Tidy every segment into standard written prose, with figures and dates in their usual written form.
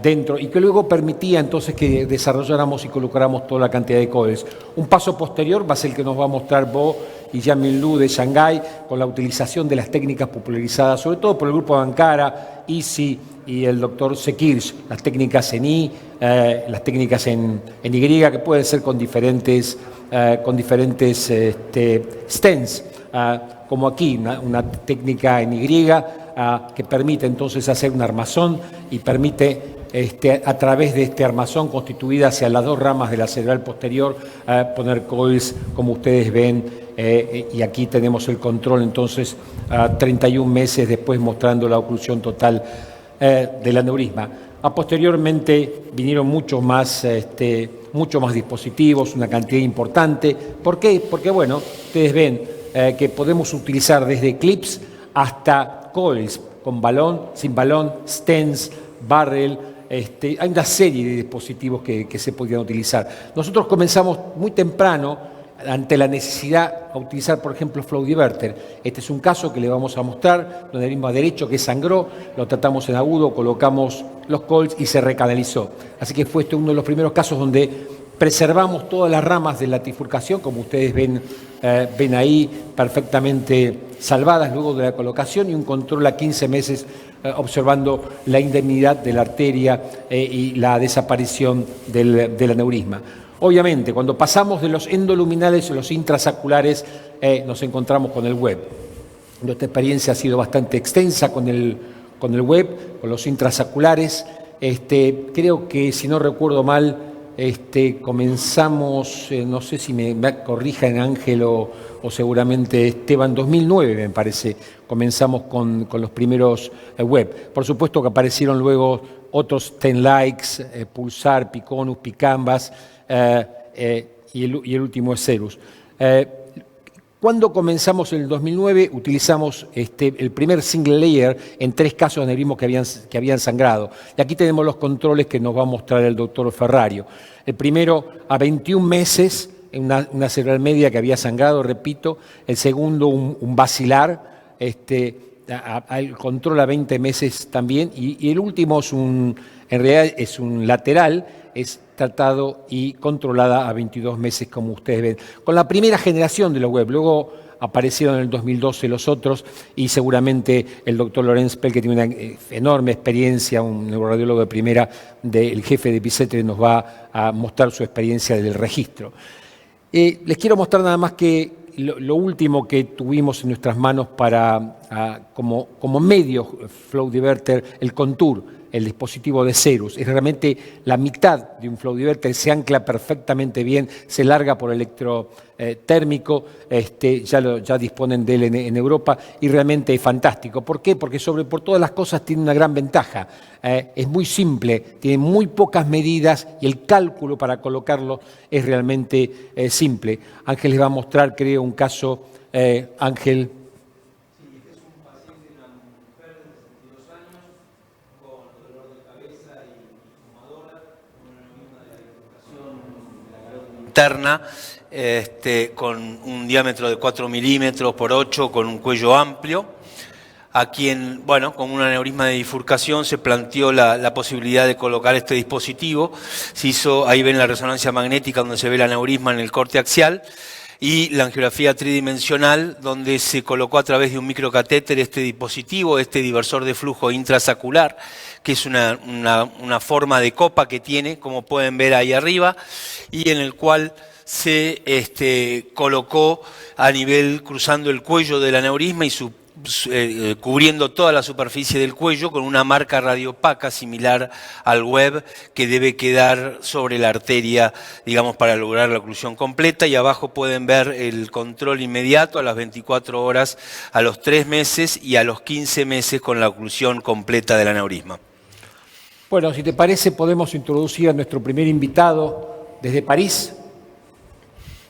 dentro y que luego permitía entonces que desarrolláramos y colocáramos toda la cantidad de coils. Un paso posterior va a ser el que nos va a mostrar Bo y Jianmin Lu de Shanghái con la utilización de las técnicas popularizadas sobre todo por el grupo de Ankara, ISI y el doctor Sekirch, las técnicas en I, las técnicas en Y, que pueden ser con diferentes stents, como aquí, una técnica en Y, que permite entonces hacer un armazón y permite a través de este armazón constituida hacia las dos ramas de la cerebral posterior poner coils como ustedes ven y aquí tenemos el control entonces 31 meses después mostrando la oclusión total del aneurisma. Posteriormente vinieron muchos más dispositivos, una cantidad importante. ¿Por qué? Porque bueno, ustedes ven que podemos utilizar desde clips hasta coils, con balón, sin balón, stents, barrel. Hay una serie de dispositivos que se podían utilizar. Nosotros comenzamos muy temprano ante la necesidad de utilizar, por ejemplo, flow diverter. Este es un caso que le vamos a mostrar, donde el mismo derecho que sangró, lo tratamos en agudo, colocamos los coils y se recanalizó. Así que fue uno de los primeros casos donde preservamos todas las ramas de la trifurcación, como ustedes ven ahí, perfectamente salvadas luego de la colocación y un control a 15 meses observando la indemnidad de la arteria y la desaparición del aneurisma. Obviamente, cuando pasamos de los endoluminales a los intrasaculares, nos encontramos con el web. Nuestra experiencia ha sido bastante extensa con el web, con los intrasaculares. Creo que, si no recuerdo mal, comenzamos, no sé si me corrijan Ángel o seguramente Esteban, 2009 me parece, comenzamos con los primeros web. Por supuesto que aparecieron luego otros 10 likes, Pulsar, Piconus, Picambas y el último es Cerus. Cuando comenzamos en el 2009 utilizamos el primer single layer en 3 casos de aneurismo que habían sangrado. Y aquí tenemos los controles que nos va a mostrar el doctor Ferrario. El primero a 21 meses, en una cerebral media que había sangrado, repito. El segundo un basilar, el control a 20 meses también. Y el último en realidad es un lateral, es tratado y controlada a 22 meses, como ustedes ven. Con la primera generación de la web, luego aparecieron en el 2012 los otros, y seguramente el doctor Lorenz Pell, que tiene una enorme experiencia, un neuroradiólogo de primera, el jefe de Picetre, nos va a mostrar su experiencia del registro. Les quiero mostrar nada más que lo último que tuvimos en nuestras manos como medio flow diverter, el Contour, el dispositivo de Cerus. Es realmente la mitad de un flow diverter, se ancla perfectamente bien, se larga por electrotérmico, ya disponen de él en Europa y realmente es fantástico. ¿Por qué? Porque por todas las cosas tiene una gran ventaja. Es muy simple, tiene muy pocas medidas y el cálculo para colocarlo es realmente simple. Ángel les va a mostrar, creo, un caso, Ángel. Interna, con un diámetro de 4 milímetros por 8, con un cuello amplio, a quien, con un aneurisma de bifurcación se planteó la posibilidad de colocar este dispositivo. Se hizo, ahí ven la resonancia magnética donde se ve el aneurisma en el corte axial, y la angiografía tridimensional donde se colocó a través de un microcatéter este dispositivo, este diversor de flujo intrasacular, que es una forma de copa que tiene, como pueden ver ahí arriba, y en el cual se colocó a nivel, cruzando el cuello del aneurisma y cubriendo toda la superficie del cuello con una marca radiopaca similar al web que debe quedar sobre la arteria, digamos, para lograr la oclusión completa. Y abajo pueden ver el control inmediato a las 24 horas, a los 3 meses y a los 15 meses con la oclusión completa del aneurisma. Bueno, si te parece, podemos introducir a nuestro primer invitado desde París.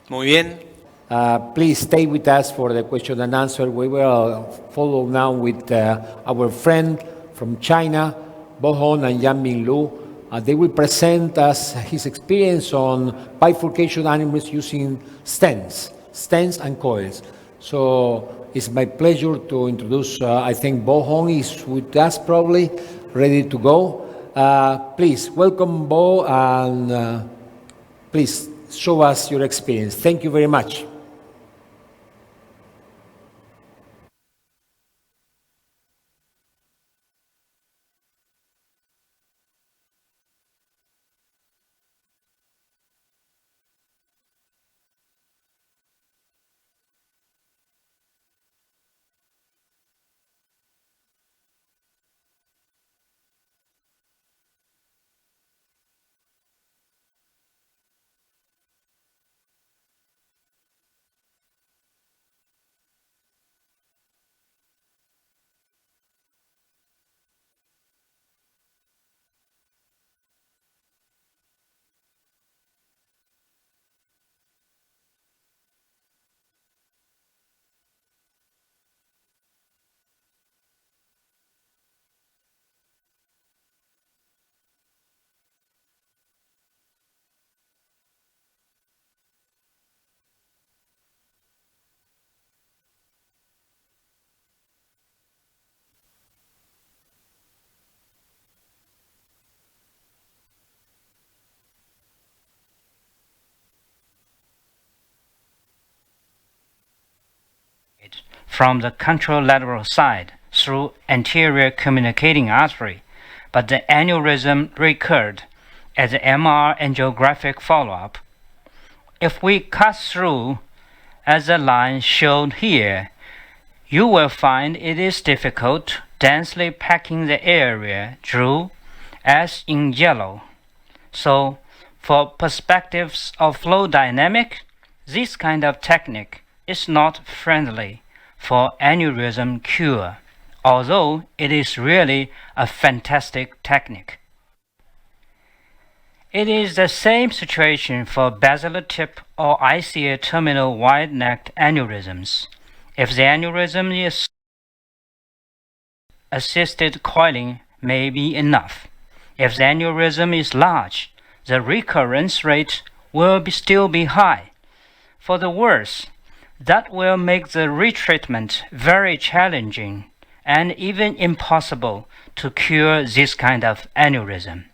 Muy bien. Please stay with us for the question and answer. We will follow now with our friend from China, Bo Hong and Jianmin Lu. They will present us his experience on bifurcation animals using stents and coils. So it's my pleasure to introduce, I think Bo Hong is with us probably, ready to go. Please welcome Bo and please show us your experience. Thank you very much. from the contralateral side through anterior communicating artery, but the aneurysm recurred at the MR angiographic follow-up. If we cut through, as the line shown here, you will find it is difficult densely packing the area through, as in yellow. So, for perspectives of flow dynamic, this kind of technique is not friendly for aneurysm cure, although it is really a fantastic technique. It is the same situation for basilar tip or ICA terminal wide-necked aneurysms. If the aneurysm is assisted coiling may be enough. If the aneurysm is large, the recurrence rate will still be high. For the worse, that will make the retreatment very challenging and even impossible to cure this kind of aneurysm.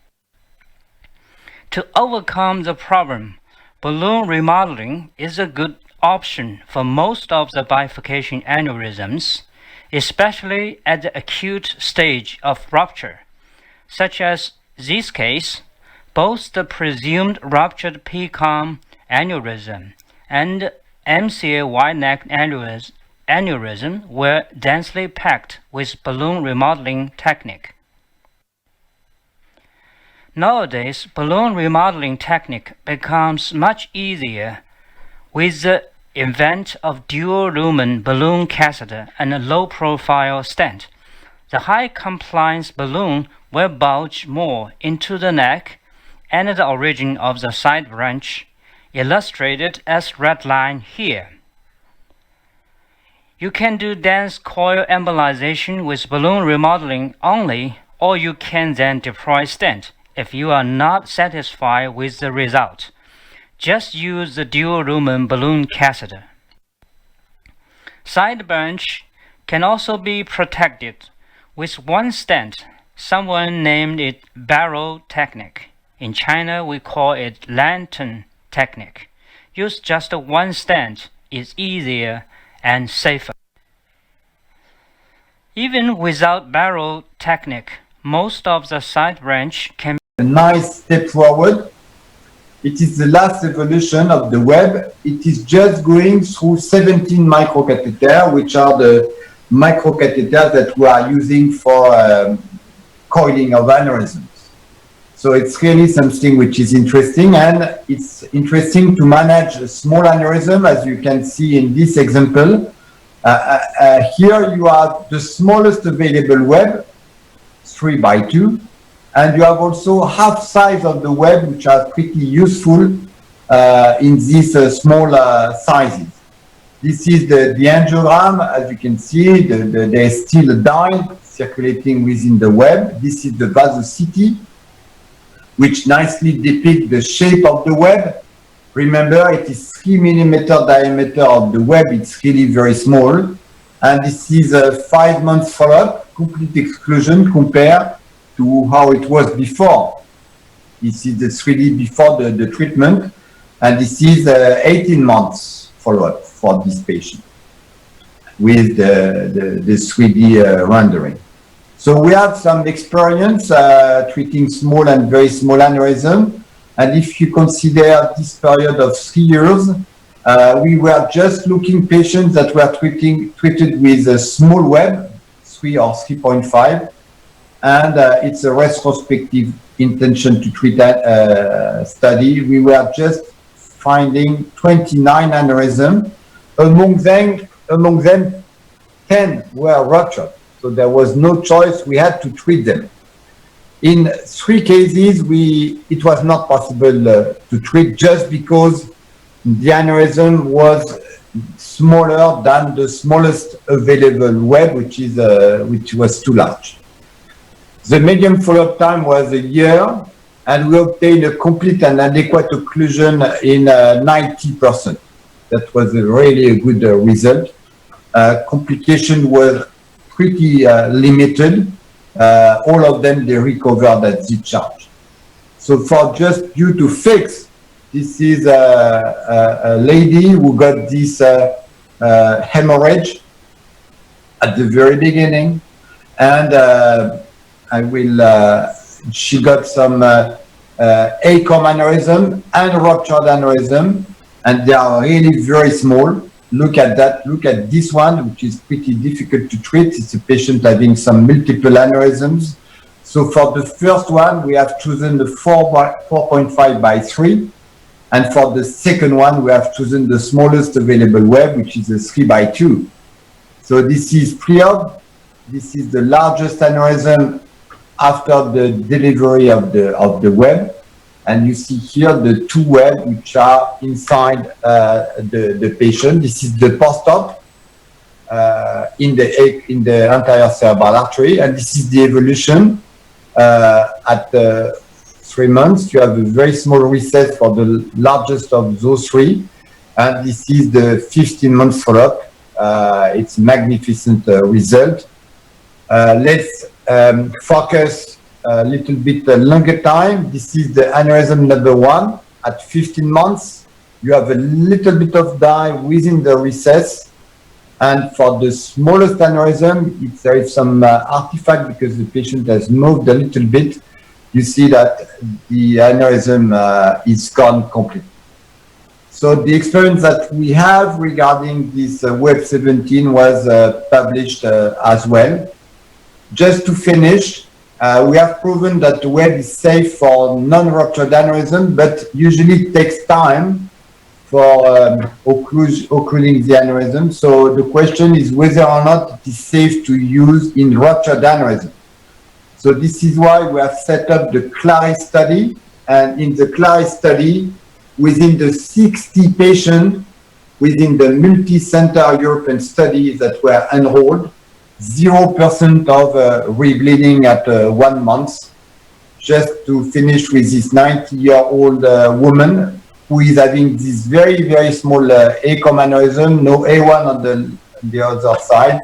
To overcome the problem, balloon remodeling is a good option for most of the bifurcation aneurysms, especially at the acute stage of rupture, such as this case. Both the presumed ruptured PCOM aneurysm and MCA wide-neck aneurysm were densely packed with balloon remodeling technique. Nowadays, balloon remodeling technique becomes much easier with the advent of dual-lumen balloon catheter and a low-profile stent. The high-compliance balloon will bulge more into the neck and the origin of the side branch, illustrated as red line here. You can do dense coil embolization with balloon remodeling only, or you can then deploy stent if you are not satisfied with the result. Just use the dual-lumen balloon catheter. Side branch can also be protected with one stent. Someone named it barrel technique. In China, we call it lantern technique. Use just one stent is easier and safer. Even without barrel technique, most of the side branch can be a nice step forward. It is the last evolution of the web. It is just going through 17 microcatheters, which are the microcatheters that we are using for coiling of aneurysms. So it's really something which is interesting, and it's interesting to manage a small aneurysm, as you can see in this example. Here you have the smallest available web, 3 by 2, and you have also half size of the web, which are pretty useful in these small sizes. This is the angiogram. As you can see, there is still a dye circulating within the web. This is the vasosity, which nicely depicts the shape of the web. Remember, it is 3 mm diameter of the web. It's really very small. And this is a 5 months follow-up, complete exclusion compared to how it was before. This is the 3D before the treatment, and this is 18 months follow-up for this patient with the 3D rendering. So we have some experience treating small and very small aneurysm, and if you consider this period of 3 years, we were just looking patients that were treated with a small web, 3 or 3.5, and it's a retrospective intention to treat study. We were just finding 29 aneurysms. Among them, 10 were ruptured. So there was no choice, we had to treat them. In 3 cases, it was not possible to treat just because the aneurysm was smaller than the smallest available web, which was too large. The median follow-up time was 1 year, and we obtained a complete and adequate occlusion in 90%. That was really a good result. Complication was pretty limited. All of them, they recovered at discharge. So for just you to fix, this is a lady who got this hemorrhage at the very beginning, and she got some ACOM aneurysm and ruptured aneurysm, and they are really very small. Look at that, look at this one, which is pretty difficult to treat. It's a patient having some multiple aneurysms. So for the first one, we have chosen the 4.5 by 3. And for the second one, we have chosen the smallest available web, which is a 3 by 2. So this is pre-op. This is the largest aneurysm after the delivery of the web. And you see here the 2 webs which are inside the patient. This is the post-op in the anterior cerebral artery, and this is the evolution at 3 months. You have a very small recess for the largest of those 3, and this is the 15 months follow-up. It's a magnificent result. Let's focus a little bit longer time. This is the aneurysm number 1 at 15 months. You have a little bit of dye within the recess, and for the smallest aneurysm, there is some artifact because the patient has moved a little bit. You see that the aneurysm is gone completely. So the experience that we have regarding this Web 17 was published as well. Just to finish, we have proven that the web is safe for non-ruptured aneurysm, but usually it takes time for occluding the aneurysm. So the question is whether or not it is safe to use in ruptured aneurysm. So this is why we have set up the CLARIS study. And in the CLARIS study, within the 60 patients within the multi-center European study that were enrolled, 0% of rebleeding at 1 month. Just to finish with this 90-year-old woman who is having this very, very small ACOM aneurysm, no A1 on the other side.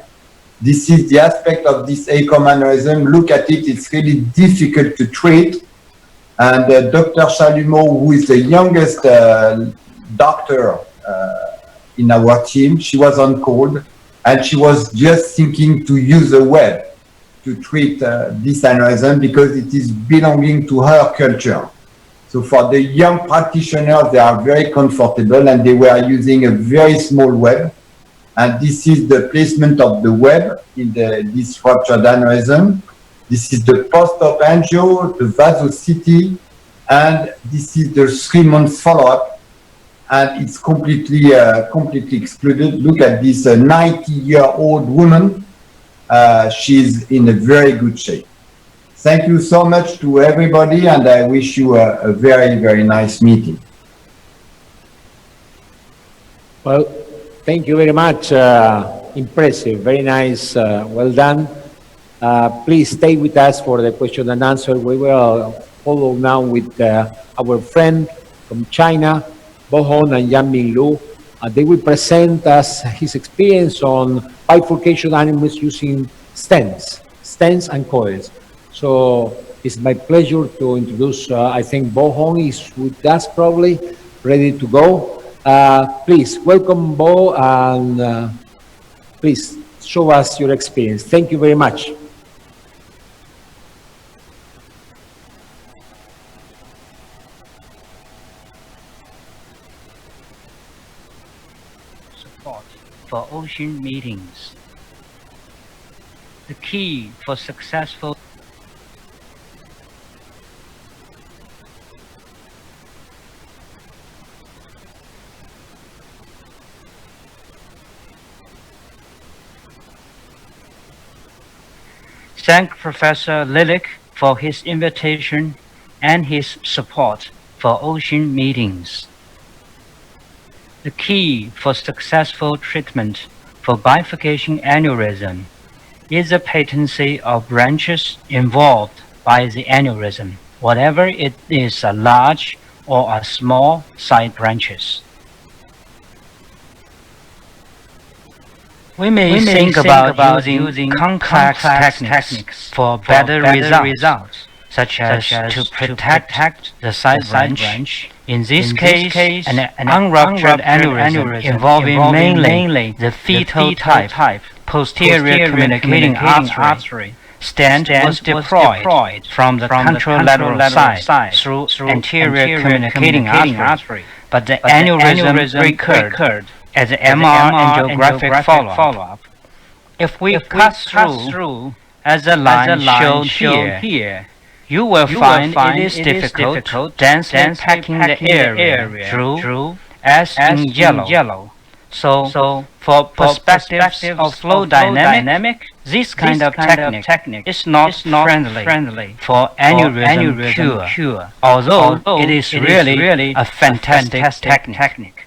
This is the aspect of this ACOM aneurysm. Look at it, it's really difficult to treat. And Dr. Chalumeau, who is the youngest doctor in our team, she was on call. And she was just thinking to use a web to treat this aneurysm because it is belonging to her culture. So for the young practitioners, they are very comfortable and they were using a very small web. And this is the placement of the web in this ruptured aneurysm. This is the post-op angio, the vasocity, and this is the 3 months follow-up. And it's completely excluded. Look at this 90-year-old woman. She's in a very good shape. Thank you so much to everybody, and I wish you a very, very nice meeting. Well, thank you very much. Impressive, very nice, well done. Please stay with us for the question and answer. We will follow now with our friend from China, Bohon and Yanming Lu. They will present us his experience on bifurcation animals using stents and coils. So it's my pleasure to introduce, I think Bo Hong is with us probably, ready to go. Please, welcome Bo, and please show us your experience. Thank you very much. Support for ocean meetings. The key for successful Thank Professor Lylyk for his invitation and his support for ocean meetings. The key for successful treatment for bifurcation aneurysm is the patency of branches involved by the aneurysm, whatever it is, a large or a small side branches. We may think about using complex techniques for better results, such as to protect the side branch. In this case, an unruptured aneurysm involving mainly the fetal type posterior communicating artery stent was deployed from the contralateral side through anterior communicating artery, but the aneurysm recurred as an MR angiographic follow-up. If we cut through as the line shown here, you will find it is difficult densely packing the area through, as in yellow. So for perspectives of flow dynamic, this kind of technique is not friendly for aneurysm cure, although it is really a fantastic technique.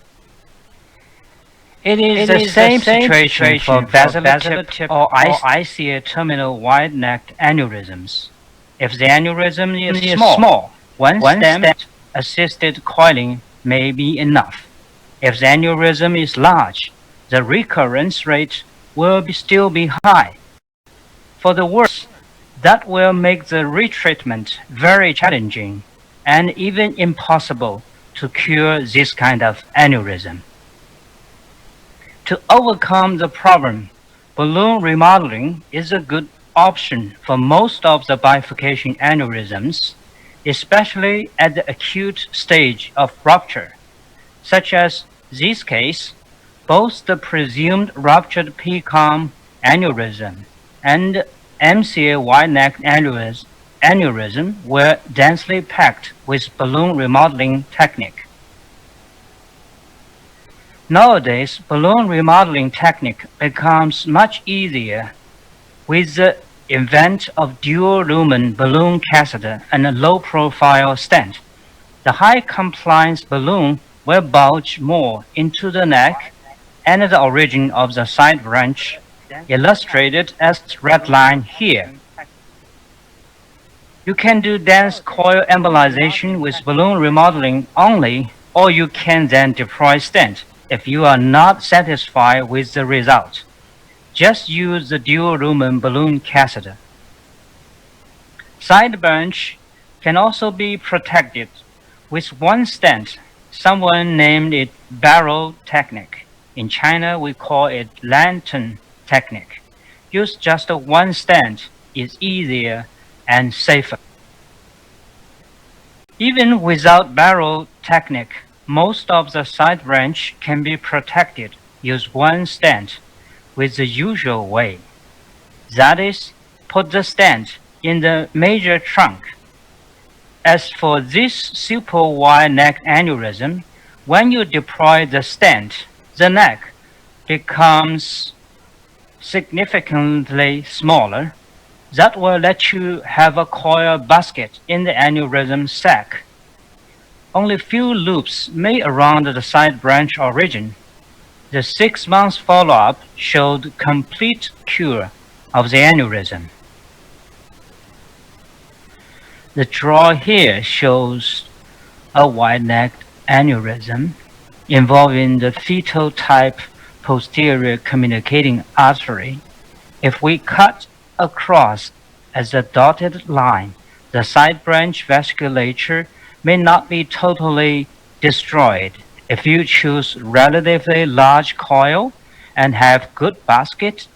It is the same situation for basilar tip or ICA terminal wide-necked aneurysms. If the aneurysm is small, one stent-assisted coiling may be enough. If the aneurysm is large, the recurrence rate will still be high. For the worse, that will make the retreatment very challenging and even impossible to cure this kind of aneurysm. To overcome the problem, balloon remodeling is a good option for most of the bifurcation aneurysms, especially at the acute stage of rupture, such as this case. Both the presumed ruptured PCOM aneurysm and MCA wide-neck aneurysm were densely packed with balloon remodeling technique. Nowadays, balloon remodeling technique becomes much easier with the advent of dual-lumen balloon catheter and a low-profile stent. The high-compliance balloon will bulge more into the neck and the origin of the side branch, illustrated as red line here. You can do dense coil embolization with balloon remodeling only, or you can then deploy stent if you are not satisfied with the result. Just use the dual-lumen balloon catheter. Side branch can also be protected with one stent. Someone named it barrel technique. In China, we call it lantern technique. Use just one stent is easier and safer. Even without barrel technique, most of the side branch can be protected. Use one stent with the usual way. That is, put the stent in the major trunk. As for this super wide neck aneurysm, when you deploy the stent, the neck becomes significantly smaller. That will let you have a coil basket in the aneurysm sac. Only few loops made around the side branch origin. The 6 months follow-up showed complete cure of the aneurysm. The draw here shows a wide-necked aneurysm involving the fetal type posterior communicating artery. If we cut across as a dotted line, The side branch vasculature may not be totally destroyed if you choose relatively large coil and have good basket.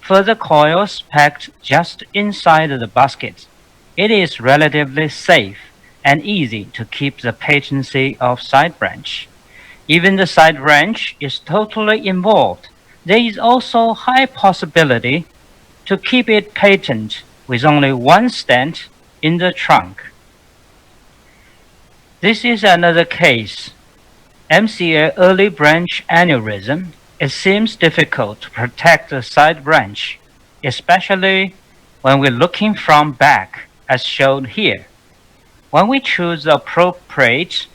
Further coils packed just inside the basket. It is relatively safe and easy to keep the patency of side branch. Even the side branch is totally involved. There is also high possibility to keep it patent with only one stent in the trunk. This is another case. MCA early branch aneurysm. It seems difficult to protect the side branch, especially when we're looking from back, as shown here. When we choose the appropriate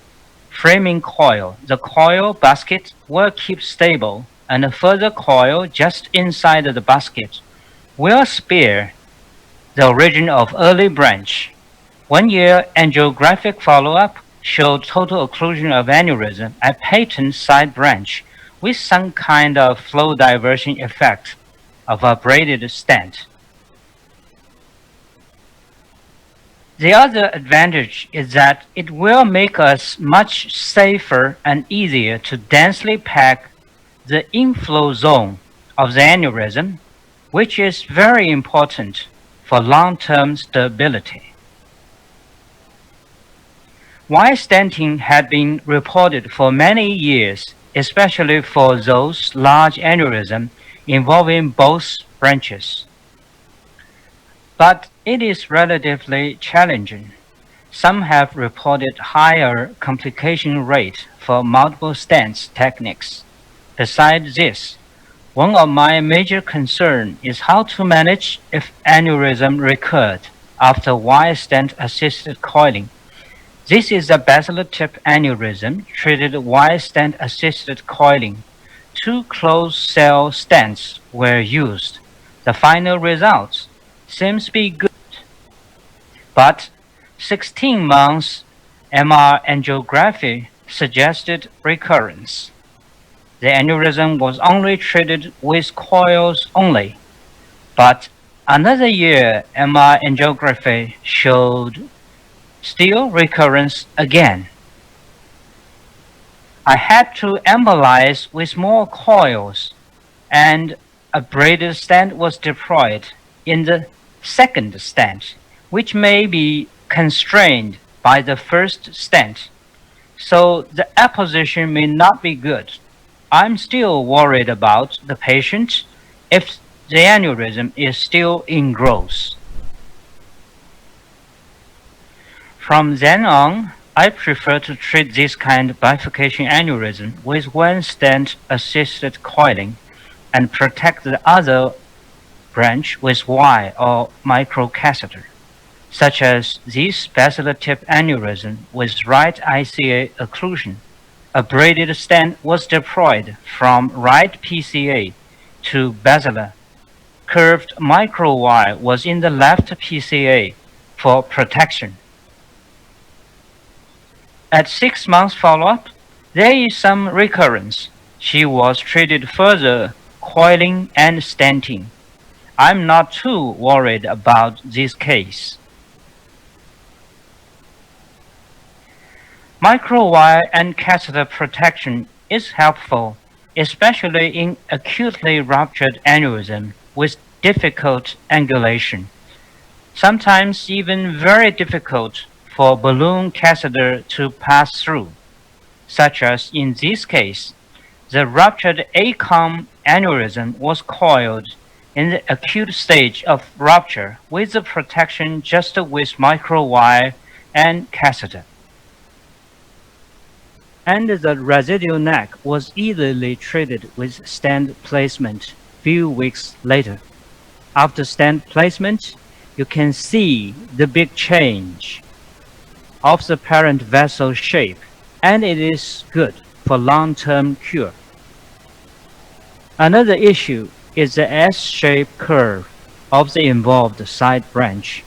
framing coil, the coil basket will keep stable, and a further coil just inside the basket will spare the origin of early branch. 1-year angiographic follow-up showed total occlusion of aneurysm at patent side branch with some kind of flow diversion effect of a braided stent. The other advantage is that it will make us much safer and easier to densely pack the inflow zone of the aneurysm, which is very important for long-term stability. Wire stenting had been reported for many years, especially for those large aneurysms involving both branches. But it is relatively challenging. Some have reported higher complication rate for multiple stents techniques. Besides this, one of my major concerns is how to manage if aneurysm recurred after wire stent-assisted coiling. This is a basilar tip aneurysm treated wire stent-assisted coiling. 2 closed cell stents were used. The final results seems to be good, but 16 months MR angiography suggested recurrence. The aneurysm was only treated with coils only, but another year MR angiography showed still recurrence again. I had to embolize with more coils, and a braided stent was deployed in the second stent, which may be constrained by the first stent, so the apposition may not be good. I'm still worried about the patient if the aneurysm is still in growth. From then on, I prefer to treat this kind of bifurcation aneurysm with one stent-assisted coiling and protect the other branch with Y or microcatheter, such as this basilar tip aneurysm with right ICA occlusion. A braided stent was deployed from right PCA to basilar. Curved micro Y was in the left PCA for protection. At 6 months follow-up, there is some recurrence. She was treated further, coiling and stenting. I'm not too worried about this case. Microwire and catheter protection is helpful, especially in acutely ruptured aneurysm with difficult angulation. Sometimes even very difficult for balloon catheter to pass through, such as in this case. The ruptured ACOM aneurysm was coiled in the acute stage of rupture with the protection just with microwire and catheter. And the residual neck was easily treated with stent placement few weeks later. After stent placement, you can see the big change of the parent vessel shape, and it is good for long-term cure. Another issue is the S-shaped curve of the involved side branch.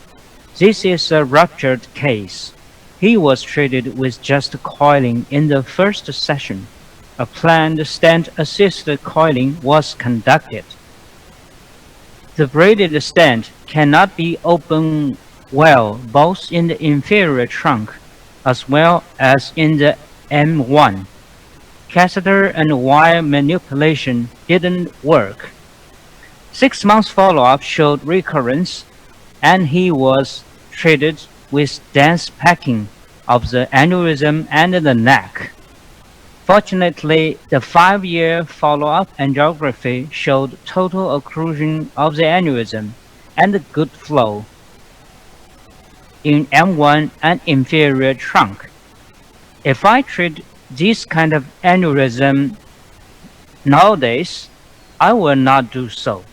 This is a ruptured case. He was treated with just coiling in the first session. A planned stent-assisted coiling was conducted. The braided stent cannot be opened well both in the inferior trunk as well as in the M1. Catheter and wire manipulation didn't work. 6 months follow-up showed recurrence, and he was treated with dense packing of the aneurysm and the neck. Fortunately, the 5-year follow-up angiography showed total occlusion of the aneurysm and good flow in M1 and inferior trunk. If I treat this kind of aneurysm nowadays, I will not do so.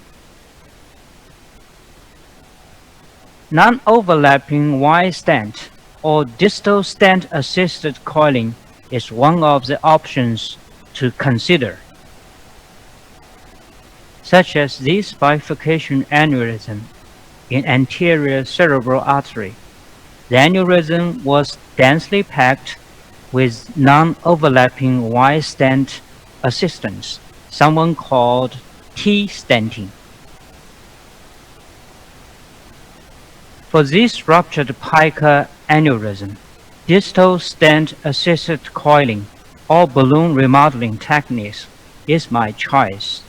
Non-overlapping wide stent or distal stent-assisted coiling is one of the options to consider, such as this bifurcation aneurysm in anterior cerebral artery. The aneurysm was densely packed with non-overlapping wide stent assistance, someone called T-stenting. For this ruptured pica aneurysm, distal stent-assisted coiling or balloon remodeling techniques is my choice.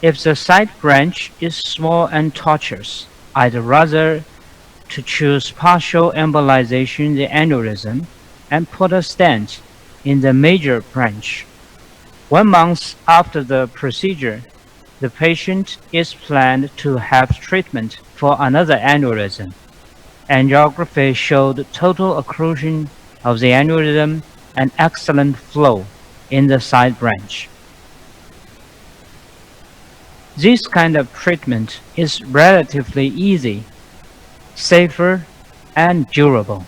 If the side branch is small and tortuous, I'd rather to choose partial embolization the aneurysm and put a stent in the major branch. 1 month after the procedure, the patient is planned to have treatment for another aneurysm. Angiography showed total occlusion of the aneurysm and excellent flow in the side branch. This kind of treatment is relatively easy, safer, and durable.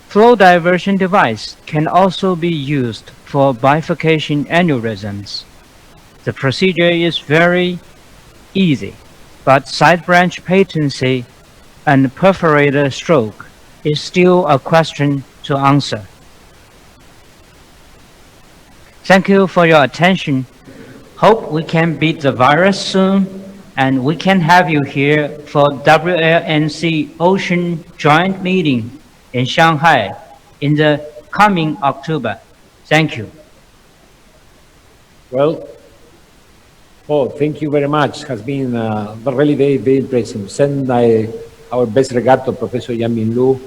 Flow diversion device can also be used for bifurcation aneurysms. The procedure is very easy, but side branch patency and perforator stroke is still a question to answer. Thank you for your attention. Hope we can beat the virus soon, and we can have you here for WLNC Ocean Joint Meeting in Shanghai in the coming October. Thank you. Well, Paul, thank you very much. Has been really very, very impressive. Send our best regard to Professor Yanmin Lu.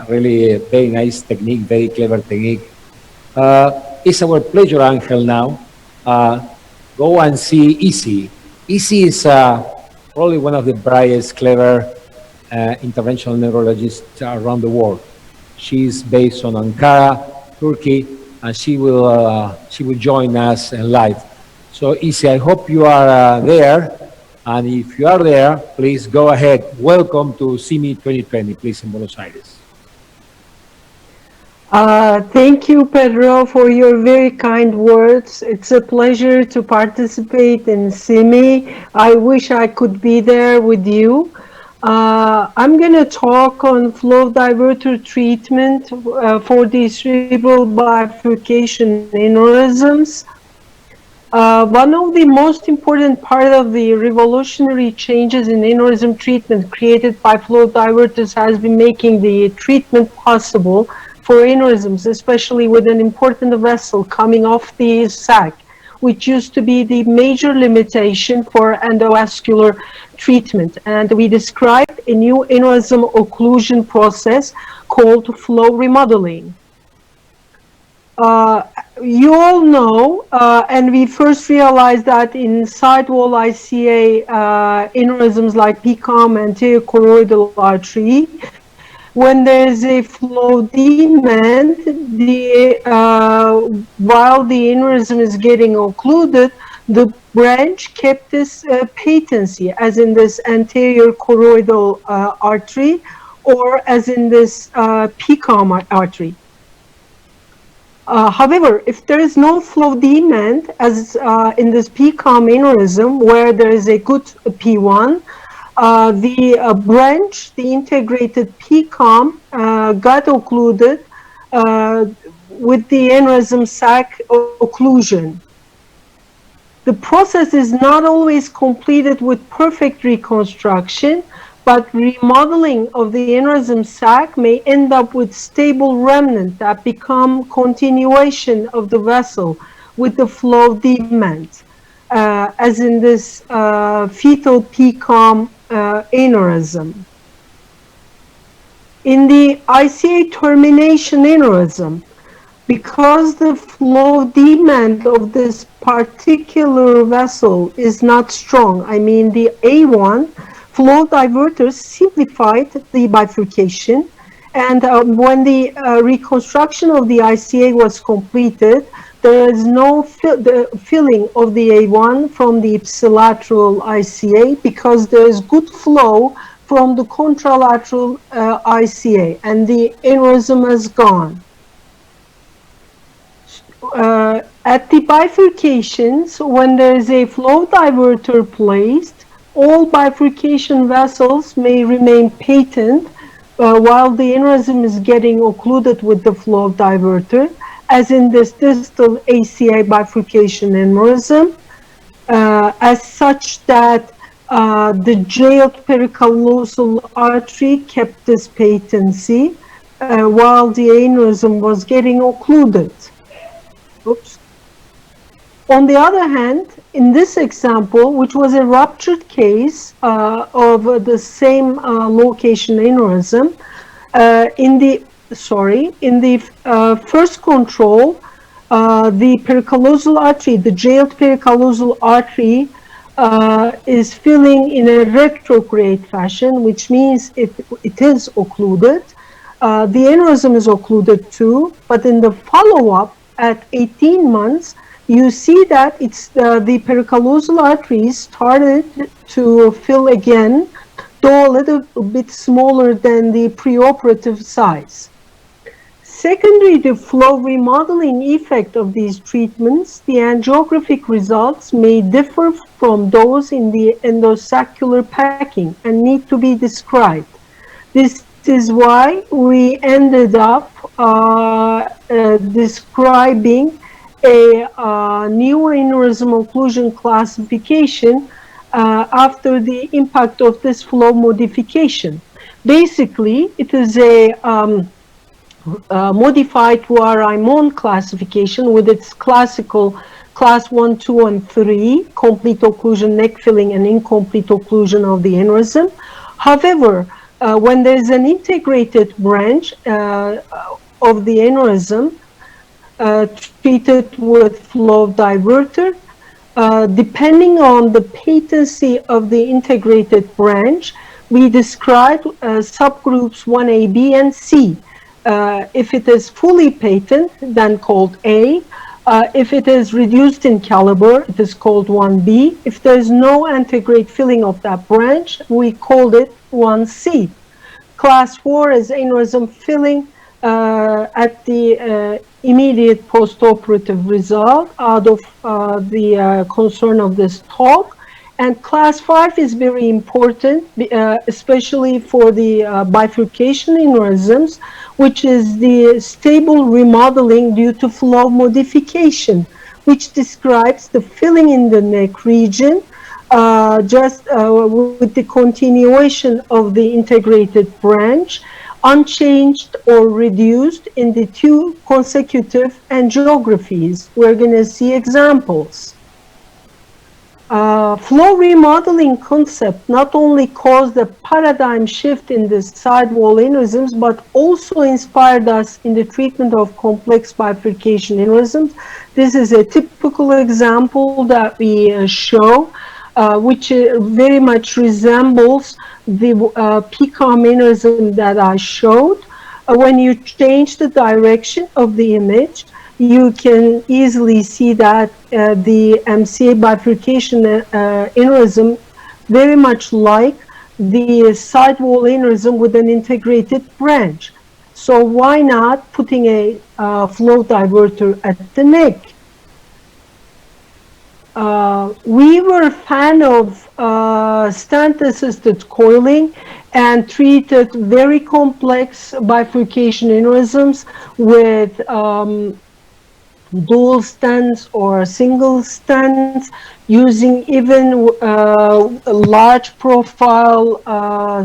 Really very nice technique, very clever technique. It's our pleasure, Angel, now. Go and see Easy. Easy is probably one of the brightest, clever interventional neurologists around the world. She's based on Ankara, Turkey, and she will join us live. So Easy, I hope you are there, and if you are there, please go ahead. Welcome to SIMI 2020, please, in Buenos Aires. Thank you, Pedro, for your very kind words. It's a pleasure to participate in SIMI. I wish I could be there with you. I'm going to talk on flow diverter treatment for the cerebral bifurcation aneurysms. One of the most important part of the revolutionary changes in aneurysm treatment created by flow diverters has been making the treatment possible for aneurysms, especially with an important vessel coming off the sac, which used to be the major limitation for endovascular treatment. And we described a new aneurysm occlusion process called flow remodeling. You all know, and we first realized that in sidewall ICA aneurysms like PCOM and anterior artery, when there is a flow demand, while the aneurysm is getting occluded, the branch kept this patency, as in this anterior choroidal artery, or as in this PCOM artery. However, if there is no flow demand, as in this PCOM aneurysm, where there is a good P1, the branch, the integrated PCOM, got occluded with the aneurysm sac occlusion. The process is not always completed with perfect reconstruction, but remodeling of the aneurysm sac may end up with stable remnant that become continuation of the vessel with the flow demand, as in this fetal PCOM aneurysm. In the ICA termination aneurysm, because the flow demand of this particular vessel is not strong, I mean the A1, flow diverters simplified the bifurcation, and when the reconstruction of the ICA was completed, there is no filling of the A1 from the ipsilateral ICA because there is good flow from the contralateral ICA, and the aneurysm is gone. At the bifurcations, when there is a flow diverter placed, all bifurcation vessels may remain patent while the aneurysm is getting occluded with the flow diverter, as in this distal ACI bifurcation aneurysm, as such that the jailed pericallosal artery kept this patency while the aneurysm was getting occluded. Oops. On the other hand, in this example, which was a ruptured case of the same location aneurysm, in the first control, the pericallosal artery, the jailed pericallosal artery, is filling in a retrograde fashion, which means it is occluded. The aneurysm is occluded too, but in the follow-up at 18 months, you see that it's the pericallosal arteries started to fill again, though a little bit smaller than the preoperative size. Secondary to flow remodeling effect of these treatments, the angiographic results may differ from those in the endosaccular packing and need to be described. This is why we ended up describing a neuroaneurysm occlusion classification after the impact of this flow modification. Basically, it is a modified Roux-Reymond classification with its classical class 1, 2, and 3, complete occlusion, neck filling, and incomplete occlusion of the aneurysm. However, when there is an integrated branch of the aneurysm treated with flow diverter, depending on the patency of the integrated branch, we describe subgroups 1A, B, and C. If it is fully patent, then called A. If it is reduced in caliber, it is called 1B. If there is no antegrade filling of that branch, we called it 1C. Class 4 is aneurysm filling at the immediate postoperative result out of the concern of this talk. And class 5 is very important, especially for the bifurcation aneurysms, which is the stable remodeling due to flow modification, which describes the filling in the neck region with the continuation of the integrated branch, unchanged or reduced in the two consecutive angiographies. We're going to see examples. Flow remodeling concept not only caused a paradigm shift in the sidewall aneurysms, but also inspired us in the treatment of complex bifurcation aneurysms. This is a typical example that we show, which very much resembles the PCOM aneurysm that I showed. When you change the direction of the image, you can easily see that the MCA bifurcation aneurysm very much like the sidewall aneurysm with an integrated branch. So why not putting a flow diverter at the neck? We were a fan of stent-assisted coiling and treated very complex bifurcation aneurysms with dual stents or single stents, using even large profile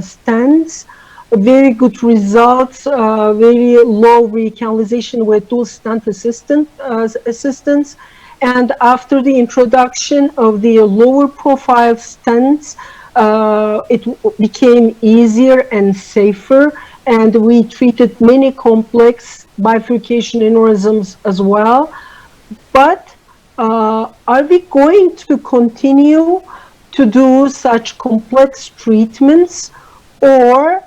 stents. Very good results, very low recanalization with dual stent assistance. And after the introduction of the lower profile stents, it became easier and safer, and we treated many complex bifurcation aneurysms as well. But are we going to continue to do such complex treatments, or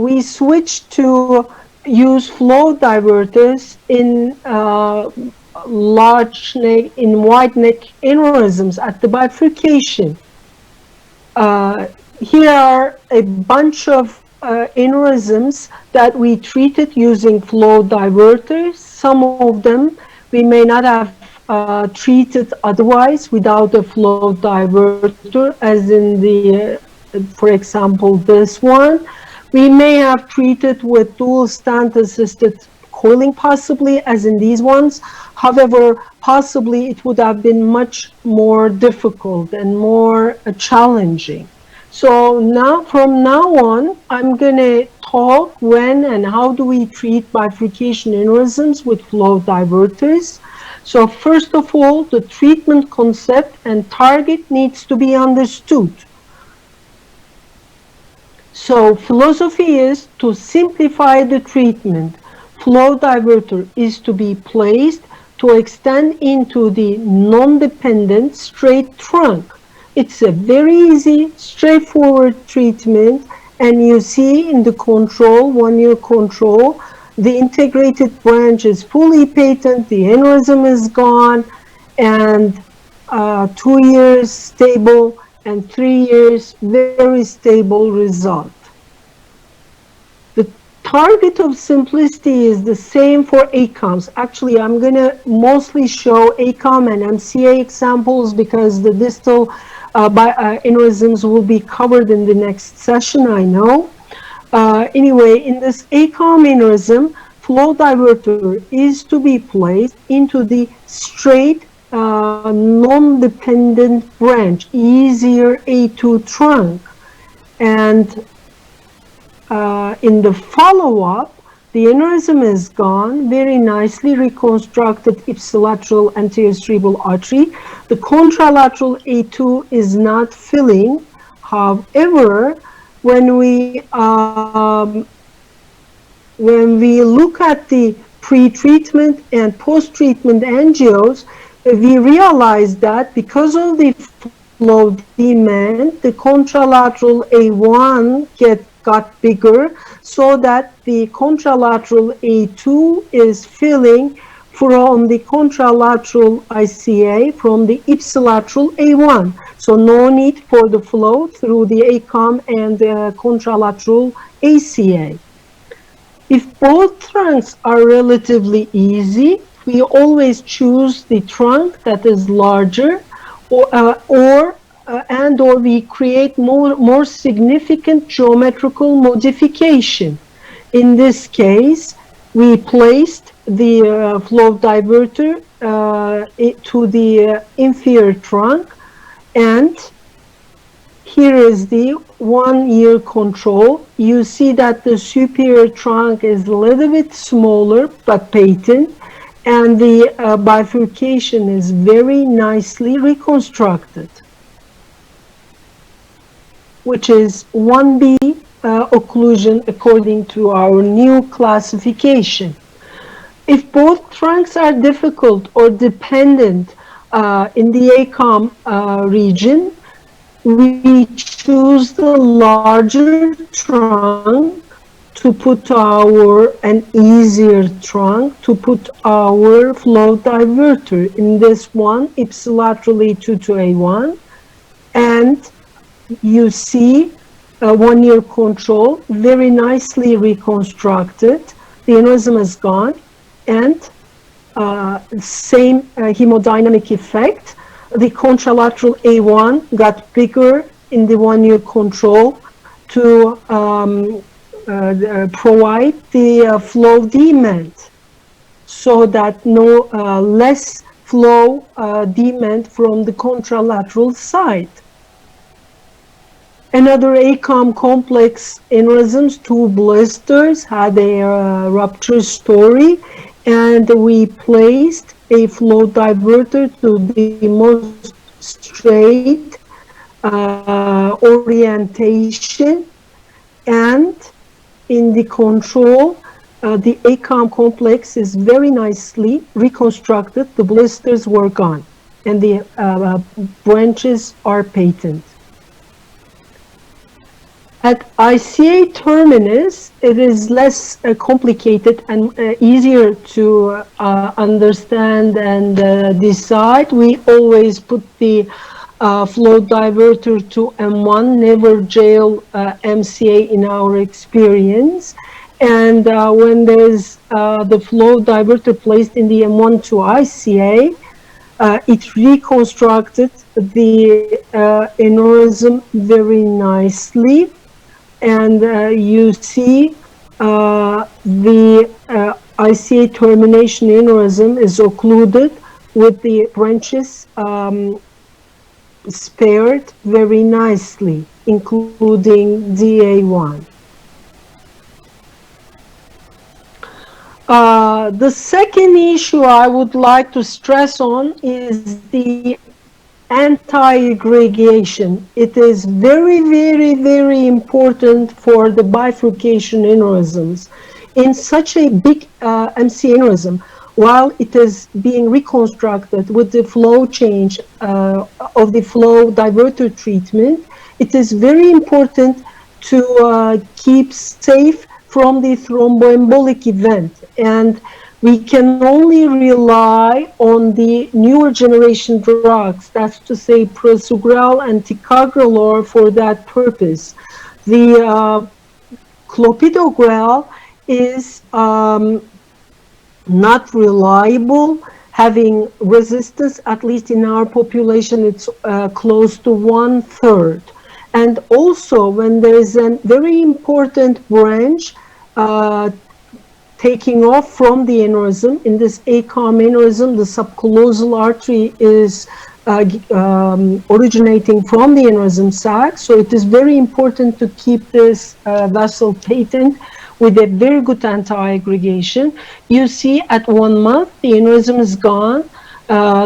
we switch to use flow diverters in large neck, in wide neck aneurysms at the bifurcation? Here are a bunch of aneurysms that we treated using flow diverters. Some of them we may not have treated otherwise without a flow diverter, as in the, for example, this one. We may have treated with dual stent assisted coiling possibly, as in these ones. However, possibly it would have been much more difficult and more challenging. So now, from now on, I'm going to talk when and how do we treat bifurcation aneurysms with flow diverters. So first of all, the treatment concept and target needs to be understood. So philosophy is to simplify the treatment. Flow diverter is to be placed to extend into the non-dependent straight trunk. It's a very easy, straightforward treatment, and you see in the control, 1 year control, the integrated branch is fully patent, the aneurysm is gone, and 2 years stable, and 3 years very stable result. The target of simplicity is the same for ACOMs. Actually, I'm going to mostly show ACOM and MCA examples because the distal aneurysms will be covered in the next session, I know. Anyway, in this ACOM aneurysm, flow diverter is to be placed into the straight non-dependent branch, easier A2 trunk. And in the follow-up, the aneurysm is gone, very nicely reconstructed ipsilateral anterior cerebral artery. The contralateral A2 is not filling. However, when we look at the pre-treatment and post-treatment angios, we realize that because of the flow demand, the contralateral A1 got bigger, so that the contralateral A2 is filling from the contralateral ICA from the ipsilateral A1. So no need for the flow through the ACOM and the contralateral ACA. If both trunks are relatively easy, we always choose the trunk that is larger, or we create more significant geometrical modification. In this case, we placed the flow diverter to the inferior trunk, and here is the 1 year control. You see that the superior trunk is a little bit smaller but patent, and the bifurcation is very nicely reconstructed, which is 1B occlusion according to our new classification. If both trunks are difficult or dependent in the ACOM region, we choose the larger trunk to put an easier trunk to put our flow diverter. In this one, ipsilateral A2 to A1, and you see 1 year control, very nicely reconstructed. The aneurysm is gone, and same hemodynamic effect. The contralateral A1 got bigger in the 1 year control to provide the flow demand. so that no less flow demand from the contralateral side. Another ACOM complex aneurysms, two blisters, had a rupture story, and we placed a flow diverter to the most straight orientation, and in the control, the ACOM complex is very nicely reconstructed. The blisters were gone, and the branches are patent. At ICA terminus, it is less complicated and easier to understand and decide. We always put the flow diverter to M1, never jail MCA in our experience. And when there's the flow diverter placed in the M1 to ICA, it reconstructed the aneurysm very nicely. And you see the ICA termination aneurysm is occluded with the branches spared very nicely, including DA1. The second issue I would like to stress on is the anti-aggregation. It is very, very, very important for the bifurcation aneurysms. In such a big MC aneurysm, while it is being reconstructed with the flow change of the flow diverter treatment, it is very important to keep safe from the thromboembolic event. And we can only rely on the newer generation drugs, that's to say prasugrel and ticagrelor, for that purpose. The clopidogrel is not reliable, having resistance, at least in our population, it's close to 1/3. And also, when there is a very important branch taking off from the aneurysm, in this ACOM aneurysm, the subcallosal artery is originating from the aneurysm sac, so it is very important to keep this vessel patent with a very good anti-aggregation. You see at 1 month, the aneurysm is gone,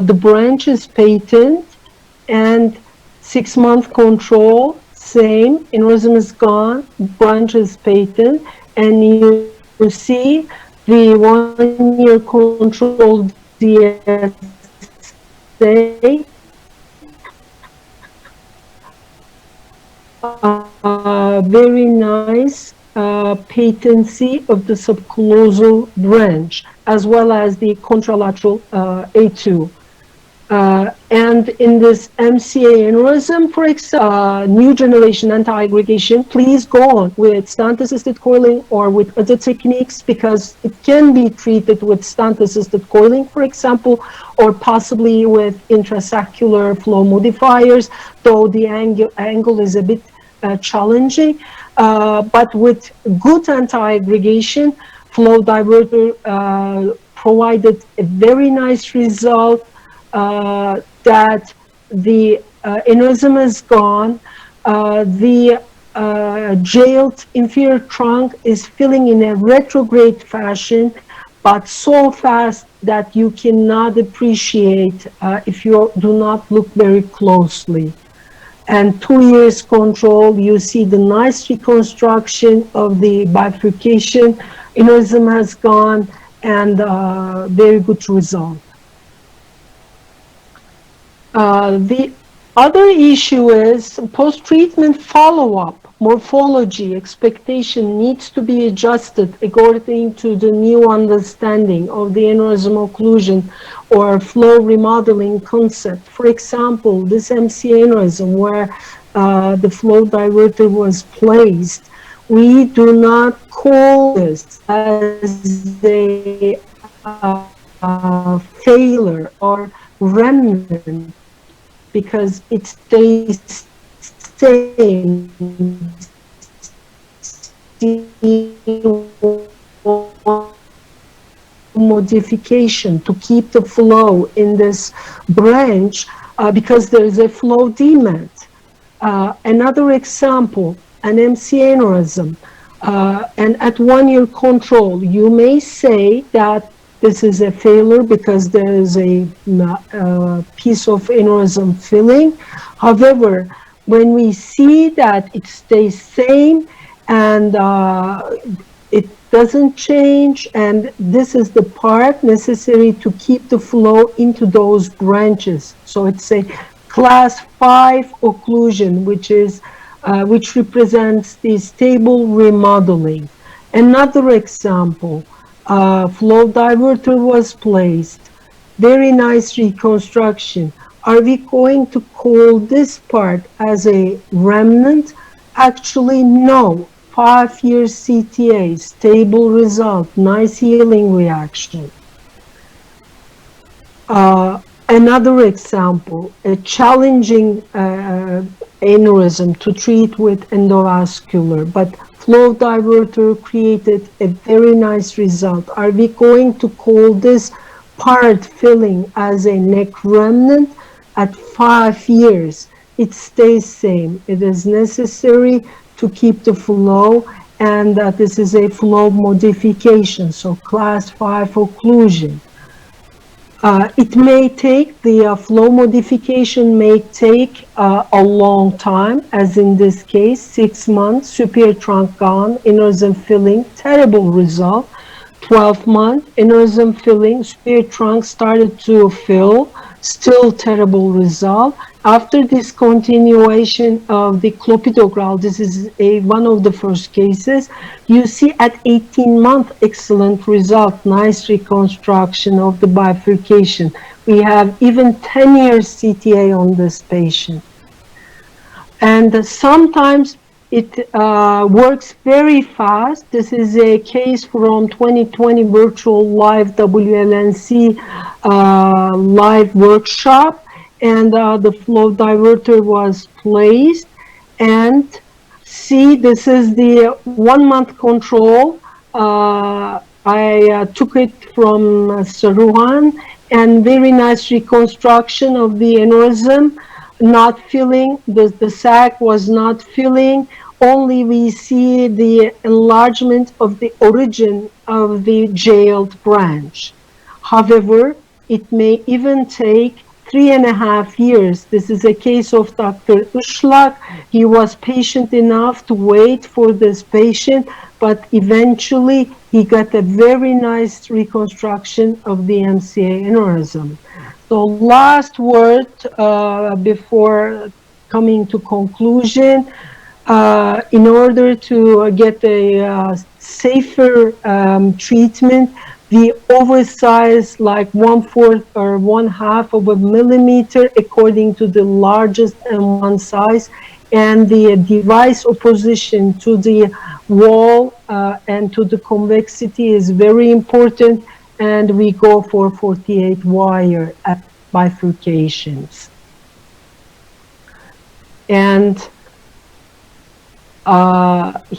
the branch is patent, and 6-month control, same, aneurysm is gone, branch is patent, and you see the 1-year control DSA, very nice patency of the subcallosal branch, as well as the contralateral A2. And in this MCA aneurysm, for example, new generation anti-aggregation, please go on with stent-assisted coiling or with other techniques, because it can be treated with stent-assisted coiling, for example, or possibly with intrasaccular flow modifiers, though the angle is a bit challenging. But with good anti-aggregation, flow diverter provided a very nice result. That the aneurysm is gone, the jailed inferior trunk is filling in a retrograde fashion, but so fast that you cannot appreciate if you do not look very closely. And 2 years control, you see the nice reconstruction of the bifurcation, aneurysm has gone, and very good result. The other issue is post-treatment follow-up. Morphology expectation needs to be adjusted according to the new understanding of the aneurysm occlusion or flow remodeling concept. For example, this MC aneurysm where the flow diverter was placed, we do not call this as a failure or remnant, because it stays same. modification to keep the flow in this branch because there is a flow demand. Another example, an MC aneurysm, and at 1 year control, you may say that this is a failure because there is a piece of aneurysm filling. However, when we see that it stays same and it doesn't change, and this is the part necessary to keep the flow into those branches. So it's a class 5 occlusion, which represents the stable remodeling. Another example, flow diverter was placed. Very nice reconstruction. Are we going to call this part as a remnant? Actually, no. 5 years CTA, stable result, nice healing reaction. Another example, a challenging aneurysm to treat with endovascular, but flow diverter created a very nice result. Are we going to call this part filling as a neck remnant? At 5 years, it stays same. It is necessary to keep the flow, and that this is a flow modification, so class 5 occlusion. It may take, the flow modification may take a long time, as in this case, 6 months, superior trunk gone, aneurysm filling, terrible result. 12 months, aneurysm filling, superior trunk started to fill, still terrible result. After discontinuation of the clopidogrel, this is one of the first cases, you see at 18 months, excellent result, nice reconstruction of the bifurcation. We have even 10 years CTA on this patient. And sometimes it works very fast. This is a case from 2020 virtual live WLNC live workshop. And the flow diverter was placed, and see, this is the 1 month control. I took it from Saruhan, and very nice reconstruction of the aneurysm, not filling, the sac was not filling, only we see the enlargement of the origin of the jailed branch. However, it may even take 3.5 years. This is a case of Dr. Ushlak. He was patient enough to wait for this patient, but eventually he got a very nice reconstruction of the MCA aneurysm. So last word before coming to conclusion, in order to get a safer treatment, the oversize like 1/4 or 1/2 of a millimeter according to the largest M1 size, and the device opposition to the wall and to the convexity is very important, and we go for 48 wire at bifurcations. And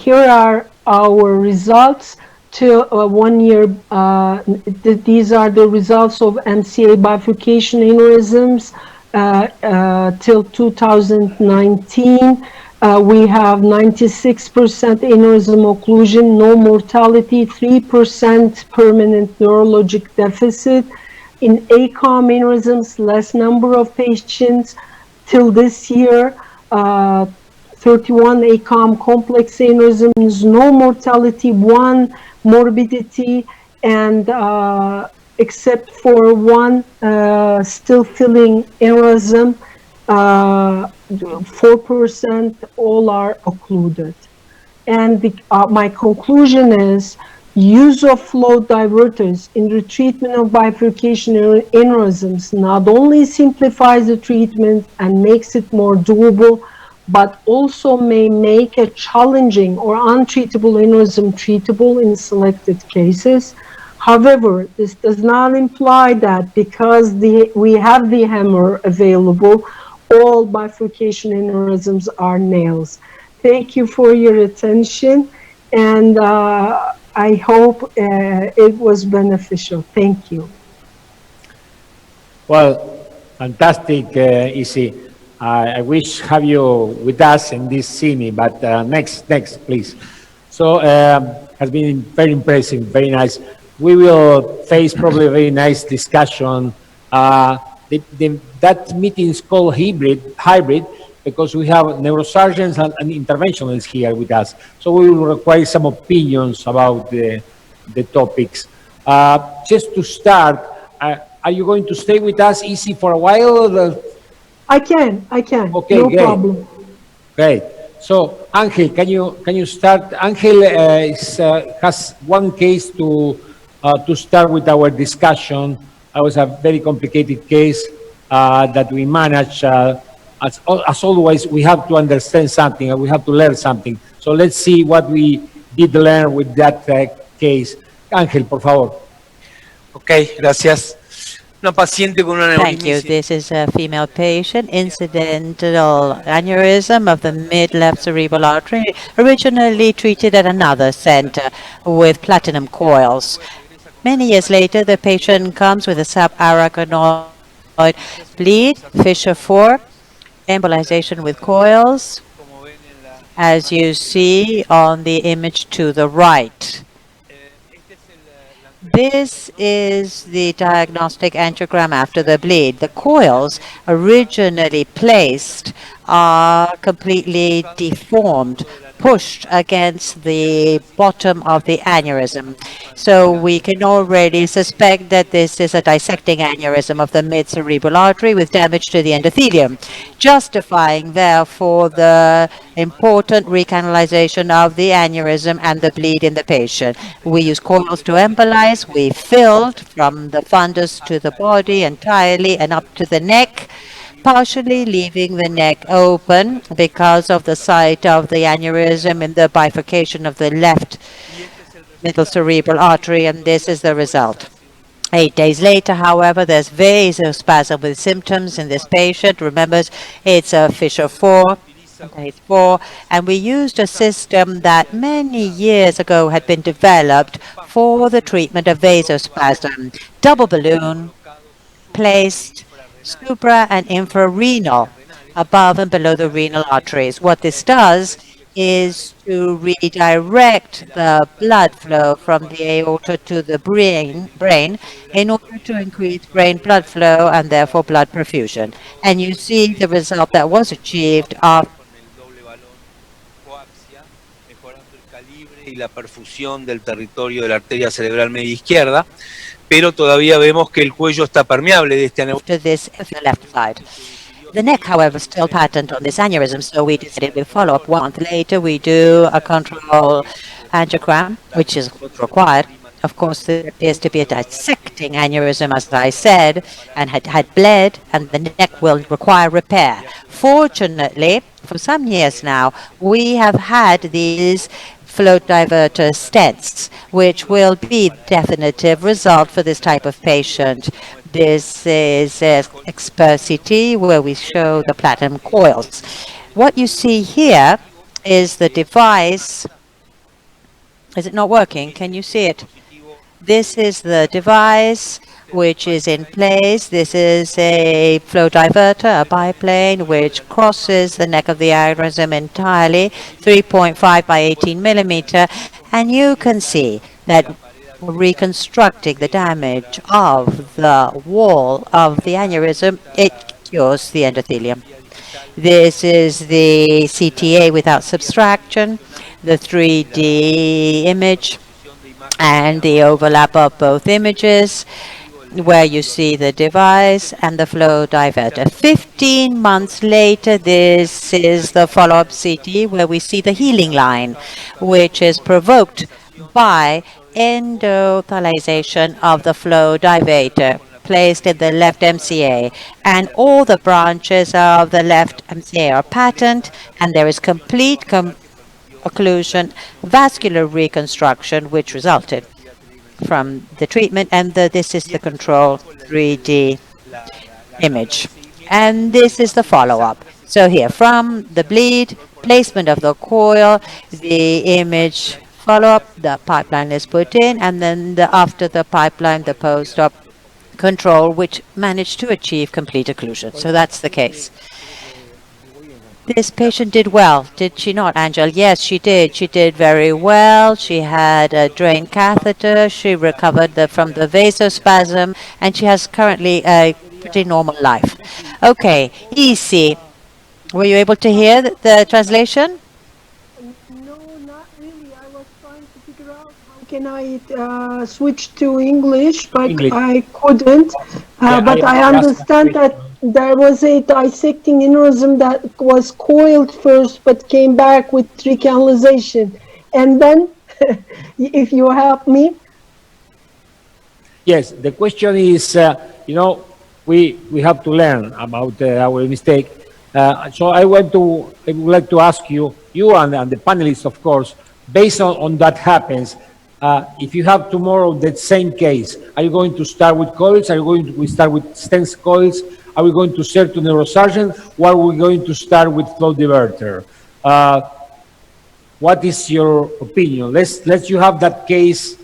here are our results. Till 1 year, these are the results of MCA bifurcation aneurysms till 2019. We have 96% aneurysm occlusion, no mortality, 3% permanent neurologic deficit. In ACOM aneurysms, less number of patients. Till this year, 31 ACOM complex aneurysms, no mortality, 1 morbidity, and except for 1 still filling aneurysm, 4% all are occluded. And my conclusion is, use of flow diverters in the treatment of bifurcation aneurysms not only simplifies the treatment and makes it more doable, but also may make a challenging or untreatable aneurysm treatable in selected cases. However, this does not imply that because we have the hammer available, all bifurcation aneurysms are nails. Thank you for your attention, and I hope it was beneficial. Thank you. Well, fantastic, Isi. I wish have you with us in this SIMI, but next, please. So has been very impressive, very nice. We will face probably a very nice discussion. That meeting is called hybrid, because we have neurosurgeons and interventionists here with us. So we will require some opinions about the topics. Just to start, are you going to stay with us, Easy, for a while? I can. Okay, no great. problem. Great. So, Angel, can you start? Angel has one case to start with our discussion. It was a very complicated case that we managed. As always, we have to understand something and we have to learn something. So let's see what we did learn with that case. Ángel, por favor. Ok, gracias. Una paciente con una Thank you. This is a female patient, incidental aneurysm of the mid-left cerebral artery, originally treated at another center with platinum coils. Many years later, the patient comes with a subarachnoid bleed, fissure 4, embolization with coils, as you see on the image to the right. This is the diagnostic angiogram after the bleed. The coils originally placed are completely deformed, pushed against the bottom of the aneurysm. So we can already suspect that this is a dissecting aneurysm of the mid-cerebral artery with damage to the endothelium, justifying therefore the important recanalization of the aneurysm and the bleed in the patient. We use coils to embolize. We filled from the fundus to the body entirely and up to the neck, partially leaving the neck open because of the site of the aneurysm in the bifurcation of the left middle cerebral artery, and this is the result. 8 days later, however, there's vasospasm with symptoms in this patient. Remember, it's a fissure 4, and we used a system that many years ago had been developed for the treatment of vasospasm. Double balloon placed supra and infrarenal, above and below the renal arteries. What this does is to redirect the blood flow from the aorta to the brain in order to increase brain blood flow and therefore blood perfusion. And you see the result that was achieved after y la perfusión del territorio de la arteria cerebral media izquierda, pero todavía vemos que el cuello está permeable de este aneurisma. to this the left side. The neck, however, still patent on this aneurysm, so we decided we'll follow up 1 month later. We do a control angiogram, which is required. Of course, there appears to be a dissecting aneurysm, as I said, and had bled, and the neck will require repair. Fortunately, for some years now, we have had these flow diverter stents, which will be definitive result for this type of patient. This is Expercity, where we show the platinum coils. What you see here is the device. Is it not working? Can you see it? This is the device which is in place. This is a flow diverter, a biplane, which crosses the neck of the aneurysm entirely, 3.5 by 18 millimeter. And you can see that reconstructing the damage of the wall of the aneurysm, it cures the endothelium. This is the CTA without subtraction, the 3D image, and the overlap of both images, where you see the device and the flow diverter. 15 months later, this is the follow-up CT, where we see the healing line, which is provoked by endothelialization of the flow diverter placed in the left MCA, and all the branches of the left MCA are patent, and there is complete occlusion, vascular reconstruction, which resulted from the treatment, and this is the control 3D image. And this is the follow-up. So here, from the bleed, placement of the coil, the image follow-up, the pipeline is put in, and then after the pipeline, the post-op control, which managed to achieve complete occlusion. So that's the case. This patient did well, did she not, Angel? Yes, she did. She did very well. She had a drain catheter. She recovered from the vasospasm, and she has currently a pretty normal life. Okay, easy. Were you able to hear the translation? No, not really. I was trying to figure out how can I switch to English, but English. I couldn't. But I understand that there was a dissecting aneurysm that was coiled first, but came back with recanalization. And then, if you help me. Yes, the question is, we have to learn about our mistake. So I would like to ask you and the panelists, of course, based on that happens, if you have tomorrow that same case, are you going to start with coils? Are you going to start with stents coils? Are we going to send to neurosurgeon? Or are we going to start with flow diverter? What is your opinion? Let's you have that case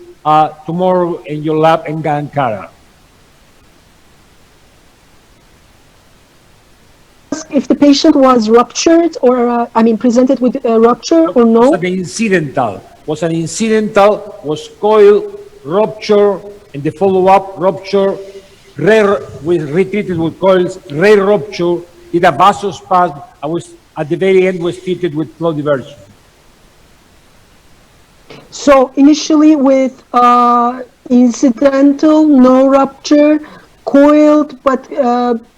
tomorrow in your lab in Ankara. If the patient was ruptured or, presented with a rupture or no? Was an incidental, was coil, rupture, and the follow-up rupture, retreated with coils, rupture, did a vasospasm, at the very end was treated with flow diversion. So initially with incidental, no rupture, coiled, but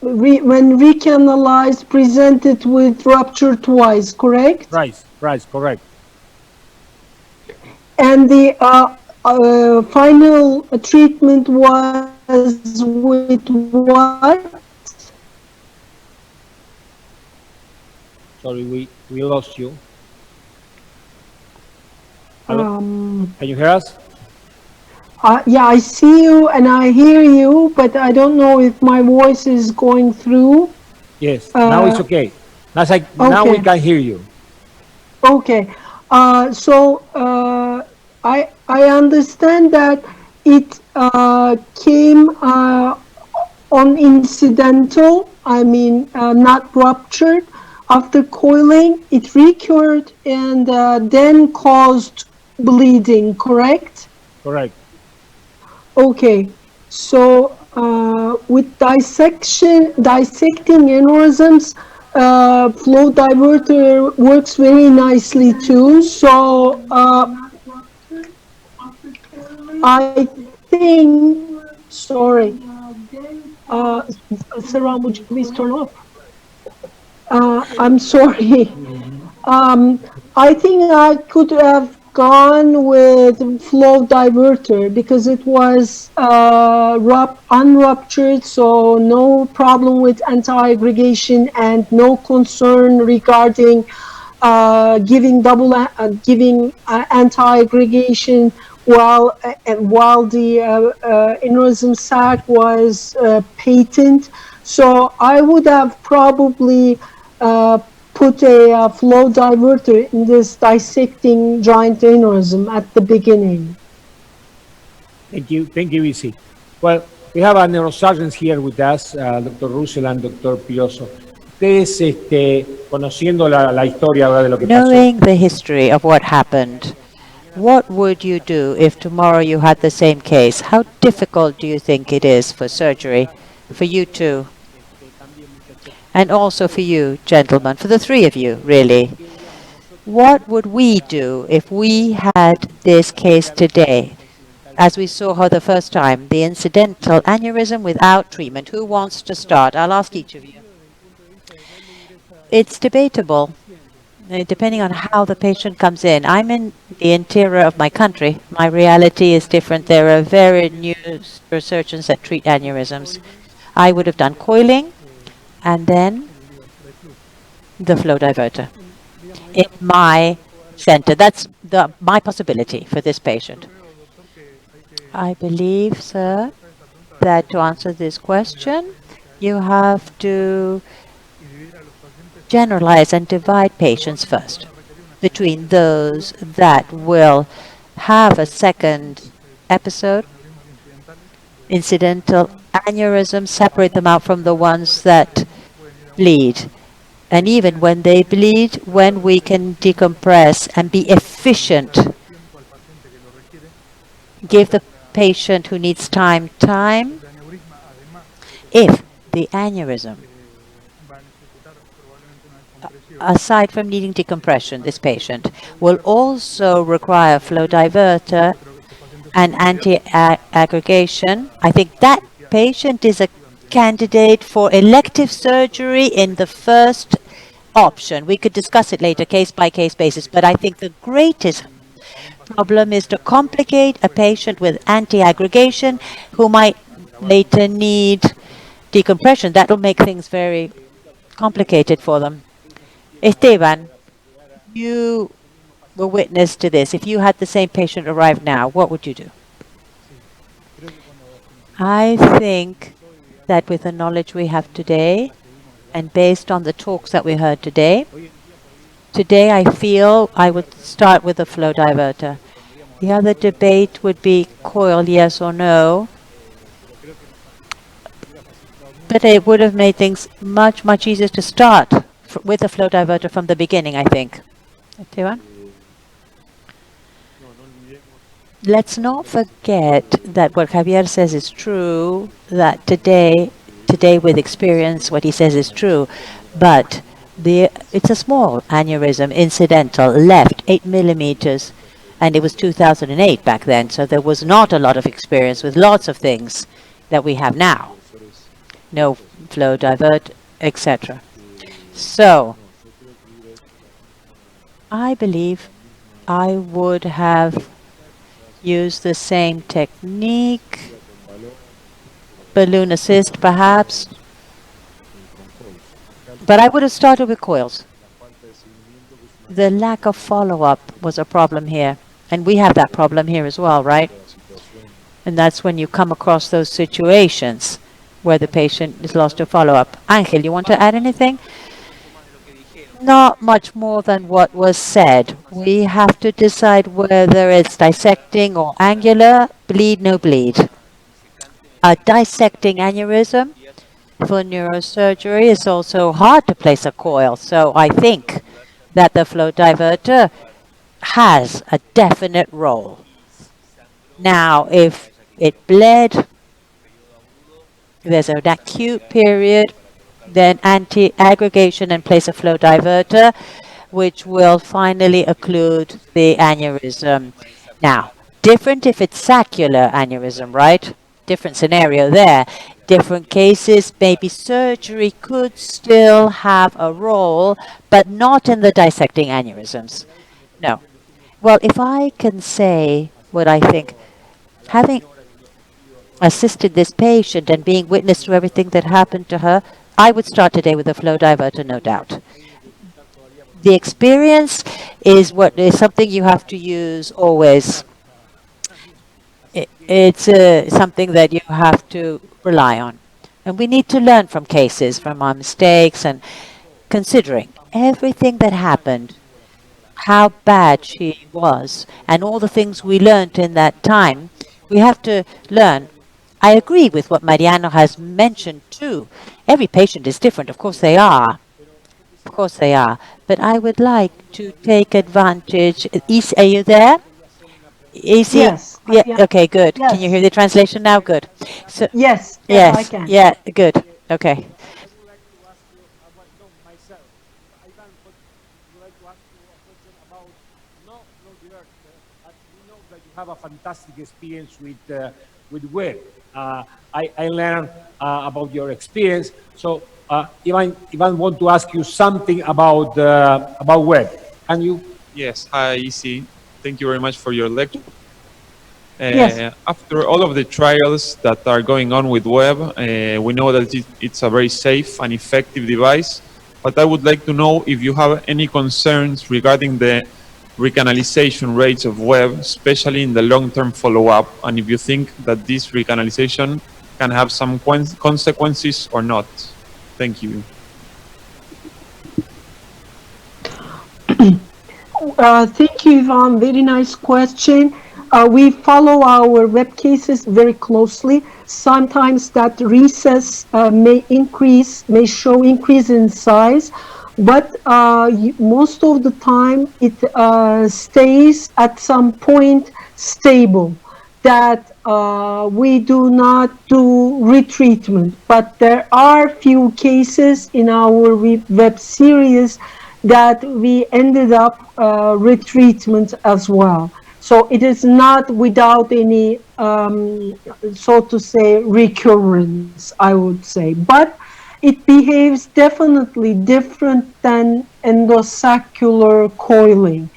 when recanalized, presented with rupture twice, correct? Right, correct. And the final treatment was with what? Sorry, we lost you. Can you hear us? Yeah, I see you and I hear you, but I don't know if my voice is going through. Yes, now it's okay. Now we can hear you. Okay. I understand that it came on incidental, not ruptured. After coiling, it recurred and then caused bleeding, correct? Correct. Okay, so with dissecting aneurysms, flow diverter works very nicely too. So I think, sorry, Saram, would you please turn off? I'm sorry. I think I could have gone with flow diverter because it was unruptured, so no problem with anti-aggregation and no concern regarding giving anti-aggregation while the aneurysm sac was patent. So I would have probably put a flow diverter in this dissecting giant aneurysm at the beginning. Thank you, Isi. Well, we have our neurosurgeons here with us, Dr. Russell and Dr. Piroso. Ustedes, conociendo la historia de lo que pasó. Knowing the history of what happened, what would you do if tomorrow you had the same case? How difficult do you think it is for surgery, for you too? And also for you, gentlemen, for the three of you, really. What would we do if we had this case today? As we saw her the first time, the incidental aneurysm without treatment. Who wants to start? I'll ask each of you. It's debatable, depending on how the patient comes in. I'm in the interior of my country. My reality is different. There are very new surgeons that treat aneurysms. I would have done coiling, and then the flow diverter in my center. That's my possibility for this patient. I believe, sir, that to answer this question, you have to generalize and divide patients first between those that will have a second episode, incidental aneurysms, separate them out from the ones that bleed. And even when they bleed, when we can decompress and be efficient, give the patient who needs time, if the aneurysm, aside from needing decompression, this patient will also require flow diverter and anti-aggregation, I think that patient is a candidate for elective surgery in the first option. We could discuss it later, case-by-case basis, but I think the greatest problem is to complicate a patient with anti-aggregation who might later need decompression. That will make things very complicated for them. Esteban, you were witness to this. If you had the same patient arrive now, what would you do? I think that with the knowledge we have today, and based on the talks that we heard today I feel I would start with a flow diverter. The other debate would be coil, yes or no. But it would have made things much, much easier to start with a flow diverter from the beginning, I think. Esteban? Let's not forget that what Javier says is true, that today with experience, what he says is true, but it's a small aneurysm, incidental, left 8 millimeters, and it was 2008 back then, so there was not a lot of experience with lots of things that we have now. No flow divert, etc. So, I believe I would have used the same technique, balloon assist perhaps, but I would have started with coils. The lack of follow-up was a problem here, and we have that problem here as well, right? And that's when you come across those situations where the patient is lost to follow-up. Angel, you want to add anything? Not much more than what was said. We have to decide whether it's dissecting or angular, bleed, no bleed. A dissecting aneurysm for neurosurgery is also hard to place a coil, so I think that the flow diverter has a definite role. Now, if it bled, there's an acute period, then anti-aggregation and place a flow diverter, which will finally occlude the aneurysm. Now, different if it's saccular aneurysm, right? Different scenario there. Different cases, maybe surgery could still have a role, but not in the dissecting aneurysms. No. Well, if I can say what I think, having assisted this patient and being witness to everything that happened to her, I would start today with a flow diverter, no doubt. The experience is something you have to use always. It's something that you have to rely on. And we need to learn from cases, from our mistakes, and considering everything that happened, how bad she was, and all the things we learned in that time, we have to learn. I agree with what Mariano has mentioned too. Every patient is different, of course they are. Of course they are. But I would like to take advantage. Are you there? Easy? Yes. Yeah. Okay, good. Yes. Can you hear the translation now? Good. So, Yes, yes. I can. Yeah, good. Okay. Have a fantastic experience with web. I learned about your experience. So Ivan want to ask you something about web. Can you? Yes. Hi, Isi. Thank you very much for your lecture. Yes. After all of the trials that are going on with web, we know that it's a very safe and effective device. But I would like to know if you have any concerns regarding the recanalization rates of web, especially in the long-term follow-up, and if you think that this recanalization can have some consequences or not. Thank you. Thank you, Ivan. Very nice question. We follow our web cases very closely. Sometimes that recess may show increase in size, but most of the time it stays at some point stable, that we do not do retreatment. But there are few cases in our web series that we ended up retreatment as well. So it is not without any, so to say, recurrence, I would say. But it behaves definitely different than endosaccular coiling.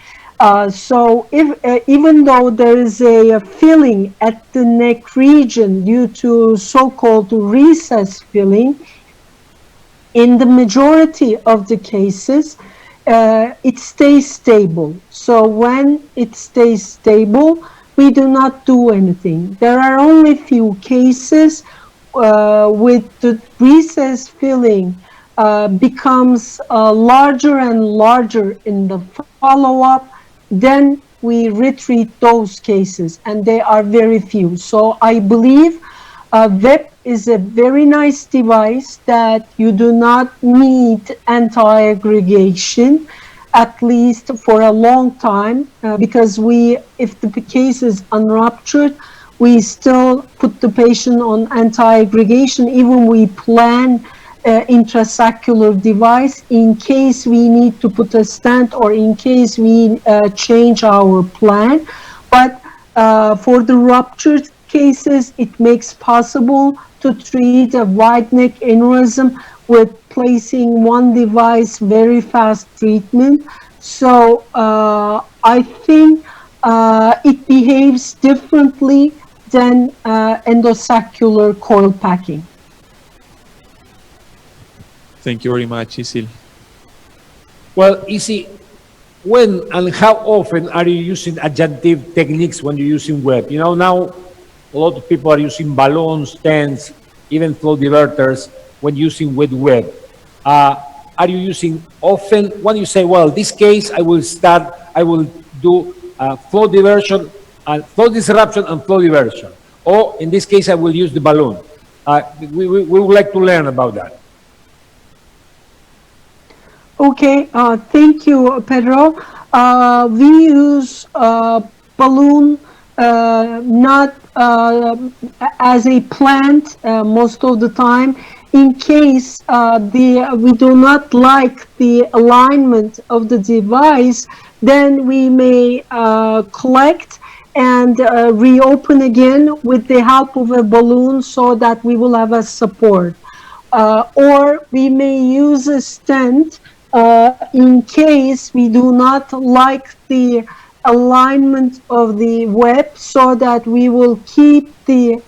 So even though there is a filling at the neck region due to so-called recess filling, in the majority of the cases, it stays stable. So when it stays stable, we do not do anything. There are only few cases with the recess filling becomes larger and larger in the follow-up. Then we retreat those cases, and they are very few. So I believe WEB is a very nice device that you do not need anti-aggregation, at least for a long time, because if the case is unruptured, we still put the patient on anti-aggregation, even we plan intrasaccular device in case we need to put a stent or in case we change our plan. But for the ruptured cases, it makes possible to treat a wide neck aneurysm with placing one device, very fast treatment. So I think it behaves differently than endosaccular coil packing. Thank you very much, Isil. Well, Isi, when and how often are you using adjunctive techniques when you're using web? You know, now a lot of people are using balloons, stents, even flow diverters when using with web. Are you using often? When you say, well, this case I will do flow diversion, flow disruption and flow diversion. Or in this case, I will use the balloon. We would like to learn about that. Okay, thank you, Pedro. We use balloon not as a plant most of the time. In case we do not like the alignment of the device, then we may collect and reopen again with the help of a balloon so that we will have a support. Or we may use a stent in case we do not like the alignment of the web, so that we will keep the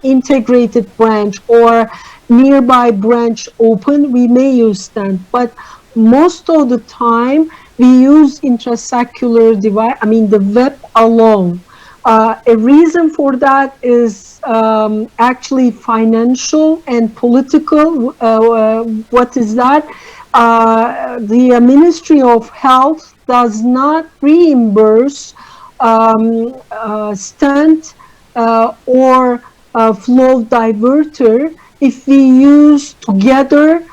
integrated branch or nearby branch open. We may use stent, but most of the time we use intrasaccular device, the web alone. A reason for that is actually financial and political. What is that? The Ministry of Health does not reimburse stent or flow diverter if we use together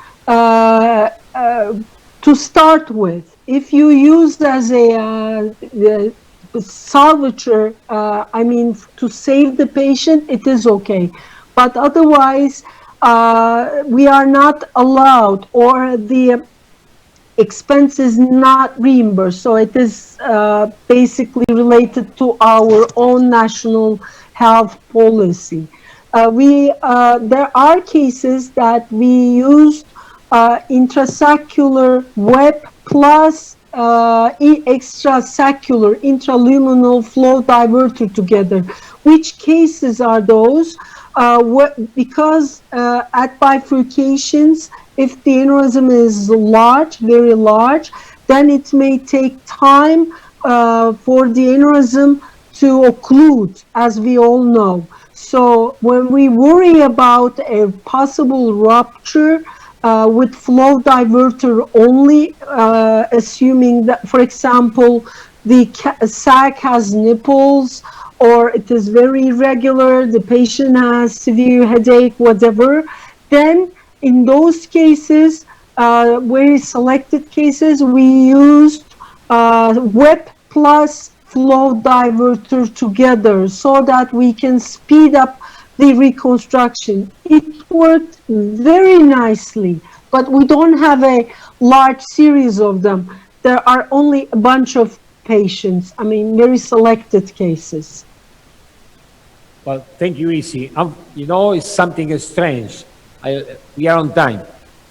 to start with. If you use as a salvager, to save the patient, it is okay. But otherwise, we are not allowed, or the expense is not reimbursed. So it is basically related to our own national health policy. There are cases that we use intrasaccular web plus extrasaccular intraluminal flow diverter together. Which cases are those? Because at bifurcations, if the aneurysm is large, very large, then it may take time for the aneurysm to occlude, as we all know. So when we worry about a possible rupture with flow diverter only, assuming that, for example, the sac has nipples, or it is very irregular, the patient has severe headache, whatever, then in those cases, very selected cases, we used web plus flow diverter together so that we can speed up the reconstruction. It worked very nicely, but we don't have a large series of them. There are only a bunch of patients, I mean, very selected cases. Well, thank you, Izzy. You know, it's something strange. We are on time.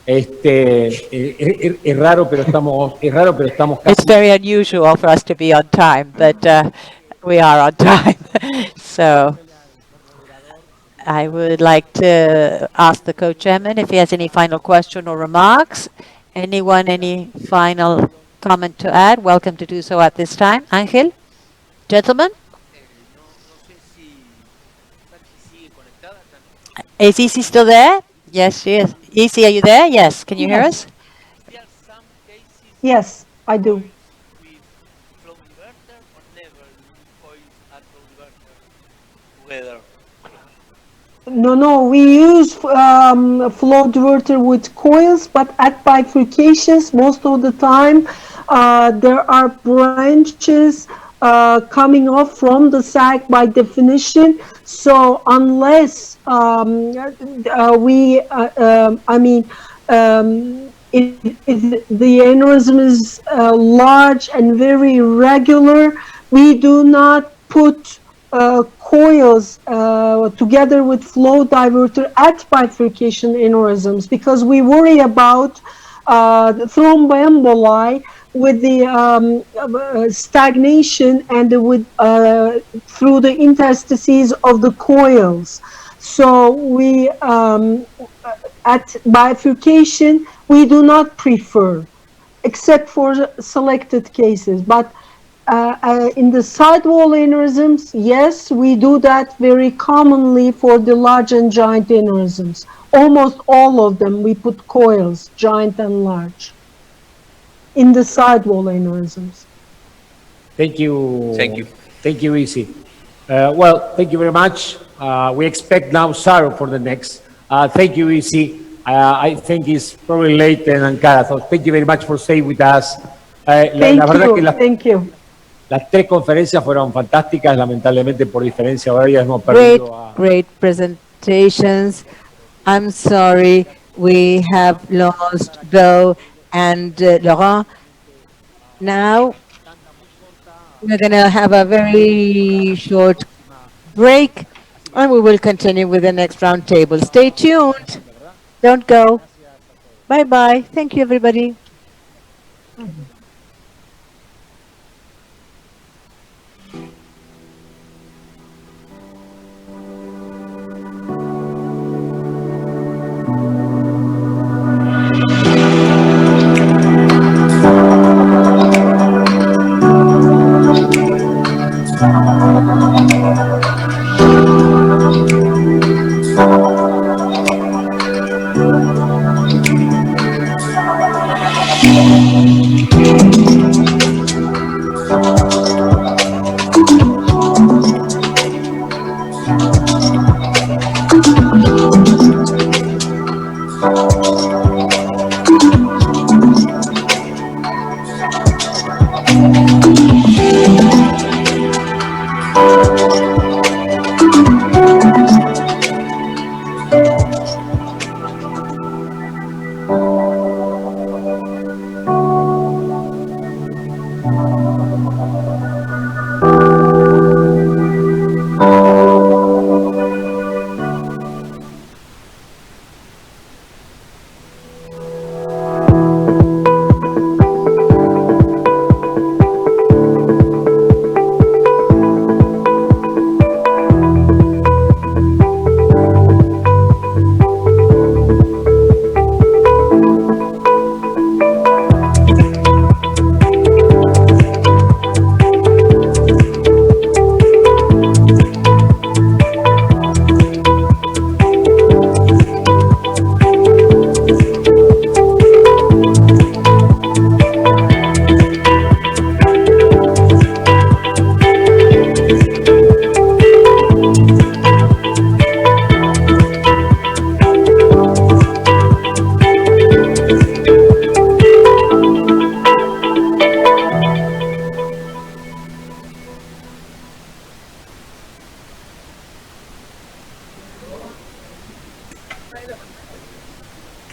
Es raro, pero estamos It's very unusual for us to be on time, but we are on time. So I would like to ask the co-chairman if he has any final question or remarks. Anyone, any final comment to add? Welcome to do so at this time. Ángel, gentlemen? Is Izzy still there? Yes, she is. Izzy, are you there? Yes. Can you hear us? Yes, I do. No, we use flow diverter with coils, but at bifurcations, most of the time, there are branches coming off from the sac by definition. So unless if the aneurysm is large and very irregular, we do not put coils together with flow diverter at bifurcation aneurysms, because we worry about thromboemboli with the stagnation and with through the interstices of the coils. So we at bifurcation we do not prefer, except for selected cases, but in the sidewall aneurysms, yes, we do that very commonly for the large and giant aneurysms. Almost all of them, we put coils, giant and large, in the sidewall aneurysms. Thank you. Thank you. Thank you, Izzy. Well, thank you very much. We expect now Saro for the next. Thank you, Izzy. I think it's probably late in Ankara, so thank you very much for staying with us. Thank you. Las tres conferencias fueron fantásticas, lamentablemente por diferencia horaria hemos perdido Great presentations. I'm sorry we have lost Bo and Laurent. Now we're going to have a very short break and we will continue with the next round table. Stay tuned. Don't go. Bye-bye. Thank you, everybody.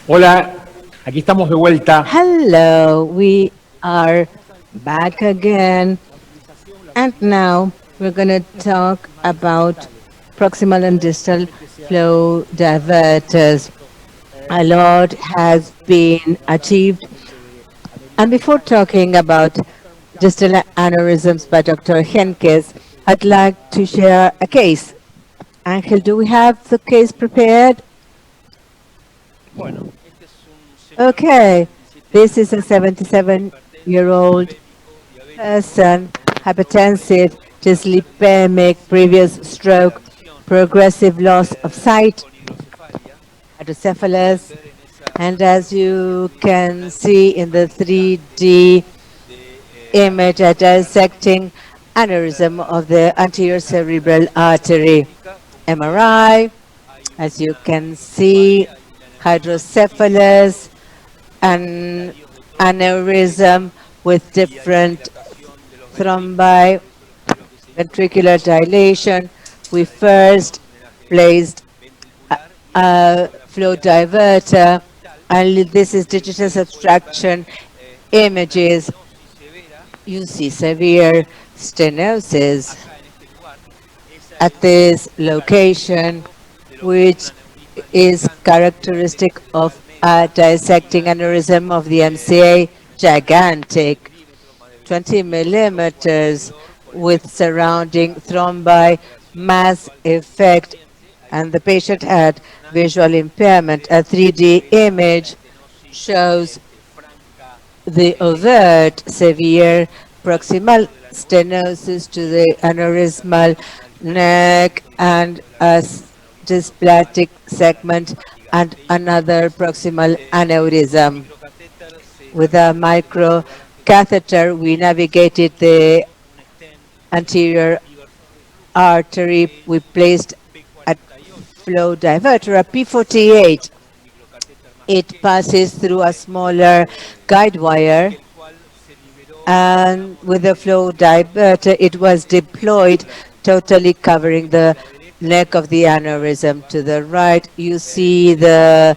Hola, aquí estamos de vuelta. Hello, we are back again. And now we're going to talk about proximal and distal flow diverters. A lot has been achieved. And before talking about distal aneurysms by Dr. Henkes, I'd like to share a case. Angel, do we have the case prepared? Okay, this is a 77-year-old person, hypertensive, dyslipidemic, previous stroke, progressive loss of sight, hydrocephalus, and as you can see in the 3D image, a dissecting aneurysm of the anterior cerebral artery. MRI, as you can see, hydrocephalus, an aneurysm with different thrombi, ventricular dilation. We first placed a flow diverter, and this is digital subtraction images. You see severe stenosis at this location, which is characteristic of a dissecting aneurysm of the MCA, gigantic, 20 millimeters with surrounding thrombi, mass effect, and the patient had visual impairment. A 3D image shows the overt severe proximal stenosis to the aneurysmal neck and a dysplastic segment and another proximal aneurysm. With a micro catheter, we navigated the anterior artery. We placed a flow diverter, a P48. It passes through a smaller guide wire, and with the flow diverter, it was deployed, totally covering the neck of the aneurysm. To the right, you see the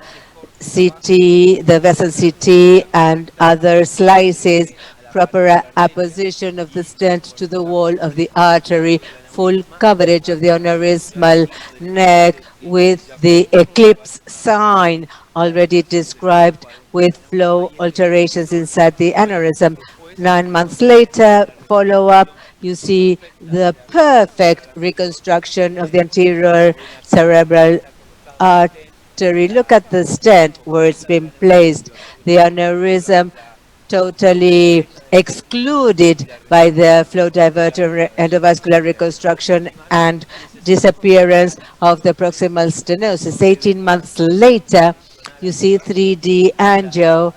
CT, the vessel CT, and other slices, proper apposition of the stent to the wall of the artery, full coverage of the aneurysmal neck with the eclipse sign already described with flow alterations inside the aneurysm. 9 months later, follow-up, you see the perfect reconstruction of the anterior cerebral artery. Look at the stent where it's been placed. The aneurysm totally excluded by the flow diverter, endovascular reconstruction, and disappearance of the proximal stenosis. 18 months later, you see 3D angio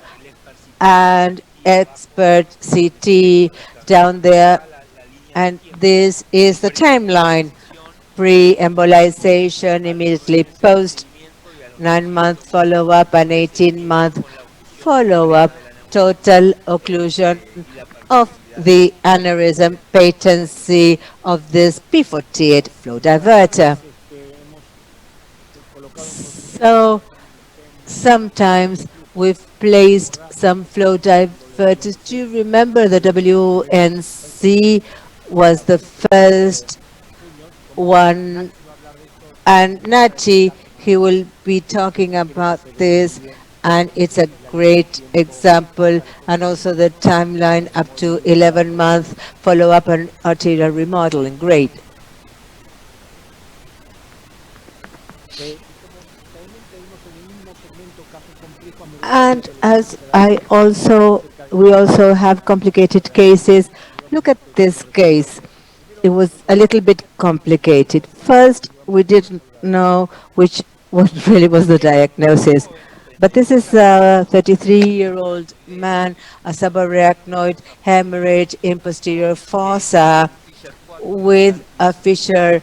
and expert CT down there, and this is the timeline. Pre-embolization, immediately post, 9-month follow-up and 18-month follow-up, total occlusion of the aneurysm, patency of this P48 flow diverter. So sometimes we've placed some flow diverters. Do you remember the WNC was the first one? And Nachi, he will be talking about this, and it's a great example, and also the timeline up to 11-month follow-up and arterial remodeling. Great. And as we also have complicated cases. Look at this case. It was a little bit complicated. First, we didn't know what really was the diagnosis. But this is a 33-year-old man, a subarachnoid hemorrhage in posterior fossa with a fissure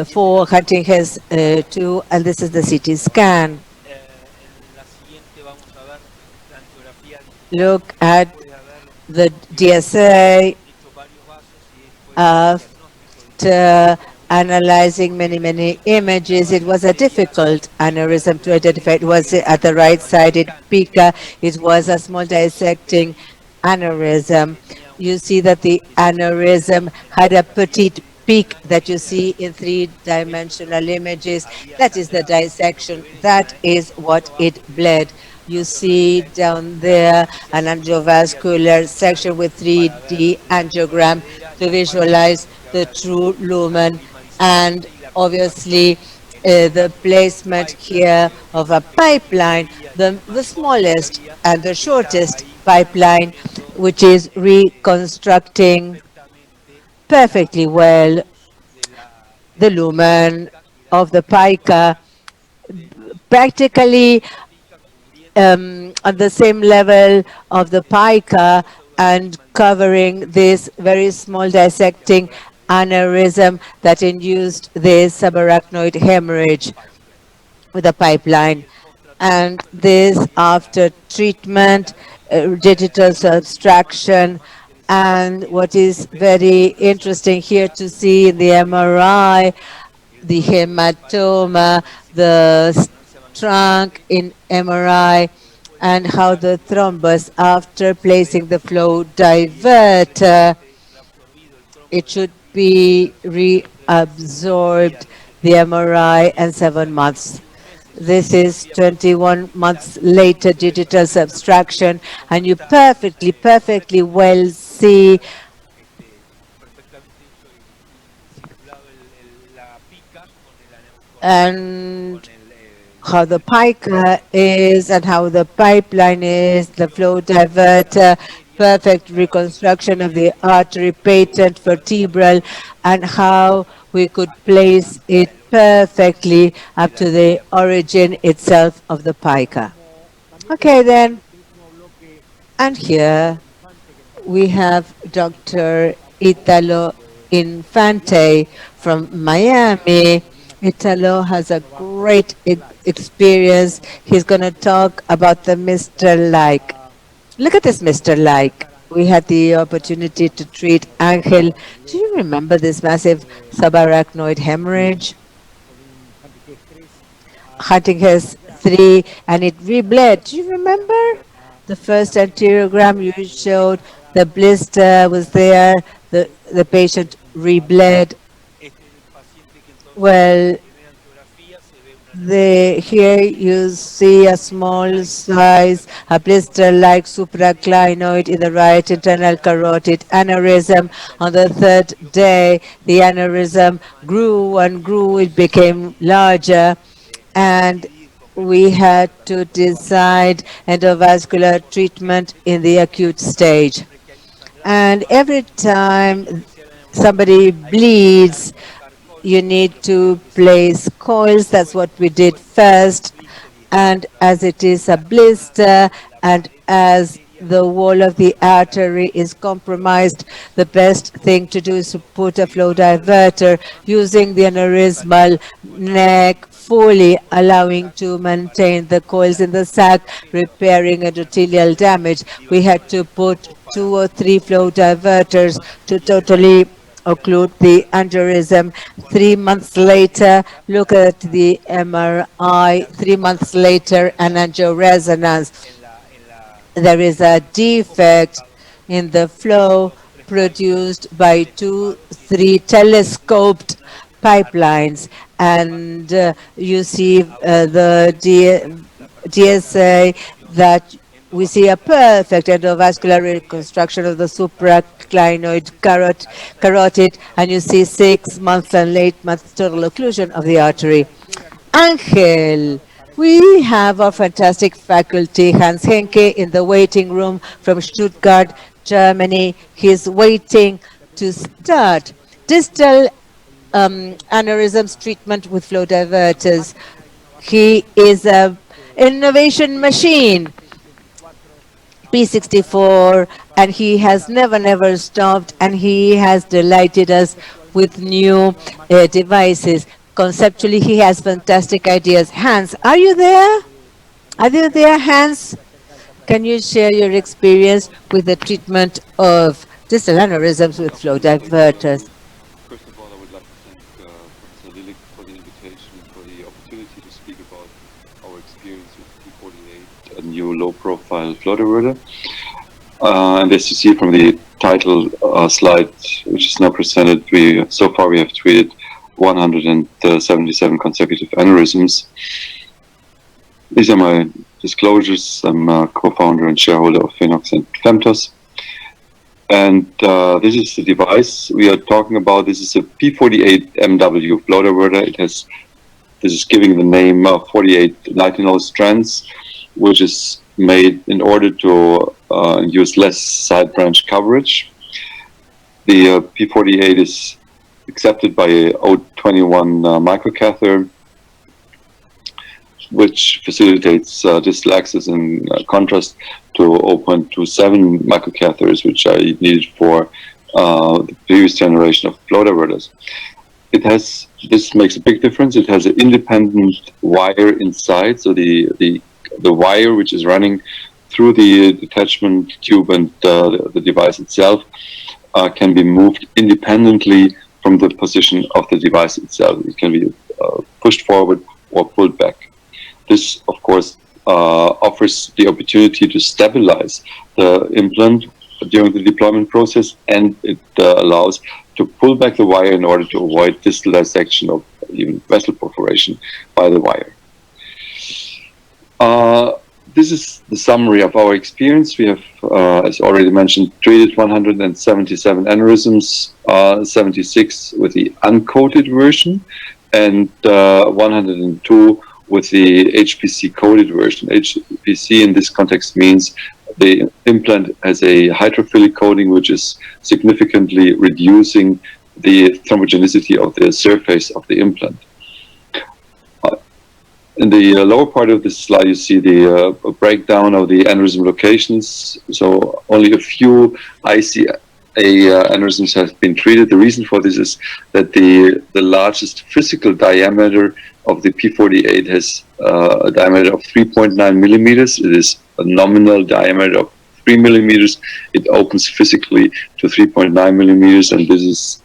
for Huntington's 2, and this is the CT scan. Look at the DSA after analyzing many images. It was a difficult aneurysm to identify. It was at the right-sided pica. It was a small dissecting aneurysm. You see that the aneurysm had a petite peak that you see in three-dimensional images. That is the dissection. That is what it bled. You see down there an angiovascular section with 3D angiogram to visualize the true lumen, and obviously the placement here of a pipeline, the smallest and the shortest pipeline, which is reconstructing perfectly well the lumen of the pica, practically on the same level of the pica and covering this very small dissecting aneurysm that induced this subarachnoid hemorrhage with a pipeline. And this after treatment, digital subtraction. And what is very interesting here to see in the MRI, the hematoma, the trunk in MRI, and how the thrombus, after placing the flow diverter, it should be reabsorbed, the MRI, and 7 months. This is 21 months later digital subtraction, and you perfectly well see and how the pica is and how the pipeline is, the flow diverter, perfect reconstruction of the artery, patent vertebral, and how we could place it perfectly up to the origin itself of the pica. Okay then, and here we have Dr. Italo Infante from Miami. Italo has a great experience. He's going to talk about the Mr. Lylyk. Look at this Mr. Lylyk. We had the opportunity to treat Angel. Do you remember this massive subarachnoid hemorrhage? Huntington's 3, and it rebled. Do you remember? The first anteriogram you showed, the blister was there, the patient rebled. Well, here you see a small size, a blister-like supraclinoid in the right internal carotid aneurysm. On the third day, the aneurysm grew and grew, it became larger, and we had to decide endovascular treatment in the acute stage. And every time somebody bleeds, you need to place coils. That's what we did first. And as it is a blister and as the wall of the artery is compromised, the best thing to do is to put a flow diverter using the aneurysmal neck fully, allowing to maintain the coils in the sac, repairing endothelial damage. We had to put 2 or 3 flow diverters to totally occlude the aneurysm. 3 months later, look at the MRI. 3 months later, an angioresonance. There is a defect in the flow produced by 2, 3 telescoped pipelines, and you see the DSA that we see a perfect endovascular reconstruction of the supraclinoid carotid, and you see 6 months and 8 months total occlusion of the artery. Angel, we have our fantastic faculty, Hans Henke, in the waiting room from Stuttgart, Germany. He's waiting to start distal aneurysms treatment with flow diverters. He is an innovation machine. P64, and he has never stopped, and he has delighted us with new devices. Conceptually, he has fantastic ideas. Hans, are you there? Are you there, Hans? Can you share your experience with the treatment of distal aneurysms with flow diverters? First of all, I would like to thank new low-profile flow diverter. And as you see from the title slide, which is now presented, so far we have treated 177 consecutive aneurysms. These are my disclosures. I'm a co-founder and shareholder of Phenox and Femtos. And this is the device we are talking about. This is a P48MW flow diverter. This is giving the name 48 nitinol strands, which is made in order to use less side branch coverage. The P48 is accepted by a O21 microcatheter, which facilitates distal access in contrast to 0.27 microcatheters, which are needed for the previous generation of flow diverters. This makes a big difference. It has an independent wire inside, so the wire which is running through the detachment tube and the device itself can be moved independently from the position of the device itself. It can be pushed forward or pulled back. This, of course, offers the opportunity to stabilize the implant during the deployment process, and it allows to pull back the wire in order to avoid distal dissection or even vessel perforation by the wire. This is the summary of our experience. We have, as already mentioned, treated 177 aneurysms, 76 with the uncoated version, and 102 with the HPC coated version. HPC in this context means the implant has a hydrophilic coating, which is significantly reducing the thrombogenicity of the surface of the implant. In the lower part of this slide, you see the breakdown of the aneurysm locations. So only a few ICA aneurysms have been treated. The reason for this is that the largest physical diameter of the P48 has a diameter of 3.9 millimeters. It is a nominal diameter of 3 millimeters. It opens physically to 3.9 millimeters, and this is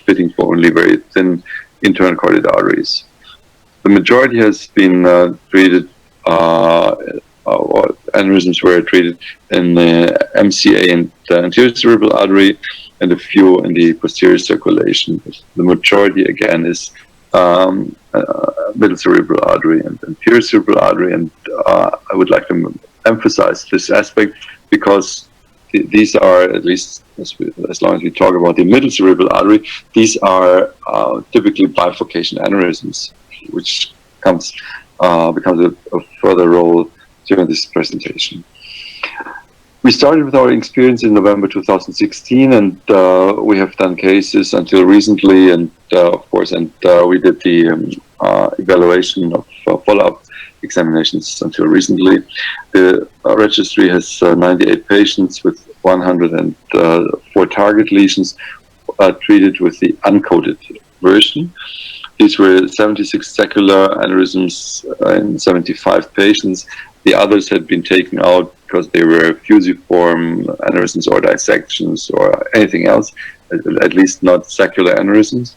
fitting for only very thin internal carotid arteries. The majority has been treated, or aneurysms were treated in the MCA and the anterior cerebral artery, and a few in the posterior circulation. The majority, again, is middle cerebral artery and anterior cerebral artery, and I would like to emphasize this aspect because these are, at least as long as we talk about the middle cerebral artery, these are typically bifurcation aneurysms, which becomes a further role during this presentation. We started with our experience in November 2016, and we have done cases until recently, and of course, we did the evaluation of follow-up examinations until recently. The registry has 98 patients with 104 target lesions treated with the uncoated version. These were 76 secular aneurysms in 75 patients. The others had been taken out because they were fusiform aneurysms or dissections or anything else, at least not secular aneurysms.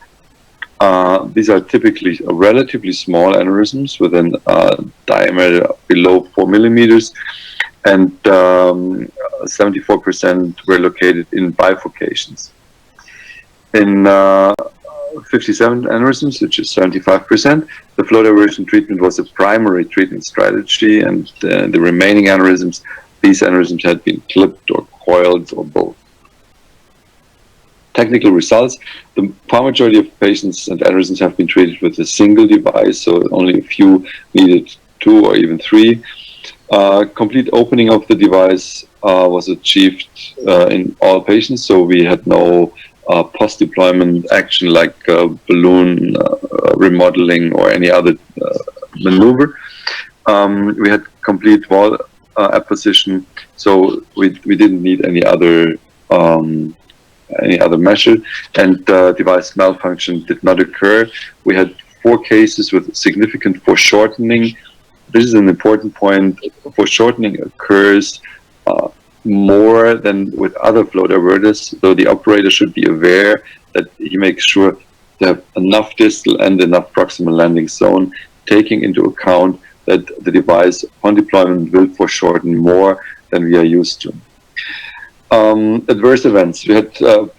These are typically relatively small aneurysms with a diameter below 4 millimeters, and 74% were located in bifurcations. In 57 aneurysms, which is 75%, the flow diversion treatment was a primary treatment strategy, and the remaining aneurysms, these aneurysms had been clipped or coiled or both. Technical results: the far majority of patients and aneurysms have been treated with a single device, so only a few needed 2 or even 3. Complete opening of the device was achieved in all patients, so we had no post-deployment action like balloon remodeling or any other maneuver. We had complete wall apposition, so we didn't need any other measure, and device malfunction did not occur. We had 4 cases with significant foreshortening. This is an important point. Foreshortening occurs more than with other flow diverters, so the operator should be aware that he makes sure to have enough distal and enough proximal landing zone, taking into account that the device on deployment will foreshorten more than we are used to. Adverse events. We had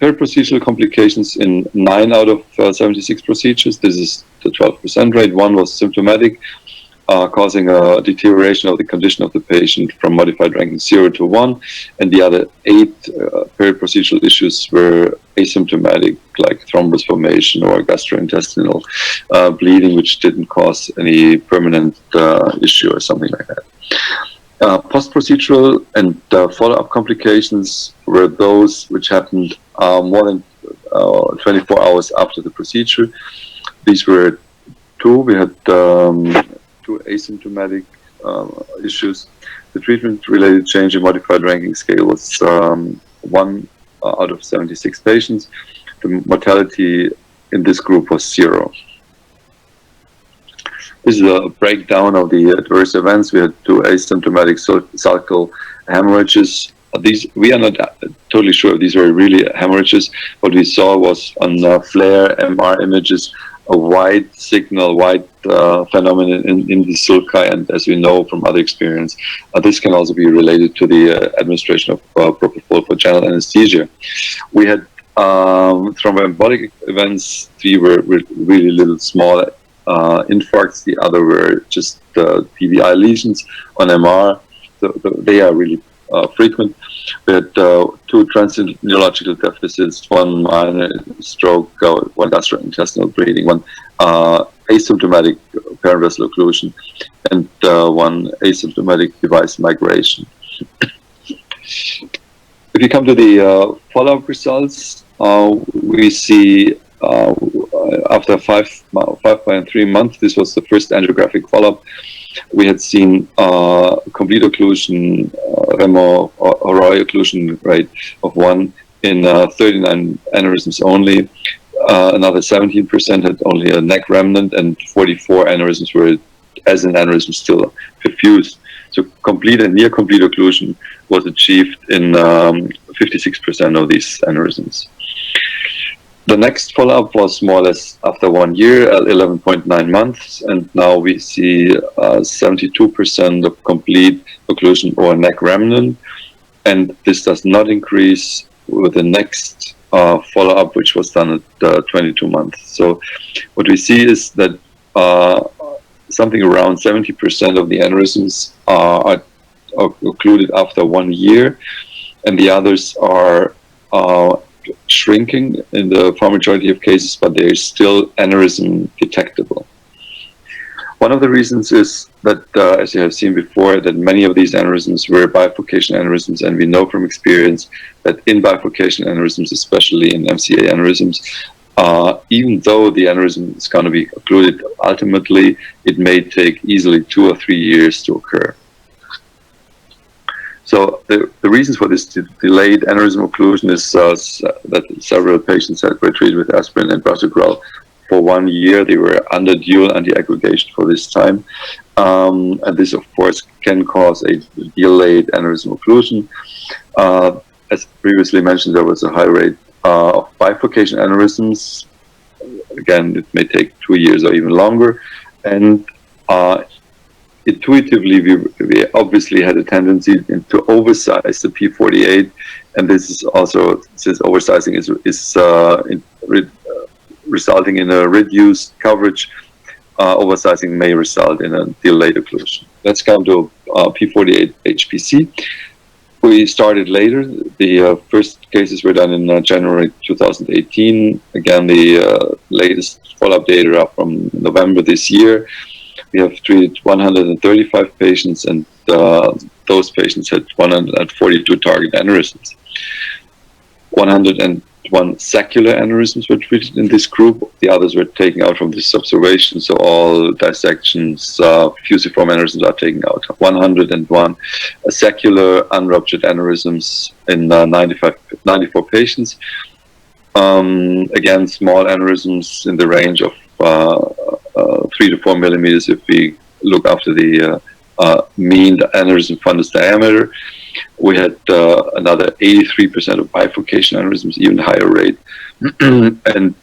periprocedural complications in 9 out of 76 procedures. This is the 12% rate. One was symptomatic, causing a deterioration of the condition of the patient from modified ranking 0 to 1, and the other 8 periprocedural issues were asymptomatic, like thrombus formation or gastrointestinal bleeding, which didn't cause any permanent issue or something like that. Post-procedural and follow-up complications were those which happened more than 24 hours after the procedure. These were 2. We had 2 asymptomatic issues. The treatment-related change in modified ranking scale was 1 out of 76 patients. The mortality in this group was 0. This is a breakdown of the adverse events. We had 2 asymptomatic sulcal hemorrhages. These, we are not totally sure if these were really hemorrhages. What we saw was on FLAIR MR images, a white signal, white phenomenon in the sulci, and as we know from other experience, this can also be related to the administration of propofol for general anesthesia. We had thromboembolic events. 3 were really little small infarcts. The other were just PVI lesions on MR. They are really frequent. We had 2 transient neurological deficits, 1 minor stroke, 1 gastrointestinal bleeding, 1 asymptomatic paravessel occlusion, and 1 asymptomatic device migration. If you come to the follow-up results, we see after 5.3 months, this was the first angiographic follow-up, we had seen complete occlusion, Remo or Roy occlusion rate of 1 in 39 aneurysms only. Another 17% had only a neck remnant, and 44 aneurysms were, as an aneurysm, still perfused. So complete and near complete occlusion was achieved in 56% of these aneurysms. The next follow-up was more or less after 1 year, at 11.9 months, and now we see 72% of complete occlusion or neck remnant, and this does not increase with the next follow-up, which was done at 22 months. So what we see is that something around 70% of the aneurysms are occluded after 1 year, and the others are shrinking in the far majority of cases, but there is still aneurysm detectable. One of the reasons is that, as you have seen before, that many of these aneurysms were bifurcation aneurysms, and we know from experience that in bifurcation aneurysms, especially in MCA aneurysms, even though the aneurysm is going to be occluded ultimately, it may take easily 2 or 3 years to occur. So the reasons for this delayed aneurysm occlusion is that several patients were treated with aspirin and prasugrel for 1 year. They were under dual antiaggregation for this time. And this, of course, can cause a delayed aneurysm occlusion. As previously mentioned, there was a high rate of bifurcation aneurysms. Again, it may take 2 years or even longer. And intuitively, we obviously had a tendency to oversize the P48, and this is also, since oversizing is resulting in a reduced coverage, oversizing may result in a delayed occlusion. Let's come to P48 HPC. We started later. The first cases were done in January 2018. Again, the latest follow-up data are from November this year. We have treated 135 patients, and those patients had 142 target aneurysms. 101 saccular aneurysms were treated in this group. The others were taken out from this observation, so all dissections, fusiform aneurysms are taken out. 101 saccular unruptured aneurysms in 94 patients. Again, small aneurysms in the range of 3 to 4 millimeters if we look after the mean aneurysm fundus diameter. We had another 83% of bifurcation aneurysms, even higher rate. And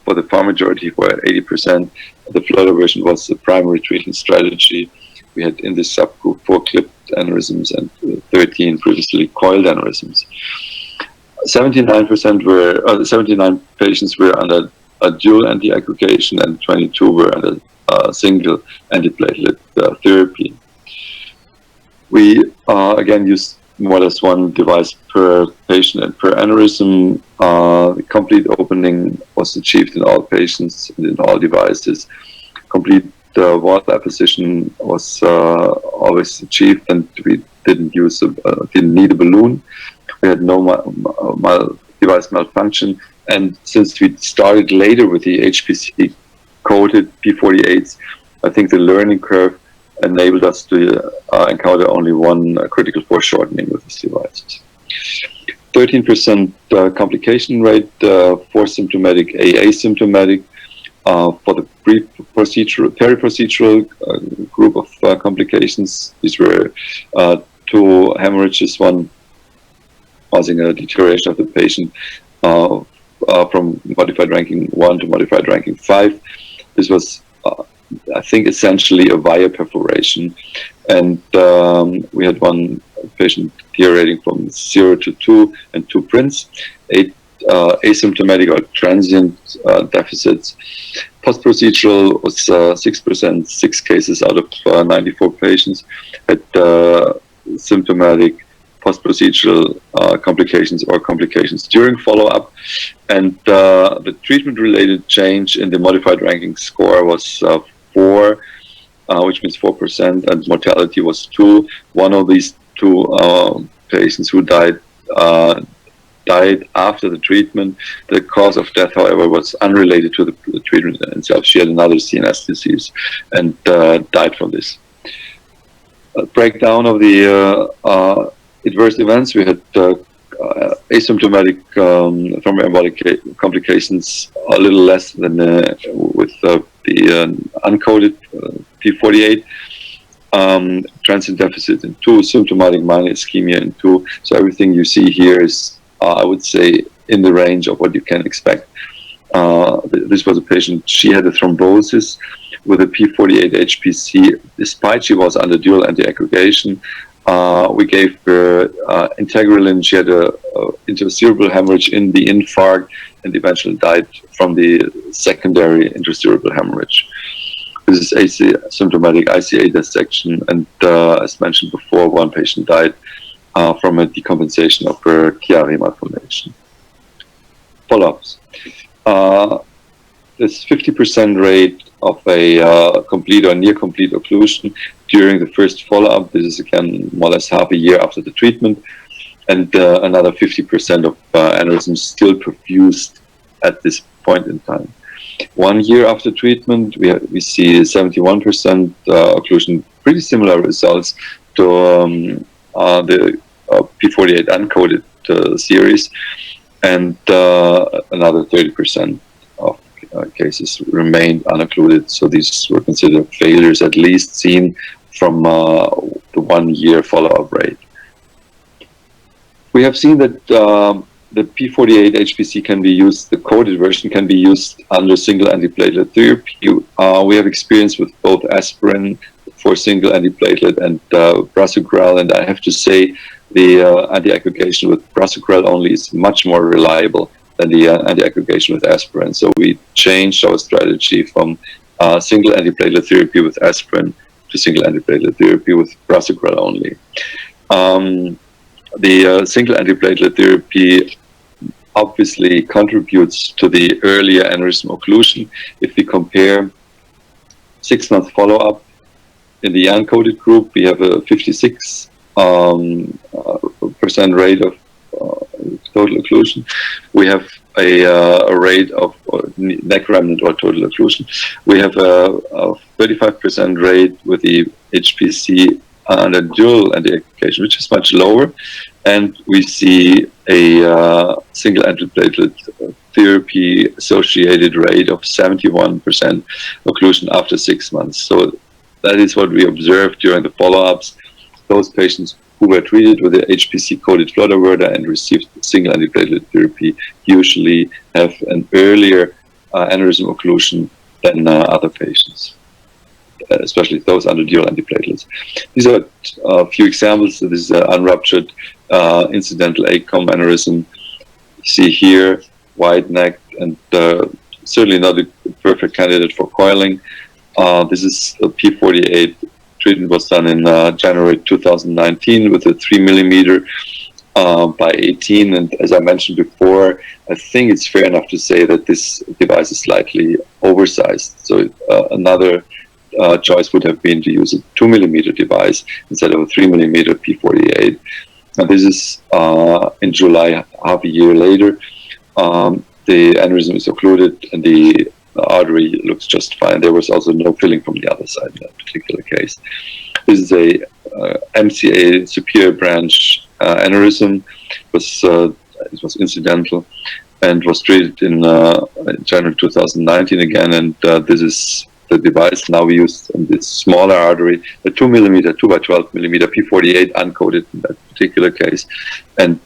for the far majority, for 80%, the flutter version was the primary treatment strategy. We had in this subgroup 4 clipped aneurysms and 13 previously coiled aneurysms. 79 patients were under a dual antiaggregation and 22 were under single antiplatelet therapy. We again used more or less one device per patient and per aneurysm. The complete opening was achieved in all patients and in all devices. Complete wall apposition was always achieved, and we didn't need a balloon. We had no device malfunction, and since we started later with the HPC coated P48s, I think the learning curve enabled us to encounter only one critical foreshortening with this device. 13% complication rate for symptomatic, asymptomatic. For the periprocedural group of complications, these were 2 hemorrhages, one causing a deterioration of the patient from modified ranking 1 to modified ranking 5. This was I think essentially a via perforation, and we had one patient deteriorating from 0 to 2 and 2 prints, 8 asymptomatic or transient deficits. Post-procedural was 6%, 6 cases out of 94 patients had symptomatic post-procedural complications or complications during follow-up, and the treatment-related change in the modified ranking score was 4, which means 4%, and mortality was 2. One of these 2 patients who died after the treatment. The cause of death, however, was unrelated to the treatment itself. She had another CNS disease and died from this. Breakdown of the adverse events. We had asymptomatic thromboembolic complications, a little less than with the uncoated P48. Transient deficit in 2, symptomatic minor ischemia in 2. So everything you see here is, I would say, in the range of what you can expect. This was a patient, she had a thrombosis with a P48 HPC, despite she was under dual antiaggregation. We gave her integralin. She had a intracerebral hemorrhage in the infarct and eventually died from the secondary intracerebral hemorrhage. This is asymptomatic ICA dissection, and as mentioned before, one patient died from a decompensation of her Chiari malformation. Follow-ups. This 50% rate of a complete or near complete occlusion during the first follow-up. This is again more or less half a year after the treatment, and another 50% of aneurysms still perfused at this point in time. 1 year after treatment, we see 71% occlusion, pretty similar results to the P48 uncoated series, and another 30% of cases remained unoccluded. So these were considered failures, at least seen from the 1 year follow-up rate. We have seen that the P48 HPC can be used, the coated version can be used under single antiplatelet therapy. We have experience with both aspirin for single antiplatelet and prasugrel, and I have to say the antiaggregation with prasugrel only is much more reliable than the antiaggregation with aspirin. So we changed our strategy from single antiplatelet therapy with aspirin to single antiplatelet therapy with prasugrel only. The single antiplatelet therapy obviously contributes to the earlier aneurysm occlusion. If we compare 6-month follow-up in the uncoated group, we have a 56% rate of total occlusion. We have a rate of neck remnant or total occlusion. We have a 35% rate with the HPC under dual antiaggregation, which is much lower, and we see a single antiplatelet therapy associated rate of 71% occlusion after 6 months. So that is what we observed during the follow-ups. Those patients who were treated with the HPC-coated flotterwerda and received single antiplatelet therapy usually have an earlier aneurysm occlusion than other patients, especially those under dual antiplatelets. These are a few examples. This is an unruptured incidental ACOM aneurysm. You see here, wide neck, and certainly not a perfect candidate for coiling. This is a P48 treatment was done in January 2019 with a 3 millimeter by 18. And as I mentioned before, I think it's fair enough to say that this device is slightly oversized. So another choice would have been to use a 2 millimeter device instead of a 3 millimeter P48. And this is in July, half a year later. The aneurysm is occluded and the artery looks just fine. There was also no filling from the other side in that particular case. This is a MCA superior branch aneurysm. It was incidental and was treated in January 2019 again. And this is the device now used in this smaller artery, a 2 millimeter, 2 by 12 millimeter P48 uncoated in that particular case. And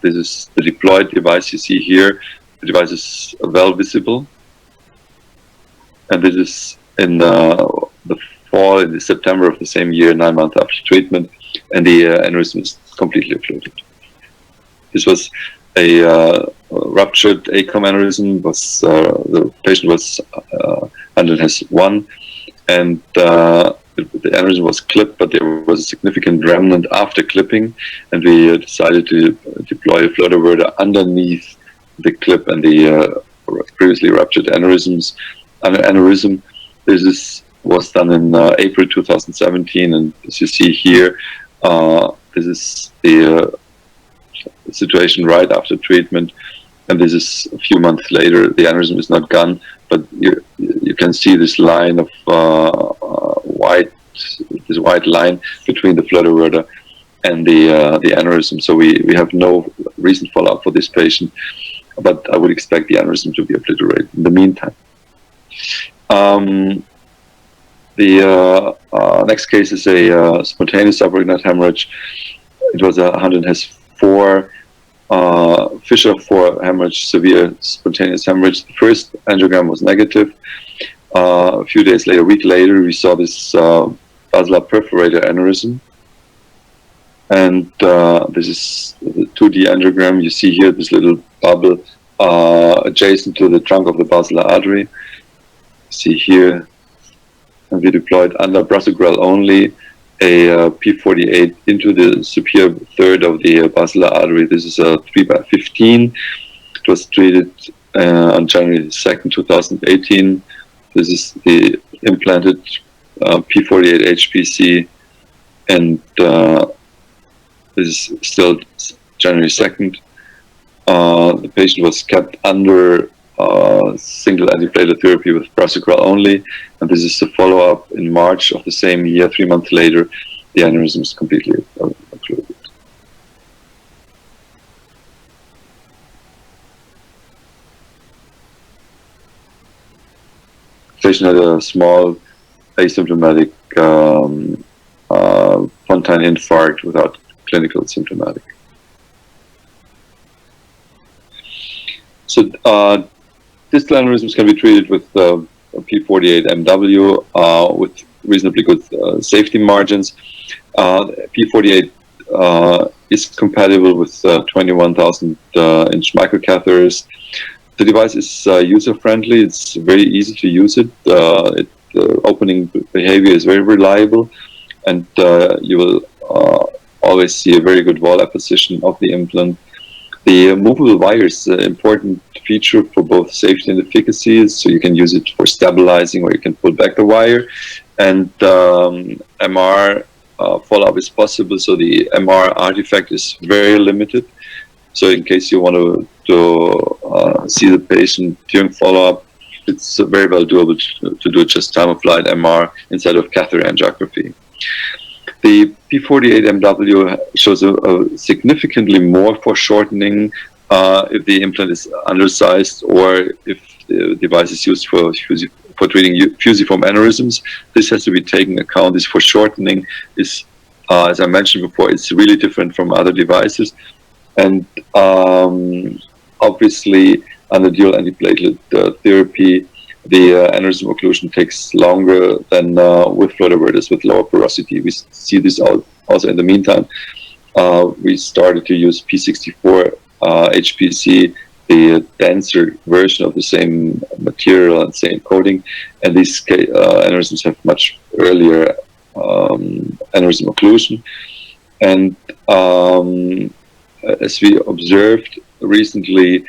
this is the deployed device you see here. The device is well visible. And this is in the fall, in September of the same year, 9 months after treatment, and the aneurysm is completely occluded. This was a ruptured ACOM aneurysm. The patient was under HES1, and the aneurysm was clipped, but there was a significant remnant after clipping, and we decided to deploy a flow diverter underneath the clip and the previously ruptured aneurysm. This was done in April 2017, and as you see here, this is the situation right after treatment, and this is a few months later. The aneurysm is not gone, but you can see this line of white line between the flow diverter and the aneurysm. So we have no recent follow-up for this patient, but I would expect the aneurysm to be obliterated in the meantime. The next case is a spontaneous subarachnoid hemorrhage. It was a 104 fissure 4 hemorrhage, severe spontaneous hemorrhage. The first angiogram was negative. A few days later, a week later, we saw this basilar perforator aneurysm. And this is the 2D angiogram. You see here this little bubble adjacent to the trunk of the basilar artery. See here, and we deployed under prasugrel only a P48 into the superior third of the basilar artery. This is a 3 by 15. It was treated on January 2nd, 2018. This is the implanted P48 HPC, and this is still January 2nd. The patient was kept under single antiplatelet therapy with prasugrel only, and this is a follow-up in March of the same year. 3 months later, the aneurysm is completely occluded. The patient had a small asymptomatic pontine infarct without clinical symptomatic. So distal aneurysms can be treated with P48 MW with reasonably good safety margins. P48 is compatible with 21,000 inch microcatheters. The device is user-friendly. It's very easy to use it. The opening behavior is very reliable, and you will always see a very good wall apposition of the implant. The movable wire is an important feature for both safety and efficacy, so you can use it for stabilizing, or you can pull back the wire. And MR follow-up is possible, so the MR artifact is very limited. So in case you want to see the patient during follow-up, it's very well doable to do just time-of-flight MR instead of catheter angiography. The P48 MW shows a significantly more foreshortening if the implant is undersized, or if the device is used for treating fusiform aneurysms. This has to be taken into account. This foreshortening is, as I mentioned before, it's really different from other devices. And obviously, under dual antiplatelet therapy, the aneurysm occlusion takes longer than with flow diverters with lower porosity. We see this also in the meantime. We started to use P64 HPC, the denser version of the same material and same coating, and these aneurysms have much earlier aneurysm occlusion. And as we observed recently,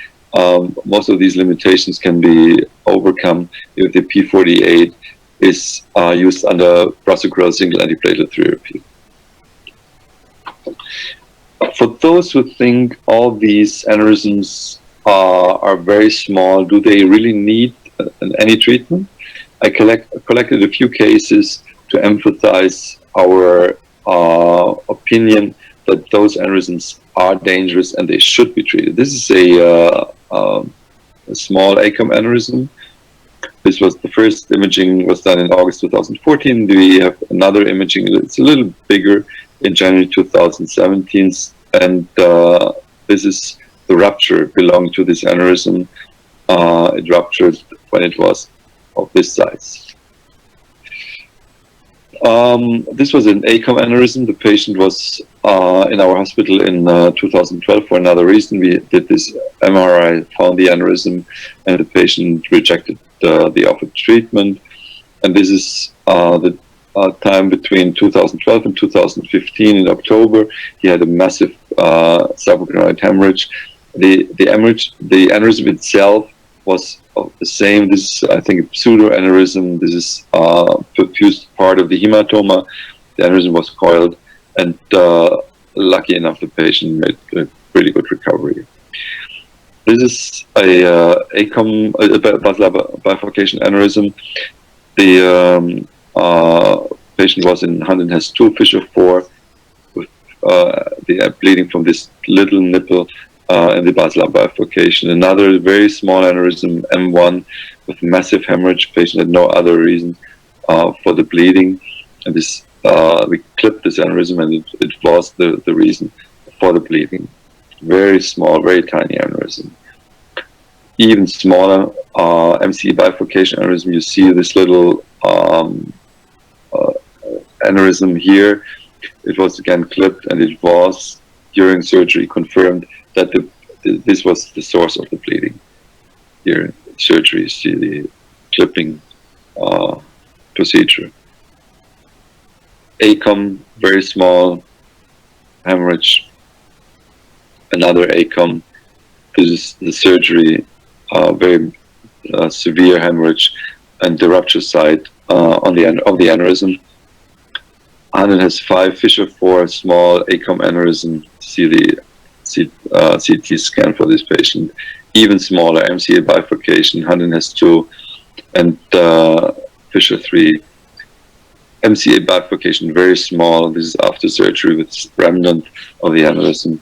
most of these limitations can be overcome if the P48 is used under prasugrel single antiplatelet therapy. For those who think all these aneurysms are very small, do they really need any treatment? I collected a few cases to emphasize our opinion that those aneurysms are dangerous and they should be treated. This is a small ACOM aneurysm. This was the first imaging was done in August 2014. We have another imaging. It's a little bigger in January 2017, and this is the rupture belonging to this aneurysm. It ruptured when it was of this size. This was an ACOM aneurysm. The patient was in our hospital in 2012 for another reason. We did this MRI, found the aneurysm, and the patient rejected the offered treatment. And this is the time between 2012 and 2015 in October. He had a massive subarachnoid hemorrhage. The aneurysm itself was of the same. This is, I think, a pseudoaneurysm. This is perfused part of the hematoma. The aneurysm was coiled, and lucky enough, the patient made a really good recovery. This is a basilar bifurcation aneurysm. The patient was in Huntington has 2 fissure 4 with the bleeding from this little nipple and the basilar bifurcation. Another very small aneurysm, M1, with massive hemorrhage. Patient had no other reason for the bleeding, and this we clipped this aneurysm, and it was the reason for the bleeding. Very small, very tiny aneurysm. Even smaller MCE bifurcation aneurysm. You see this little aneurysm here. It was again clipped, and it was during surgery confirmed that this was the source of the bleeding. Here in surgery, you see the clipping procedure. ACOM, very small hemorrhage. Another ACOM. This is the surgery, very severe hemorrhage, and the rupture site on the end of the aneurysm. And it has 5 fissure 4 small ACOM aneurysm. See the CT scan for this patient. Even smaller MCA bifurcation. Huntington has 2, and fissure 3. MCA bifurcation very small. This is after surgery with remnant of the aneurysm.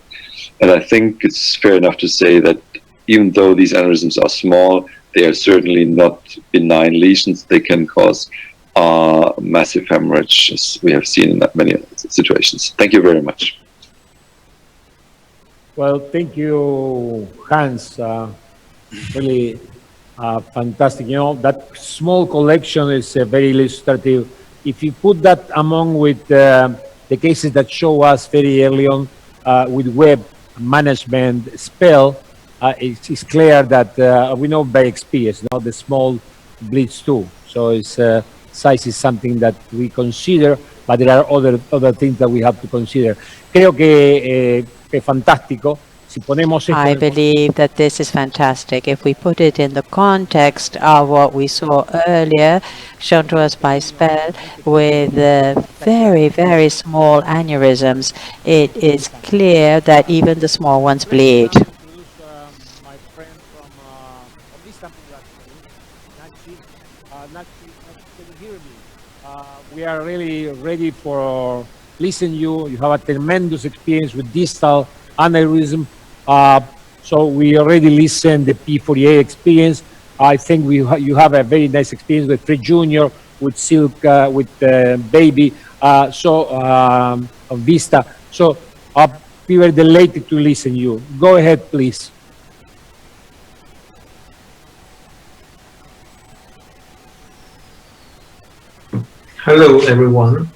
And I think it's fair enough to say that even though these aneurysms are small, they are certainly not benign lesions. They can cause massive hemorrhage, as we have seen in many situations. Thank you very much. Well, thank you, Hans. Really fantastic. You know, that small collection is very illustrative. If you put that among with the cases that show us very early on with web management spell, it's clear that we know by experience, the small bleeds too. So it's size is something that we consider, but there are other things that we have to consider. Creo que es fantástico. Si ponemos esto I believe that this is fantastic. If we put it in the context of what we saw earlier, shown to us by Spell, with very, very small aneurysms, it is clear that even the small ones bleed. My friend from can you hear me? We are really ready for listen you. You have a tremendous experience with distal aneurysm. So we already listened the P48 experience. I think you have a very nice experience with Fred Jr., with Silk, with Baby, Vista. So we were delighted to listen you. Go ahead, please. Hello, everyone.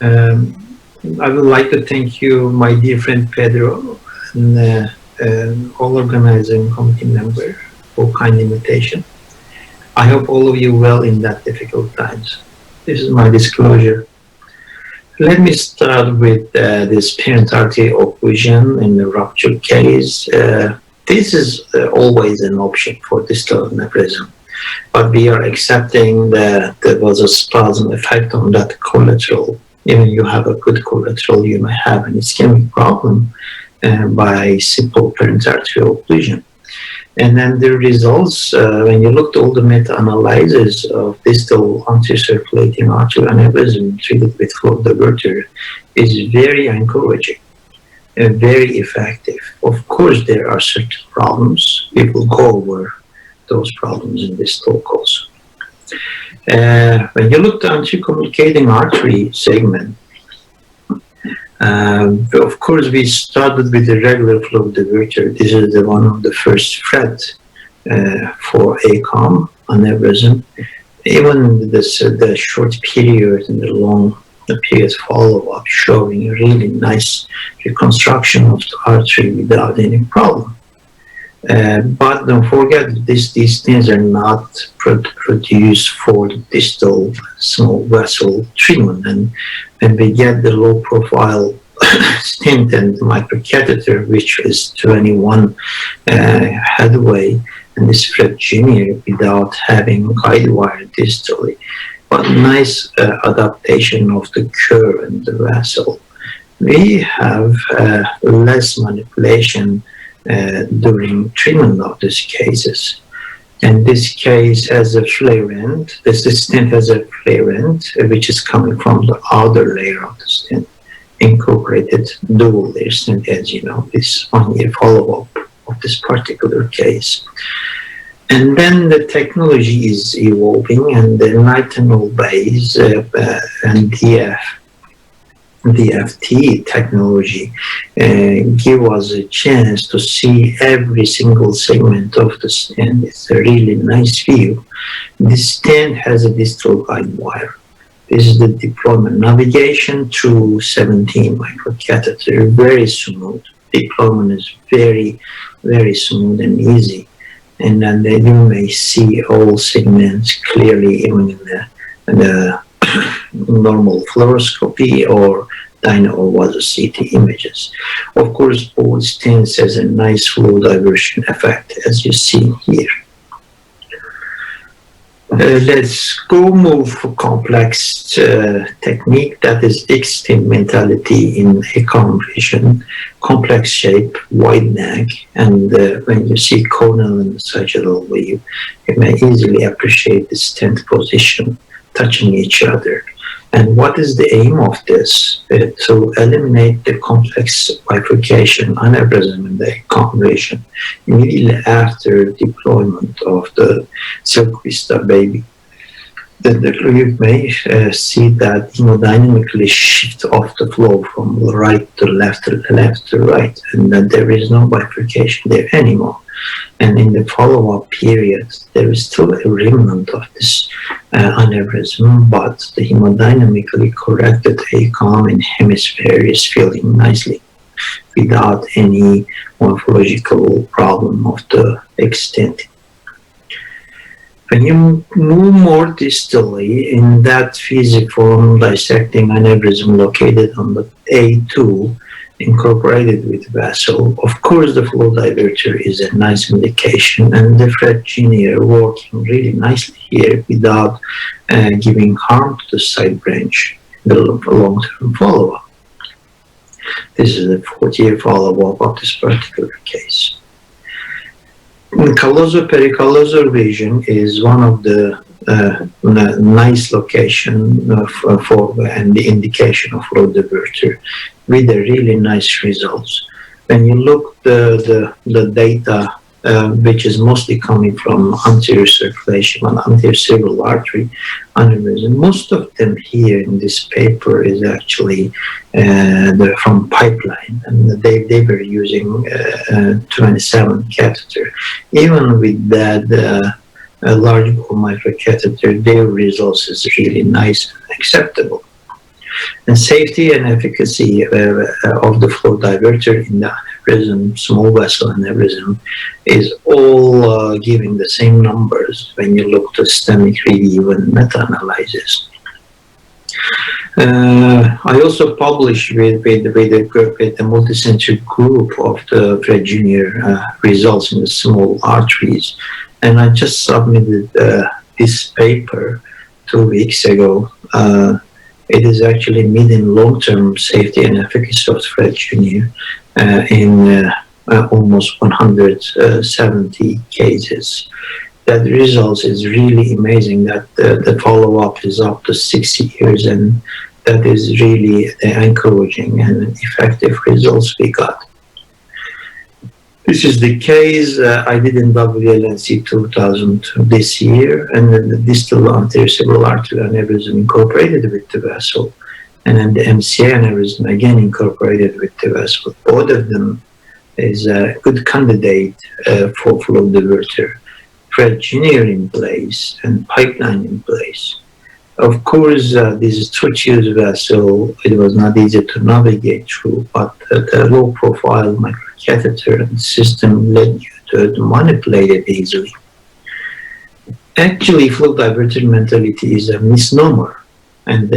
I would like to thank you, my dear friend Pedro, and all organizing committee member for kind invitation. I hope all of you well in that difficult times. This is my disclosure. Let me start with this parent-artery occlusion in the rupture case. This is always an option for distal aneurysm, but we are accepting that there was a spasm effect on that collateral. Even you have a good collateral, you may have an ischemic problem by simple parent-arterial occlusion. And then the results, when you looked at all the meta-analyses of distal anti-circulating arterial aneurysm treated with flow diverter, is very encouraging and very effective. Of course, there are certain problems. We will go over those problems in this talk also. When you look at anti-communicating artery segment, of course, we started with the regular flow diverter. This is the one of the first thread for ACOM aneurysm. Even this, the short period and the long period follow-up showing a really nice reconstruction of the artery without any problem. But don't forget, these things are not produced for the distal small vessel treatment. And when we get the low profile stent and microcatheter, which is 21 headway, and this Fred Jr. without having guide wire distally, but nice adaptation of the curve and the vessel. We have less manipulation during treatment of these cases. And this case has a flare end. This stent has a flare end, which is coming from the outer layer of the stent, incorporated dual layer stent, as you know, this 1 year follow-up of this particular case. And then the technology is evolving, and the nitinol base and DFT technology give us a chance to see every single segment of the stent. It's a really nice view. This stent has a distal guide wire. This is the deployment navigation through 17 microcatheter, very smooth. Deployment is very, very smooth and easy. And then you may see all segments clearly, even in the normal fluoroscopy or dyno or water CT images. Of course, both stents has a nice flow diversion effect, as you see here. Let's go move for complex technique, that is extreme mentality in ACOM vision, complex shape, wide neck, and when you see corneal and sagittal view, you may easily appreciate the stent position touching each other. And what is the aim of this? To eliminate the complex bifurcation aneurysm in the ACOM vision immediately after deployment of the Silquista baby. You may see that hemodynamically shift off the flow from right to left to right, and that there is no bifurcation there anymore. And in the follow-up period, there is still a remnant of this aneurysm, but the hemodynamically corrected ACOM in hemisphere is filling nicely without any morphological problem of the extent. When you move more distally in that fusiform dissecting aneurysm located on the A2, incorporated with vessel, of course the flow diverter is a nice indication, and the Fred Jr. working really nicely here without giving harm to the side branch, the long-term follow-up. This is a 4-year follow-up of this particular case. Callosal-pericallosal vision is one of the nice location for and the indication of flow diverter with the really nice results. When you look the data, which is mostly coming from anterior circulation and anterior cerebral artery aneurysm, most of them here in this paper is actually from pipeline, and they were using 27 catheter. Even with that a large bore microcatheter, their results is really nice and acceptable. And safety and efficacy of the flow diverter in the aneurysm, small vessel aneurysm, is all giving the same numbers when you look to systemic review and meta-analysis. I also published with a multi-center group of the Fred Jr. Results in the small arteries, and I just submitted this paper 2 weeks ago. It is actually medium long-term safety and efficacy of Fred Jr. In almost 170 cases. That results is really amazing, that the follow-up is up to 6 years, and that is really encouraging and effective results we got. This is the case I did in WLNC 2000 this year, and then the distal anterior cerebral artery aneurysm incorporated with the vessel, and then the MCA aneurysm again incorporated with the vessel. Both of them is a good candidate for flow diverter. Fred Jr. in place and pipeline in place. Of course, this is two-tube vessel. It was not easy to navigate through, but the low-profile microcatheter system led you to manipulate it easily. Actually, flow diverter mentality is a misnomer, and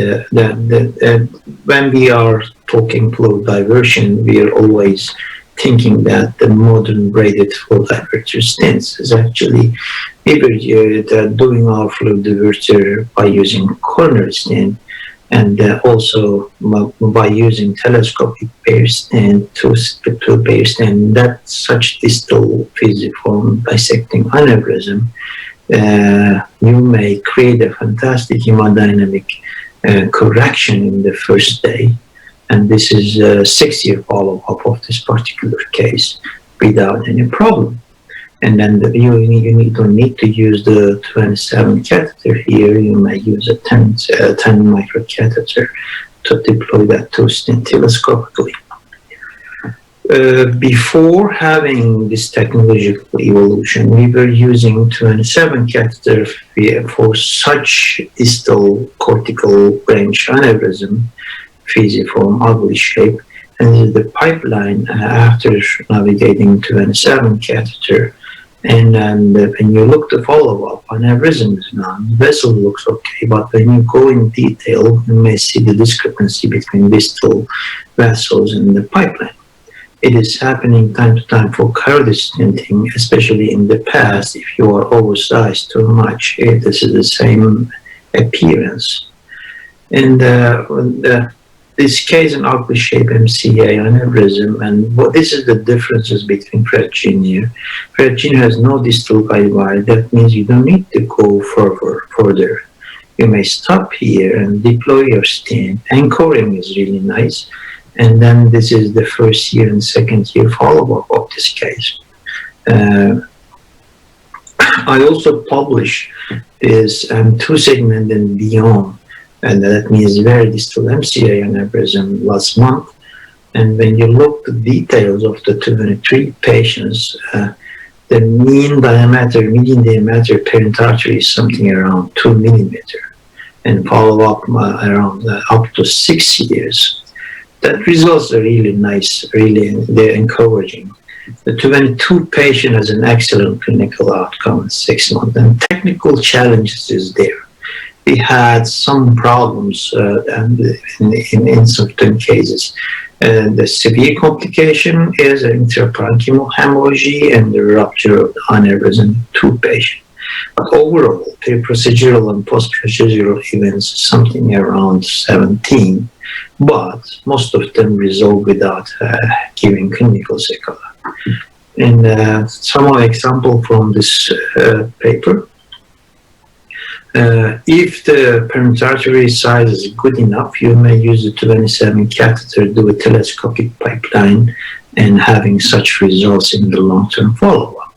when we are talking flow diversion, we are always thinking that the modern braided flow diverter stents is actually doing our flow diverter by using coronary stent, and also by using telescopic pair stent to pair stent, that such distal fusiform dissecting aneurysm, you may create a fantastic hemodynamic correction in the first day. And this is a 6-year follow-up of this particular case without any problem. And then you don't need to use the 27 catheter here. You may use a 10 microcatheter to deploy that to stent telescopically. Before having this technological evolution, we were using 27 catheter for such distal cortical branch aneurysm, fusiform, ugly shape, and the pipeline after navigating 27 catheter. And when you look to follow up, aneurysm is none, the vessel looks okay, but when you go in detail, you may see the discrepancy between distal vessels and the pipeline. It is happening time to time for cardiac stenting, especially in the past. If you are oversized too much, this is the same appearance. And this case an ugly shape MCA aneurysm, and this is the differences between Fred Jr. Fred Jr. has no distal guide wire. That means you don't need to go further. You may stop here and deploy your stent. Anchoring is really nice. And then this is the first year and second year follow-up of this case. I also published this 2-segment and beyond, and that means very distal MCA aneurysm last month. And when you look at the details of the 23 patients, the median diameter parent artery is something around 2 millimeter, and follow-up around up to 6 years. That results are really nice, they're encouraging. The 22 patient has an excellent clinical outcome in 6 months, and technical challenges is there. We had some problems in certain cases. The severe complication is intraparenchymal hemorrhage and the rupture of the aneurysm in 2 patients. But overall, pre-procedural and post-procedural events something around 17, but most of them resolve without giving clinical sequelae. And some example from this paper. If the parent artery size is good enough, you may use the 27 catheter, do a telescopic pipeline, and having such results in the long-term follow-up.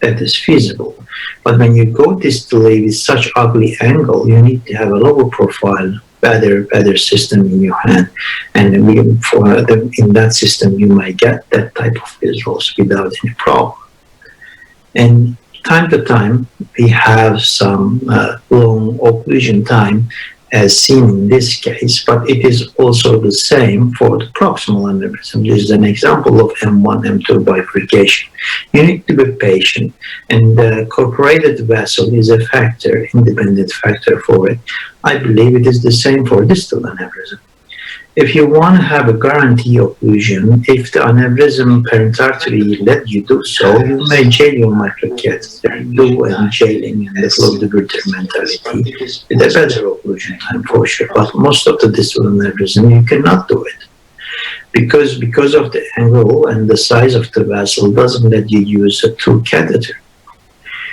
That is feasible. But when you go distally with such ugly angle, you need to have a lower profile, better system in your hand. And in that system, you might get that type of results without any problem. And time to time, we have some long occlusion time as seen in this case, but it is also the same for the proximal aneurysm. This is an example of M1, M2 bifurcation. You need to be patient, and the corporated vessel is a factor, independent factor for it. I believe it is the same for distal aneurysm. If you want to have a guarantee occlusion, if the aneurysm parent artery let you do so, you may jail your microcatheter, do and jailing and the flow diverter mentality with a better occlusion time for sure. But most of the distal aneurysm, you cannot do it. Because of the angle and the size of the vessel doesn't let you use a two catheter.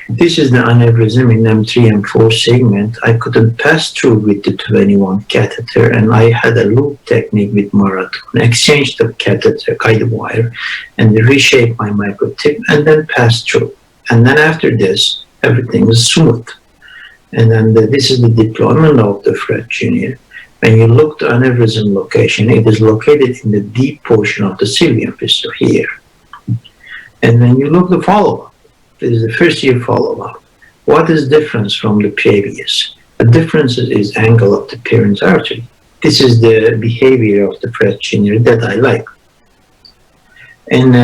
This is the aneurysm in M3 and M4 segment. I couldn't pass through with the 21 catheter, and I had a loop technique with Marathon, exchanged the catheter guide wire, and reshape my microtip, and then pass through. And then after this, everything is smooth. And then this is the deployment of the Fred Jr. When you look at the aneurysm location, it is located in the deep portion of the sylvian fistula here. And when you look at the follow-up, this is the first year follow-up. What is difference from the previous? The difference is angle of the parent artery. This is the behavior of the Fred Jr. that I like. And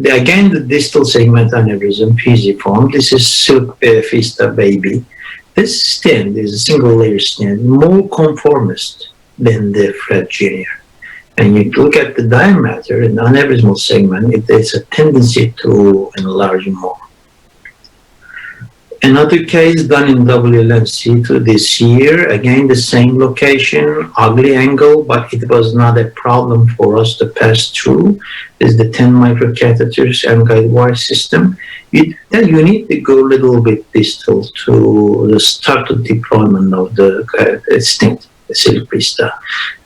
again, the distal segment aneurysm, pisiform. This is silk fista baby. This stent is a single layer stent, more conformist than the Fred Jr. And you look at the diameter in the aneurysmal segment, there's a tendency to enlarge more. Another case done in WLNC2 this year, again the same location, ugly angle, but it was not a problem for us to pass through. This is the 10 microcatheters and guide wire system. Then you need to go a little bit distal to the start of deployment of the stent, the silk vista.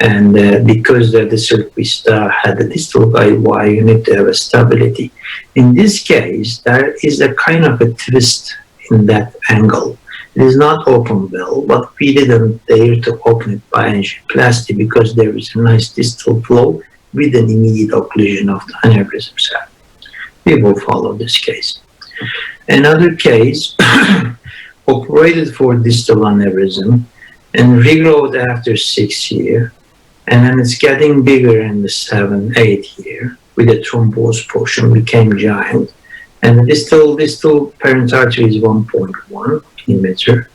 And because the silk vista had a distal guide wire, you need to have a stability. In this case, there is a kind of a twist in that angle. It is not open well, but we didn't dare to open it by angioplasty because there is a nice distal flow with an immediate occlusion of the aneurysm side. We will follow this case. Another case, operated for distal aneurysm and regrowth after 6 years, and then it's getting bigger in the 7, 8 year with a thrombosed portion, became giant. And the distal parent artery is 1.1 millimeter.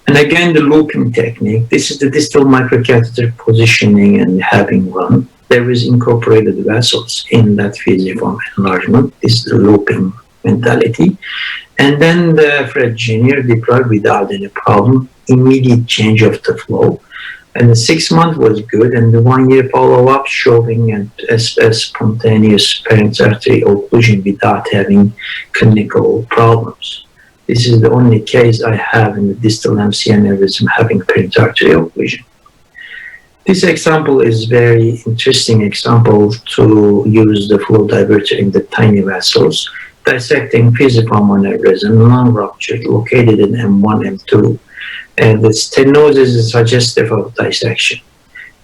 And again, the looping technique. This is the distal microcatheter positioning and having run. There is incorporated vessels in that physiform enlargement. This is the looping mentality. And then the Fred Jr. deployed without any problem, immediate change of the flow. And the 6 month was good, and the 1 year follow-up showing a spontaneous parent artery occlusion without having clinical problems. This is the only case I have in the distal MC aneurysm having parent artery occlusion. This example is very interesting example to use the flow diverter in the tiny vessels, dissecting pisiform aneurysm, non-ruptured, located in M1, M2. And the stenosis is suggestive of dissection.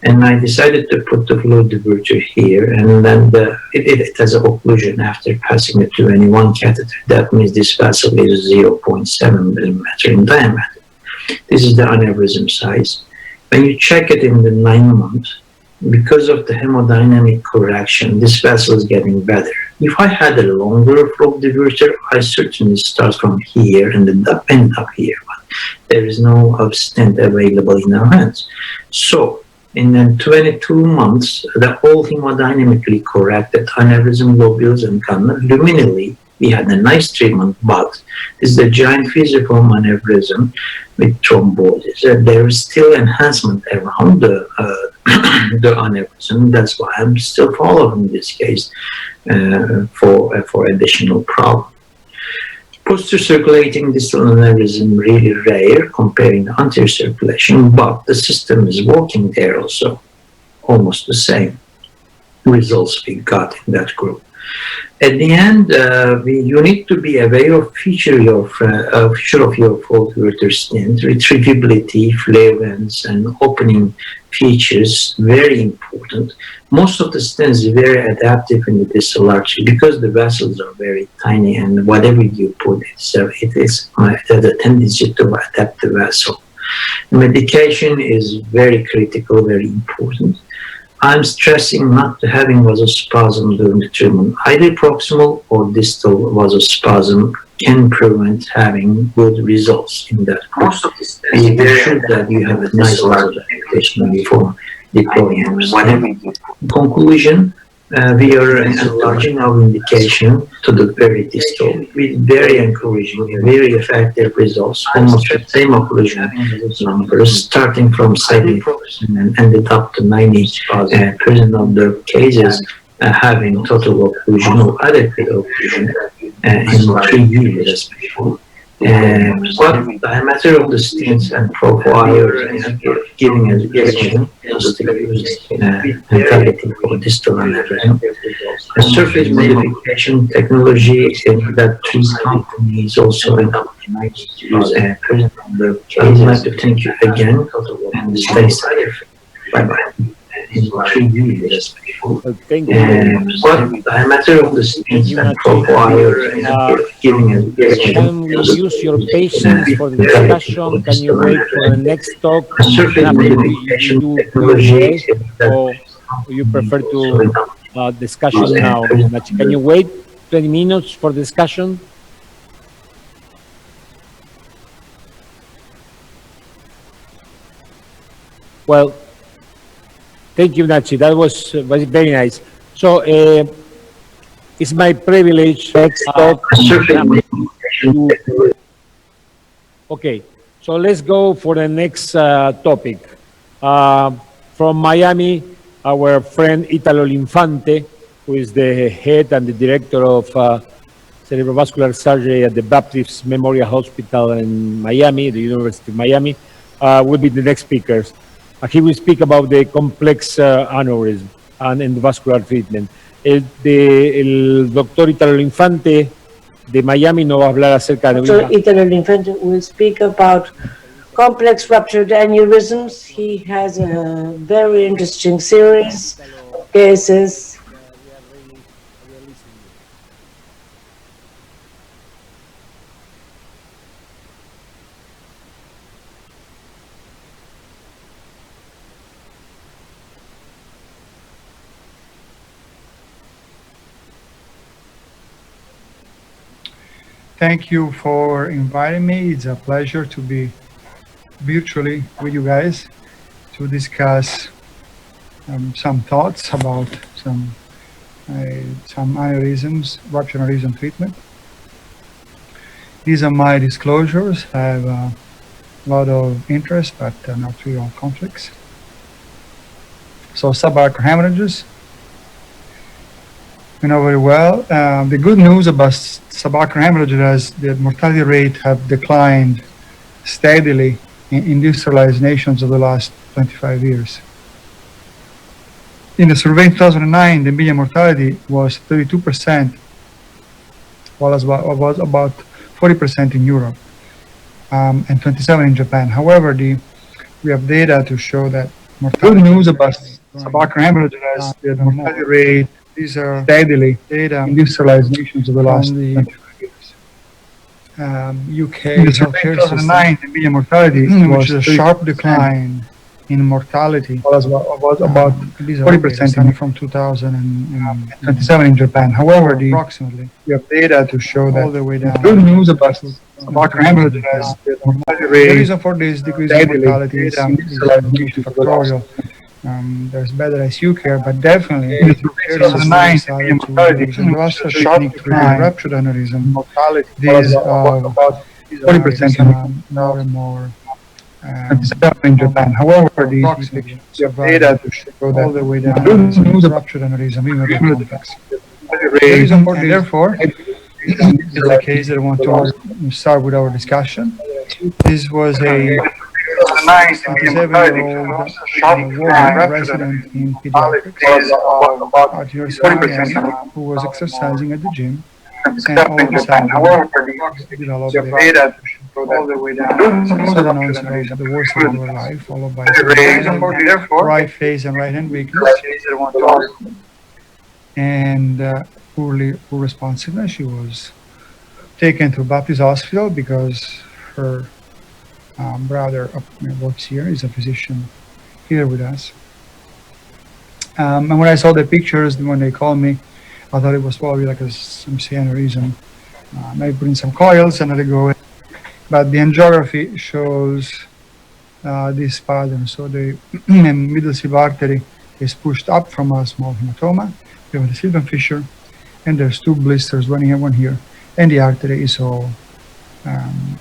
And I decided to put the flow diverter here, and then it has an occlusion after passing the 21 catheter. That means this vessel is 0.7 millimeter in diameter. This is the aneurysm size. When you check it in the 9 months, because of the hemodynamic correction, this vessel is getting better. If I had a longer flow diverter, I certainly start from here and end up here. But there is no stent available in our hands. So in the 22 months, the whole hemodynamically corrected aneurysm lobules and canal luminally, we had a nice treatment, but this is the giant physiform aneurysm with thrombosis. There is still enhancement around the aneurysm. That's why I'm still following this case for additional problem. Posterior circulating distal aneurysm really rare comparing the anterior circulation, but the system is working there also, almost the same results we got in that group. At the end, you need to be aware of feature of your fault filter stent, retrievability, flavors, and opening features, very important. Most of the stents are very adaptive in the distal artery because the vessels are very tiny, and whatever you put, it has a tendency to adapt the vessel. Medication is very critical, very important. I'm stressing not having vasospasm during the treatment. Either proximal or distal vasospasm can prevent having good results in that. Most of this be very sure that you have a nice vasoconstriction before deploying. In conclusion, we are enlarging our indication to the very distal with very encouraging, very effective results, almost the same occlusion numbers, starting from 70% and ended up to 90% of the cases having total occlusion or adequate occlusion in 3 years. What the diameter of the stents and profile giving education mentality for distal aneurysm. The surface modification technology that these companies also use. I would like to thank you again and stay safe. Bye bye. Thank you. What diameter of the stents and profile giving education. Can we use your patience for the discussion? Can you wait for the next talk? After you do Jueves, or you prefer to discussion now? Can you wait 20 minutes for discussion? Well, thank you, Nachi. That was very nice. So it's my privilege. Okay, so let's go for the next topic. From Miami, our friend Italo Linfante, who is the head and the director of cerebrovascular surgery at the Baptist Memorial Hospital in Miami, the University of Miami, will be the next speakers. He will speak about the complex aneurysm and endovascular treatment. El doctor Italo Infante de Miami nos va a hablar acerca de... Dr. Italo Infante will speak about complex ruptured aneurysms. He has a very interesting series of cases. Thank you for inviting me. It's a pleasure to be virtually with you guys to discuss some thoughts about some aneurysms, rupture aneurysm treatment. These are my disclosures. I have a lot of interest, but not real conflicts. So subarachnoid hemorrhages. You know very well. The good news about subarachnoid hemorrhages is the mortality rate have declined steadily in industrialized nations over the last 25 years. In the survey in 2009, the median mortality was 32%, while it was about 40% in Europe and 27% in Japan. However, we have data to show that mortality. Good news about subarachnoid hemorrhages is the mortality rate. These are steadily data industrialized nations of the last 25 years. UK in the survey 2009, the median mortality was a sharp decline in mortality. Was about 40% from 2000 and 27% in Japan. However, approximately we have data to show that all the way down. Good news about subarachnoid hemorrhages is the mortality rate. The reason for this decrease in mortality is multifactorial. There's better ICU care, but definitely in 2009, the was a sharp decline ruptured aneurysm. Mortality is about 40% more and more. In Japan. However, the data to show that all the way down ruptured aneurysm even more complex. Therefore, this is the case that I want to start with our discussion. This was a 47-year-old resident in pediatrics, arteriosclerosis, who was exercising at the gym, and all of a sudden developed sudden onset of the worst of her life, followed by right face and right hand weakness, and poor responsiveness. She was taken to Baptist Hospital because her brother works here, is a physician here with us. And when I saw the pictures, when they called me, I thought it was probably like some aneurysm. Maybe put in some coils and let it go. But the angiography shows this pattern. So the middle sleeve artery is pushed up from a small hematoma. We have the Sylvan fissure, and there's two blisters, one here, one here, and the artery is all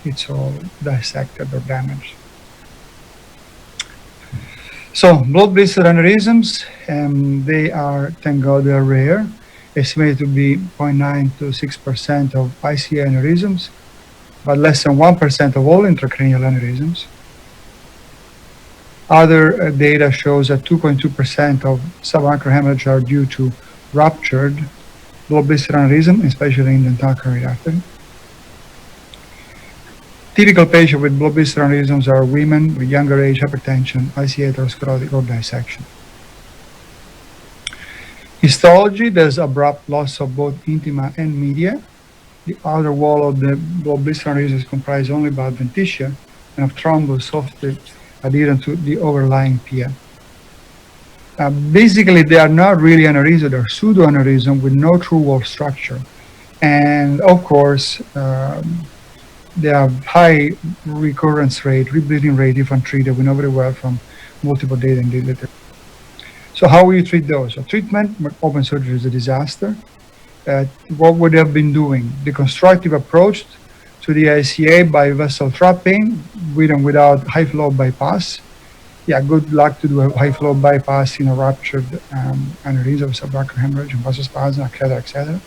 it's all dissected or damaged. So blood blister aneurysms, they are, thank God, they are rare, estimated to be 0.9 to 6% of ICA aneurysms, but less than 1% of all intracranial aneurysms. Other data shows that 2.2% of subarachnoid hemorrhage are due to ruptured blood blister aneurysm, especially in the dental carotid artery. Typical patients with blood blister aneurysms are women with younger age, hypertension, ICA atherosclerotic, or dissection. Histology, there's abrupt loss of both intima and media. The outer wall of the blood blister aneurysm is comprised only by adventitia and of thrombus softly adherent to the overlying pia. Basically, they are not really aneurysm, they're pseudoaneurysm with no true wall structure. And of course, they have high recurrence rate, rebleeding rate if untreated. We know very well from multiple data in the literature. So how will you treat those? So treatment, open surgery is a disaster. What would they have been doing? The constructive approach to the ICA by vessel trapping with and without high flow bypass. Yeah, good luck to do a high flow bypass in a ruptured aneurysm, subarachnoid hemorrhage, and vasospasm, etc., etc.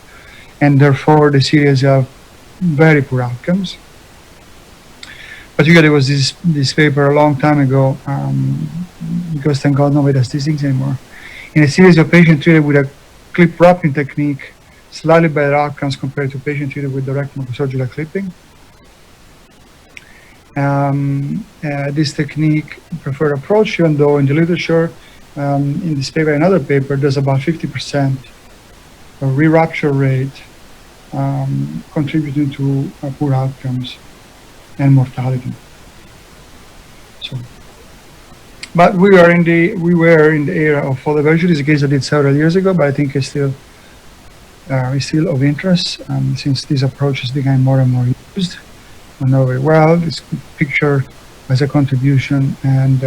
And therefore, the series have very poor outcomes. Particularly, there was this paper a long time ago, because thank God nobody does these things anymore. In a series of patients treated with a clip wrapping technique, slightly better outcomes compared to patients treated with direct microsurgical clipping. This technique preferred approach, even though in the literature, in this paper and another paper, there's about 50% re-rupture rate contributing to poor outcomes and mortality. So, but we were in the era of full aversion. This is a case I did several years ago, but I think it's still of interest since these approaches became more and more used. I know very well this picture as a contribution, and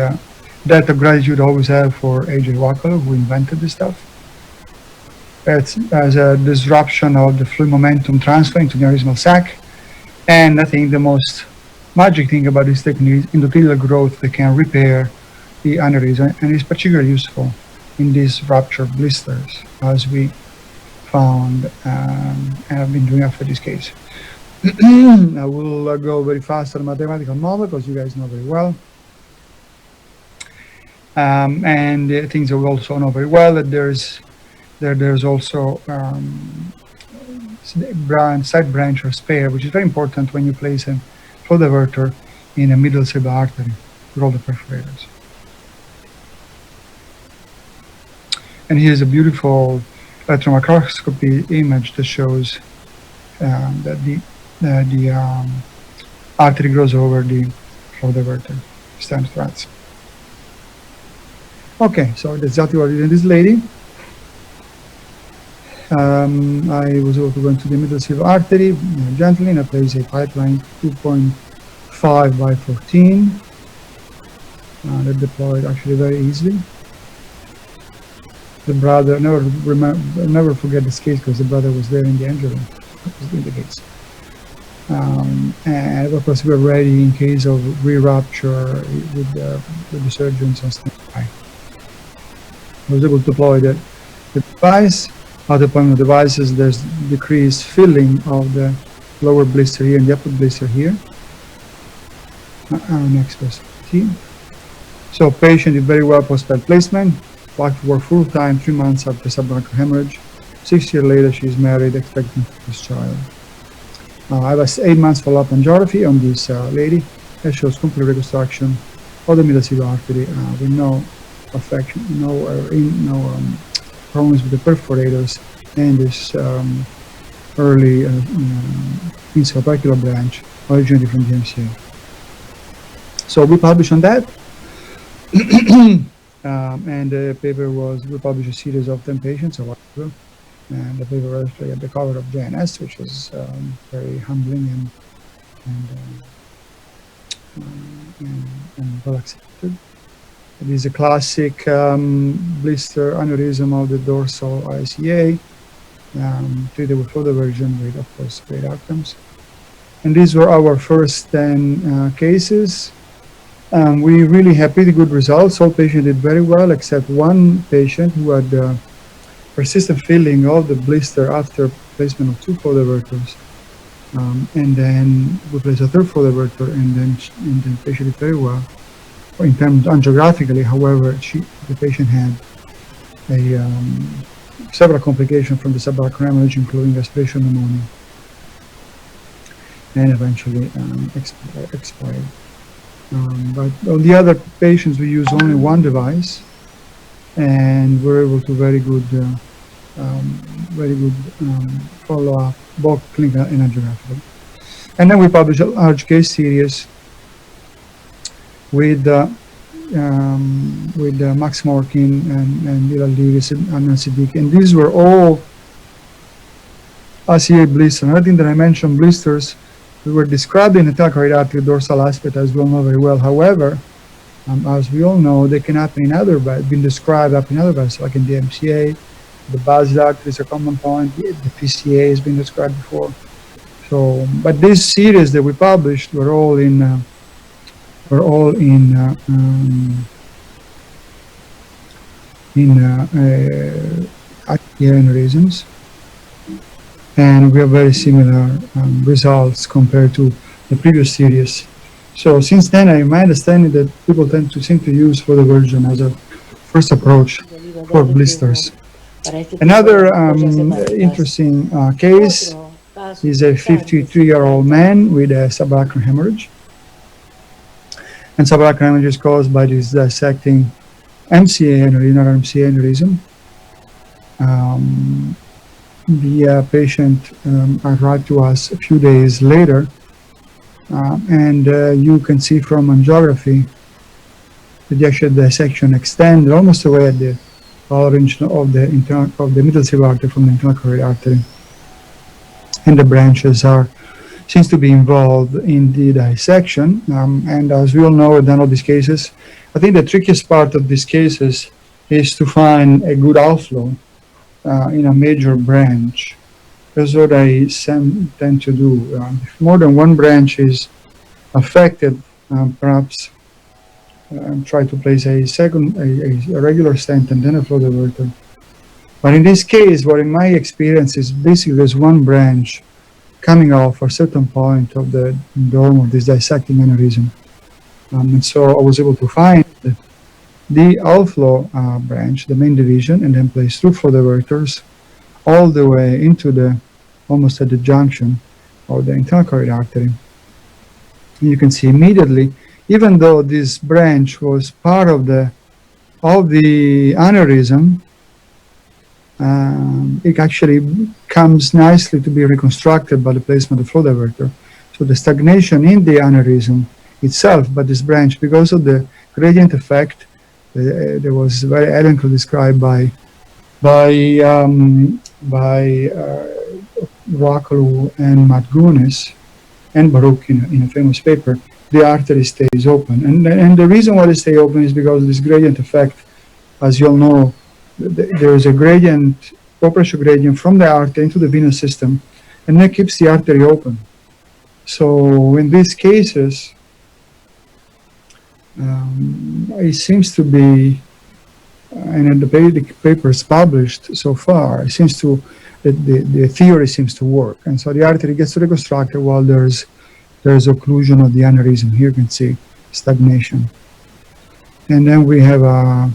debt of gratitude I always have for A.J. Wakalo, who invented this stuff. It's as a disruption of the fluid momentum transfer into the aneurysmal sac, and I think the most magic thing about this technique is endothelial growth that can repair the aneurysm, and is particularly useful in these ruptured blisters, as we found and have been doing after this case. I will go very fast on the mathematical model because you guys know very well. And the things that we also know very well, that there's also side branch or spare, which is very important when you place a flow diverter in a middle cerebral artery with all the perforators. And here's a beautiful electron microscopy image that shows that the artery grows over the flow diverter, stem strands. Okay, so that's exactly what I did in this lady. I was able to go into the middle cerebral artery gently, and I place a pipeline 2.5 by 14 that deployed actually very easily. The brother, never forget this case because the brother was there in the engine room. That was in the case. And of course, we were ready in case of re-rupture with the surgeons and stuff. I was able to deploy the device. At the point of the devices, there's decreased filling of the lower blister here and the upper blister here. Next was T. So patient did very well post-bed placement, back to work full-time 3 months after subarachnoid hemorrhage. 6 years later, she's married, expecting this child. I have 8 months follow-up angiography on this lady. That shows complete reconstruction of the middle cerebral artery with no affection, no problems with the perforators and this early insupraocular branch originating from the MCA. So we published on that. And the paper we published a series of 10 patients a while ago. And the paper was actually at the cover of JNS, which was very humbling and well accepted. It is a classic blister aneurysm of the dorsal ICA, treated with fluid diversion with, of course, great outcomes. And these were our first 10 cases. We really had pretty good results. All patients did very well, except one patient who had persistent filling of the blister after placement of 2 flow diverters. And then we placed a 3rd flow diverter, and then the patient did very well. In terms angiographically, however, the patient had several complications from the subarachnoid hemorrhage, including aspiration pneumonia, and eventually expired. But on the other patients, we use only one device, and we're able to very good follow-up, both clinical and angiographical. And then we published a large case series with Max Morkin and Lylyk and Siddiq, and these were all RCA blisters. Another thing that I mentioned, blisters, we were described in the telcardiac artery dorsal aspect, as we all know very well. However, as we all know, they can happen in other vessels, been described up in other vessels, like in the MCA, the basilar artery is a common point, the PCA has been described before. So, but this series that we published were all in aneurysms, and we have very similar results compared to the previous series. So since then, my understanding that people seem to use flow diversion as a first approach for blisters. Another interesting case is a 53-year-old man with a subarachnoid hemorrhage. And subarachnoid hemorrhage is caused by this dissecting MCA aneurysm. The patient arrived to us a few days later, and you can see from angiography that the actual dissection extended almost away at the origin of the middle cerebral artery from the internal carotid artery, and the branches seems to be involved in the dissection. And as we all know, in all these cases, I think the trickiest part of these cases is to find a good outflow in a major branch. That's what I tend to do. If more than one branch is affected, perhaps try to place a regular stent and then a flow diverter. But in this case, what in my experience is basically there's one branch coming off a certain point of the dome of this dissecting aneurysm. And so I was able to find the outflow branch, the main division, and then place 2 flow diverters all the way into almost at the junction of the internal carotid artery. And you can see immediately, even though this branch was part of the aneurysm, it actually comes nicely to be reconstructed by the placement of the flow diverter. So the stagnation in the aneurysm itself, but this branch, because of the gradient effect, that was very elegantly described by Rakalu and Matt Gunis and Baruch in a famous paper, the artery stays open. And the reason why they stay open is because of this gradient effect. As you all know, there is a gradient, blood pressure gradient from the artery into the venous system, and that keeps the artery open. So in these cases, it seems to be, and the papers published so far, it seems to, the theory seems to work. And so the artery gets reconstructed while there's occlusion of the aneurysm. Here you can see stagnation. And then we have a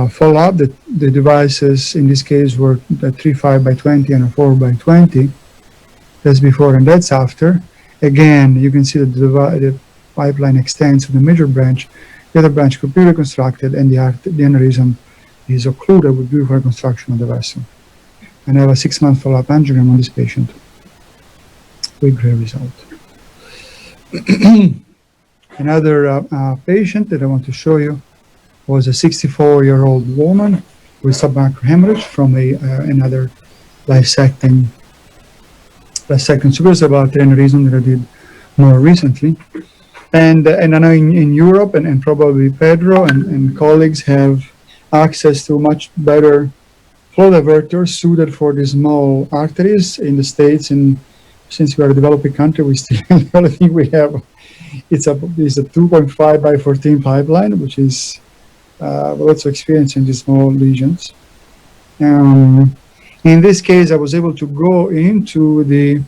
follow-up. The devices in this case were the 3.5 by 20 and a 4 by 20. That's before and that's after. Again, you can see that the pipeline extends to the major branch. The other branch could be reconstructed, and the aneurysm is occluded with beautiful reconstruction of the vessel. And I have a 6-month follow-up angiogram on this patient with great result. Another patient that I want to show you was a 64-year-old woman with subarachnoid hemorrhage from another dissecting superior aneurysm that I did more recently. And I know in Europe, and probably Pedro and colleagues have access to much better flow diverters suited for the small arteries in the States. And since we are a developing country, we still the only thing we have it's a 2.5 by 14 pipeline, which is lots of experience in these small lesions. In this case, I was able to go into the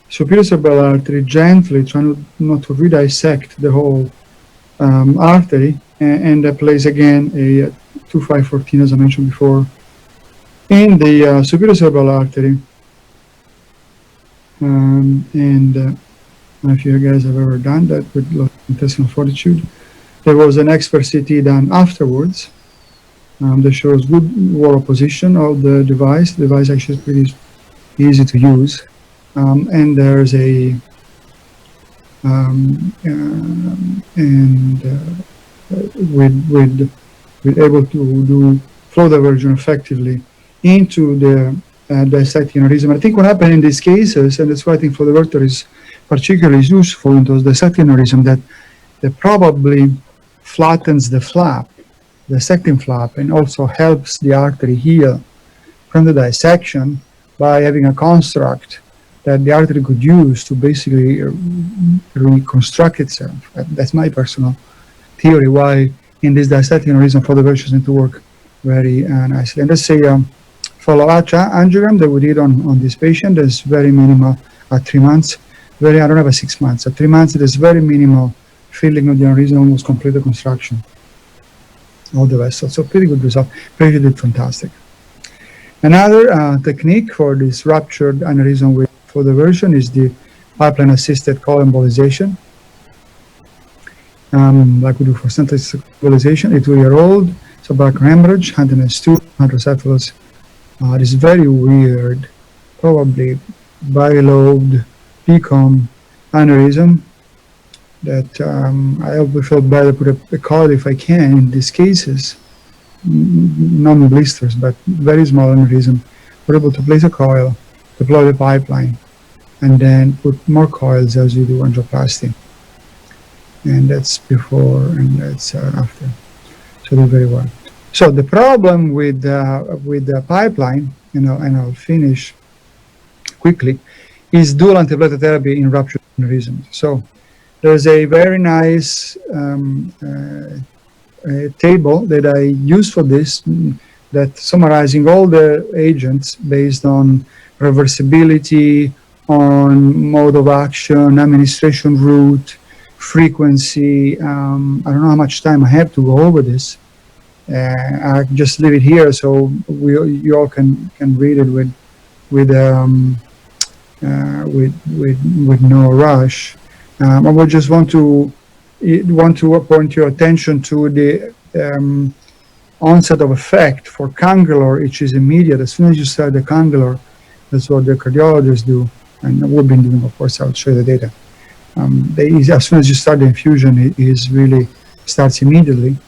superior cerebral artery gently, trying not to redissect the whole artery, and place again a 2.5/14, as I mentioned before, in the superior cerebral artery. I don't know if you guys have ever done that with intestinal fortitude. There was an expert CT done afterwards that shows good wall position of the device. The device actually is pretty easy to use. And there's a with able to do flow diversion effectively into the dissecting aneurysm. I think what happened in these cases, and that's why I think flow diverter is particularly useful in those dissecting aneurysm, that probably flattens the flap, the dissecting flap, and also helps the artery heal from the dissection by having a construct that the artery could use to basically reconstruct itself. That's my personal theory why in this dissecting aneurysm flow diversion seem to work very nicely. And let's say follow-up angiogram that we did on this patient is very minimal at 3 months. I don't have a 6 months. At 3 months, it is very minimal filling of the aneurysm, almost complete reconstruction of the vessel. So pretty good result. Patient did fantastic. Another technique for this ruptured aneurysm with flow diversion is the pipeline-assisted coembolization, like we do for central embolization. 2-year-old, subarachnoid hemorrhage, Huntington's 2, hydrocephalus. It is very weird, probably bilobed PCOM aneurysm that I would feel better put a card if I can in these cases. Non-blisters, but very small aneurysm. We're able to place a coil, deploy the pipeline, and then put more coils as you do angioplasty. And that's before and that's after. So they're very well. So the problem with the pipeline, and I'll finish quickly, is dual antiplatelet therapy in ruptured aneurysms. So there's a very nice table that I use for this, that summarizing all the agents based on reversibility, on mode of action, administration route, frequency. I don't know how much time I have to go over this. I just leave it here so you all can read it with no rush. I would just want to point your attention to the onset of effect for cangular, which is immediate. As soon as you start the cangular, that's what the cardiologists do, and we've been doing, of course. I'll show you the data. As soon as you start the infusion, it really starts immediately.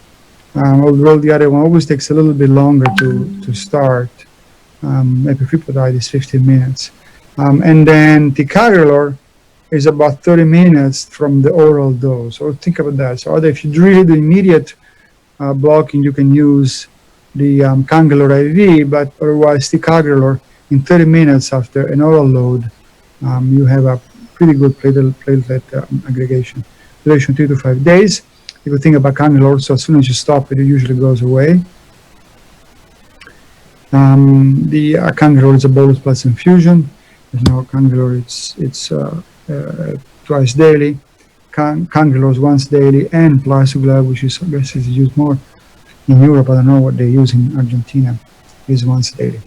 Although the other one always takes a little bit longer to start. Epifipodide is 15 minutes. And then ticagrelor is about 30 minutes from the oral dose. So think about that. So if you really do immediate blocking, you can use the cangular IV, but otherwise ticagrelor in 30 minutes after an oral load, you have a pretty good platelet aggregation. Duration 3 to 5 days. You could think about cangular also, as soon as you stop it, it usually goes away. The cangular is a bolus plus infusion. There's no cangular, it's twice daily. cangrelors once daily, and plasuglav, which is, I guess, is used more in Europe. I don't know what they use in Argentina, is once daily.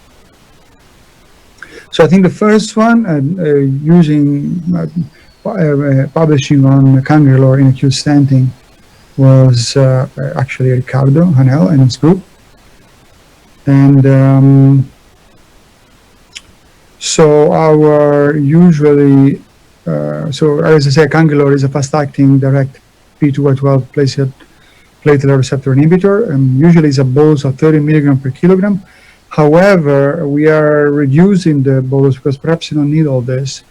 So I think the first one, publishing on cangrelor in acute stenting, was actually Ricardo Hanel and his group. And so our usually, so as I say, cangrelor is a fast-acting direct P2Y12 platelet receptor inhibitor, and usually it's a bolus of 30 milligram per kilogram. However, we are reducing the bolus because perhaps you don't need all this,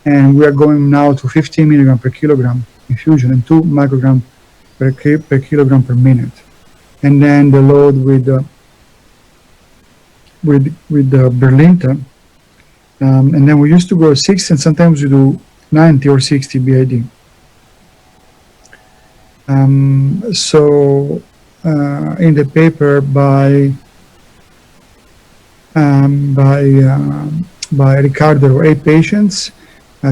and we are going now to 15 milligram per kilogram infusion and 2 microgram per kilogram per minute, and then the load with the Berlinta, and then we used to go 6, and sometimes we do 90 or 60 BID. So in the paper by Ricardo, there were 8 patients,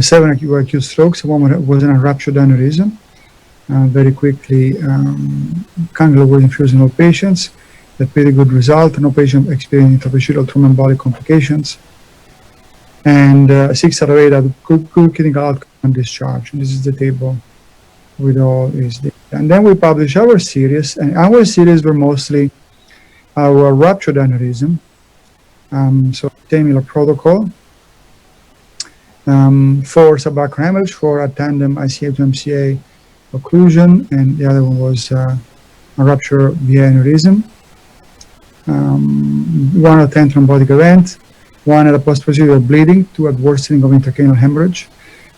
7 acute strokes, 1 was in a ruptured aneurysm. Very quickly, cangrelor was infused in all patients. A pretty good result. No patient experiencing interstitial thromboembolic complications. And 6 out of 8 had good clinical outcome and discharge. And this is the table with all these data. And then we published our series, and our series were mostly our ruptured aneurysm. So similar protocol. 4 subarachnoid hemorrhage, 4 at tandem ICA to MCA occlusion, and the other one was a rupture via aneurysm. 1 at 10 thrombotic event, 1 at a post-procedural bleeding, 2 at worsening of intracranial hemorrhage.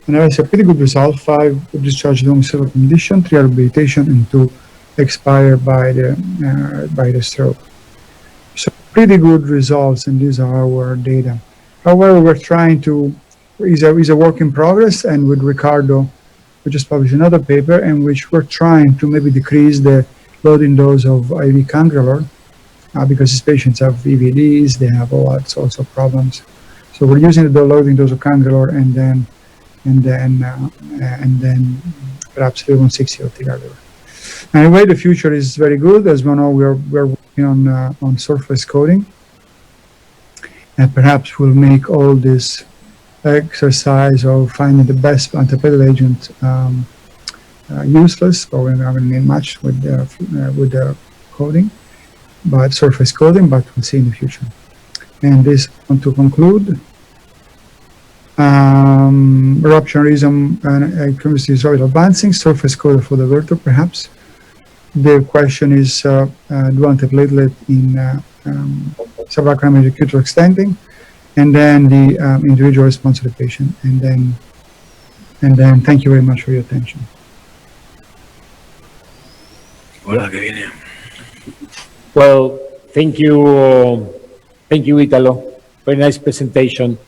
And I see a pretty good result, 5 discharged long severe condition, 3 rehabilitation, and 2 expired by the stroke. So pretty good results, and these are our data. However, we're trying to, is a work in progress, and with Ricardo, we just published another paper in which we're trying to maybe decrease the loading dose of IV cangrelor, because these patients have EVDs, they have all sorts of problems. So we're using the loading dose of cangrelor and then perhaps 160 of ticagrelor. Anyway, the future is very good. As we know, we're working on surface coding, and perhaps we'll make all this exercise of finding the best antiplatelet agent useless, but we're not going to need much with the coding, but surface coding, but we'll see in the future. And this, I want to conclude. Rupture aneurysm and chemistry is already advancing, surface coded for the vertebra, perhaps. The question is, do antiplatelet in subarachnoid acute extending, and then the individual response of the patient, and then thank you very much for your attention. Well, thank you, Ítalo. Very nice presentation.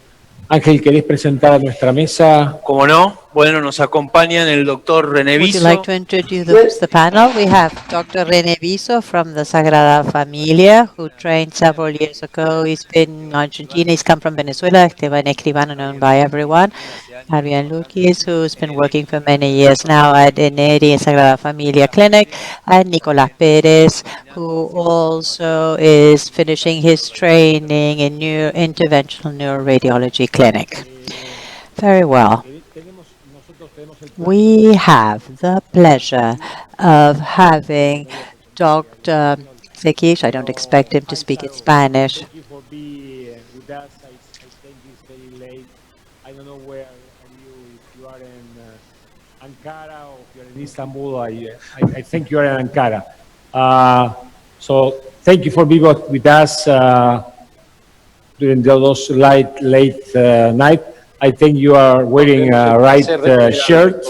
Ángel, ¿querés presentar a nuestra mesa? Como no, bueno, nos acompañan el doctor René Would Viso. you like to introduce the panel? We have Dr. René Viso from the Sagrada Familia, who trained several years ago. He's been in Argentina. He's come from Venezuela. Esteban Escribano, known by everyone. Adrian Lukis, who's been working for many years now at Eneri Sagrada Familia Clinic, and Nicolás Pérez, who also is finishing his training in interventional neuroradiology clinic. Very well. We have the pleasure of having Dr. Zekic. I don't expect him to speak in Spanish. Thank you for being with us. I think it's very late. I don't know where are you, if you are in Ankara or if you're in Istanbul. I think you are in Ankara. So thank you for being with us during those late night. I think you are wearing a right shirt.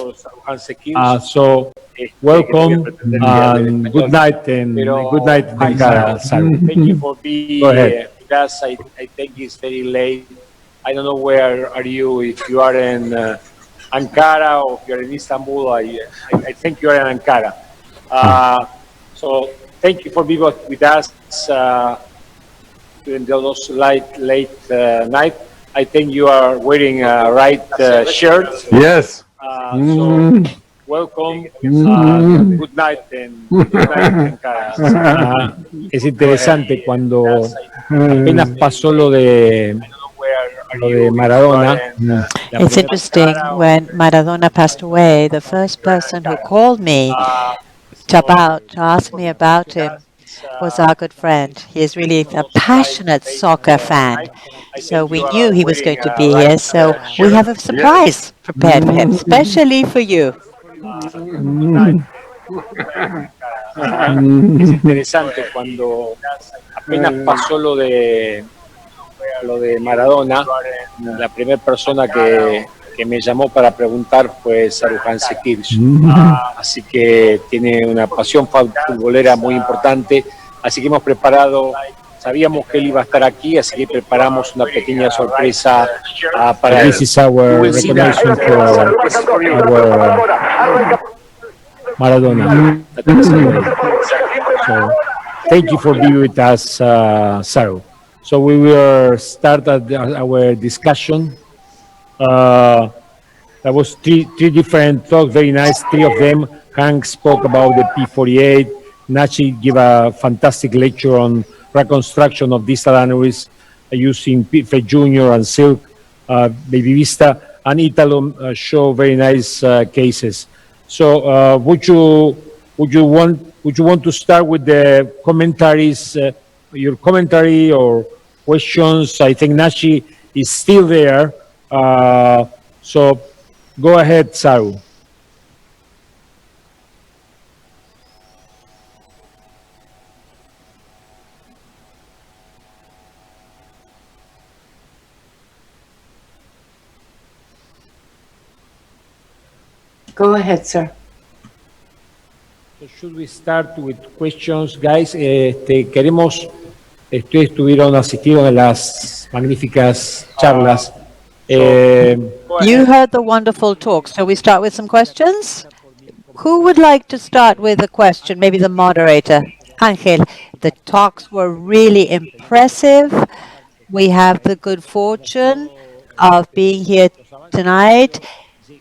So welcome and good night in Ankara. Thank you for being with us. I think it's very late. I don't know where are you, if you are in Ankara or if you're in Istanbul. I think you are in Ankara. So thank you for being with us during those late night. I think you are wearing a right shirt. Yes. So Welcome. Good night. Es interesante cuando apenas pasó lo de Maradona. It's interesting, when Maradona passed away, the first person who called me to ask me about him was our good friend. He is really a passionate soccer fan. So we knew he was going to be here. So we have a surprise prepared for him, especially for you. Es interesante cuando apenas pasó lo de Maradona, la primera persona que me llamó para preguntar fue Saruhan Sekirch. Así que tiene una pasión futbolera muy importante. Así que hemos preparado, sabíamos que él iba a estar aquí, así que preparamos una pequeña sorpresa para él. This is our recognition for our Maradona. So, thank you for being with us, Saru. So we will start our discussion. There was three different talks, very nice, three of them. Hank spoke about the P48. Nachi gave a fantastic lecture on reconstruction of distal aneurysm using Fe Jr. and Silk, Baby Vista, and Italo show very nice cases. So would you want to start with the commentaries, your commentary or questions? I think Nachi is still there. So go ahead, Saru. Go ahead, sir. So should we start with questions, guys? Estuvieron asistidos a las magníficas charlas. You heard the wonderful talk. So we start with some questions? Who would like to start with a question? Maybe the moderator. Angel, the talks were really impressive. We have the good fortune of being here tonight.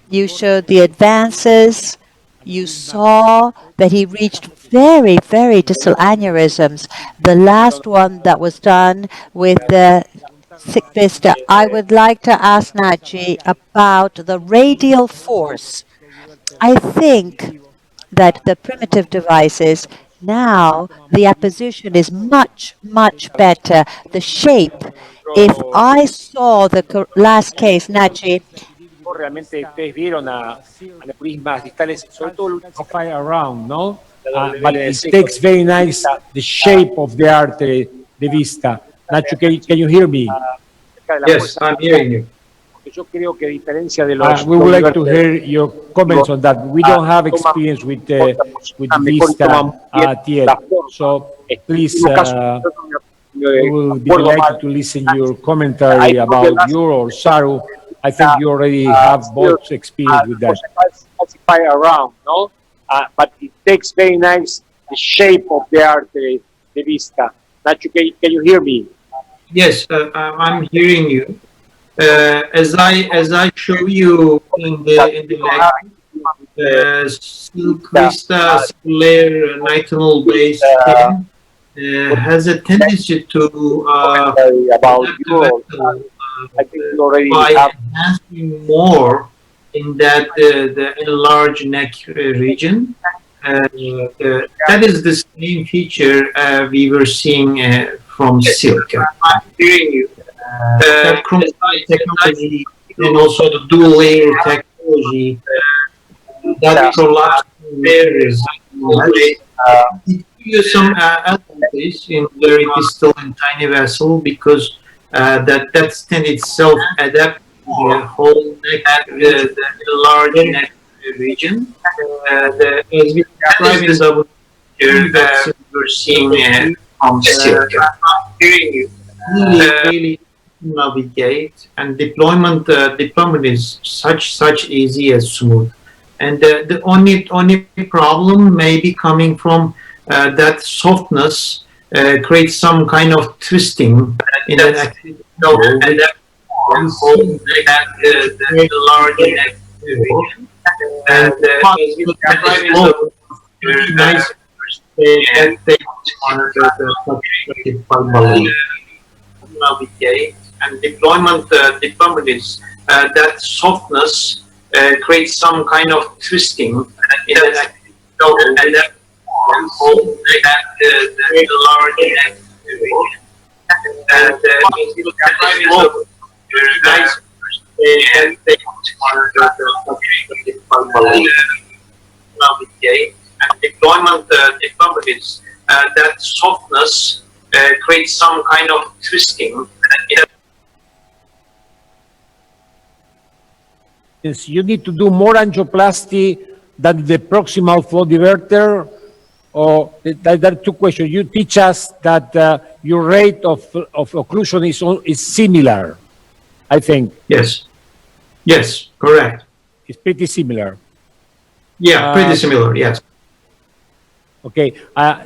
You showed the advances. You saw that he reached very, very distal aneurysms. The last one that was done with the Sick Vista. I would like to ask Nachi about the radial force. I think that the primitive devices, now the apposition is much, much better. The shape, if I saw the last case, Nachi, Realmente ustedes vieron aneurismas distales, sobre todo el around, no? But it takes very nice the shape of the artery, the vista. Nacho, can you hear me? Yes, I'm hearing you. Yo creo que diferencia de los we would like to hear your comments on that. We don't have experience with vista yet, so please. We will be delighted to listen to your commentary about you or Saru. I think you already have both experience with that. Around, no? But it takes very nice the shape of the artery, the vista. Nacho, can you hear me? Yes, I'm hearing you. As I show you in the lecture, Silk Vista square nitinol based skin has a tendency to about you. I think you already have enhancing more in that the enlarged neck region. That is the same feature we were seeing from Silk. I'm hearing you. That technology and also the dual layer technology that prolapse areas. It gives you some advantage in very distal and tiny vessel because that stent itself adapts the whole neck, the large neck region. As we described in the here that we're seeing from Silk. Hearing you. Really navigate and deployment is such easy as smooth, and the only problem may be coming from that softness creates some kind of twisting in the neck. And nice and deployment diplomacies, that softness creates some kind of twisting in the and that and deployment diplomacies, that softness creates some kind of twisting. You need to do more angioplasty than the proximal flow diverter, or there are two questions. You teach us that your rate of occlusion is similar, I think. Yes. Yes, correct. It's pretty similar. Yeah, pretty similar, yes. Okay,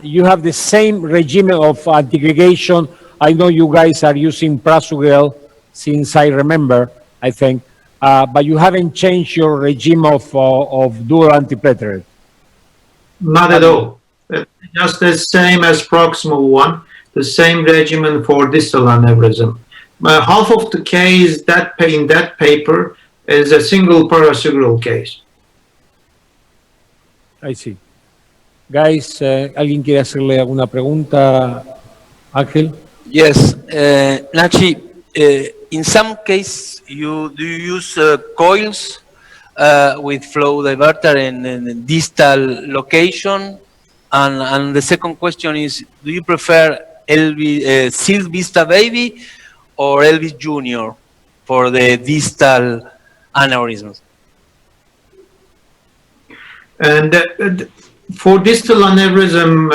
you have the same regime of antigregation. I know you guys are using Prasugel since I remember, I think, but you haven't changed your regime of dual antiplatelet. Not at all. Just the same as proximal one, the same regimen for distal aneurysm. Half of the case that in that paper is a single parasural case. I see. Guys, ¿alguien quiere hacerle alguna pregunta, Ángel? Yes, Nachi, in some cases, do you use coils with flow diverter in distal location? And the second question is, do you prefer Silk Vista Baby or Elvis Junior for the distal aneurysms? And for distal aneurysm,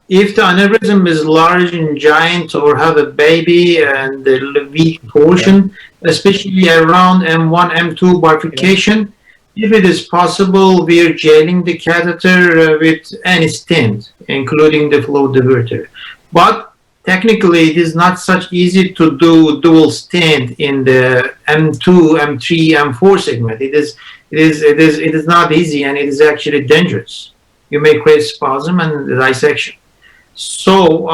if the aneurysm is large and giant or have a baby and the weak portion, especially around M1, M2 bifurcation, if it is possible, we are jailing the catheter with any stent, including the flow diverter. But technically, it is not such easy to do dual stent in the M2, M3, M4 segment. It is not easy, and it is actually dangerous. You may create spasm and dissection. So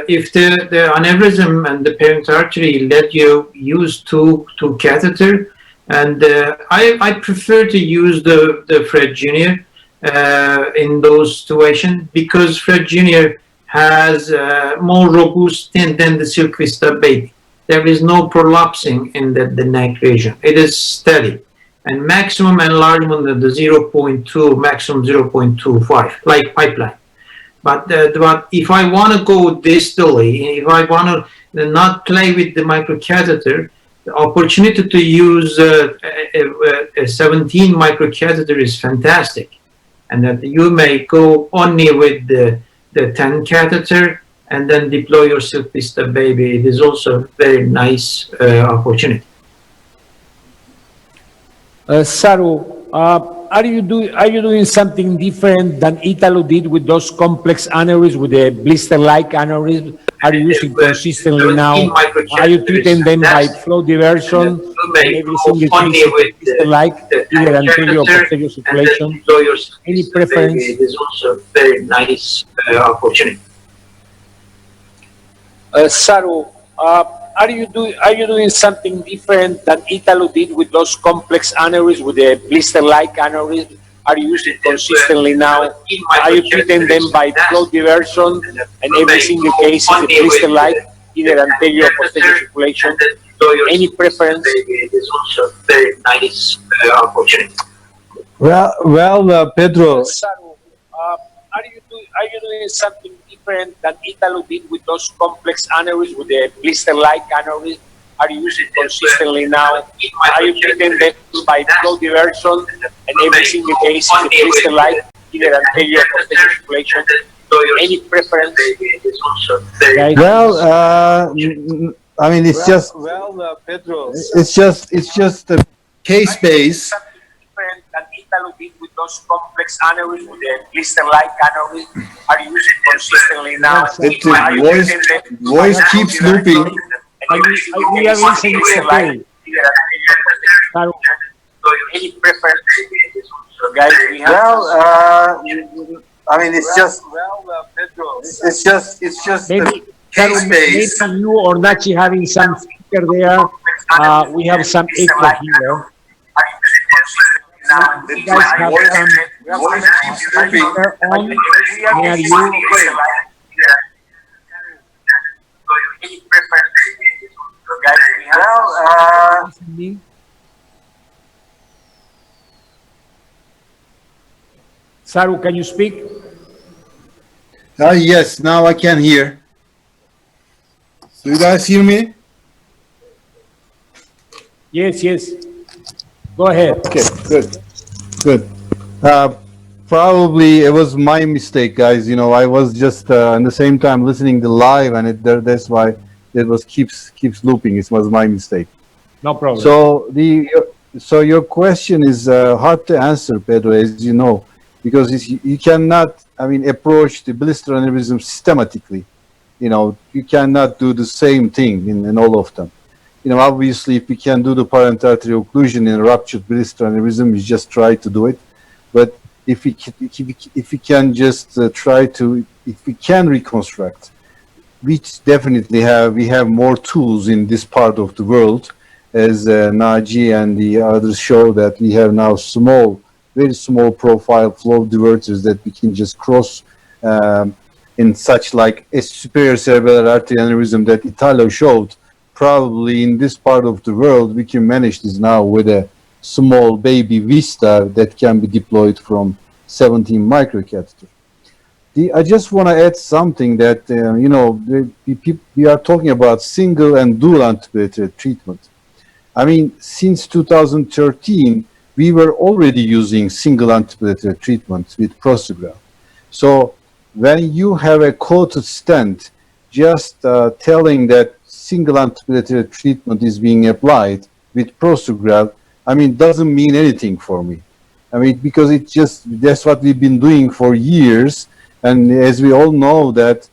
if the aneurysm and the parent artery let you use two catheter, and I prefer to use the Fred Jr. In those situations, because Fred Jr. has more robust stent than the Silk Vista Baby. There is no prolapsing in the neck region. It is steady. And maximum enlargement of the 0.2, maximum 0.25, like pipeline. But if I want to go distally, if I want to not play with the microcatheter, the opportunity to use a 17 microcatheter is fantastic. And that you may go only with the 10 catheter and then deploy your Silk Vista Baby. It is also a very nice opportunity. Saru, are you doing something different than Italo did with those complex aneurysms, with the blister-like aneurysm? Are you using consistently now? Are you treating them by flow diversion and every single case of blister-like, either anterior or posterior circulation? Any preference? It is also a very nice opportunity. Saru, are you doing something different than Italo did with those complex aneurysms, with the blister-like aneurysm? Are you using consistently now? Are you treating them by flow diversion and every single case is a blister-like, either anterior or posterior circulation? Any preference? It is also a very nice opportunity. Well, Pedro. Saru, are you doing something different than Italo did with those complex aneurysms, with the blister-like aneurysm? Are you using consistently now? Are you treating them by flow diversion and every single case is a blister-like, either anterior or posterior circulation? Any preference? Well, I mean, it's just Pedro. It's just a case base. Different than Italo did with those complex aneurysms, with the blister-like aneurysm. Are you using consistently now? Voice keeps looping. We are listening to okay. any preference? Guys, we have I mean, it's just Maybe, case maybe based. you or Nachi having some speaker there. We have some echo here. You guys have some speaker on near you. any preference? Guys, we have Saru, can you speak? Yes, now I can hear. Do you guys hear me? Yes, yes. Go ahead. Okay, good. Probably it was my mistake, guys. You know, I was just at the same time listening to live, and that's why it was keeps looping. It was my mistake. No problem. So your question is hard to answer, Pedro, as you know, because you cannot, I mean, approach the blister aneurysm systematically. You know, you cannot do the same thing in all of them. You know, obviously, if we can do the parent artery occlusion in ruptured blister aneurysm, we just try to do it. But if we can just if we can reconstruct, we definitely we have more tools in this part of the world, as Naji and the others show that we have now very small profile flow diverters that we can just cross in such like a superior cerebellar artery aneurysm that Italo showed. Probably in this part of the world, we can manage this now with a small baby Vista that can be deployed from 17 microcatheter. I just want to add something that, you know, we are talking about single and dual antiplatelet treatment. I mean, since 2013, we were already using single antiplatelet treatment with Prosugrel. So when you have a coated stent, just telling that single antiplatelet treatment is being applied with Prosugrel, I mean, doesn't mean anything for me. I mean, because that's what we've been doing for years. And as we all know that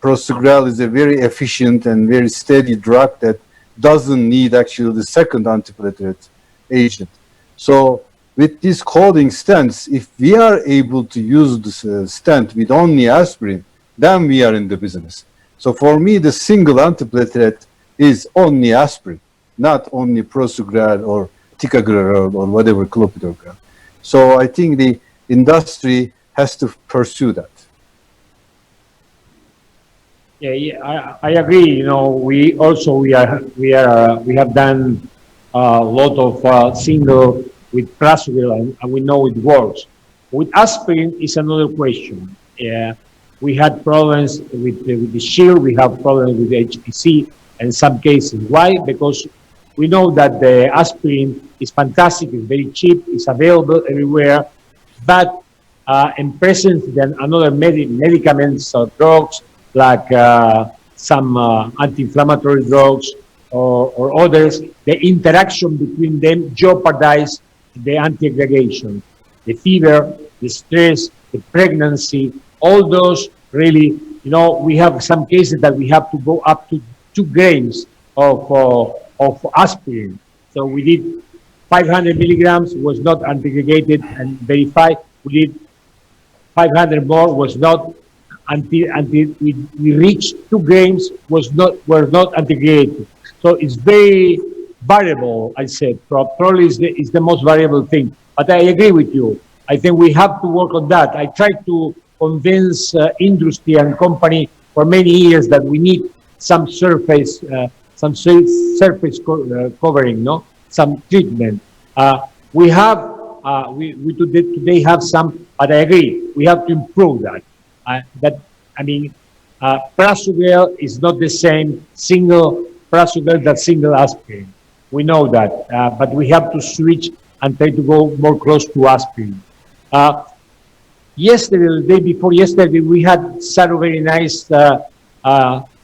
Prosugrel is a very efficient and very steady drug that doesn't need actually the second antiplatelet agent. So with these coding stents, if we are able to use this stent with only aspirin, then we are in the business. So for me, the single antiplatelet is only aspirin, not only Prosugrel or Ticagrelor or whatever clopidogrel. So I think the industry has to pursue that. Yeah, I agree. You know, we have done a lot of single with Prosugrel, and we know it works. With aspirin is another question. We had problems with the Shield, we have problems with the HPC in some cases. Why? Because we know that the aspirin is fantastic, it's very cheap, it's available everywhere, but in presence then another medicaments or drugs like some anti-inflammatory drugs or others, the interaction between them jeopardize the anti-aggregation, the fever, the stress, the pregnancy. All those really, you know, we have some cases that we have to go up to 2 grams of aspirin. So we did 500 milligrams, was not anti-aggregated and verified. We did 500 more, was not until we reached 2 grams, were not anti-aggregated. So it's very variable, I said. Probably is the most variable thing. But I agree with you. I think we have to work on that. I tried to convince industry and company for many years that we need some surface covering, no, some treatment. We today have some, but I agree we have to improve that. Prosugrel is not the same single Prosugrel that single aspirin. We know that, but we have to switch and try to go more close to aspirin. Yesterday, the day before yesterday, we had such a very nice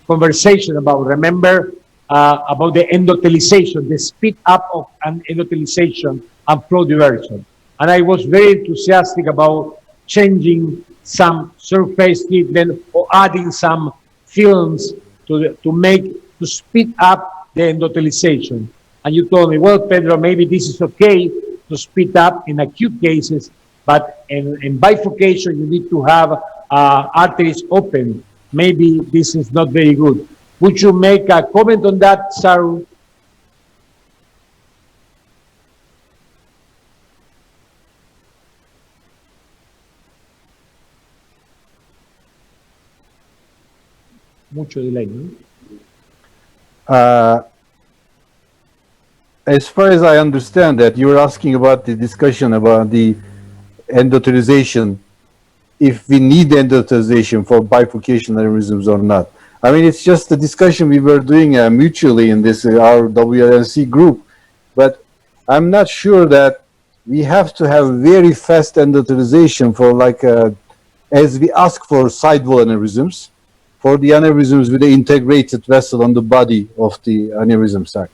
conversation about the endothelization, the speed up of an endothelization and flow diversion. And I was very enthusiastic about changing some surface treatment or adding some films to speed up the endothelization. And you told me, well, Pedro, maybe this is okay to to speed up in acute cases, but in bifurcation, you need to have arteries open. Maybe this is not very good. Would you make a comment on that, Saru? Mucho delay, ¿no? As far as I understand that, you were asking about the discussion about the endothelialization, if we need endothelialization for bifurcation aneurysms or not. I mean, it's just a discussion we were doing mutually in this our WNC group, but I'm not sure that we have to have very fast endothelialization for like, as we ask for sidewall aneurysms, for the aneurysms with the integrated vessel on the body of the aneurysm sac.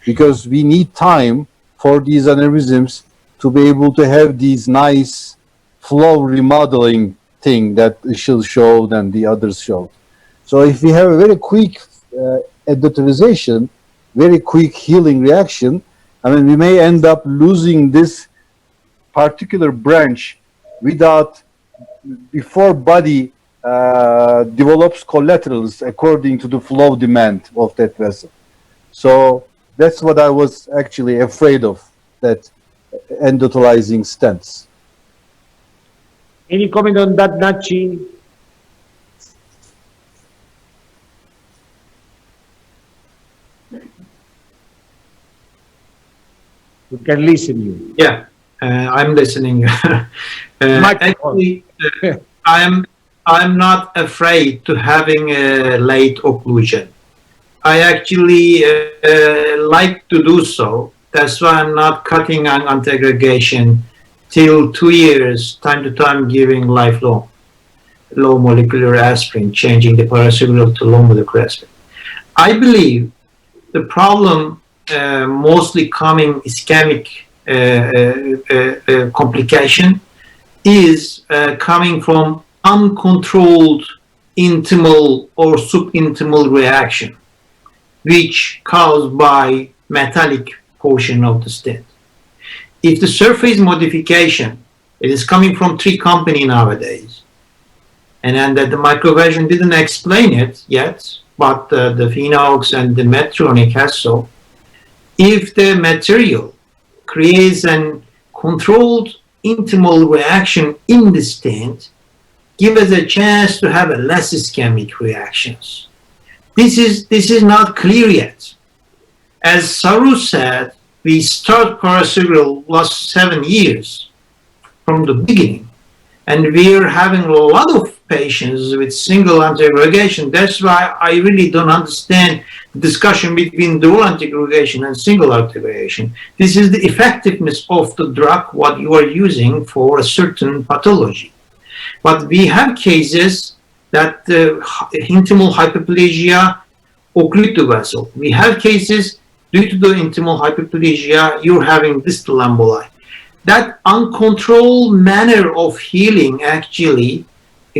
Because we need time for these aneurysms to be able to have these nice flow remodeling thing that Ishil showed and the others showed. So if we have a very quick endothelialization, very quick healing reaction, I mean, we may end up losing this particular branch before body develops collaterals according to the flow demand of that vessel. So that's what I was actually afraid of, that endothelizing stents. Any comment on that, Nachi? We can listen to you. Yeah, I'm listening. Actually, I'm not afraid to having a late occlusion. I actually like to do so. That's why I'm not cutting on antiaggregation till 2 years, time to time giving lifelong low molecular aspirin, changing the parasural to low molecular aspirin. I believe the problem mostly coming ischemic complication is coming from uncontrolled intimal or subintimal reaction, which caused by metallic portion of the stent. If the surface modification, it is coming from 3 companies nowadays, and then that the microversion didn't explain it yet, but the Phenox and the Medtronic has so. If the material creates an controlled intimal reaction in the stent, give us a chance to have a less ischemic reactions. This is not clear yet. As Saru said, we start parasural last 7 years from the beginning, and we are having a lot of patients with single antiaggregation. That's why I really don't understand the discussion between dual antiaggregation and single antiaggregation. This is the effectiveness of the drug, what you are using for a certain pathology. But we have cases that intimal hyperplasia occlude the vessel. We have cases due to the intimal hyperplasia, you're having distal emboli. That uncontrolled manner of healing actually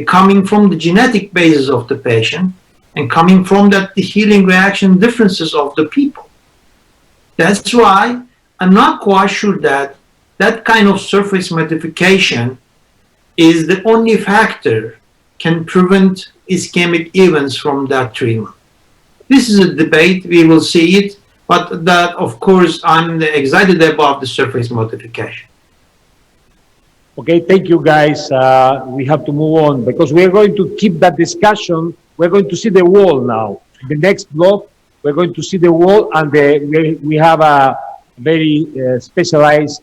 coming from the genetic basis of the patient and coming from that the healing reaction differences of the people. That's why I'm not quite sure that that kind of surface modification is the only factor can prevent ischemic events from that treatment. This is a debate, we will see it, but that of course I'm excited about the surface modification. Okay, thank you guys. We have to move on because we're going to keep that discussion. We're going to see the wall now. In the next block, we're going to see the wall, and we have a very specialized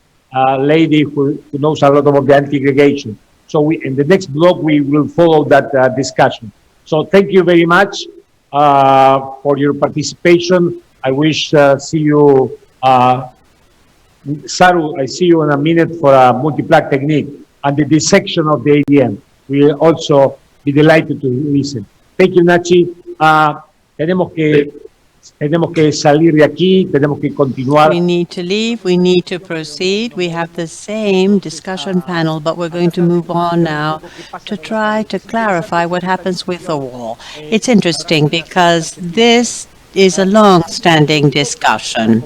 lady who knows a lot about the anti-aggregation. So in the next block, we will follow that discussion. So thank you very much for your participation. I wish see you, Saru, I see you in a minute for a multiplaque technique and the dissection of the ADM. We'll also be delighted to listen. Thank you, Nachi. Tenemos que salir de aquí, tenemos que continuar. We need to leave, we need to proceed. We have the same discussion panel, but we're going to move on now to try to clarify what happens with the wall. It's interesting because this is a long-standing discussion.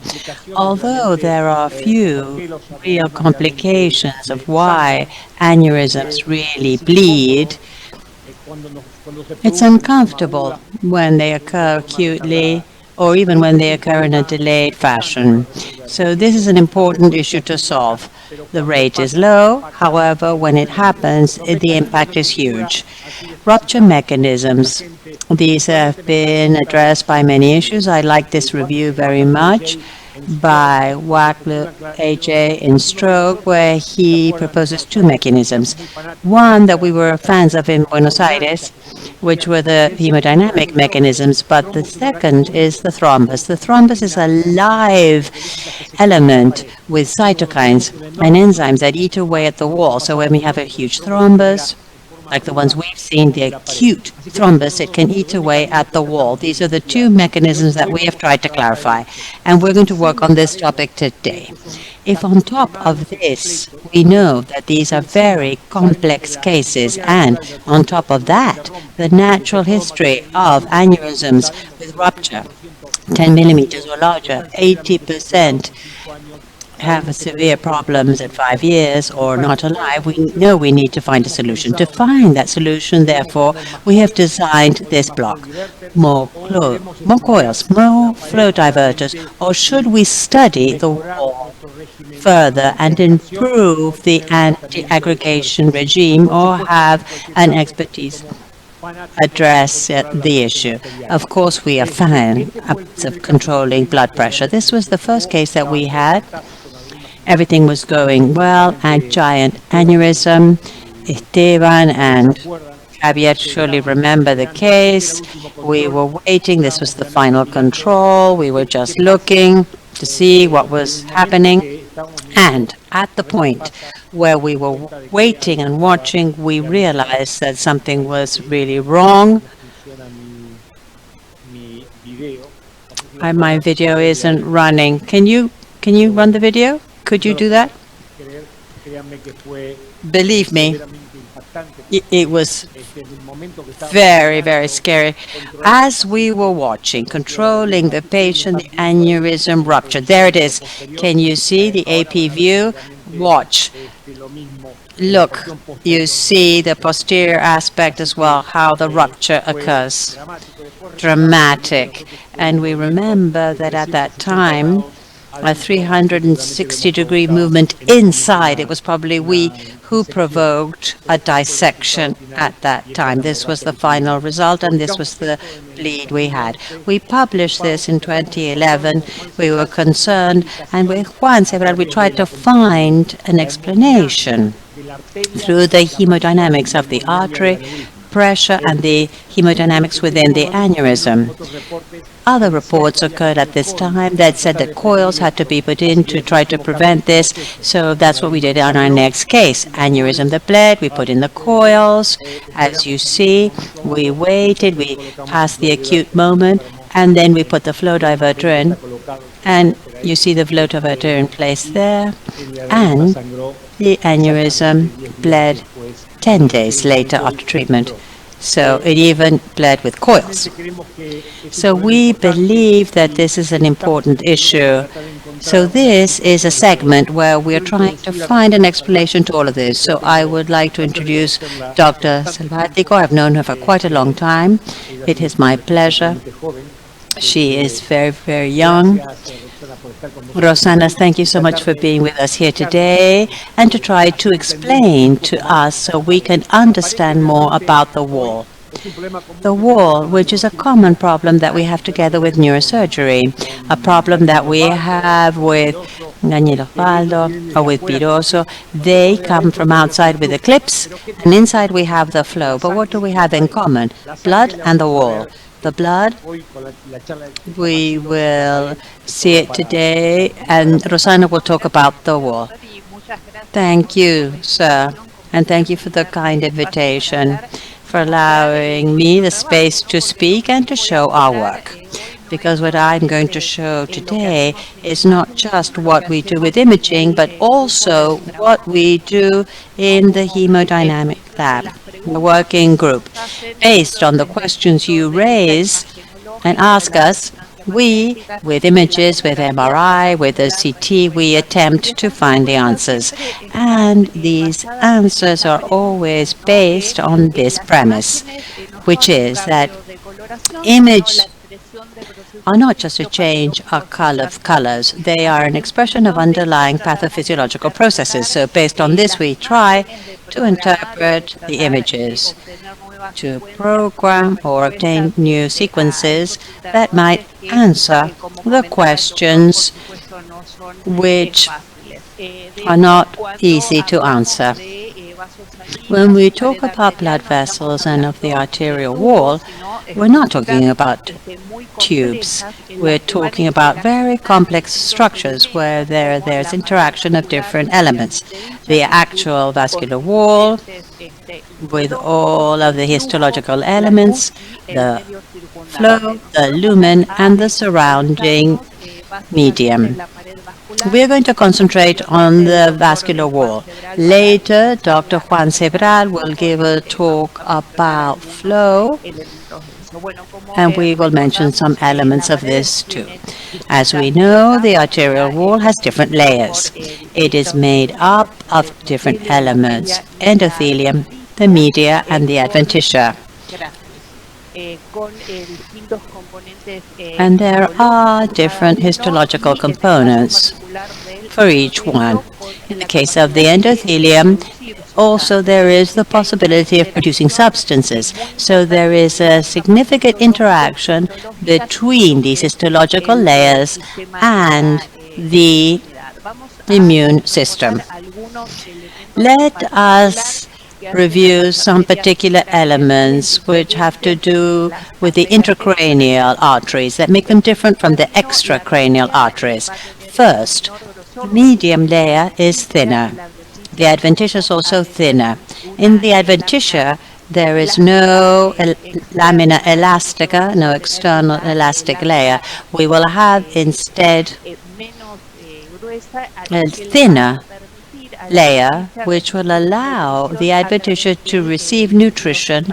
Although there are few real complications of why aneurysms really bleed, it's uncomfortable when they occur acutely or even when they occur in a delayed fashion. So this is an important issue to solve. The rate is low, however, when it happens, the impact is huge. Rupture mechanisms. These have been addressed by many issues. I like this review very much by Wackler AJ in Stroke, where he proposes two mechanisms. One that we were fans of in Buenos Aires, which were the hemodynamic mechanisms, but the second is the thrombus. The thrombus is a live element with cytokines and enzymes that eat away at the wall. So when we have a huge thrombus, like the ones we've seen, the acute thrombus, it can eat away at the wall. These are the two mechanisms that we have tried to clarify, and we're going to work on this topic today. If on top of this, we know that these are very complex cases, and on top of that, the natural history of aneurysms with rupture, 10 millimeters or larger, 80% have severe problems at 5 years or not alive, we know we need to find a solution. To find that solution, therefore, we have designed this block. More coils, more flow diverters, or should we study the wall further and improve the anti-aggregation regime, or have an expertise address the issue? Of course, we are fans of controlling blood pressure. This was the first case that we had. Everything was going well, and giant aneurysm. Esteban and Javier surely remember the case. We were waiting. This was the final control. We were just looking to see what was happening. And at the point where we were waiting and watching, we realized that something was really wrong. My video isn't running. Can you run the video? Could you do that? Believe me, it was very, very scary. As we were watching, controlling the patient, the aneurysm ruptured. There it is. Can you see the AP view? Watch. Look, you see the posterior aspect as well, how the rupture occurs. Dramatic. And we remember that at that time, a 360-degree movement inside. It was probably we who provoked a dissection at that time. This was the final result, and this was the bleed we had. We published this in 2011. We were concerned, and with Juan Sebral, we tried to find an explanation through the hemodynamics of the artery, pressure, and the hemodynamics within the aneurysm. Other reports occurred at this time that said that coils had to be put in to try to prevent this, so that's what we did on our next case. Aneurysm that bled, we put in the coils. As you see, we waited, we passed the acute moment, and then we put the flow diverter in, and you see the flow diverter in place there, and the aneurysm bled 10 days later after treatment. So it even bled with coils. So we believe that this is an important issue. So this is a segment where we're trying to find an explanation to all of this. So I would like to introduce Dr. Salvatico. I've known her for quite a long time. It is my pleasure. She is very, very young. Rosana, thank you so much for being with us here today and to try to explain to us so we can understand more about the wall. The wall, which is a common problem that we have together with neurosurgery, a problem that we have with Daniel Osvaldo or with Piroso. They come from outside with eclipse, and inside we have the flow. But what do we have in common? Blood and the wall. The blood, we will see it today, and Rosana will talk about the wall. Thank you, sir, and thank you for the kind invitation, for allowing me the space to speak and to show our work. Because what I'm going to show today is not just what we do with imaging, but also what we do in the hemodynamic lab, the working group. Based on the questions you raise and ask us, We, with images, with MRI, with the CT, we attempt to find the answers. And these answers are always based on this premise, which is that images are not just a change of colors. They are an expression of underlying pathophysiological processes. So based on this, we try to interpret the images, to program or obtain new sequences that might answer the questions which are not easy to answer. When we talk about blood vessels and of the arterial wall, we're not talking about tubes. We're talking about very complex structures where there's interaction of different elements. The actual vascular wall with all of the histological elements, the flow, the lumen, and the surrounding medium. We're going to concentrate on the vascular wall. Later, Dr. Juan Sebral will give a talk about flow, and we will mention some elements of this too. As we know, the arterial wall has different layers. It is made up of different elements: endothelium, the media, and the adventitia. And there are different histological components for each one. In the case of the endothelium, also there is the possibility of producing substances. So there is a significant interaction between these histological layers and the immune system. Let us review some particular elements which have to do with the intracranial arteries that make them different from the extracranial arteries. First, the medium layer is thinner. The adventitia is also thinner. In the adventitia, there is no lamina elastica, no external elastic layer. We will have instead a thinner layer which will allow the adventitia to receive nutrition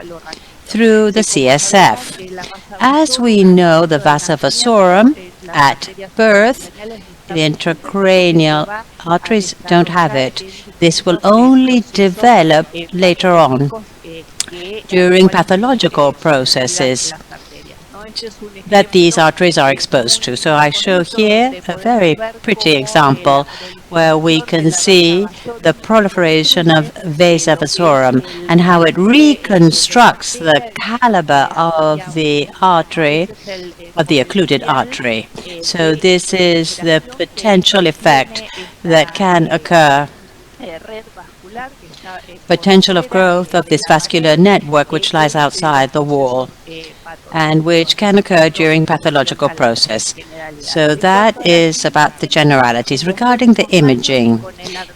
through the CSF. As we know, the vasa vasorum at birth, the intracranial arteries don't have it. This will only develop later on during pathological processes that these arteries are exposed to. So I show here a very pretty example where we can see the proliferation of vasa vasorum and how it reconstructs the caliber of the artery, of the occluded artery. So this is the potential effect that can occur, potential of growth of this vascular network which lies outside the wall and which can occur during pathological process. So that is about the generalities. Regarding the imaging,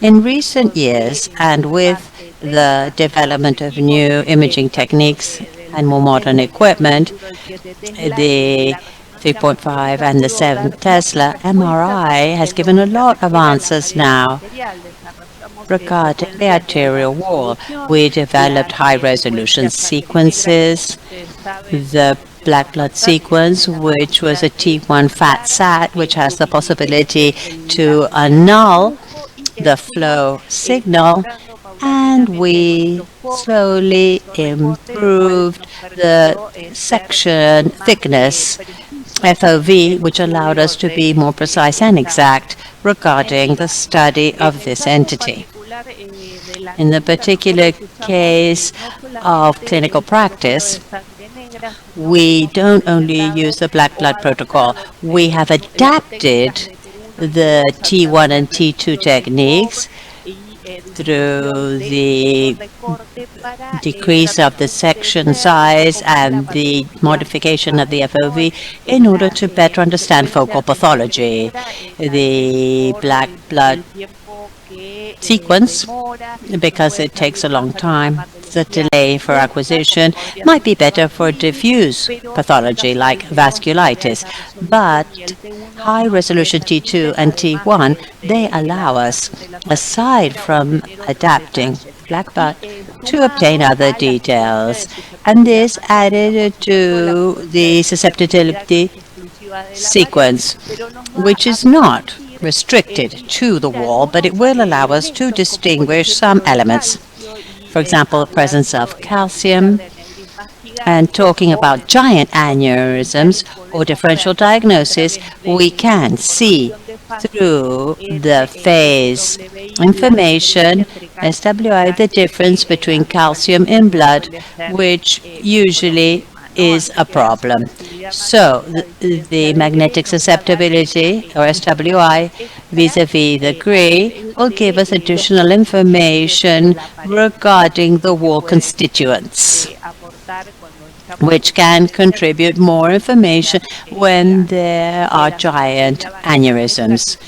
in recent years and with the development of new imaging techniques and more modern equipment, the 3.5 and the 7 Tesla MRI has given a lot of answers now regarding the arterial wall. We developed high-resolution sequences, the black blood sequence, which was a T1 fat sat, which has the possibility to annul the flow signal, and we slowly improved the section thickness, FOV, which allowed us to be more precise and exact regarding the study of this entity. In the particular case of clinical practice, we don't only use the black blood protocol. We have adapted the T1 and T2 techniques through the decrease of the section size and the modification of the FOV in order to better understand focal pathology. The black blood sequence, because it takes a long time, the delay for acquisition might be better for diffuse pathology like vasculitis, but high-resolution T2 and T1, they allow us, aside from adapting black blood, to obtain other details, and this added to the susceptibility sequence, which is not restricted to the wall, but it will allow us to distinguish some elements. For example, the presence of calcium, and talking about giant aneurysms or differential diagnosis, we can see through the phase information, SWI, the difference between calcium in blood, which usually is a problem. So the magnetic susceptibility, or SWI, vis-a-vis the gray, will give us additional information regarding the wall constituents, which can contribute more information when there are giant aneurysms.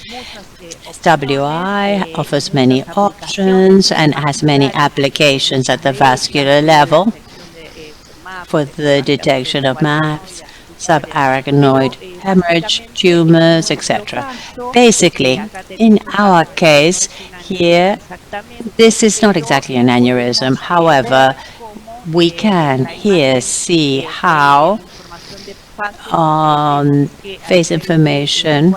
SWI offers many options and has many applications at the vascular level for the detection of mass, subarachnoid hemorrhage, tumors, etc. Basically, in our case here, this is not exactly an aneurysm. However, we can here see how on phase information,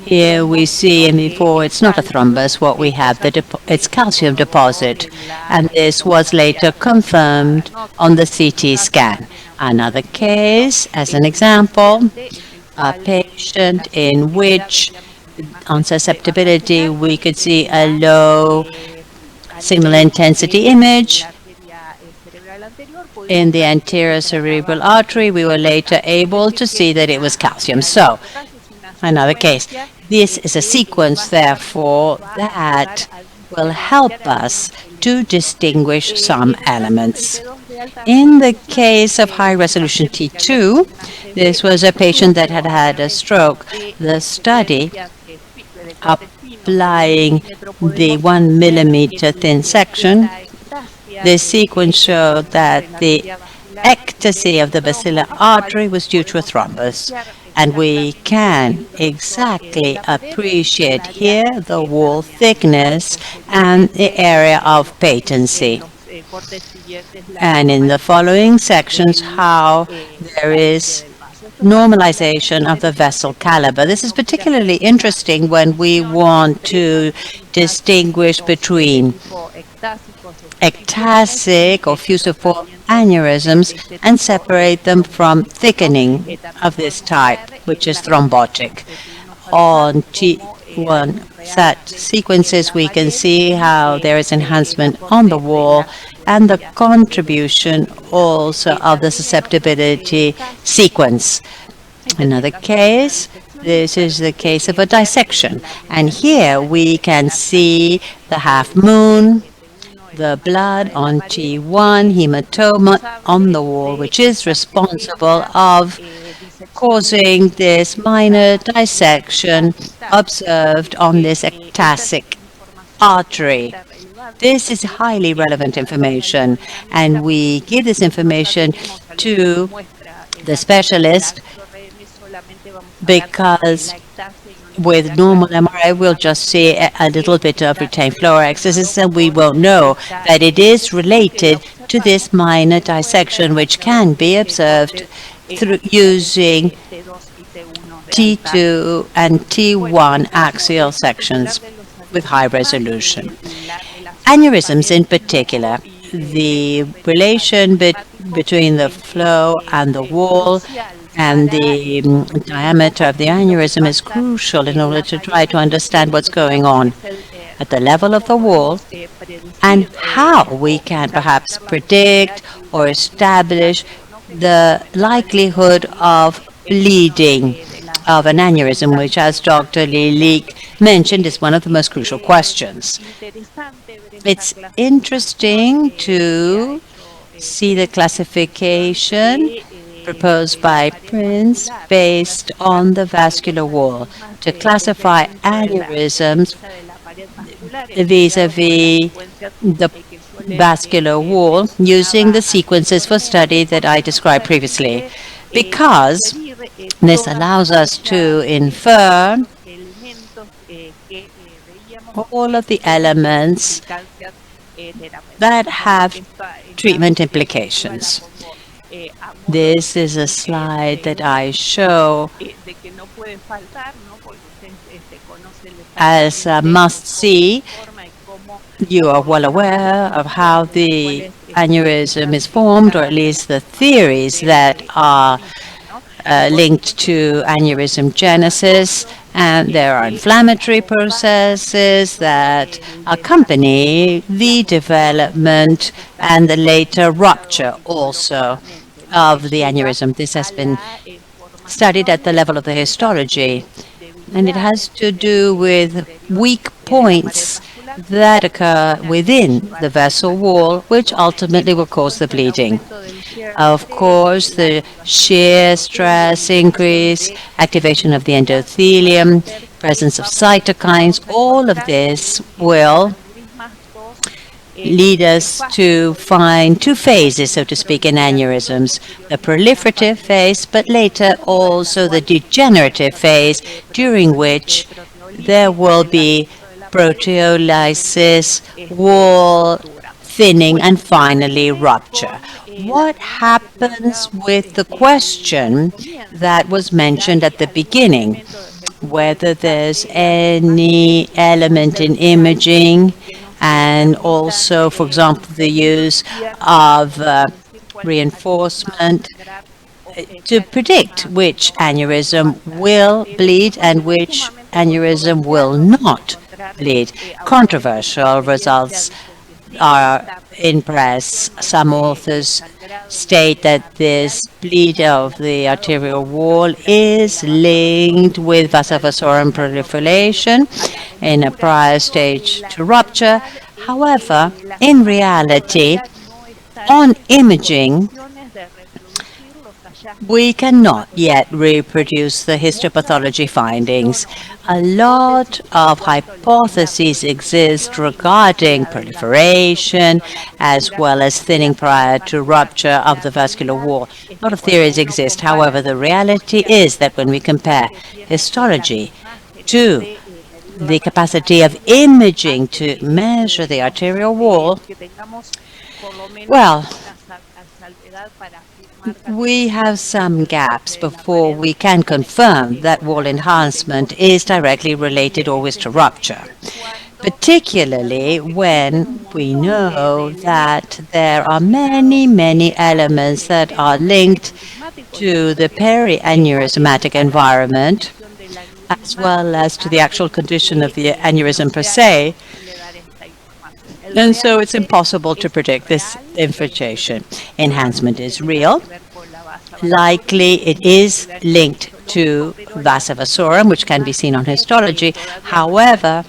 here we see, and before it's not a thrombus, what we have, it's calcium deposit, and this was later confirmed on the CT scan. Another case, as an example, a patient in which on susceptibility we could see a low signal intensity image in the anterior cerebral artery. We were later able to see that it was calcium. So, another case. This is a sequence, therefore, that will help us to distinguish some elements. In the case of high-resolution T2, this was a patient that had had a stroke. The study applying the 1 millimeter thin section, the sequence showed that the ectasy of the basilar artery was due to a thrombus. And we can exactly appreciate here the wall thickness and the area of patency. And in the following sections, how there is normalization of the vessel caliber. This is particularly interesting when we want to distinguish between ectasic or fusiform aneurysms and separate them from thickening of this type, which is thrombotic. On T1 SAT sequences, we can see how there is enhancement on the wall and the contribution also of the susceptibility sequence. Another case, this is the case of a dissection. And here we can see the half moon, the blood on T1, hematoma on the wall, which is responsible of causing this minor dissection observed on this ectasic artery. This is highly relevant information, and we give this information to the specialist because with normal MRI, we'll just see a little bit of retained floor excesses, and we won't know that it is related to this minor dissection, which can be observed through using T2 and T1 axial sections with high resolution. Aneurysms in particular, the relation between the flow and the wall and the diameter of the aneurysm is crucial in order to try to understand what's going on at the level of the wall and how we can perhaps predict or establish the likelihood of bleeding of an aneurysm, which, as Dr. Lylyk mentioned, is one of the most crucial questions. It's interesting to see the classification proposed by Prince based on the vascular wall to classify aneurysms vis-a-vis the vascular wall using the sequences for study that I described previously, because this allows us to infer all of the elements that have treatment implications. This is a slide that I show as a must-see. You are well aware of how the aneurysm is formed, or at least the theories that are linked to aneurysm genesis, and there are inflammatory processes that accompany the development and the later rupture also of the aneurysm. This has been studied at the level of the histology, and it has to do with weak points that occur within the vessel wall, which ultimately will cause the bleeding. Of course, the shear stress increase, activation of the endothelium, presence of cytokines, all of this will lead us to find two phases, so to speak, in aneurysms. The proliferative phase, but later also the degenerative phase, during which there will be proteolysis, wall thinning, and finally rupture. What happens with the question that was mentioned at the beginning, whether there's any element in imaging, and also, for example, the use of reinforcement to predict which aneurysm will bleed and which aneurysm will not bleed. Controversial results are in press. Some authors state that this bleed of the arterial wall is linked with vasovasorum proliferation in a prior stage to rupture. However, in reality, on imaging, we cannot yet reproduce the histopathology findings. A lot of hypotheses exist regarding proliferation as well as thinning prior to rupture of the vascular wall. A lot of theories exist. However, the reality is that when we compare histology to the capacity of imaging to measure the arterial wall, well, we have some gaps before we can confirm that wall enhancement is directly related always to rupture, particularly when we know that there are many elements that are linked to the perianeurysmatic environment, as well as to the actual condition of the aneurysm per se. And so it's impossible to predict this infiltration. Enhancement is real. Likely it is linked to vasovasorum, which can be seen on histology. However,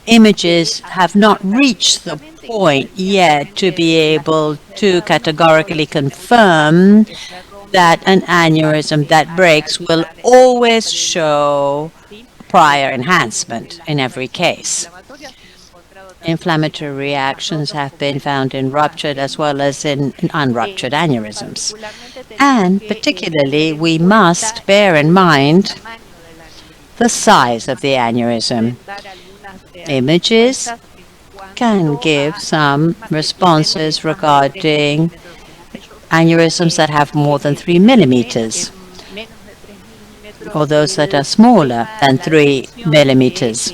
images have not reached the point yet to be able to categorically confirm that an aneurysm that breaks will always show prior enhancement in every case. Inflammatory reactions have been found in ruptured as well as in unruptured aneurysms. And particularly, we must bear in mind the size of the aneurysm. Images can give some responses regarding aneurysms that have more than 3 millimeters, or those that are smaller than 3 millimeters.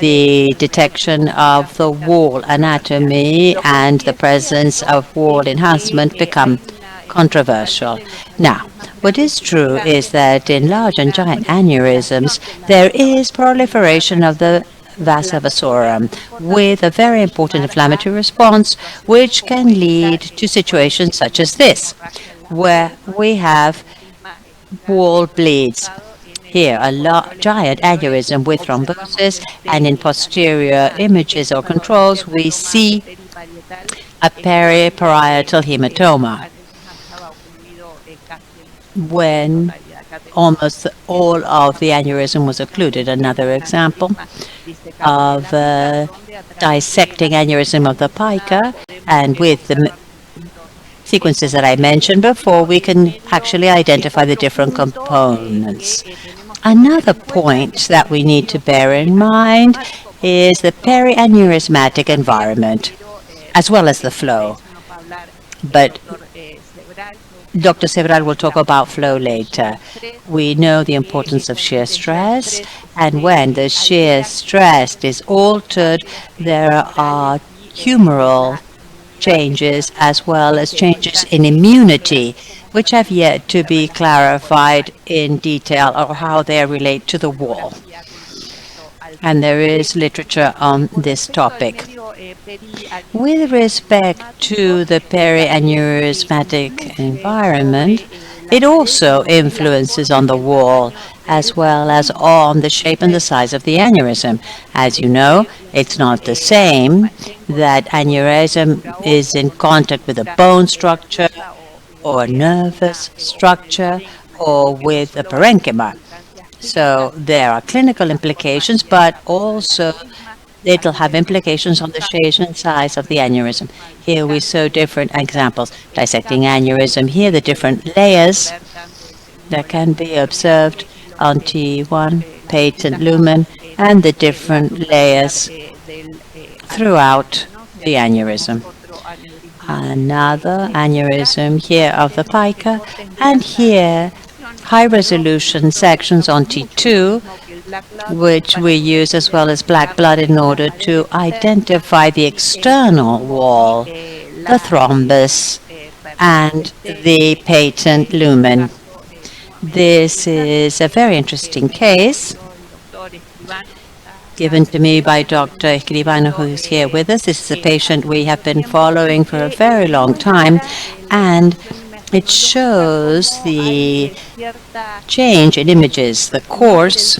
The detection of the wall anatomy and the presence of wall enhancement become controversial. Now, what is true is that in large and giant aneurysms, there is proliferation of the vasovasorum with a very important inflammatory response, which can lead to situations such as this, where we have wall bleeds. Here, a giant aneurysm with thrombosis, and in posterior images or controls, we see a periparietal hematoma, when almost all of the aneurysm was occluded. Another example of dissecting aneurysm of the pica, and with the sequences that I mentioned before, we can actually identify the different components. Another point that we need to bear in mind is the perianeurysmatic environment, as well as the flow. but Dr. Sebral will talk about flow later. We know the importance of shear stress, and when the shear stress is altered, there are humoral changes as well as changes in immunity, which have yet to be clarified in detail or how they relate to the wall. And there is literature on this topic. With respect to the perianeurysmatic environment, it also influences on the wall as well as on the shape and the size of the aneurysm. As you know, it's not the same that aneurysm is in contact with a bone structure or a nervous structure or with a parenchyma. So there are clinical implications, but also it'll have implications on the shape and size of the aneurysm. Here we saw different examples. Dissecting aneurysm, here the different layers that can be observed on T1, patent lumen, and the different layers throughout the aneurysm. Another aneurysm here of the pica, and here high-resolution sections on T2, which we use as well as black blood in order to identify the external wall, the thrombus, and the patent lumen. This is a very interesting case given to me by Dr. Escribano, who is here with us. This is a patient we have been following for a very long time, and it shows the change in images, the course,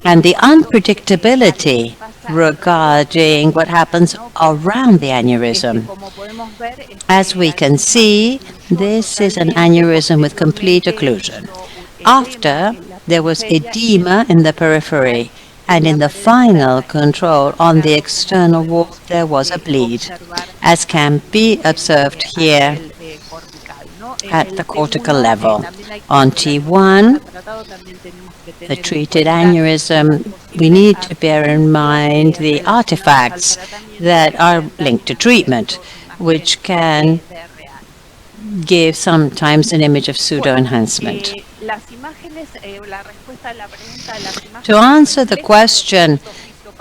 and the unpredictability regarding what happens around the aneurysm. As we can see, this is an aneurysm with complete occlusion. After, there was edema in the periphery, and in the final control on the external wall, there was a bleed, as can be observed here at the cortical level. On T1, the treated aneurysm, we need to bear in mind the artifacts that are linked to treatment, which can give sometimes an image of pseudo-enhancement. To answer the question,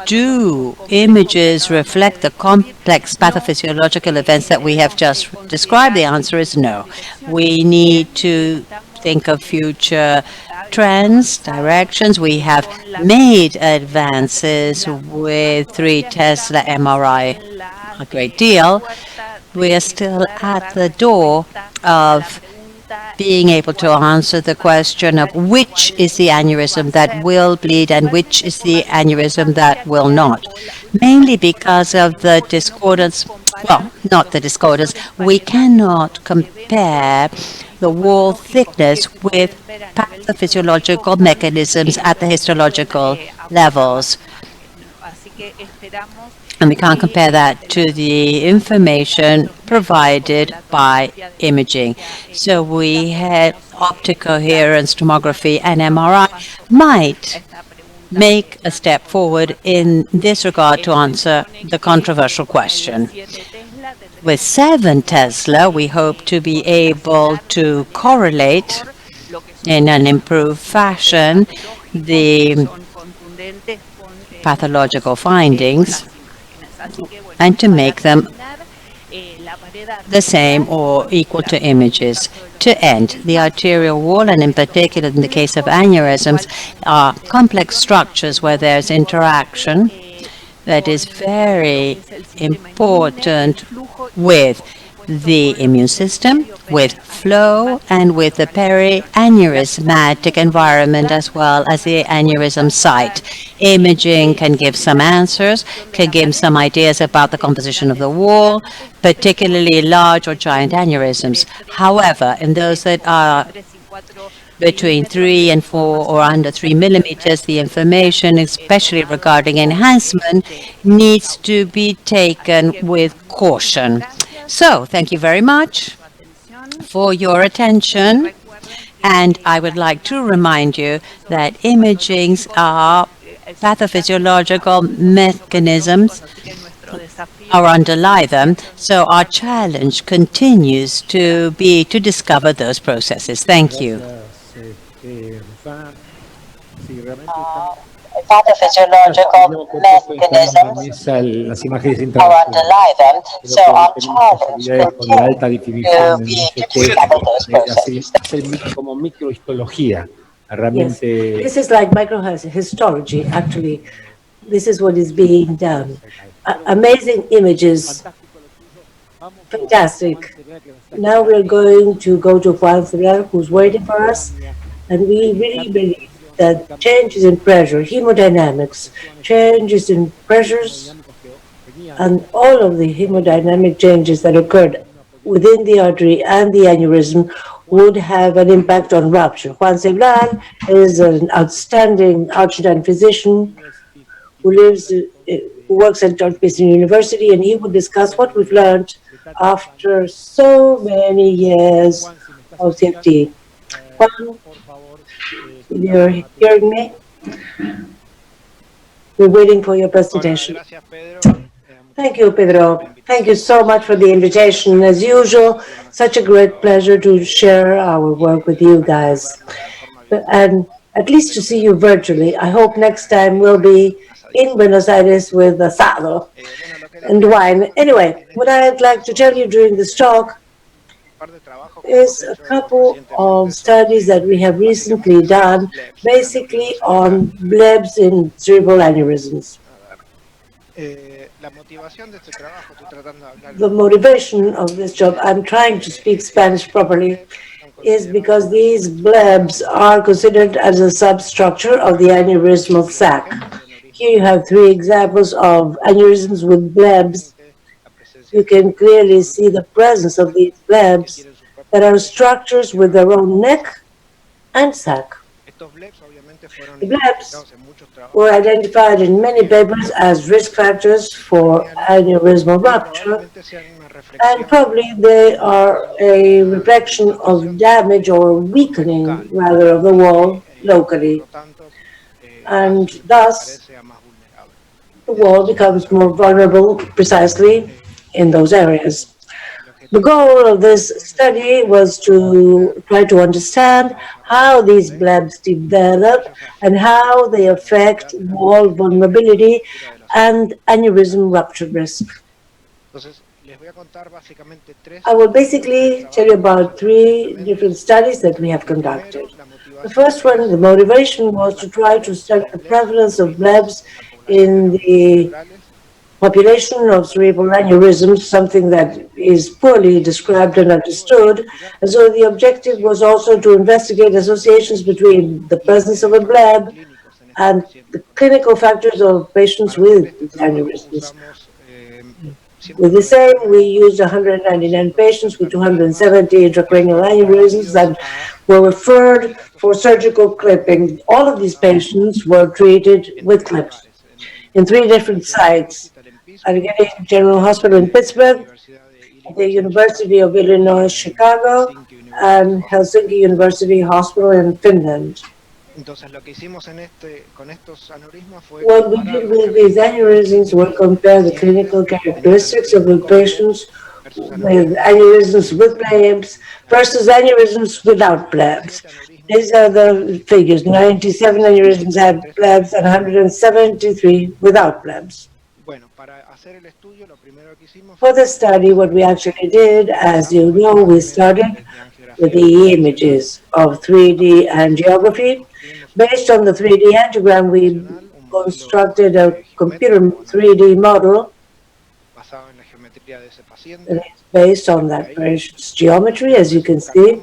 do images reflect the complex pathophysiological events that we have just described? The answer is no. We need to think of future trends, directions. We have made advances with 3 Tesla MRI a great deal. We are still at the door of being able to answer the question of which is the aneurysm that will bleed and which is the aneurysm that will not. Mainly because of the discordance, well, not the discordance, we cannot compare the wall thickness with pathophysiological mechanisms at the histological levels. And we can't compare that to the information provided by imaging. So we had optic coherence tomography and MRI might make a step forward in this regard to answer the controversial question. With 7 Tesla, we hope to be able to correlate in an improved fashion the pathological findings and to make them the same or equal to images. To end, the arterial wall, and in particular in the case of aneurysms, are complex structures where there's interaction that is very important with the immune system, with flow, and with the perianeurysmatic environment as well as the aneurysm site. Imaging can give some answers, can give some ideas about the composition of the wall, particularly large or giant aneurysms. However, in those that are between 3 and 4 or under 3 millimeters, the information, especially regarding enhancement, needs to be taken with caution. So, thank you very much for your attention, and I would like to remind you that imagings are pathophysiological mechanisms or underlie them. So our challenge continues to be to discover those processes. Thank you. Pathophysiological mechanisms or underlie them, so our challenge continues to be to discover those processes. Como microhistología, Yes, realmente. this is like microhistology, actually. This is what is being done. Amazing images, fantastic. Now we're going to go to Juan Ferrer, who's waiting for us, and we really believe that changes in pressure, hemodynamics, changes in pressures, and all of the hemodynamic changes that occurred within the artery and the aneurysm would have an impact on rupture. Juan Seblan is an outstanding Argentine physician who works at George Mason University, and he will discuss what we've learned after so many years of CFD. Juan, you're hearing me? We're waiting for your presentation. Thank you, Pedro. Thank you so much for the invitation. As usual, such a great pleasure to share our work with you guys. And at least to see you virtually. I hope next time we'll be in Buenos Aires with asado and wine. Anyway, what I'd like to tell you during this talk is a couple of studies that we have recently done, basically on blebs in cerebral aneurysms. The motivation of this job, I'm trying to speak Spanish properly, is because these blebs are considered as a substructure of the aneurysmal sac. Here you have 3 examples of aneurysms with blebs. You can clearly see the presence of these blebs that are structures with their own neck and sac. The blebs were identified in many papers as risk factors for aneurysmal rupture, and probably they are a reflection of damage or weakening, rather, of the wall locally. And thus, the wall becomes more vulnerable precisely in those areas. The goal of this study was to try to understand how these blebs develop and how they affect wall vulnerability and aneurysm rupture risk. I will basically tell you about 3 different studies that we have conducted. The first one, the motivation was to try to study the prevalence of blebs in the population of cerebral aneurysms, something that is poorly described and understood. And so the objective was also to investigate associations between the presence of a bleb and the clinical factors of patients with aneurysms. With the same, we used 199 patients with 270 intracranial aneurysms that were referred for surgical clipping. All of these patients were treated with clips in 3 different sites: Allegheny General Hospital in Pittsburgh, the University of Illinois, Chicago, and Helsinki University Hospital in Finland. What we did with these aneurysms was compare the clinical characteristics of the patients with aneurysms with blebs versus aneurysms without blebs. These are the figures. 97 aneurysms had blebs and 173 without blebs. For the study, what we actually did, as you know, we started with the images of 3D angiography. Based on the 3D angiogram, we constructed a computer 3D model that is based on that patient's geometry, as you can see.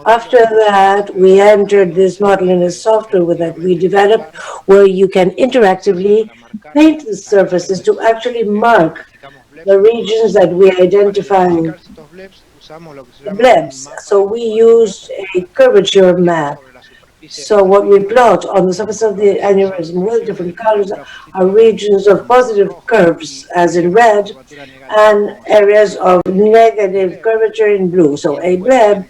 After that, we entered this model in a software that we developed, where you can interactively paint the surfaces to actually mark the regions that we identify the blebs. So we used a curvature map. So what we plot on the surface of the aneurysm with different colors are regions of positive curves, as in red, and areas of negative curvature in blue. So a bleb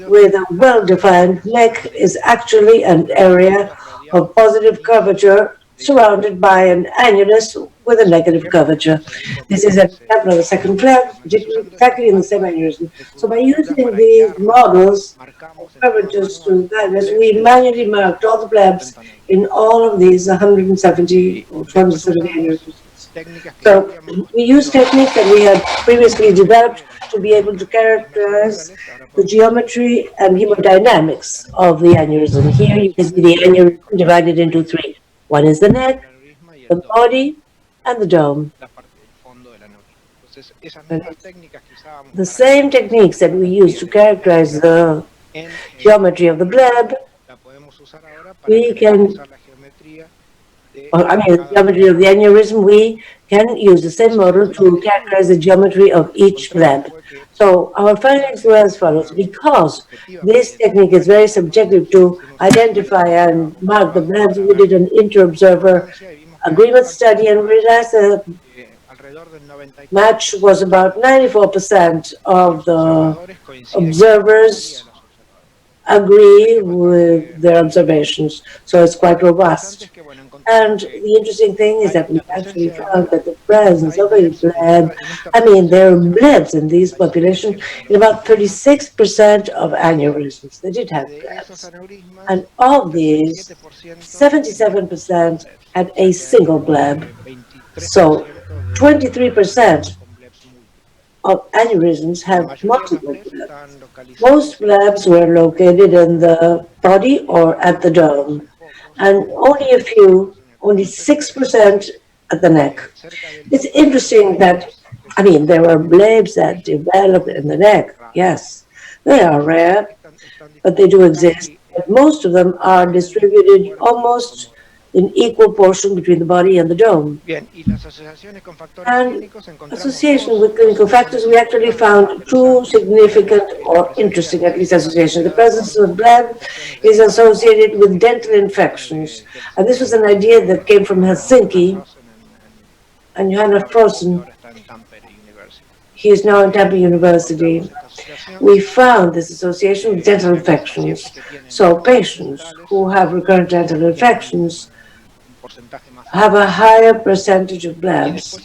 with a well-defined neck is actually an area of positive curvature surrounded by an annulus with a negative curvature. This is an example of the second bleb, particularly exactly in the same aneurysm. So by using these models of curvatures to guide us, we manually marked all the blebs in all of these 170 or 270 aneurysms. So we use techniques that we had previously developed to be able to characterize the geometry and hemodynamics of the aneurysm. Here you can see the aneurysm divided into three. One is the neck, the body, and the dome. The same techniques that we use to characterize the geometry of the bleb, we can, the geometry of the aneurysm, we can use the same model to characterize the geometry of each bleb. So our findings were as follows. Because this technique is very subjective to identify and mark the blebs, we did an inter-observer agreement study and realized the match was about 94% of the observers agree with their observations, so it's quite robust. And the interesting thing is that we actually found that the presence of a bleb, there are blebs in these populations in about 36% of aneurysms. They did have blebs. And of these, 77% had a single bleb. So 23% of aneurysms have multiple blebs. Most blebs were located in the body or at the dome, and only a few, only 6% at the neck. It's interesting that, there are blebs that develop in the neck. Yes, they are rare, but they do exist. But most of them are distributed almost in equal portion between the body and the dome. And association with clinical factors, we actually found two significant or interesting, at least, associations. The presence of bleb is associated with dental infections. And this was an idea that came from Helsinki, and Johanna Frossen, he is now in Tampa University. We found this association with dental infections. So patients who have recurrent dental infections have a higher percentage of blebs.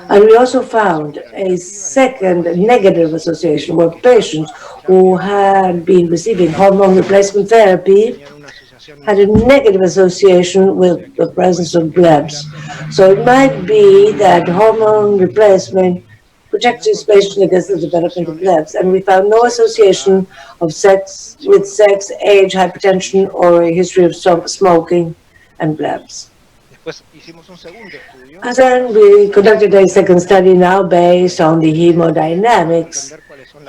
And we also found a second negative association where patients who had been receiving hormone replacement therapy had a negative association with the presence of blebs. So it might be that hormone replacement protects these patients against the development of blebs. And we found no association of sex, age, hypertension, or a history of smoking and blebs. And then we conducted a second study now based on the hemodynamics.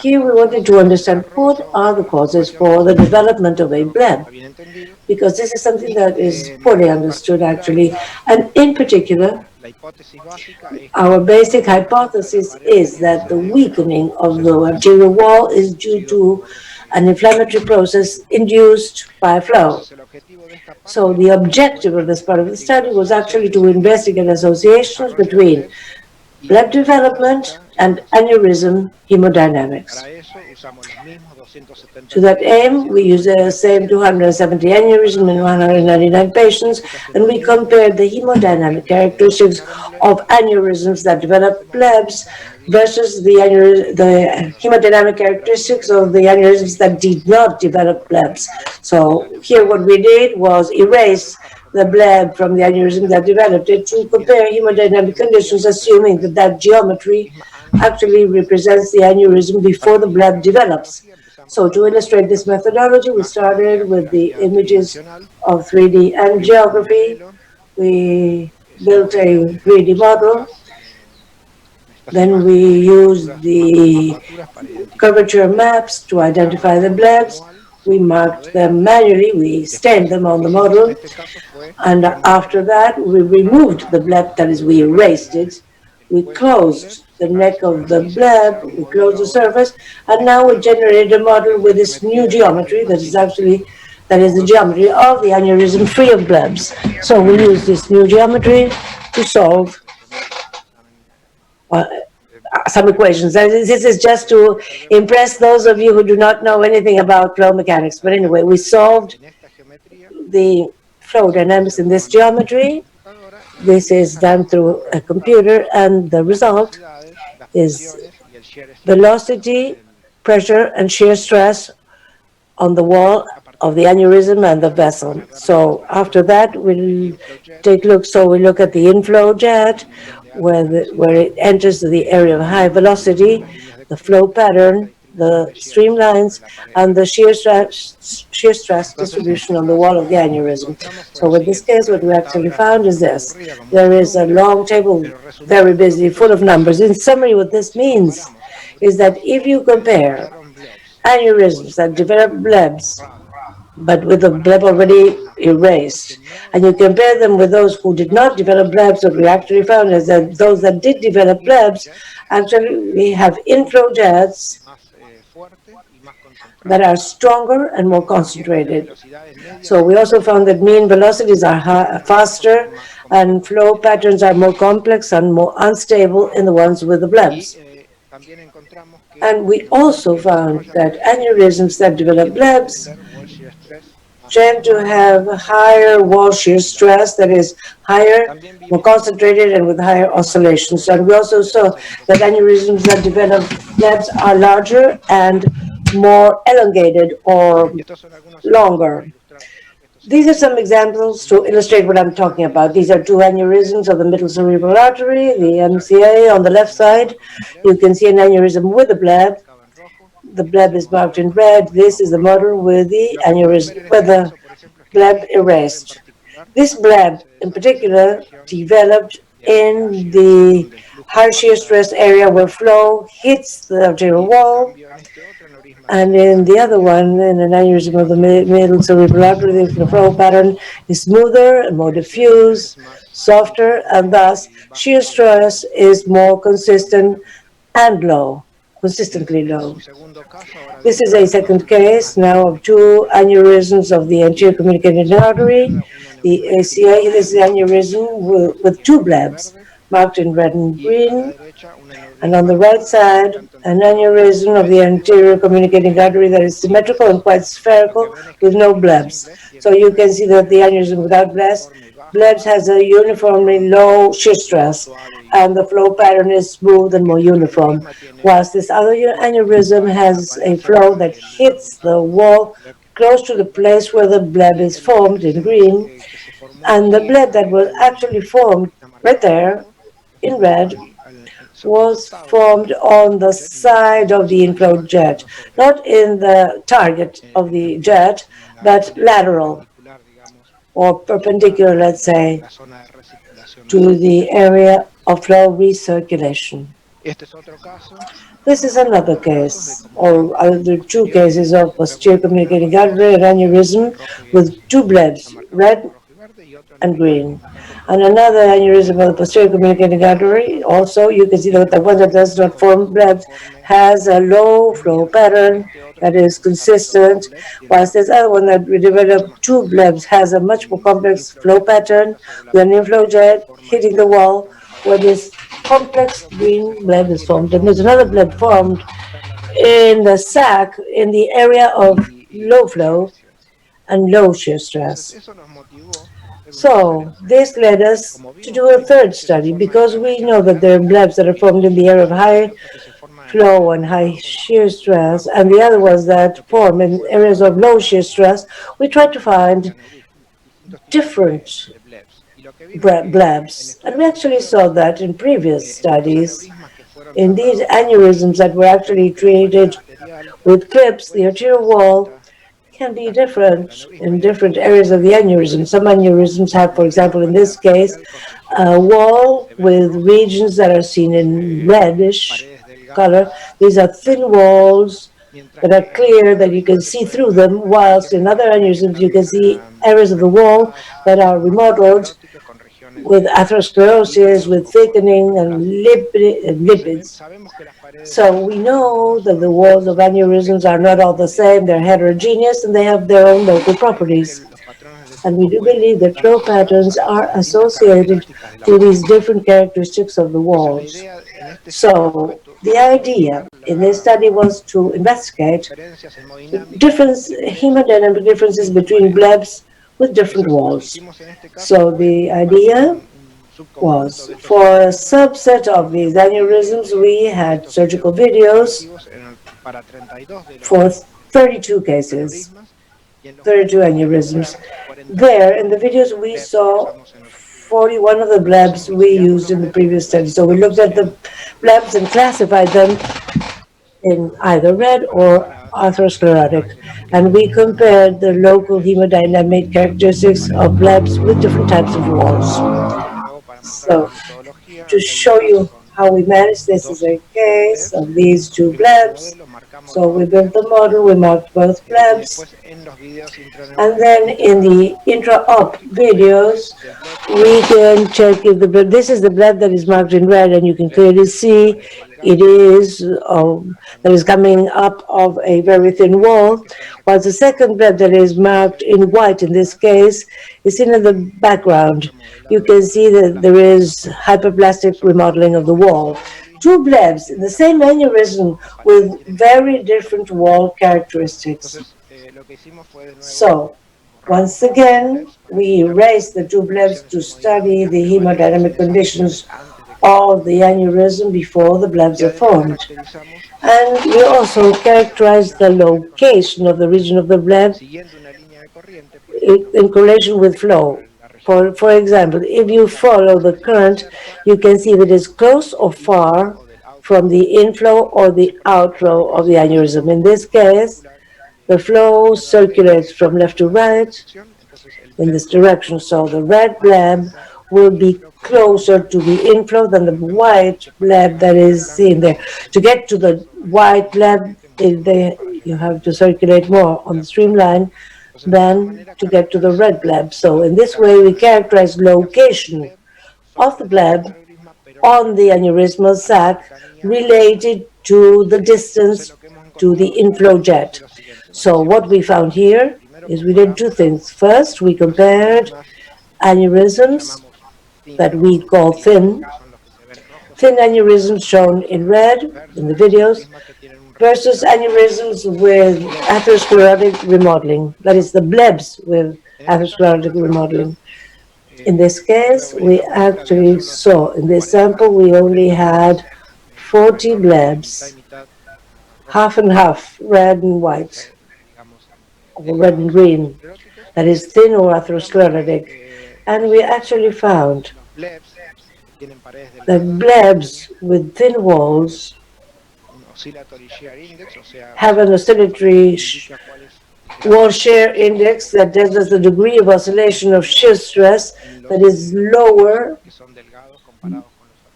Here we wanted to understand what are the causes for the development of a bleb, because this is something that is poorly understood actually. And in particular, our basic hypothesis is that the weakening of the arterial wall is due to an inflammatory process induced by flow. So the objective of this part of the study was actually to investigate associations between bleb development and aneurysm hemodynamics. To that aim, we used the same 270 aneurysms in 199 patients, and we compared the hemodynamic characteristics of aneurysms that develop blebs versus the hemodynamic characteristics of the aneurysms that did not develop blebs. So here what we did was erase the bleb from the aneurysm that developed it to compare hemodynamic conditions, assuming that that geometry actually represents the aneurysm before the bleb develops. So to illustrate this methodology, we started with the images of 3D angiography. We built a 3D model. Then we used the curvature maps to identify the blebs. We marked them manually, we stained them on the model, and after that we removed the bleb, that is, we erased it. We closed the neck of the bleb, we closed the surface, and now we generated a model with this new geometry that is the geometry of the aneurysm free of blebs. So we use this new geometry to solve some equations. And this is just to impress those of you who do not know anything about flow mechanics. But anyway, we solved the flow dynamics in this geometry. This is done through a computer, and the result is velocity, pressure, and shear stress on the wall of the aneurysm and the vessel. So after that, we'll take a look. So we look at the inflow jet, where it enters the area of high velocity, the flow pattern, the streamlines, and the shear stress distribution on the wall of the aneurysm. So with this case, what we actually found is this. There is a long table, very busy, full of numbers. In summary, what this means is that if you compare aneurysms that develop blebs, but with the bleb already erased, and you compare them with those who did not develop blebs, what we actually found is that those that did develop blebs, actually we have inflow jets that are stronger and more concentrated. So we also found that mean velocities are faster, and flow patterns are more complex and more unstable in the ones with the blebs. And we also found that aneurysms that develop blebs tend to have higher wall shear stress, that is higher, more concentrated, and with higher oscillations. And we also saw that aneurysms that develop blebs are larger and more elongated or longer. These are some examples to illustrate what I'm talking about. These are two aneurysms of the middle cerebral artery, the MCA on the left side. You can see an aneurysm with a bleb. The bleb is marked in red. This is the model with the aneurysm, with the bleb erased. This bleb, in particular, developed in the high shear stress area where flow hits the arterial wall, and in the other one, in an aneurysm of the middle cerebral artery, the flow pattern is smoother and more diffuse, softer, and thus shear stress is more consistent and low, consistently low. This is a second case now of two aneurysms of the anterior communicating artery. The ACA, this is aneurysm with two blebs marked in red and green, and on the right side, an aneurysm of the anterior communicating artery that is symmetrical and quite spherical with no blebs. So you can see that the aneurysm without blebs has a uniformly low shear stress, and the flow pattern is smooth and more uniform, whilst this other aneurysm has a flow that hits the wall close to the place where the bleb is formed in green, and the bleb that was actually formed right there in red was formed on the side of the inflow jet, not in the target of the jet, but lateral or perpendicular, let's say, to the area of flow recirculation. This is another case, or other two cases of posterior communicating artery aneurysm with two blebs, red and green. And another aneurysm of the posterior communicating artery, also you can see that the one that does not form blebs has a low flow pattern that is consistent, whilst this other one that we developed two blebs has a much more complex flow pattern with an inflow jet hitting the wall where this complex green bleb is formed. And there's another bleb formed in the sac in the area of low flow and low shear stress. So this led us to do a third study, because we know that there are blebs that are formed in the area of high flow and high shear stress, and the other ones that form in areas of low shear stress. We tried to find different blebs, and we actually saw that in previous studies. In these aneurysms that were actually treated with clips, the arterial wall can be different in different areas of the aneurysm. Some aneurysms have, for example, in this case, a wall with regions that are seen in reddish color. These are thin walls that are clear, that you can see through them, whilst in other aneurysms you can see areas of the wall that are remodeled with atherosclerosis, with thickening and lipids. So we know that the walls of aneurysms are not all the same, they're heterogeneous, and they have their own local properties. And we do believe that flow patterns are associated to these different characteristics of the walls. So the idea in this study was to investigate hemodynamic differences between blebs with different walls. So the idea was for a subset of these aneurysms, we had surgical videos for 32 cases, 32 aneurysms. There, in the videos, we saw 41 of the blebs we used in the previous study. So we looked at the blebs and classified them in either red or atherosclerotic. And we compared the local hemodynamic characteristics of blebs with different types of walls. So, to show you how we managed, this is a case of these two blebs. So we built the model, we marked both blebs, and then in the intra-op videos, we can check if the bleb, this is the bleb that is marked in red, and you can clearly see it is that is coming up of a very thin wall, while the second bleb that is marked in white in this case is seen in the background. You can see that there is hyperplastic remodeling of the wall. Two blebs in the same aneurysm with very different wall characteristics. So, once again, we erased the two blebs to study the hemodynamic conditions of the aneurysm before the blebs are formed. And we also characterized the location of the region of the bleb in correlation with flow. For example, if you follow the current, you can see that it's close or far from the inflow or the outflow of the aneurysm. In this case, the flow circulates from left to right in this direction. So the red bleb will be closer to the inflow than the white bleb that is seen there. To get to the white bleb, you have to circulate more on the streamline than to get to the red bleb. So in this way, we characterize location of the bleb on the aneurysmal sac related to the distance to the inflow jet. So what we found here is we did two things. First, we compared aneurysms that we call thin aneurysms shown in red in the videos, versus aneurysms with atherosclerotic remodeling, that is the blebs with atherosclerotic remodeling. In this case, we actually saw, in this sample, we only had 40 blebs, half and half, red and white, or red and green, that is thin or atherosclerotic. And we actually found that blebs with thin walls have an oscillatory wall shear index that tells us the degree of oscillation of shear stress that is lower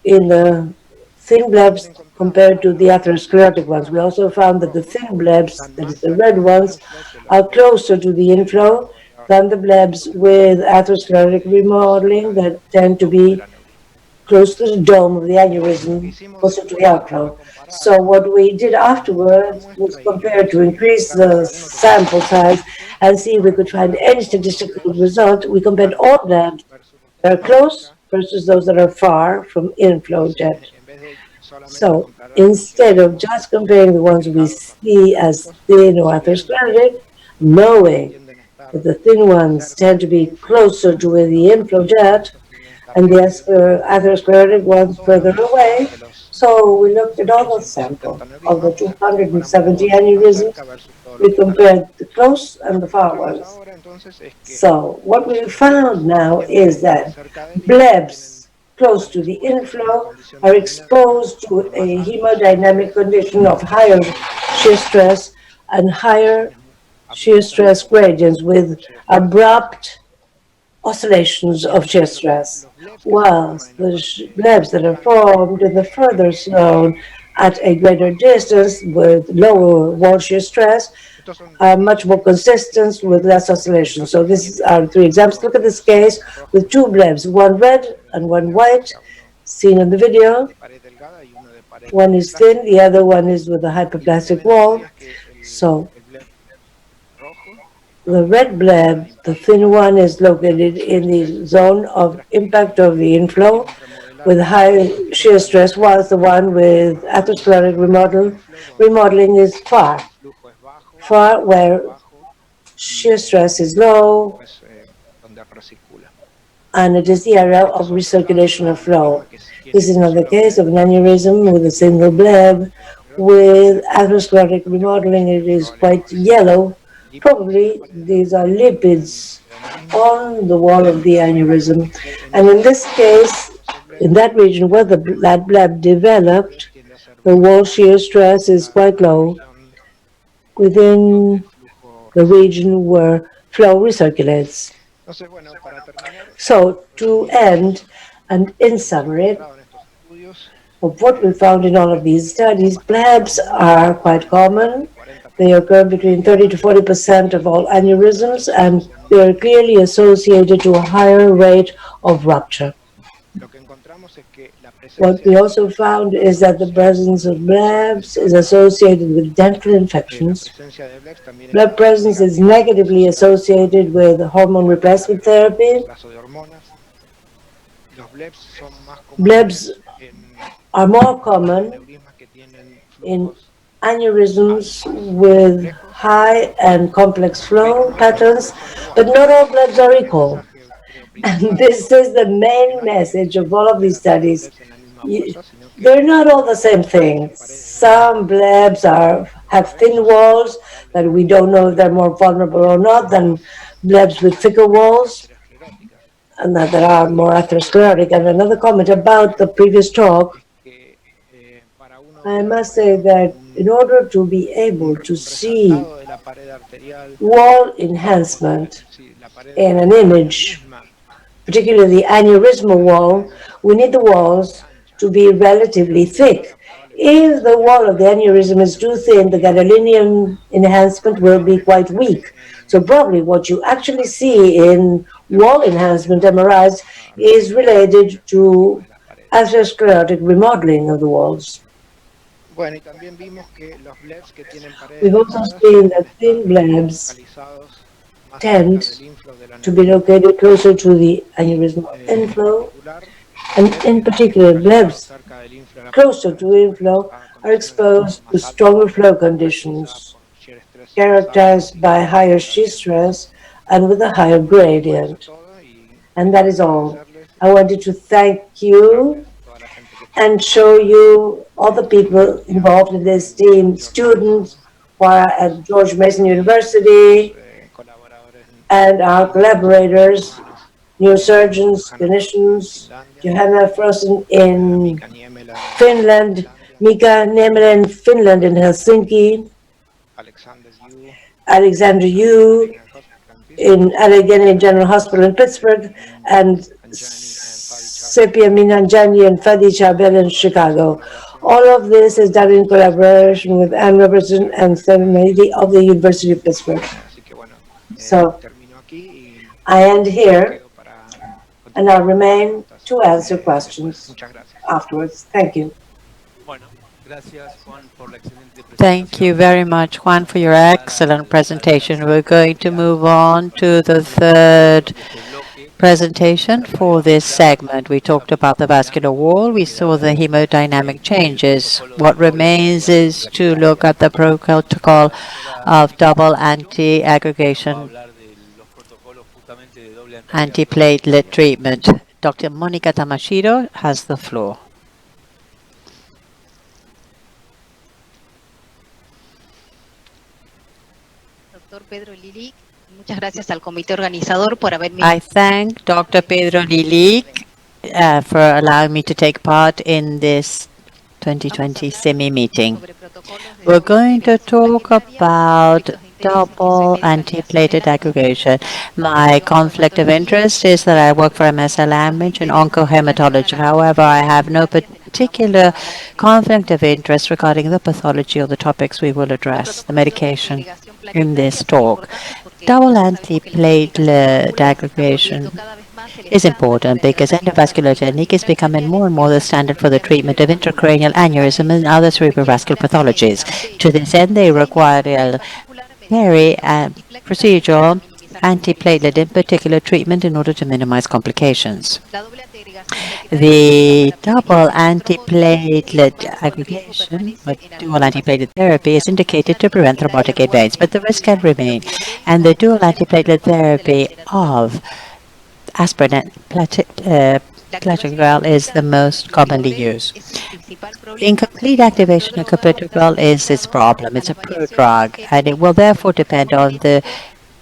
in the thin blebs compared to the atherosclerotic ones. We also found that the thin blebs, that is the red ones, are closer to the inflow than the blebs with atherosclerotic remodeling that tend to be close to the dome of the aneurysm, closer to the outflow. So what we did afterwards was compare to increase the sample size and see if we could find any statistical result. We compared all blebs that are close versus those that are far from inflow jet. So instead of just comparing the ones we see as thin or atherosclerotic, knowing that the thin ones tend to be closer to where the inflow jet and the atherosclerotic ones further away. So we looked at all the sample of the 270 aneurysms. We compared the close and the far ones. So what we found now is that blebs close to the inflow are exposed to a hemodynamic condition of higher shear stress and higher shear stress gradients with abrupt oscillations of shear stress, whilst the blebs that are formed in the further zone at a greater distance with lower wall shear stress are much more consistent with less oscillation. So these are three examples. Look at this case with two blebs, one red and one white, seen in the video. One is thin, the other one is with a hyperplastic wall. So the red bleb, the thin one, is located in the zone of impact of the inflow with high shear stress, whilst the one with atherosclerotic remodeling is far where shear stress is low and it is the area of recirculation of flow. This is another case of an aneurysm with a single bleb. With atherosclerotic remodeling, it is quite yellow. Probably these are lipids on the wall of the aneurysm. And in this case, in that region where that bleb developed, the wall shear stress is quite low within the region where flow recirculates. So to end, and in summary, of what we found in all of these studies, blebs are quite common. They occur between 30 to 40% of all aneurysms, and they are clearly associated to a higher rate of rupture. What we also found is that the presence of blebs is associated with dental infections. Bleb presence is negatively associated with hormone replacement therapy. Blebs are more common in aneurysms with high and complex flow patterns, but not all blebs are equal. And this is the main message of all of these studies. They're not all the same thing. Some blebs have thin walls that we don't know if they're more vulnerable or not than blebs with thicker walls and that are more atherosclerotic. And another comment about the previous talk, I must say that in order to be able to see wall enhancement in an image, particularly the aneurysmal wall, we need the walls to be relatively thick. If the wall of the aneurysm is too thin, the gadolinium enhancement will be quite weak. So probably what you actually see in wall enhancement MRIs is related to atherosclerotic remodeling of the walls. We've also seen that thin blebs tend to be located closer to the aneurysmal inflow, and in particular, blebs closer to inflow are exposed to stronger flow conditions, characterized by higher shear stress and with a higher gradient. And that is all. I wanted to thank you and show you all the people involved in this team, students who are at George Mason University, and our collaborators, neurosurgeons, clinicians, Johanna Frosten in Finland, Mika Niemela in Finland in Helsinki, Alexander Yu in Allegheny General Hospital in Pittsburgh, and Sepia Minanjani and Fadi Chabel in Chicago. All of this is done in collaboration with Anne Robertson and Stephen Mahidi of the University of Pittsburgh. So I end here, and I'll remain to answer questions afterwards. Thank you. Thank you very much, Juan, for your excellent presentation. We're going to move on to the third presentation for this segment. We talked about the vascular wall. We saw the hemodynamic changes. What remains is to look at the protocol of double anti-aggregation antiplatelet treatment. Dr. Monica Tamashiro has the floor. I thank Dr. Pedro Lylyk for allowing me to take part in this 2020 SIMI meeting. We're going to talk about double antiplatelet aggregation. My conflict of interest is that I work for MSL Language in oncohematology. However, I have no particular conflict of interest regarding the pathology or the topics we will address, the medication in this talk. Double antiplatelet aggregation is important because endovascular technique is becoming more and more the standard for the treatment of intracranial aneurysm and other cerebrovascular pathologies. To this end, they require a very procedural antiplatelet, in particular treatment, in order to minimize complications. The double antiplatelet aggregation, but dual antiplatelet therapy, is indicated to prevent thrombotic events, but the risk can remain. And the dual antiplatelet therapy of aspirin and clopidogrel is the most commonly used. Incomplete activation of clopidogrel is its problem. It's a prodrug, and it will therefore depend on the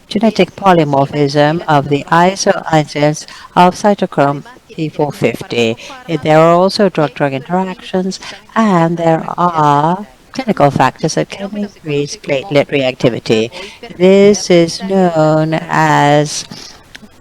genetic polymorphism of the isoenzymes of cytochrome P450. There are also drug-drug interactions, and there are clinical factors that can increase platelet reactivity. This is known as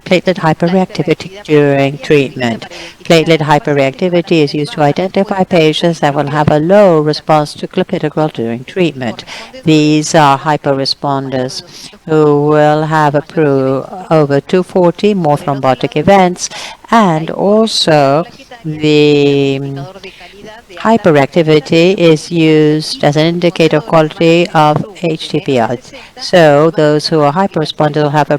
platelet hyperreactivity during treatment. Platelet hyperreactivity is used to identify patients that will have a low response to clopidogrel during treatment. These are hyperresponders who will have over 240 more thrombotic events, and also the hyperreactivity is used as an indicator of quality of HTPL. So those who are hyperresponders will have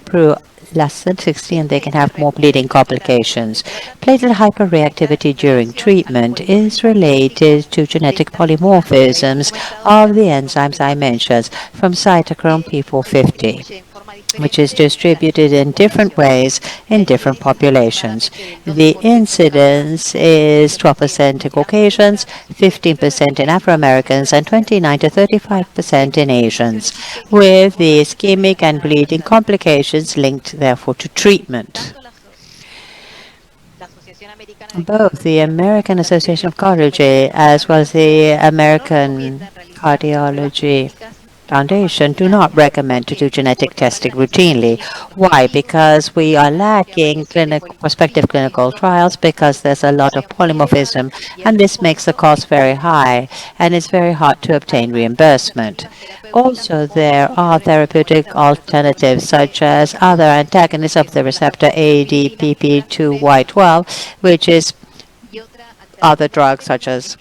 less than 60, and they can have more bleeding complications. Platelet hyperreactivity during treatment is related to genetic polymorphisms of the enzymes I mentioned from cytochrome P450, which is distributed in different ways in different populations. The incidence is 12% in Caucasians, 15% in Afro-Americans, and 29 to 35% in Asians, with the ischemic and bleeding complications linked, therefore, to treatment. Both the American Association of Cardiology as well as the American Cardiology Foundation do not recommend to do genetic testing routinely. Why? Because we are lacking prospective clinical trials, because there's a lot of polymorphism, and this makes the cost very high, and it's very hard to obtain reimbursement. Also, there are therapeutic alternatives, such as other antagonists of the receptor ADPP2Y12, which is other drugs such as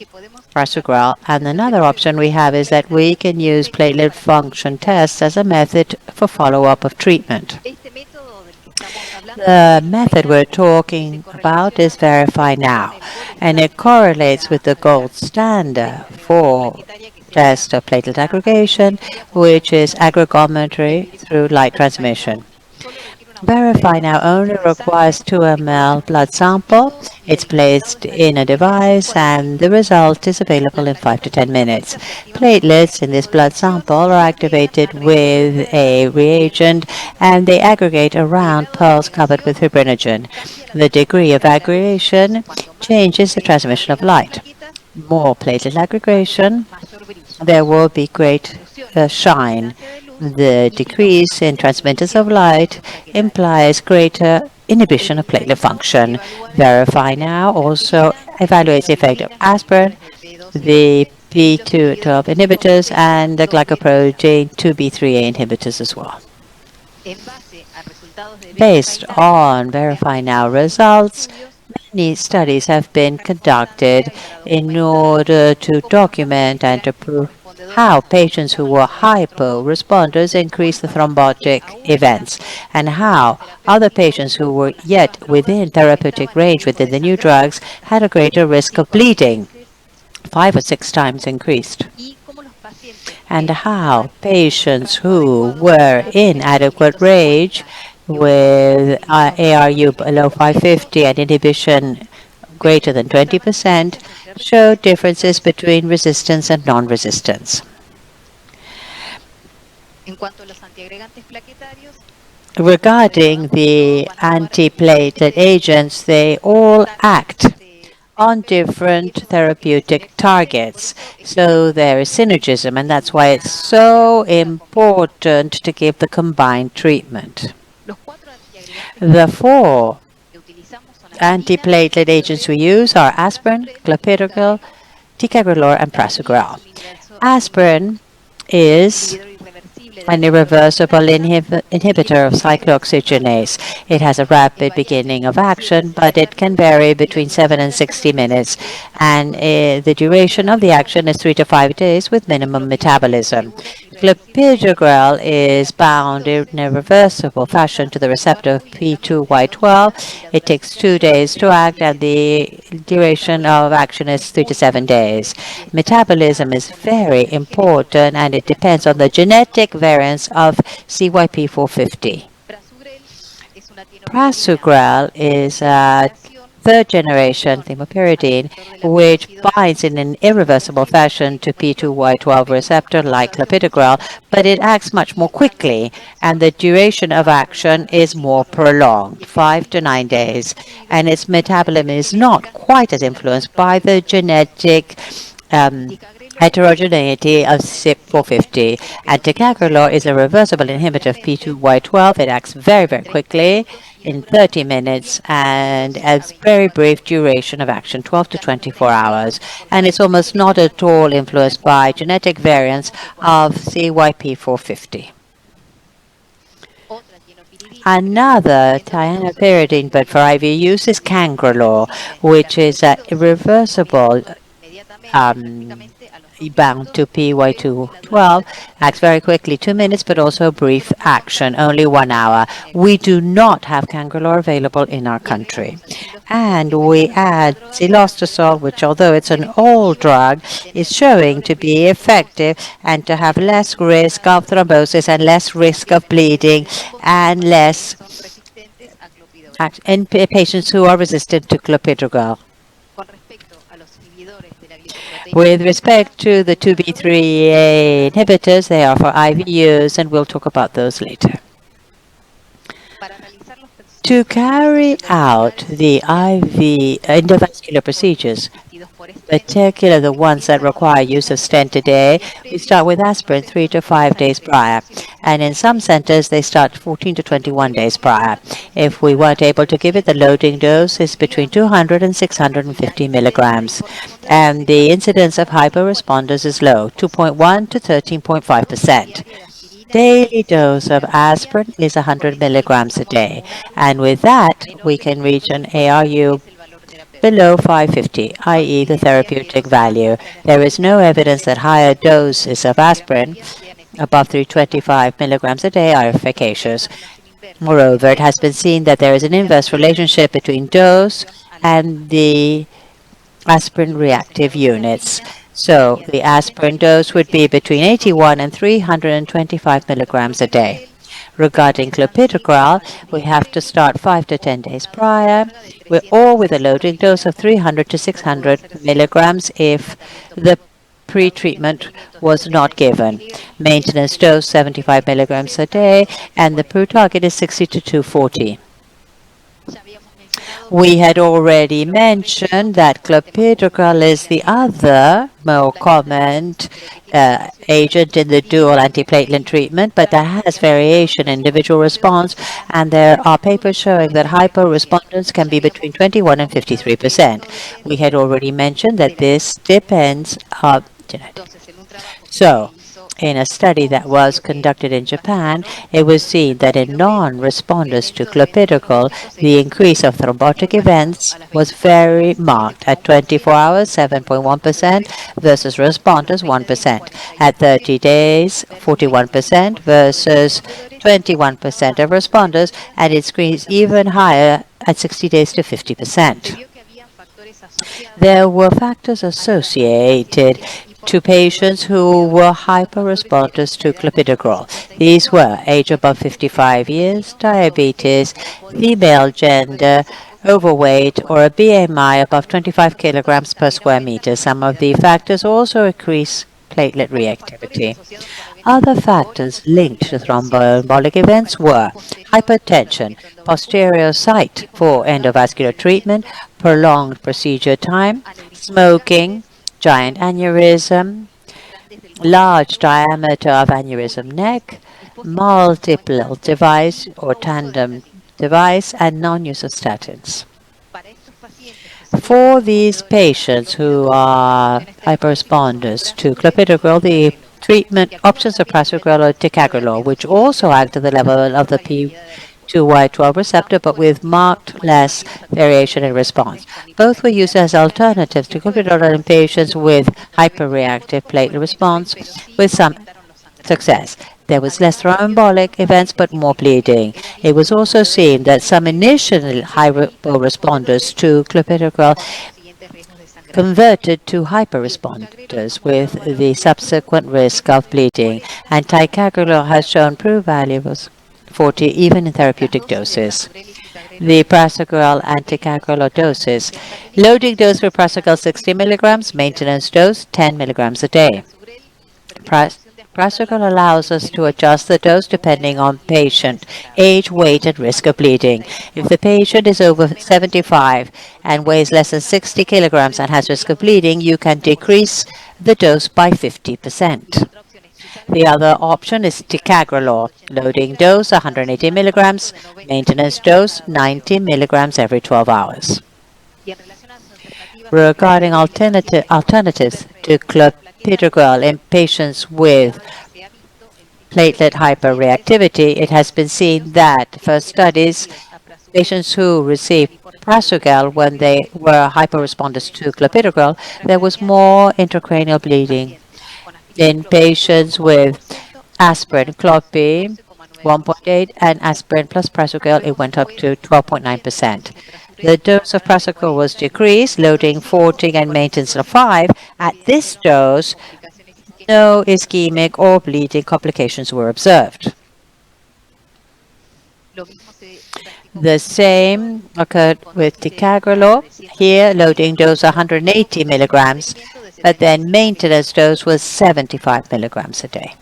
prasugrel. And another option we have is that we can use platelet function tests as a method for follow-up of treatment. The method we're talking about is Verify Now, and it correlates with the gold standard for test of platelet aggregation, which is aggregometry through light transmission. Verify Now only requires 2 ml blood sample. It's placed in a device, and the result is available in 5 to 10 minutes. Platelets in this blood sample are activated with a reagent, and they aggregate around pearls covered with fibrinogen. The degree of aggregation changes the transmission of light. More platelet aggregation, there will be great shine. The decrease in transmitters of light implies greater inhibition of platelet function. Verify Now also evaluates the effect of aspirin, the P212 inhibitors, and the glycoprotein 2B3A inhibitors as well. Based on Verify Now results, many studies have been conducted in order to document and to prove how patients who were hypo-responders increased the thrombotic events, and how other patients who were yet within therapeutic range within the new drugs had a greater risk of bleeding, 5 or 6 times increased, and how patients who were in adequate range with ARU below 550 and inhibition greater than 20% showed differences between resistance and non-resistance. Regarding the antiplatelet agents, they all act on different therapeutic targets. So there is synergism, and that's why it's so important to give the combined treatment. The 4 antiplatelet agents we use are aspirin, clopidogrel, ticagrelor, and prasugrel. Aspirin is an irreversible inhibitor of cyclooxygenase. It has a rapid beginning of action, but it can vary between 7 and 60 minutes, and the duration of the action is 3 to 5 days with minimum metabolism. Clopidogrel is bound in a reversible fashion to the receptor P2Y12. It takes 2 days to act, and the duration of action is 3 to 7 days. Metabolism is very important, and it depends on the genetic variants of CYP450. Prasugrel is a third-generation thimerosal, which binds in an irreversible fashion to P2Y12 receptor like clopidogrel, but it acts much more quickly, and the duration of action is more prolonged, 5 to 9 days, and its metabolism is not quite as influenced by the genetic heterogeneity of CYP450. And ticagrelor is a reversible inhibitor of P2Y12. It acts very, very quickly in 30 minutes and has very brief duration of action, 12 to 24 hours. And it's almost not at all influenced by genetic variants of CYP450. Another thienopyridine, but for IV use, is cangrelor, which is a irreversible bound to PY212, acts very quickly, 2 minutes, but also brief action, only 1 hour. We do not have cangrelor available in our country. And we add cilostazol, which although it's an old drug, is showing to be effective and to have less risk of thrombosis and less risk of bleeding and less in patients who are resistant to clopidogrel. With respect to the 2B3A inhibitors, they are for IV use, and we'll talk about those later. To carry out the IV endovascular procedures, particularly the ones that require use of stent a day, we start with aspirin 3 to 5 days prior. And in some centers, they start 14 to 21 days prior. If we weren't able to give it, the loading dose is between 200 and 650 milligrams. And the incidence of hyperresponders is low, 2.1 to 13.5%. Daily dose of aspirin is 100 milligrams a day. And with that, we can reach an ARU below 550, i.e. the therapeutic value. There is no evidence that higher doses of aspirin, above 325 milligrams a day, are efficacious. Moreover, it has been seen that there is an inverse relationship between dose and the aspirin reactive units. So the aspirin dose would be between 81 and 325 milligrams a day. Regarding clopidogrel, we have to start 5 to 10 days prior, or with a loading dose of 300 to 600 milligrams if the pre-treatment was not given. Maintenance dose 75 milligrams a day, and the per target is 60 to 240. We had already mentioned that clopidogrel is the other more common agent in the dual antiplatelet treatment, but that has variation in individual response, and there are papers showing that hyperresponders can be between 21 and 53%. We had already mentioned that this depends on genetics. So, in a study that was conducted in Japan, it was seen that in non-responders to clopidogrel, the increase of thrombotic events was very marked. At 24 hours, 7.1% versus responders, 1%. At 30 days, 41% versus 21% of responders, and it increased even higher at 60 days to 50%. There were factors associated to patients who were hyperresponders to clopidogrel. These were age above 55 years, diabetes, female gender, overweight, or a BMI above 25 kilograms per square meter. Some of the factors also increase platelet reactivity. Other factors linked to thromboembolic events were hypertension, posterior site for endovascular treatment, prolonged procedure time, smoking, giant aneurysm, large diameter of aneurysm neck, multiple device or tandem device, and non-use of statins. For these patients who are hyperresponders to clopidogrel, the treatment options are prasugrel or ticagrelor, which also act at the level of the P2Y12 receptor, but with marked less variation in response. Both were used as alternatives to clopidogrel in patients with hyperreactive platelet response with some success. There was less thromboembolic events, but more bleeding. It was also seen that some initial hyperresponders to clopidogrel converted to hyperresponders with the subsequent risk of bleeding, and ticagrelor has shown proved values 40 even in therapeutic doses. the prasugrel and ticagrelor doses. Loading dose for prasugrel 60 milligrams, maintenance dose 10 milligrams a day. Prasugrel allows us to adjust the dose depending on patient age, weight, and risk of bleeding. If the patient is over 75 and weighs less than 60 kilograms and has risk of bleeding, you can decrease the dose by 50%. The other option is ticagrelor. Loading dose 180 milligrams, maintenance dose 90 milligrams every 12 hours. Regarding alternatives to clopidogrel in patients with platelet hyperreactivity, it has been seen that for studies, patients who received prasugrel when they were hyperresponders to clopidogrel, there was more intracranial bleeding. In patients with aspirin, clopi 1.8, and aspirin plus prasugrel, it went up to 12.9%. The dose of prasugrel was decreased, loading 40 and maintenance of 5. At this dose, no ischemic or bleeding complications were observed. The same occurred with ticagrelor. Here, loading dose 180 milligrams, but then maintenance dose was 75 milligrams a day.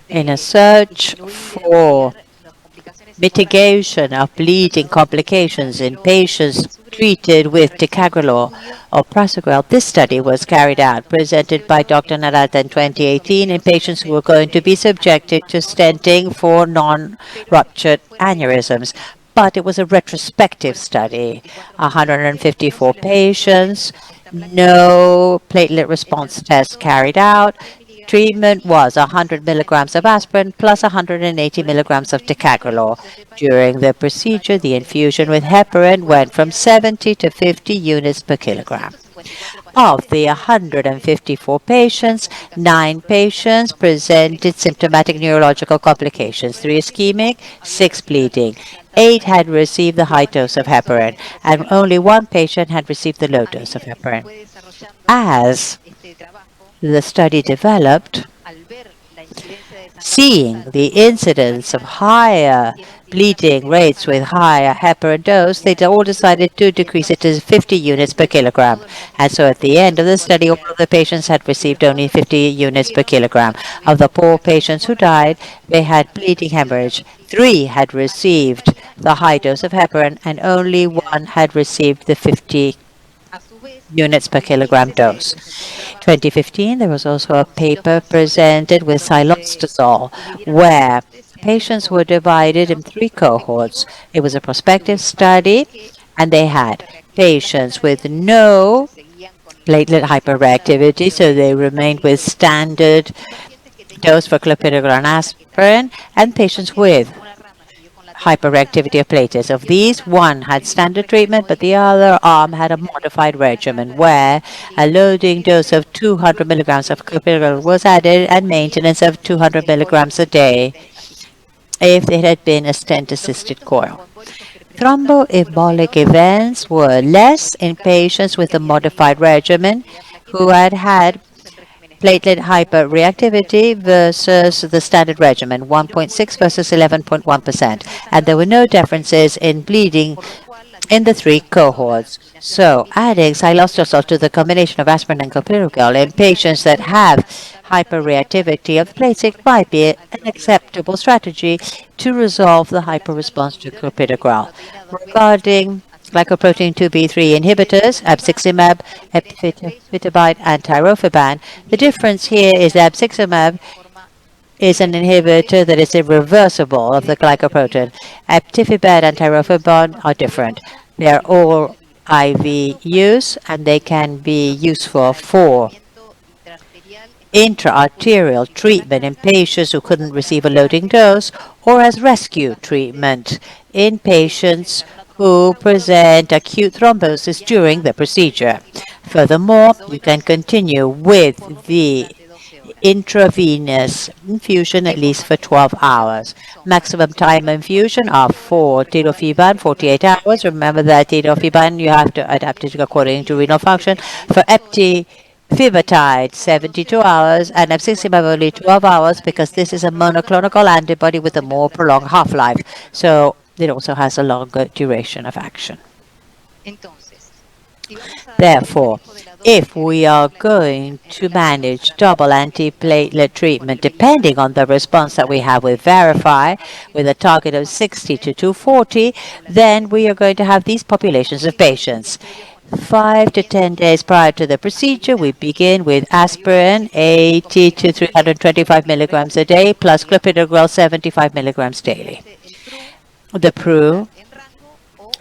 In a search for mitigation of bleeding complications in patients treated with ticagrelor or prasugrel, this study was carried out, presented by Dr. Narata in 2018 in patients who were going to be subjected to stenting for non-ruptured aneurysms. But it was a retrospective study, 154 patients, no platelet response test carried out. Treatment was 100 milligrams of aspirin plus 180 milligrams of ticagrelor. During the procedure, the infusion with heparin went from 70 to 50 units per kilogram. Of the 154 patients, 9 patients presented symptomatic neurological complications, 3 ischemic, 6 bleeding. 8 had received the high dose of heparin, and only 1 patient had received the low dose of heparin. As the study developed, seeing the incidence of higher bleeding rates with higher heparin dose, they all decided to decrease it to 50 units per kilogram. And so at the end of the study, all of the patients had received only 50 units per kilogram. Of the 4 patients who died, they had bleeding hemorrhage. 3 had received the high dose of heparin, and only 1 had received the 50 units per kilogram dose. 2015, there was also a paper presented with silostazol, where patients were divided in 3 cohorts. It was a prospective study, and they had patients with no platelet hyperreactivity, so they remained with standard dose for clopidogrel and aspirin, and patients with hyperreactivity of platelets. Of these, 1 had standard treatment, but the other arm had a modified regimen where a loading dose of 200 milligrams of clopidogrel was added and maintenance of 200 milligrams a day if it had been a stent-assisted coil. Thromboembolic events were less in patients with a modified regimen who had had platelet hyperreactivity versus the standard regimen, 1.6 versus 11.1%. And there were no differences in bleeding in the 3 cohorts. So adding silostazol to the combination of aspirin and clopidogrel in patients that have hyperreactivity of the platelet might be an acceptable strategy to resolve the hyperresponse to clopidogrel. Regarding glycoprotein 2b3 inhibitors, abciximab, epifitibide, and tirofiban. The difference here is that abciximab is an inhibitor that is irreversible of the glycoprotein. Eptifibad and tirofiban are different. They are all IV use, and they can be useful for intra-arterial treatment in patients who couldn't receive a loading dose, or as rescue treatment in patients who present acute thrombosis during the procedure. Furthermore, you can continue with the intravenous infusion at least for 12 hours. Maximum time infusion of for tirofiban, 48 hours. Remember that tirofiban, you have to adapt it according to renal function. For Fibatide, 72 hours, and abscisimmab only 12 hours, because this is a monoclonal antibody with a more prolonged half-life. So it also has a longer duration of action. Therefore, if we are going to manage double antiplatelet treatment, depending on the response that we have with Verify, with a target of 60 to 240, then we are going to have these populations of patients. 5 to 10 days prior to the procedure, we begin with aspirin 80 to 325 milligrams a day, plus clopidogrel 75 milligrams daily. The PRU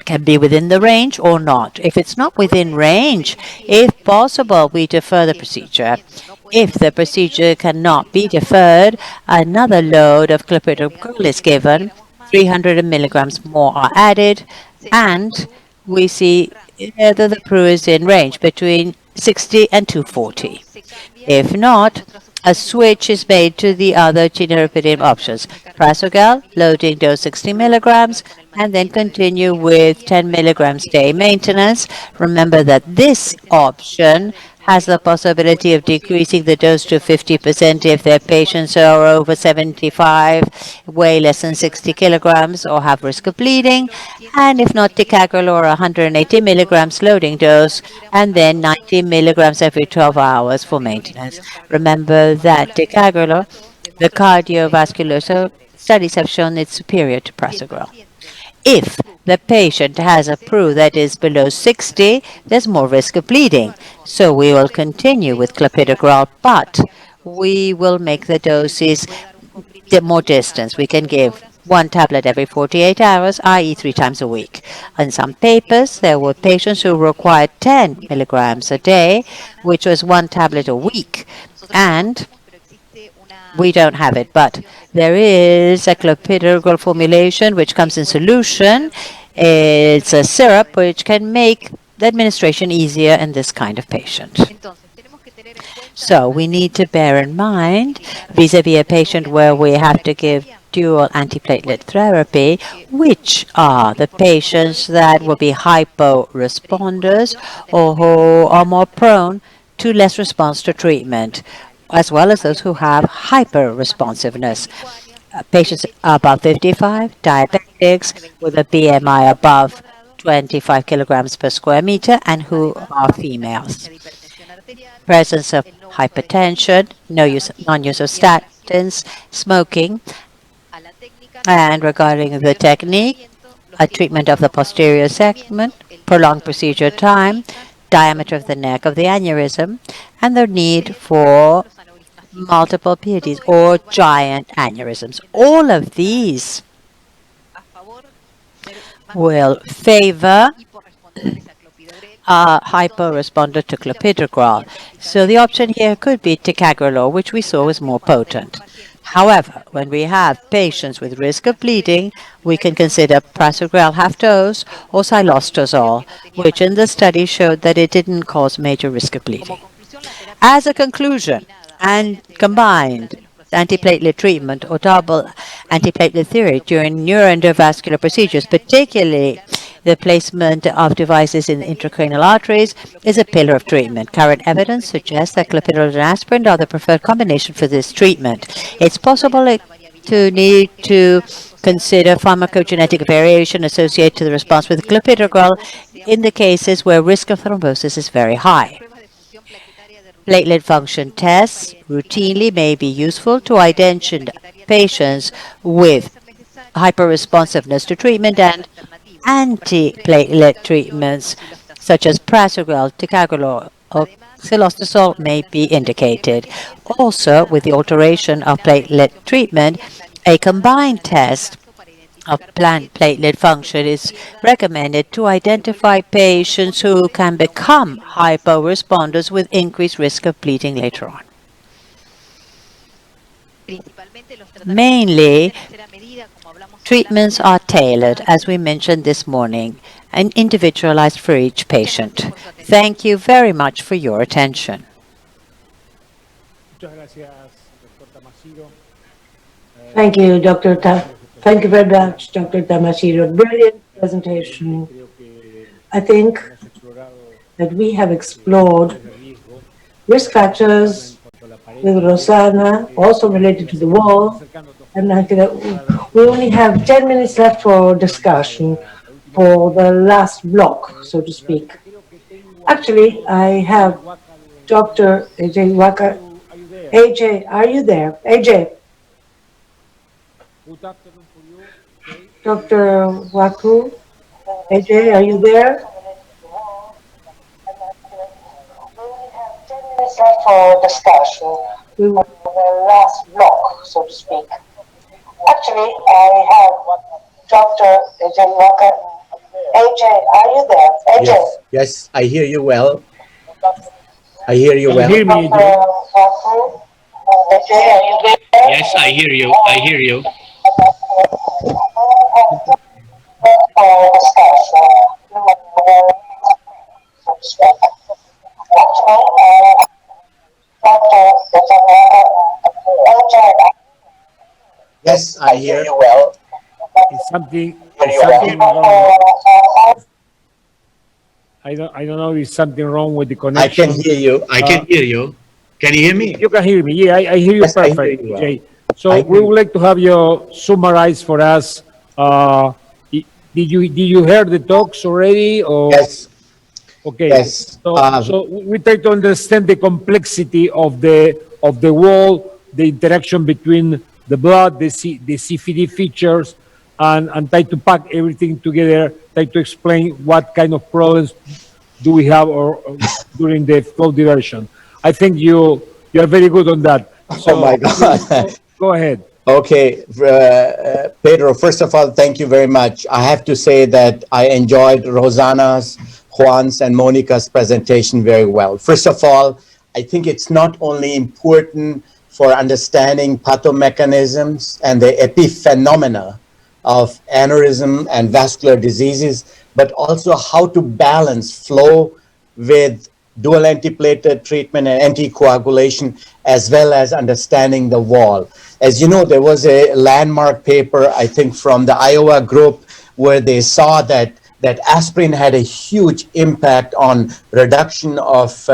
can be within the range or not. If it's not within range, if possible, we defer the procedure. If the procedure cannot be deferred, another load of clopidogrel is given, 300 milligrams more are added, and we see whether the PRU is in range between 60 and 240. If not, a switch is made to the other gineripidim options. Prasugrel, loading dose 60 milligrams, and then continue with 10 milligrams day maintenance. Remember that this option has the possibility of decreasing the dose to 50% if their patients are over 75, weigh less than 60 kilograms, or have risk of bleeding, and if not, ticagrelor or 180 milligrams loading dose, and then 90 milligrams every 12 hours for maintenance. Remember that ticagrelor, the cardiovascular studies have shown it's superior to prasugrel. If the patient has a PRU that is below 60, there's more risk of bleeding. So we will continue with clopidogrel, but we will make the doses more distance. We can give 1 tablet every 48 hours, i.e. 3 times a week. In some papers, there were patients who required 10 milligrams a day, which was 1 tablet a week. And we don't have it, but there is a clopidogrel formulation which comes in solution. It's a syrup which can make the administration easier in this kind of patient. So we need to bear in mind, vis-a-vis a patient where we have to give dual antiplatelet therapy, which are the patients that will be hypo-responders or who are more prone to less response to treatment, as well as those who have hyper-responsiveness. Patients above 55, diabetics with a BMI above 25 kilograms per square meter, and who are females. Presence of hypertension, non-use of statins, smoking, and regarding the technique, a treatment of the posterior segment, prolonged procedure time, diameter of the neck of the aneurysm, and the need for multiple PADs or giant aneurysms. All of these will favor a hyper-responder to clopidogrel. So the option here could be ticagrelor, which we saw was more potent. However, when we have patients with risk of bleeding, we can consider prasugrel half dose or cilostazol, which in the study showed that it didn't cause major risk of bleeding. As a conclusion, and combined antiplatelet treatment or double antiplatelet therapy during neuroendovascular procedures, particularly the placement of devices in the intracranial arteries, is a pillar of treatment. Current evidence suggests that clopidogrel and aspirin are the preferred combination for this treatment. It's possible to need to consider pharmacogenetic variation associated to the response with clopidogrel in the cases where risk of thrombosis is very high. Platelet function tests routinely may be useful to identify patients with hyperresponsiveness to treatment, and antiplatelet treatments such as prasugrel, ticagrelor, or cilostazol may be indicated. Also, with the alteration of platelet treatment, a combined test of plant platelet function is recommended to identify patients who can become hypo-responders with increased risk of bleeding later on. Mainly, treatments are tailored, as we mentioned this morning, and individualized for each patient. Thank you very much for your attention. Thank you, Thank you very much, Dr. Tamashiro. Brilliant presentation. I think that we have explored risk factors with Rosanna, also related to the wall. And we only have 10 minutes left for discussion for the last block, so to speak. Actually, I have Dr. AJ Waka. AJ, are you there? AJ. Dr. Waku. AJ, are you there? For discussion, we will the last block, so to speak. Actually, I have Dr. AJ Waka. AJ, are you there? AJ. Yes, yes, I hear you well. I hear you well. Hear me, AJ? AJ, are you there? Yes, I hear you. I hear you. Yes, I hear you well. Is something wrong? I don't know if something wrong with the I connection. can hear you. I can hear you. Can you hear me? You can hear me. Yeah, I hear you Yes, I hear perfect, you well. Jay. So we would like to have you summarize for us. Did you hear the talks already? Or? Yes. Okay. Yes. So we try to understand the complexity of the wall, the interaction between the blood, the CFD features, and try to pack everything together. Try to explain what kind of problems do we have or during the flow diversion. I think you are very good on that. So Oh my God. Go ahead. Okay, Pedro, first of all, thank you very much. I have to say that I enjoyed Rosanna's, Juan's, and Monica's presentation very well. First of all, I think it's not only important for understanding pathomechanisms and the epiphenomena of aneurysm and vascular diseases, but also how to balance flow with dual antiplatelet treatment and anticoagulation, as well as understanding the wall. As you know, there was a landmark paper, I think, from the Iowa group, where they saw that aspirin had a huge impact on reduction of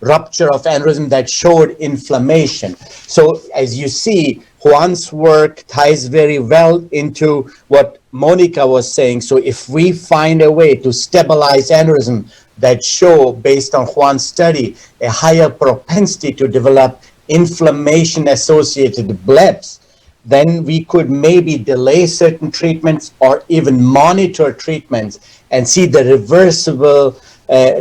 rupture of aneurysm that showed inflammation. So as you see, Juan's work ties very well into what Monica was saying. So if we find a way to stabilize aneurysm that show, based on Juan's study, a higher propensity to develop inflammation-associated blebs, then we could maybe delay certain treatments or even monitor treatments and see the reversible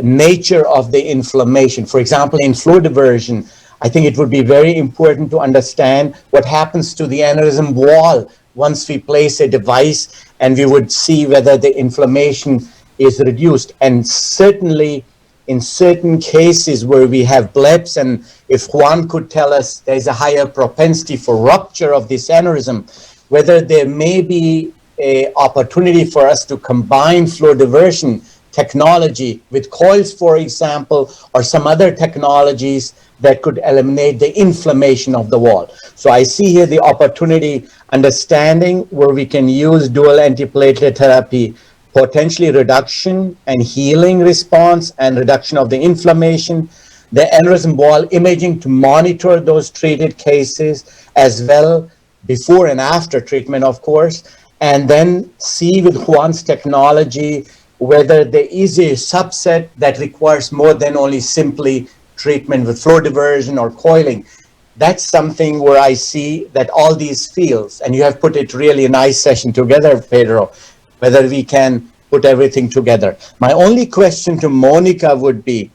nature of the inflammation. For example, in flow diversion, I think it would be very important to understand what happens to the aneurysm wall once we place a device, and we would see whether the inflammation is reduced. And certainly in certain cases where we have blebs, and if Juan could tell us there's a higher propensity for rupture of this aneurysm, whether there may be an opportunity for us to combine flow diversion technology with coils, for example, or some other technologies that could eliminate the inflammation of the wall. So I see here the opportunity, understanding where we can use dual antiplatelet therapy, potentially reduction and healing response and reduction of the inflammation, the aneurysm wall imaging to monitor those treated cases as well, before and after treatment, of course, and then see with Juan's technology whether there is a subset that requires more than only simply treatment with flow diversion or coiling. That's something where I see that all these fields, and you have put it really a nice session together, Pedro, whether we can put everything together. My only question to Monica would be,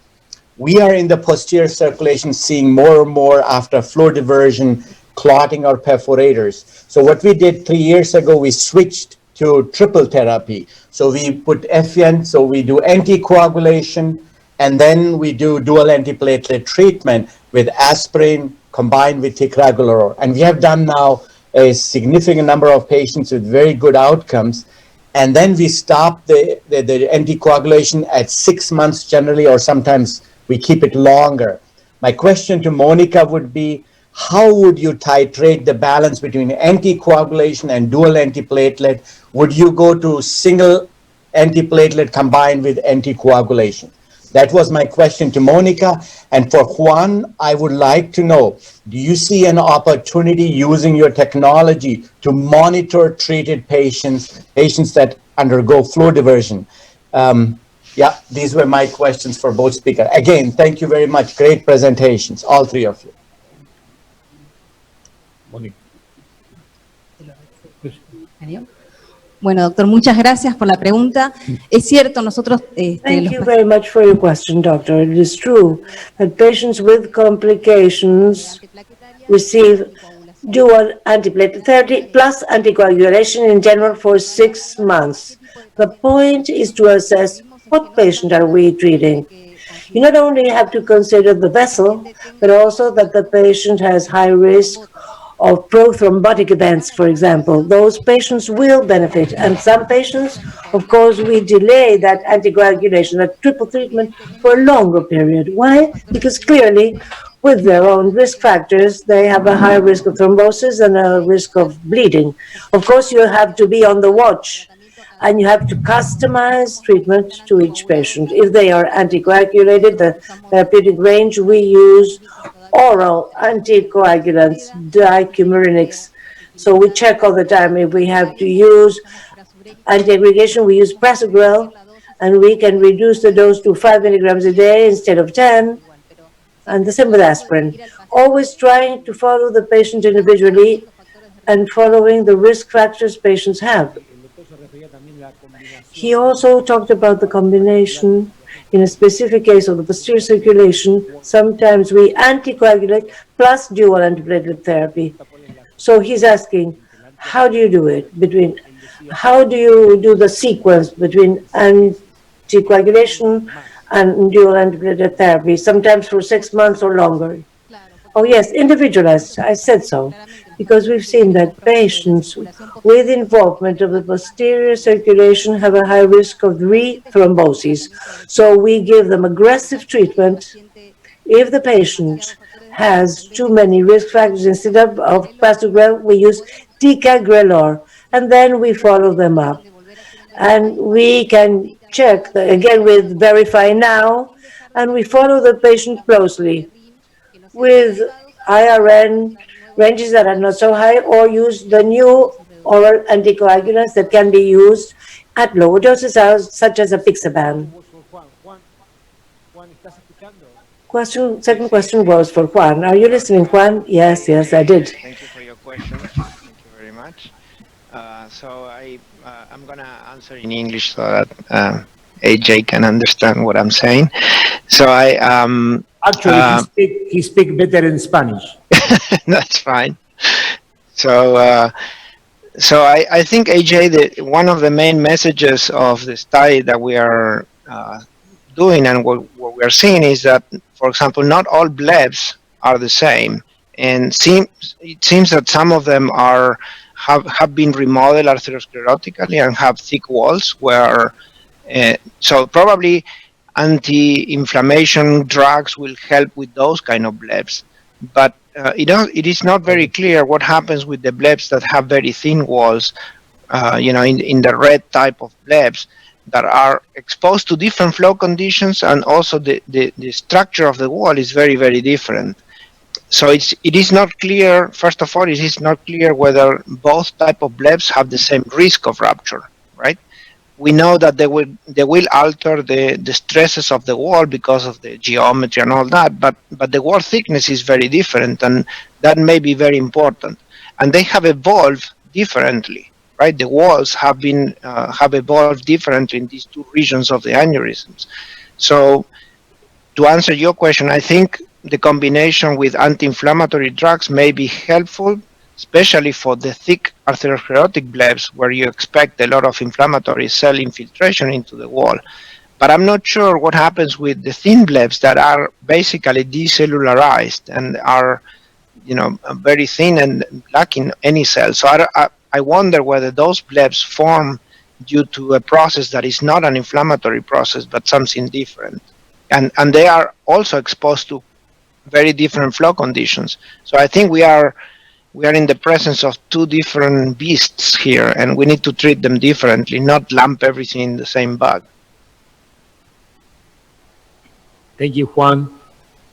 we are in the posterior circulation seeing more and more after flow diversion, clotting or perforators. So what we did 3 years ago, we switched to triple therapy. So we put FN, so we do anticoagulation, and then we do dual antiplatelet treatment with aspirin combined with ticagrelor. And we have done now a significant number of patients with very good outcomes. And then we stop the anticoagulation at 6 months generally, or sometimes we keep it longer. My question to Monica would be, how would you titrate the balance between anticoagulation and dual antiplatelet? Would you go to single antiplatelet combined with anticoagulation? That was my question to Monica. And for Juan, I would like to know, do you see an opportunity using your technology to monitor treated patients, patients that undergo flow diversion? Yeah, these were my questions for both speakers. Again, thank you very much. Great presentations, all three of you. Bueno, doctor, muchas gracias por la pregunta. Es cierto, nosotros... Thank you very much for your question, doctor. It is true that patients with complications receive dual antiplatelet therapy plus anticoagulation in general for 6 months. The point is to assess what patient are we treating. You not only have to consider the vessel, but also that the patient has high risk of prothrombotic events, for example. Those patients will benefit. And some patients, of course, we delay that anticoagulation, that triple treatment, for a longer period. Why? Because clearly, with their own risk factors, they have a high risk of thrombosis and a risk of bleeding. Of course, you have to be on the watch, and you have to customize treatment to each patient. If they are anticoagulated, the therapeutic range, we use oral anticoagulants, dicumurinics. So we check all the time. If we have to use antiaggregation, we use prasugrel, and we can reduce the dose to 5 milligrams a day instead of 10, and the same with aspirin. Always trying to follow the patient individually and following the risk factors patients have. He also talked about the combination. In a specific case of the posterior circulation, sometimes we anticoagulate plus dual antiplatelet therapy. So he's asking, how do you do it? How do you do the sequence between anticoagulation and dual antiplatelet therapy, sometimes for 6 months or longer? Oh yes, individualized, I said so, because we've seen that patients with involvement of the posterior circulation have a high risk of re-thrombosis. So we give them aggressive treatment. If the patient has too many risk factors, instead of prasugrel, we use ticagrelor, and then we follow them up. And we can check, again with Verify Now, and we follow the patient closely with IRN ranges that are not so high, or use the new oral anticoagulants that can be used at lower doses, such as apixaban. Second question was for Juan. Are you listening, Juan? Yes, I did. Thank you for your question. Thank you very much. So I'm going to answer in English so that AJ can understand what I'm saying. So Actually, he speak better in Spanish. That's fine. So I think, AJ, that one of the main messages of the study that we are doing and what we are seeing is that, for example, not all blebs are the same, and it seems that some of them have been remodeled arteriosclerotically and have thick walls. So probably anti-inflammation drugs will help with those kind of blebs, but it is not very clear what happens with the blebs that have very thin walls, in the red type of blebs that are exposed to different flow conditions, and also the structure of the wall is very, very different. So it is not clear, first of all, it is not clear whether both type of blebs have the same risk of rupture, right? We know that they will alter the stresses of the wall because of the geometry and all that, but the wall thickness is very different, and that may be very important. And they have evolved differently, right? The walls have evolved differently in these two regions of the aneurysms. So to answer your question, I think the combination with anti-inflammatory drugs may be helpful, especially for the thick arteriosclerotic blebs where you expect a lot of inflammatory cell infiltration into the wall. But I'm not sure what happens with the thin blebs that are basically decellularized and are, very thin and lacking any cells. So I wonder whether those blebs form due to a process that is not an inflammatory process, but something different. And they are also exposed to very different flow conditions. So I think we are in the presence of two different beasts here, and we need to treat them differently, not lump everything in the same bag. Thank you, Juan.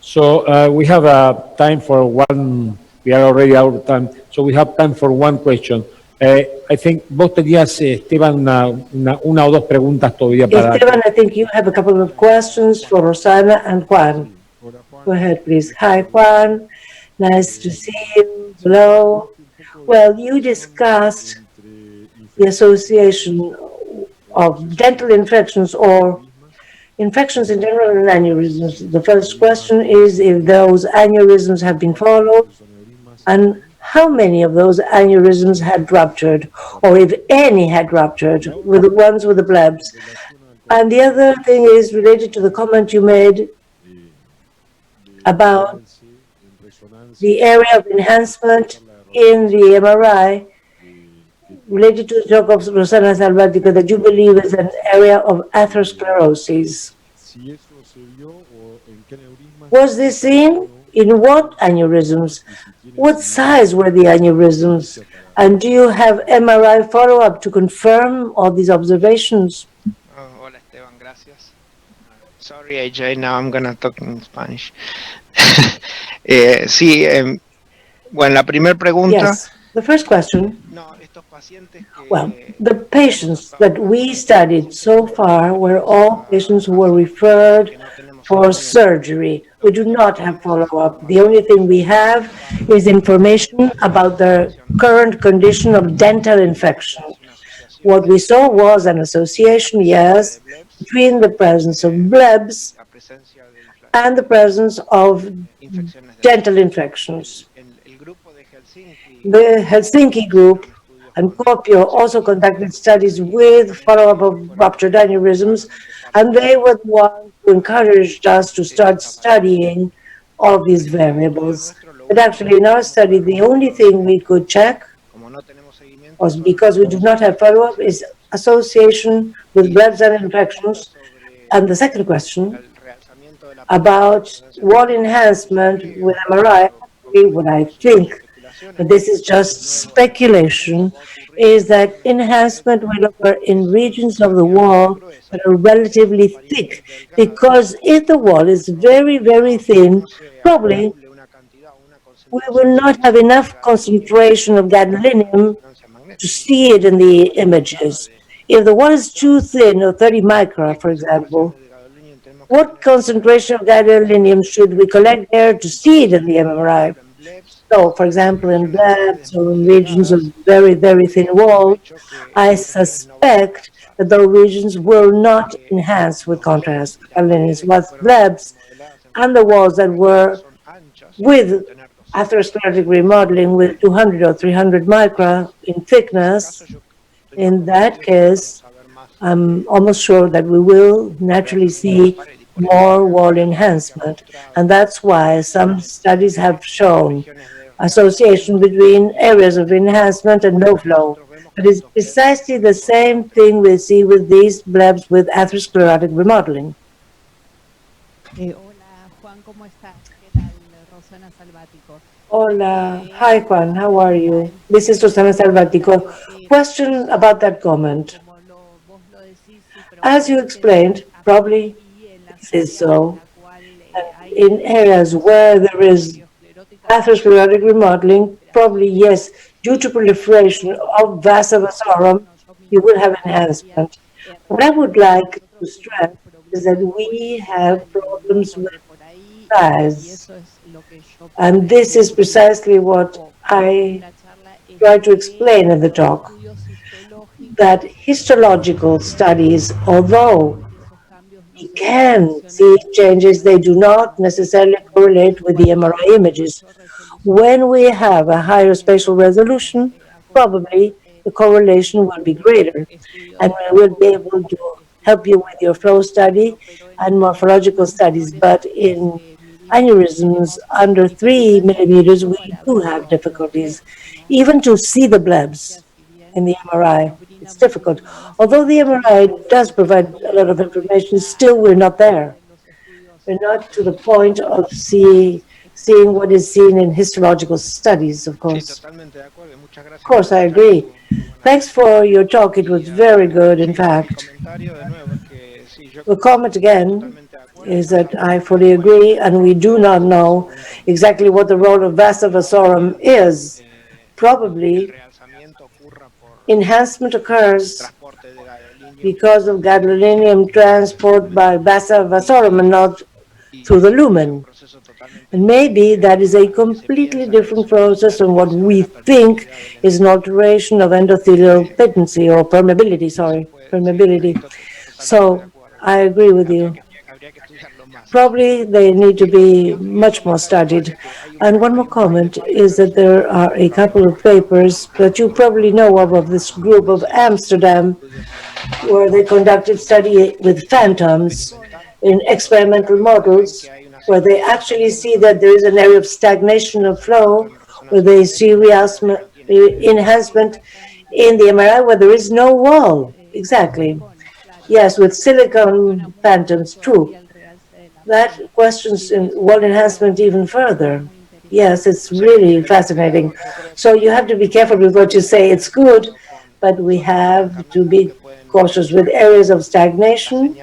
So we have time for one. We are already out of time, so we have time for one question. I think vos tenías, Esteban, una o dos preguntas todavía para. Esteban, I think you have a couple of questions for Rosana and Juan. Go ahead, please. Hi, Juan. Nice to see you. Hello. Well, you discussed the association of dental infections or infections in general and aneurysms. The first question is if those aneurysms have been followed and how many of those aneurysms had ruptured, or if any had ruptured, with the ones with the blebs. And the other thing is related to the comment you made about the area of enhancement in the MRI related to the talk of Rosana Salvatico that you believe is an area of atherosclerosis. Was this seen? In what aneurysms? What size were the aneurysms? And do you have MRI follow-up to confirm all these observations? Hola Esteban, gracias. Sorry AJ, now I'm gonna talk in Spanish. Sí, bueno, la primera pregunta. Yes, the first question. Well, the patients that we studied so far were all patients who were referred for surgery. We do not have follow-up. The only thing we have is information about their current condition of dental infection. What we saw was an association, yes, between the presence of blebs and the presence of dental infections. The Helsinki group and Kuopio also conducted studies with follow-up of ruptured aneurysms, and they were the ones who encouraged us to start studying all these variables. But actually, in our study, the only thing we could check was, because we do not have follow-up, is association with blebs and infections. And the second question about wall enhancement with MRI, what I think, but this is just speculation, is that enhancement will occur in regions of the wall that are relatively thick, because if the wall is very, very thin, probably we will not have enough concentration of gadolinium to see it in the images. If the wall is too thin, or 30 micra, for example, what concentration of gadolinium should we collect there to see it in the MRI? So, for example, in blebs or in regions of very, very thin wall, I suspect that those regions will not enhance with contrast gadolinium. But blebs and the walls that were with atherosclerotic remodeling with 200 or 300 micra in thickness, in that case, I'm almost sure that we will naturally see more wall enhancement. And that's why some studies have shown association between areas of enhancement and no flow. But it's precisely the same thing we see with these blebs with atherosclerotic remodeling. Hola, hi Juan, how are you? This is Rosana Salvatico. Question about that comment. As you explained, probably this is so. In areas where there is atherosclerotic remodeling, probably yes, due to proliferation of vasa vasorum, you will have enhancement. What I would like to stress is that we have problems with size. And this is precisely what I try to explain in the talk, that histological studies, although we can see changes, they do not necessarily correlate with the MRI images. When we have a higher spatial resolution, probably the correlation will be greater, and we will be able to help you with your flow study and morphological studies. But in aneurysms under 3 millimeters, we do have difficulties, even to see the blebs in the MRI. It's difficult. Although the MRI does provide a lot of information, still we're not there. We're not to the point of seeing what is seen in histological studies, of course. Of course, I agree. Thanks for your talk. It was very good, in fact. The comment again is that I fully agree, and we do not know exactly what the role of vasa vasorum is. Probably enhancement occurs because of gadolinium transport by vasa vasorum and not through the lumen. And maybe that is a completely different process from what we think is an alteration of endothelial patency or permeability. So I agree with you. Probably they need to be much more studied. And one more comment is that there are a couple of papers that you probably know of this group of Amsterdam, where they conducted study with phantoms in experimental models, where they actually see that there is an area of stagnation of flow, where they see enhancement in the MRI where there is no wall. Exactly. Yes, with silicon phantoms, true. That questions wall enhancement even further. Yes, it's really fascinating. So you have to be careful with what you say. It's good, but we have to be cautious with areas of stagnation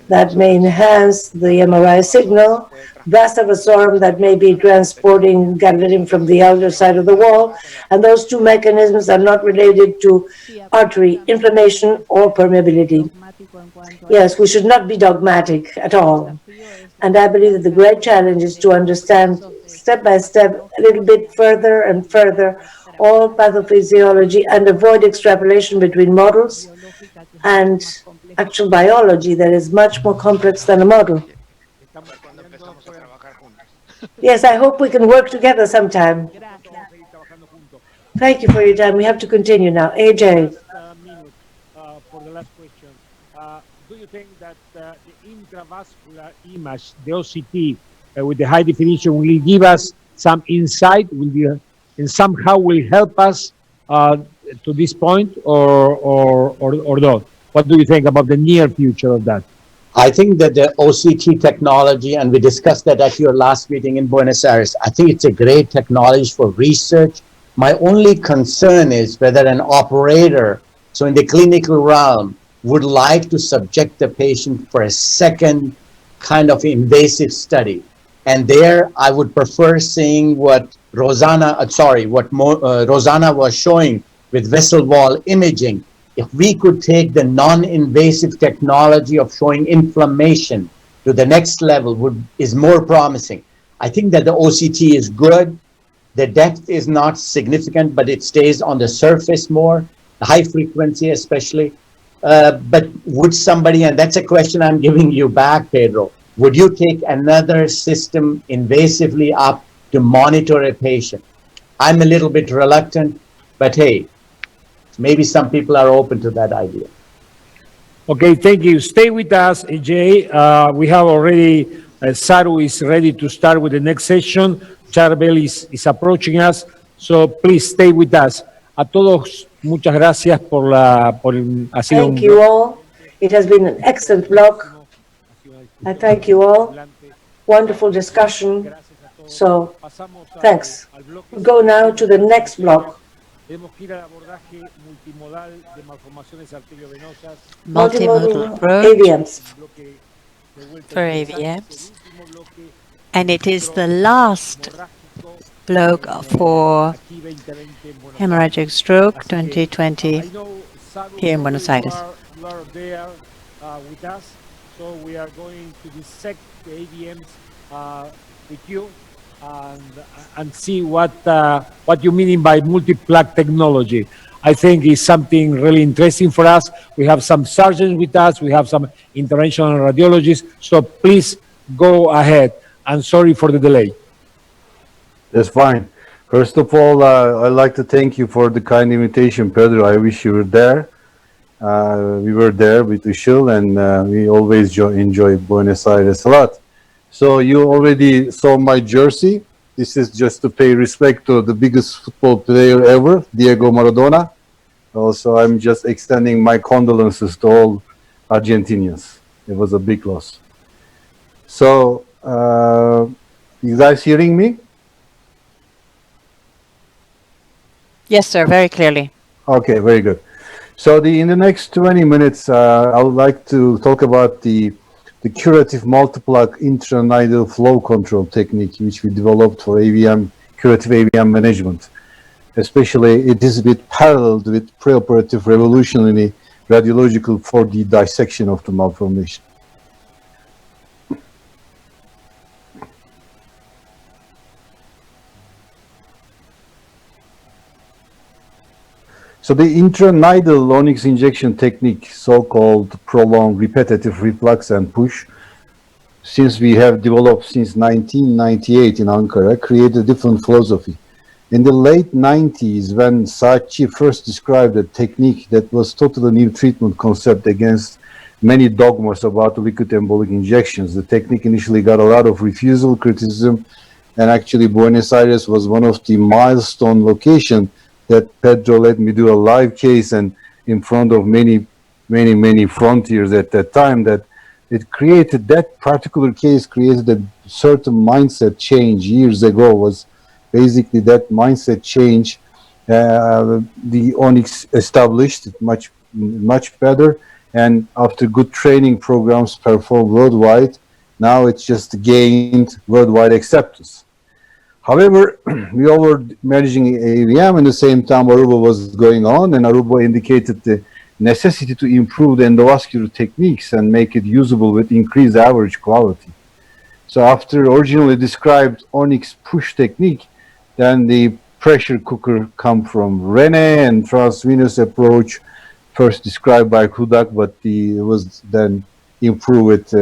that may enhance the MRI signal, vasa vasorum that may be transporting gadolinium from the outer side of the wall, and those two mechanisms are not related to artery inflammation or permeability. Yes, we should not be dogmatic at all. And I believe that the great challenge is to understand step by step, a little bit further and further, all pathophysiology and avoid extrapolation between models and actual biology that is much more complex than a model. Yes, I hope we can work together sometime. Thank you for your time. We have to continue now. AJ. For the last question. Do you think that the intravascular image, the OCT, with the high definition will give us some insight, and somehow will help us to this point, or not? What do you think about the near future of that? I think that the OCT technology, and we discussed that at your last meeting in Buenos Aires, I think it's a great technology for research. My only concern is whether an operator, so in the clinical realm, would like to subject the patient for a second kind of invasive study. And there I would prefer seeing what Rosanna was showing with vessel wall imaging. If we could take the non-invasive technology of showing inflammation to the next level is more promising. I think that the OCT is good. The depth is not significant, but it stays on the surface more, high frequency especially. But would somebody, and that's a question I'm giving you back, Pedro, would you take another system invasively up to monitor a patient? I'm a little bit reluctant, but hey, maybe some people are open to that idea. Okay, thank you. Stay with us, AJ. We have already, Saru is ready to start with the next session. Charbel is approaching us, so please stay with us. A todos, muchas gracias ha sido Thank you all. It has been an excellent block. I thank you all. Wonderful discussion. So, thanks. We'll go now to the next block. Multimodal approach for AVMs. And it is the last block for hemorrhagic stroke 2020 here in Buenos Aires. You are there with us, so we are going to dissect the AVMs with you and see what you mean by multi-plug technology. I think is something really interesting for us. We have some surgeons with us, we have some interventional radiologists, so please go ahead. And sorry for the delay. That's fine. First of all, I'd like to thank you for the kind invitation, Pedro. I wish you were there. We were there with Ushul, and we always enjoy Buenos Aires a lot. So you already saw my jersey. This is just to pay respect to the biggest football player ever, Diego Maradona. Also, I'm just extending my condolences to all Argentinians. It was a big loss. So, you guys hearing me? Yes, sir, very clearly. Okay, very good. So in the next 20 minutes, I would like to talk about the the curative multi-plug intranidal flow control technique, which we developed for AVM, curative AVM management. Especially, it is a bit paralleled with preoperative revolutionary radiological 4D dissection of the malformation. So the intranidal onyx injection technique, so-called prolonged repetitive reflux and push, since we have developed since 1998 in Ankara, created a different philosophy. In the late 90s, when Saatchi first described a technique that was totally new treatment concept against many dogmas about liquid embolic injections, the technique initially got a lot of refusal, criticism, and actually Buenos Aires was one of the milestone locations that Pedro let me do a live case and in front of many frontiers at that time, that it created, that particular case created a certain mindset change years ago. Was basically that mindset change, the Onyx established it much better, and after good training programs performed worldwide, now it's just gained worldwide acceptance. However, we all were managing AVM, and at the same time Aruba was going on, and Aruba indicated the necessity to improve the endovascular techniques and make it usable with increased average quality. So after originally described Onyx push technique, then the pressure cooker come from Rene, and transvenous approach first described by Hudak, but it was then improved with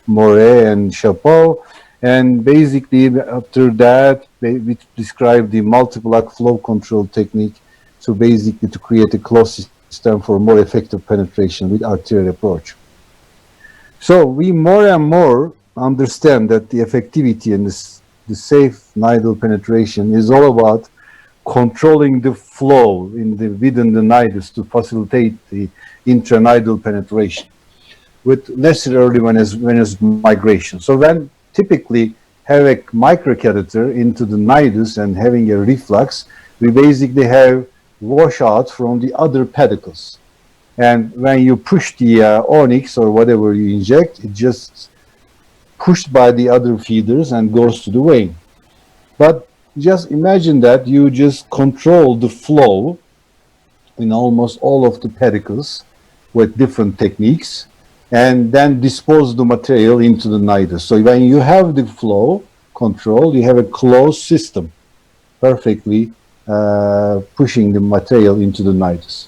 Moret and Chapeau. And basically after that, we described the multi-plug flow control technique, so basically to create a closed system for more effective penetration with arterial approach. So we more and more understand that the effectivity and the safe nidal penetration is all about controlling the flow within the nidus to facilitate the intranidal penetration with necessarily venous migration. So when typically have a microcatheter into the nidus and having a reflux, we basically have washout from the other pedicles. And when you push the onyx or whatever you inject, it just pushed by the other feeders and goes to the vein. But just imagine that you just control the flow in almost all of the pedicles with different techniques, and then dispose the material into the nidus. So when you have the flow control, you have a closed system, perfectly pushing the material into the nidus.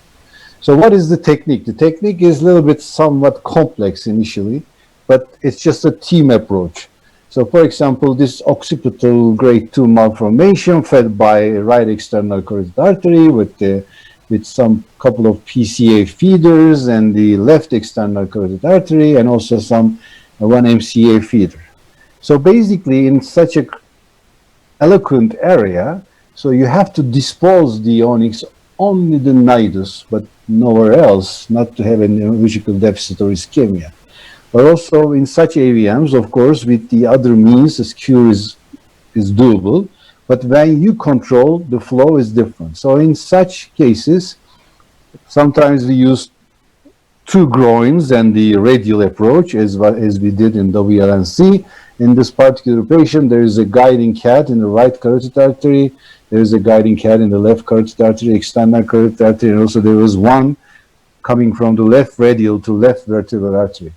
So what is the technique? The technique is a little bit somewhat complex initially, but it's just a team approach. So for example, this occipital grade 2 malformation fed by right external carotid artery with some couple of PCA feeders and the left external carotid artery, and also some one MCA feeder. So basically in such a eloquent area, so you have to dispose the onyx only the nidus, but nowhere else, not to have a neurological deficit or ischemia. But also in such AVMs, of course, with the other means, the cure is doable. But when you control, the flow is different. So in such cases, sometimes we use two groins and the radial approach, as we did in WLNC. In this particular patient, there is a guiding cat in the right carotid artery. There is a guiding cat in the left carotid artery, external carotid artery, and also there was one coming from the left radial to left vertebral artery.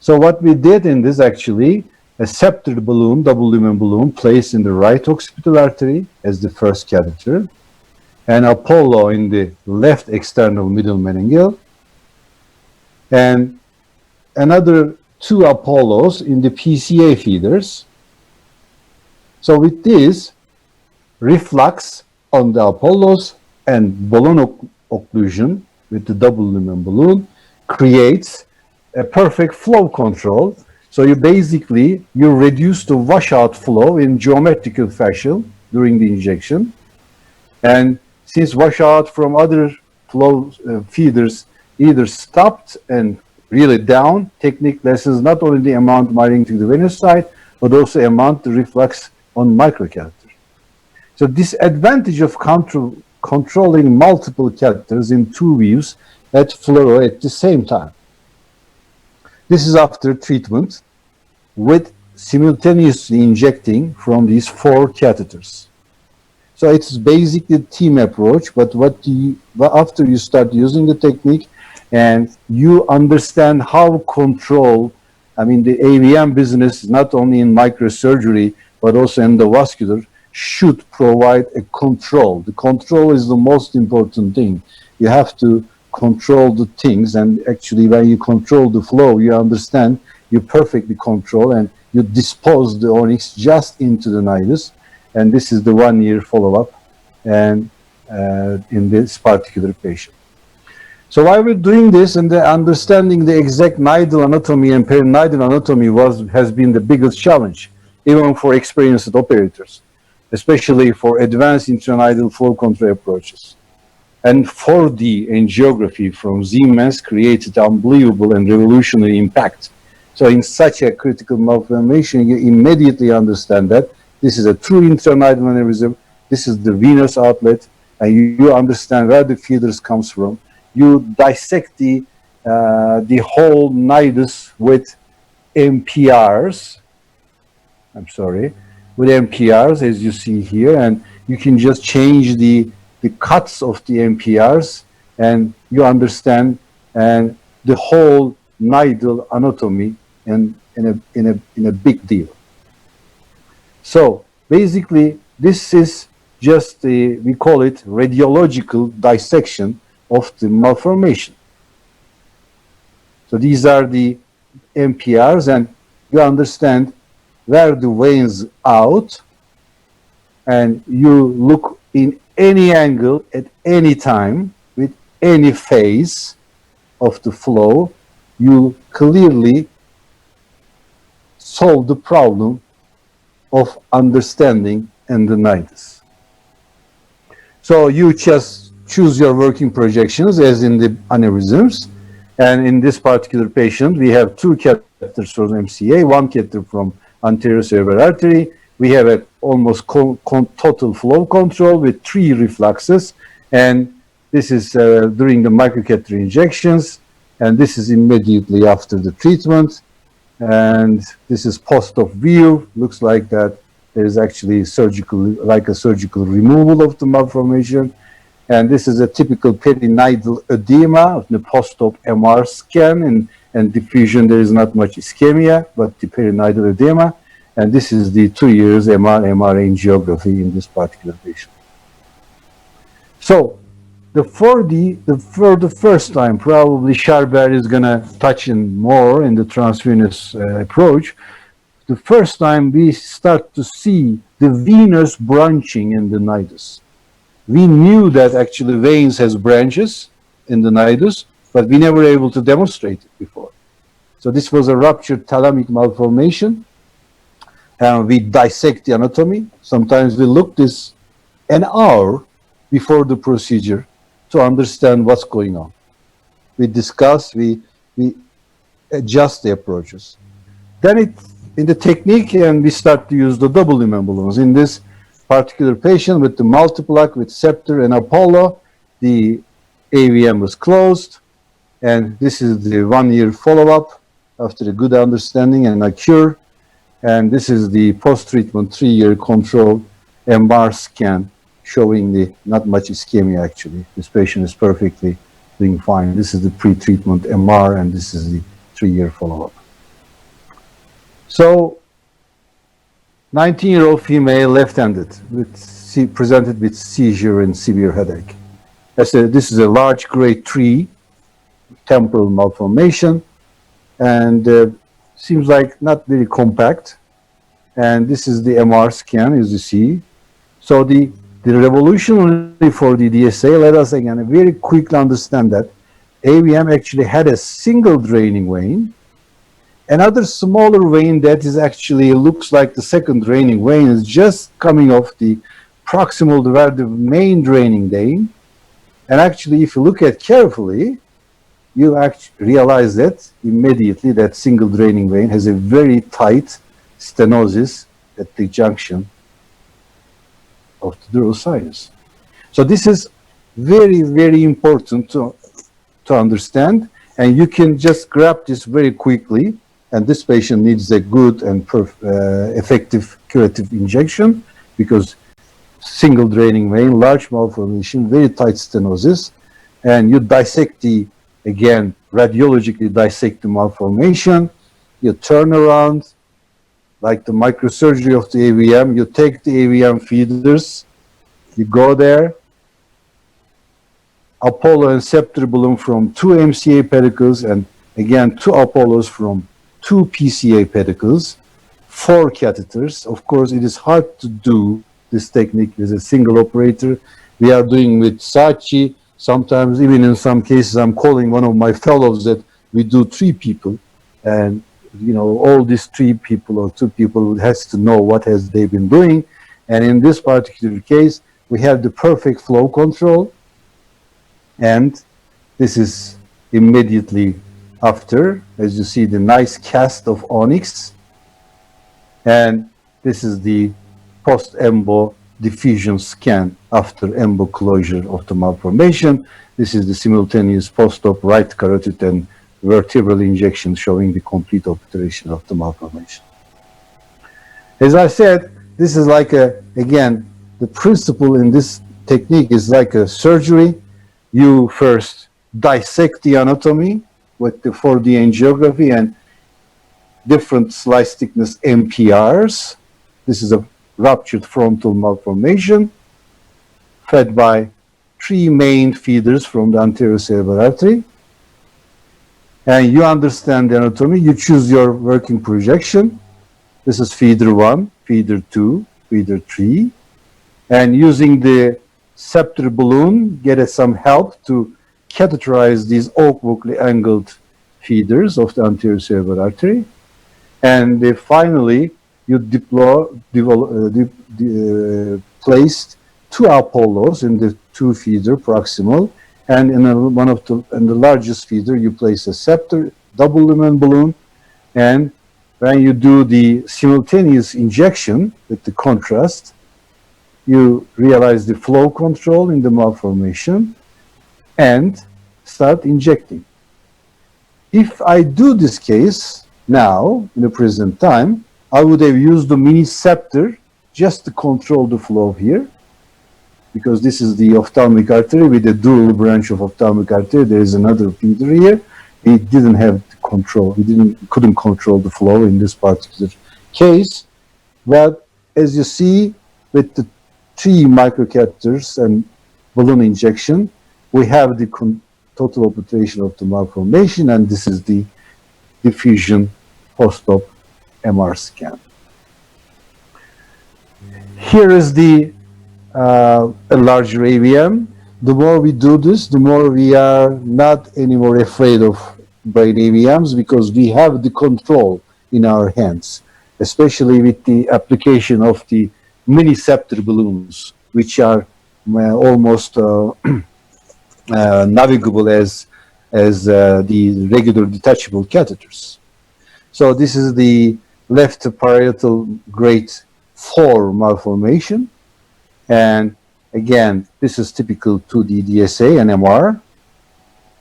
So what we did in this, actually, a septal balloon, double lumen balloon, placed in the right occipital artery as the first catheter, and Apollo in the left external middle meningeal, and another two Apollos in the PCA feeders. So with this, reflux on the Apollos and balloon occlusion with the double lumen balloon creates a perfect flow control. So you basically, you reduce the washout flow in geometrical fashion during the injection. And since washout from other flow feeders either stopped and really down, technique lessens not only the amount migrating to the venous side, but also amount the reflux on microcatheter. So this advantage of controlling multiple catheters in two views at fluoro at the same time. This is after treatment with simultaneously injecting from these 4 catheters. So it's basically a team approach, but after you start using the technique and you understand how control, I mean, the AVM business, not only in microsurgery, but also endovascular, should provide a control. The control is the most important thing. You have to control the things, and actually when you control the flow, you understand, you perfectly control, and you dispose the onyx just into the nidus, and this is the 1-year follow-up and in this particular patient. So while we're doing this and understanding the exact nidal anatomy and perinidal anatomy has been the biggest challenge, even for experienced operators, especially for advanced intranidal flow control approaches. And 4D angiography from Siemens created unbelievable and revolutionary impact. So in such a critical malformation, you immediately understand that this is a true intranidal aneurysm, this is the venous outlet, and you understand where the feeders comes from. You dissect the whole nidus with MPRs, with MPRs, as you see here, and you can just change the cuts of the MPRs, and you understand and the whole nidal anatomy in a big deal. So basically, this is just we call it radiological dissection of the malformation. So these are the MPRs, and you understand where the veins out, and you look in any angle at any time with any phase of the flow, you clearly solve the problem of understanding endonitis. So you just choose your working projections as in the aneurysms, and in this particular patient we have 2 catheters from MCA, 1 catheter from anterior cerebral artery. We have a almost total flow control with 3 refluxes, and this is during the microcatheter injections, and this is immediately after the treatment, and this is post-op view. Looks like that there is actually surgical removal of the malformation, and this is a typical perinidal edema. In the post-op MR scan and diffusion, there is not much ischemia, but the perinidal edema. And this is the 2 years MR angiography in this particular patient. So for the first time, probably Sharber is going to touch in more in the transvenous approach. The first time we start to see the venous branching in the nidus. We knew that actually veins has branches in the nidus, but we never were able to demonstrate it before. So this was a ruptured thalamic malformation. We dissect the anatomy. Sometimes we look this an hour before the procedure to understand what's going on. We discuss, we adjust the approaches. Then in the technique, and we start to use the double limb embolomas. In this particular patient with the multiplaque, with Scepter and Apollo, the AVM was closed, and this is the 1-year follow-up after a good understanding and a cure. And this is the post-treatment 3-year control MR scan showing the not much ischemia actually. This patient is perfectly doing fine. This is the pre-treatment MR, and this is the 3-year follow-up. So 19-year-old female left-handed presented with seizure and severe headache. This is a large grade 3 temporal malformation, and seems like not very compact. And this is the MR scan, as you see. So the revolutionary for the DSA, let us again very quickly understand that AVM actually had a single draining vein. Another smaller vein that is actually looks like the second draining vein is just coming off the proximal to where the main draining vein. And actually, if you look at carefully, you actually realize that immediately that single draining vein has a very tight stenosis at the junction of the dural sinus. So this is very, very important to understand. And you can just grab this very quickly, and this patient needs a good and effective curative injection because single draining vein, large malformation, very tight stenosis, and you dissect again, radiologically dissect the malformation, you turn around, like the microsurgery of the AVM, you take the AVM feeders, you go there, Apollo and scepter balloon from 2 MCA pedicles, and again 2 Apollos from 2 PCA pedicles, 4 catheters. Of course, it is hard to do this technique with a single operator. We are doing with Saatchi. Sometimes, even in some cases, I'm calling one of my fellows that we do 3 people, and you know, all these 3 people or 2 people has to know what has they been doing. And in this particular case, we have the perfect flow control, and this is immediately after, as you see, the nice cast of onyx, and this is the post-embo diffusion scan after embo closure of the malformation. This is the simultaneous post-op right carotid and vertebral injection showing the complete obliteration of the malformation. As I said, this is like again, the principle in this technique is like a surgery. You first dissect the anatomy with the 4D angiography and different slice thickness MPRs. This is a ruptured frontal malformation fed by 3 main feeders from the anterior cerebral artery. And you understand the anatomy, you choose your working projection. This is feeder 1, feeder 2, feeder 3. And using the scepter balloon, get some help to catheterize these awkwardly angled feeders of the anterior cerebral artery. And finally, you placed 2 Apollos in the 2 feeder proximal, and in the largest feeder, you place a scepter, double lumen balloon, and when you do the simultaneous injection with the contrast, you realize the flow control in the malformation and start injecting. If I do this case now, in the present time, I would have used the mini scepter just to control the flow here, because this is the ophthalmic artery with a dual branch of ophthalmic artery. There is another feeder here. He didn't have the control. He couldn't control the flow in this particular case. But as you see, with the 3 microcatheters and balloon injection, we have the total obliteration of the malformation, and this is the diffusion post-op MR scan. Here is the a larger AVM. The more we do this, the more we are not anymore afraid of brain AVMs, because we have the control in our hands, especially with the application of the mini scepter balloons, which are almost navigable as the regular detachable catheters. So this is the left parietal grade 4 malformation. And again, this is typical 2D DSA and MR,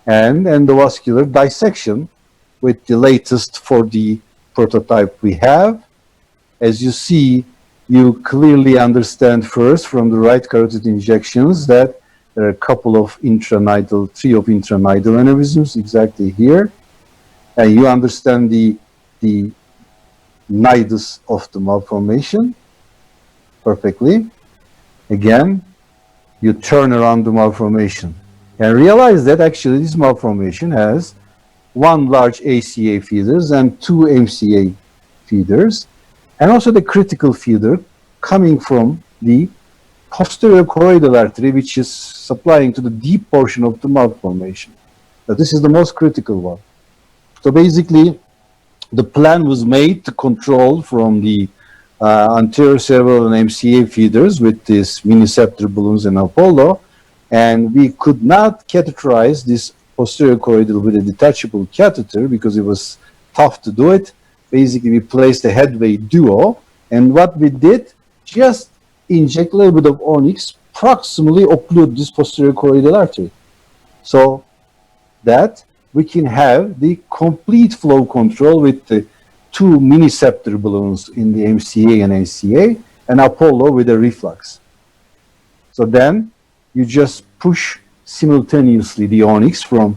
and endovascular dissection with the latest 4D prototype we have. As you see, you clearly understand first from the right carotid injections that there are a couple of 3 of intranidal aneurysms exactly here. And you understand the nidus of the malformation perfectly. Again, you turn around the malformation and realize that actually this malformation has 1 large ACA feeders and 2 MCA feeders, and also the critical feeder coming from the posterior choroidal artery, which is supplying to the deep portion of the malformation. Now, this is the most critical one. So basically, the plan was made to control from the anterior cerebral and MCA feeders with these mini scepter balloons and Apollo, and we could not catheterize this posterior choroidal with a detachable catheter because it was tough to do it. Basically, we placed a headway duo, and what we did, just inject a little bit of onyx, proximally occlude this posterior choroidal artery. So that we can have the complete flow control with the 2 mini-septor balloons in the MCA and NCA, and Apollo with a reflux. So then you just push simultaneously the onyx from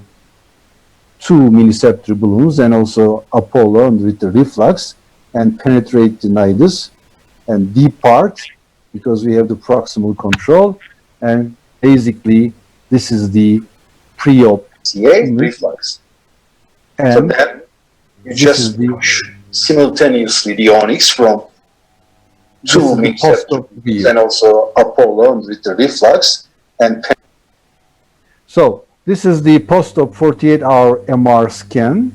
2 mini-septor balloons and also Apollo with the reflux and penetrate the nidus and depart because we have the proximal control. And basically, this is the pre-op MCA reflux. And so then you just push simultaneously the onyx from 2 mini-septor and also Apollo with the reflux. And so this is the post-op 48-hour MR scan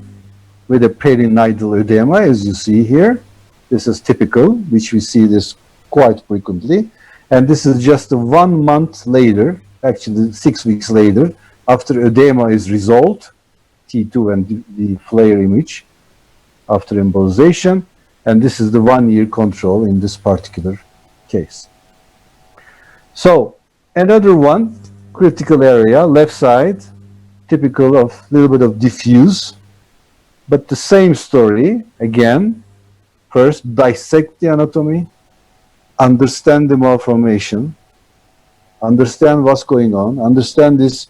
with a perinidal edema, as you see here. This is typical, which we see this quite frequently. And this is just 1 month later, actually 6 weeks later, after edema is resolved, T2 and the flare image after embolization. And this is the 1-year control in this particular case. So another one, critical area, left side, typical of a little bit of diffuse, but the same story, again, first dissect the anatomy, understand the malformation, understand what's going on, understand this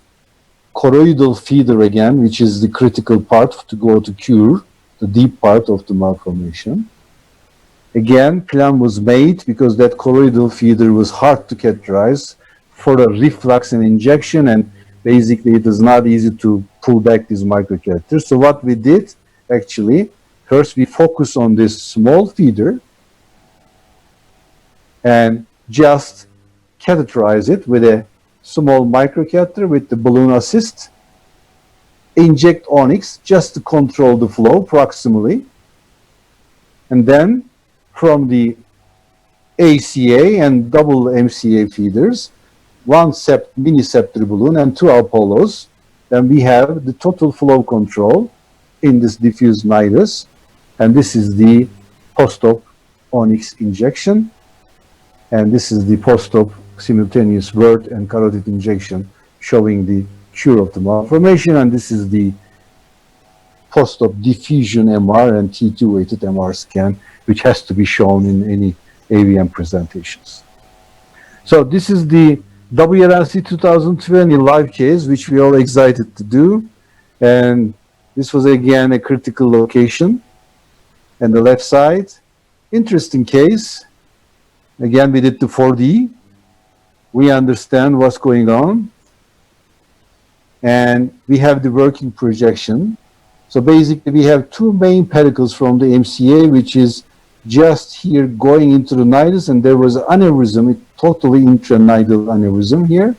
choroidal feeder again, which is the critical part to go to cure, the deep part of the malformation. Again, plan was made because that choroidal feeder was hard to characterize for a reflux and injection, and basically it is not easy to pull back these microcatheters. So what we did, actually, first we focus on this small feeder and just catheterize it with a small microcatheter with the balloon assist, inject onyx just to control the flow proximally, and then from the ACA and double MCA feeders, 1 mini-septor balloon and 2 Apollos, then we have the total flow control in this diffuse nidus, and this is the post-op onyx injection, and this is the post-op simultaneous word and carotid injection showing the cure of the malformation, and this is the post-op diffusion MR and T2-weighted MR scan, which has to be shown in any AVM presentations. So this is the WRNC 2020 live case, which we are excited to do. And this was again a critical location. And the left side, interesting case. Again, we did the 4D. We understand what's going on. And we have the working projection. So basically, we have 2 main pedicles from the MCA, which is just here going into the nidus, and there was an aneurysm, totally intranidal aneurysm here.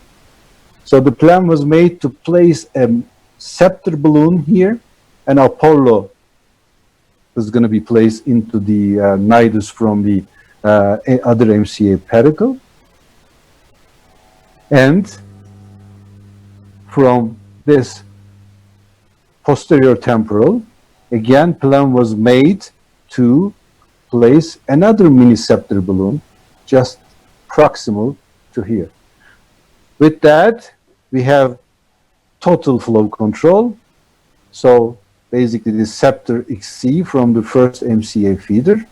So the plan was made to place a septor balloon here, and Apollo was going to be placed into the nidus from the other MCA pedicle. And from this posterior temporal, again, plan was made to place another mini-septor balloon just proximal to here. With that, we have total flow control. So basically the septor XC from the first MCA feeder.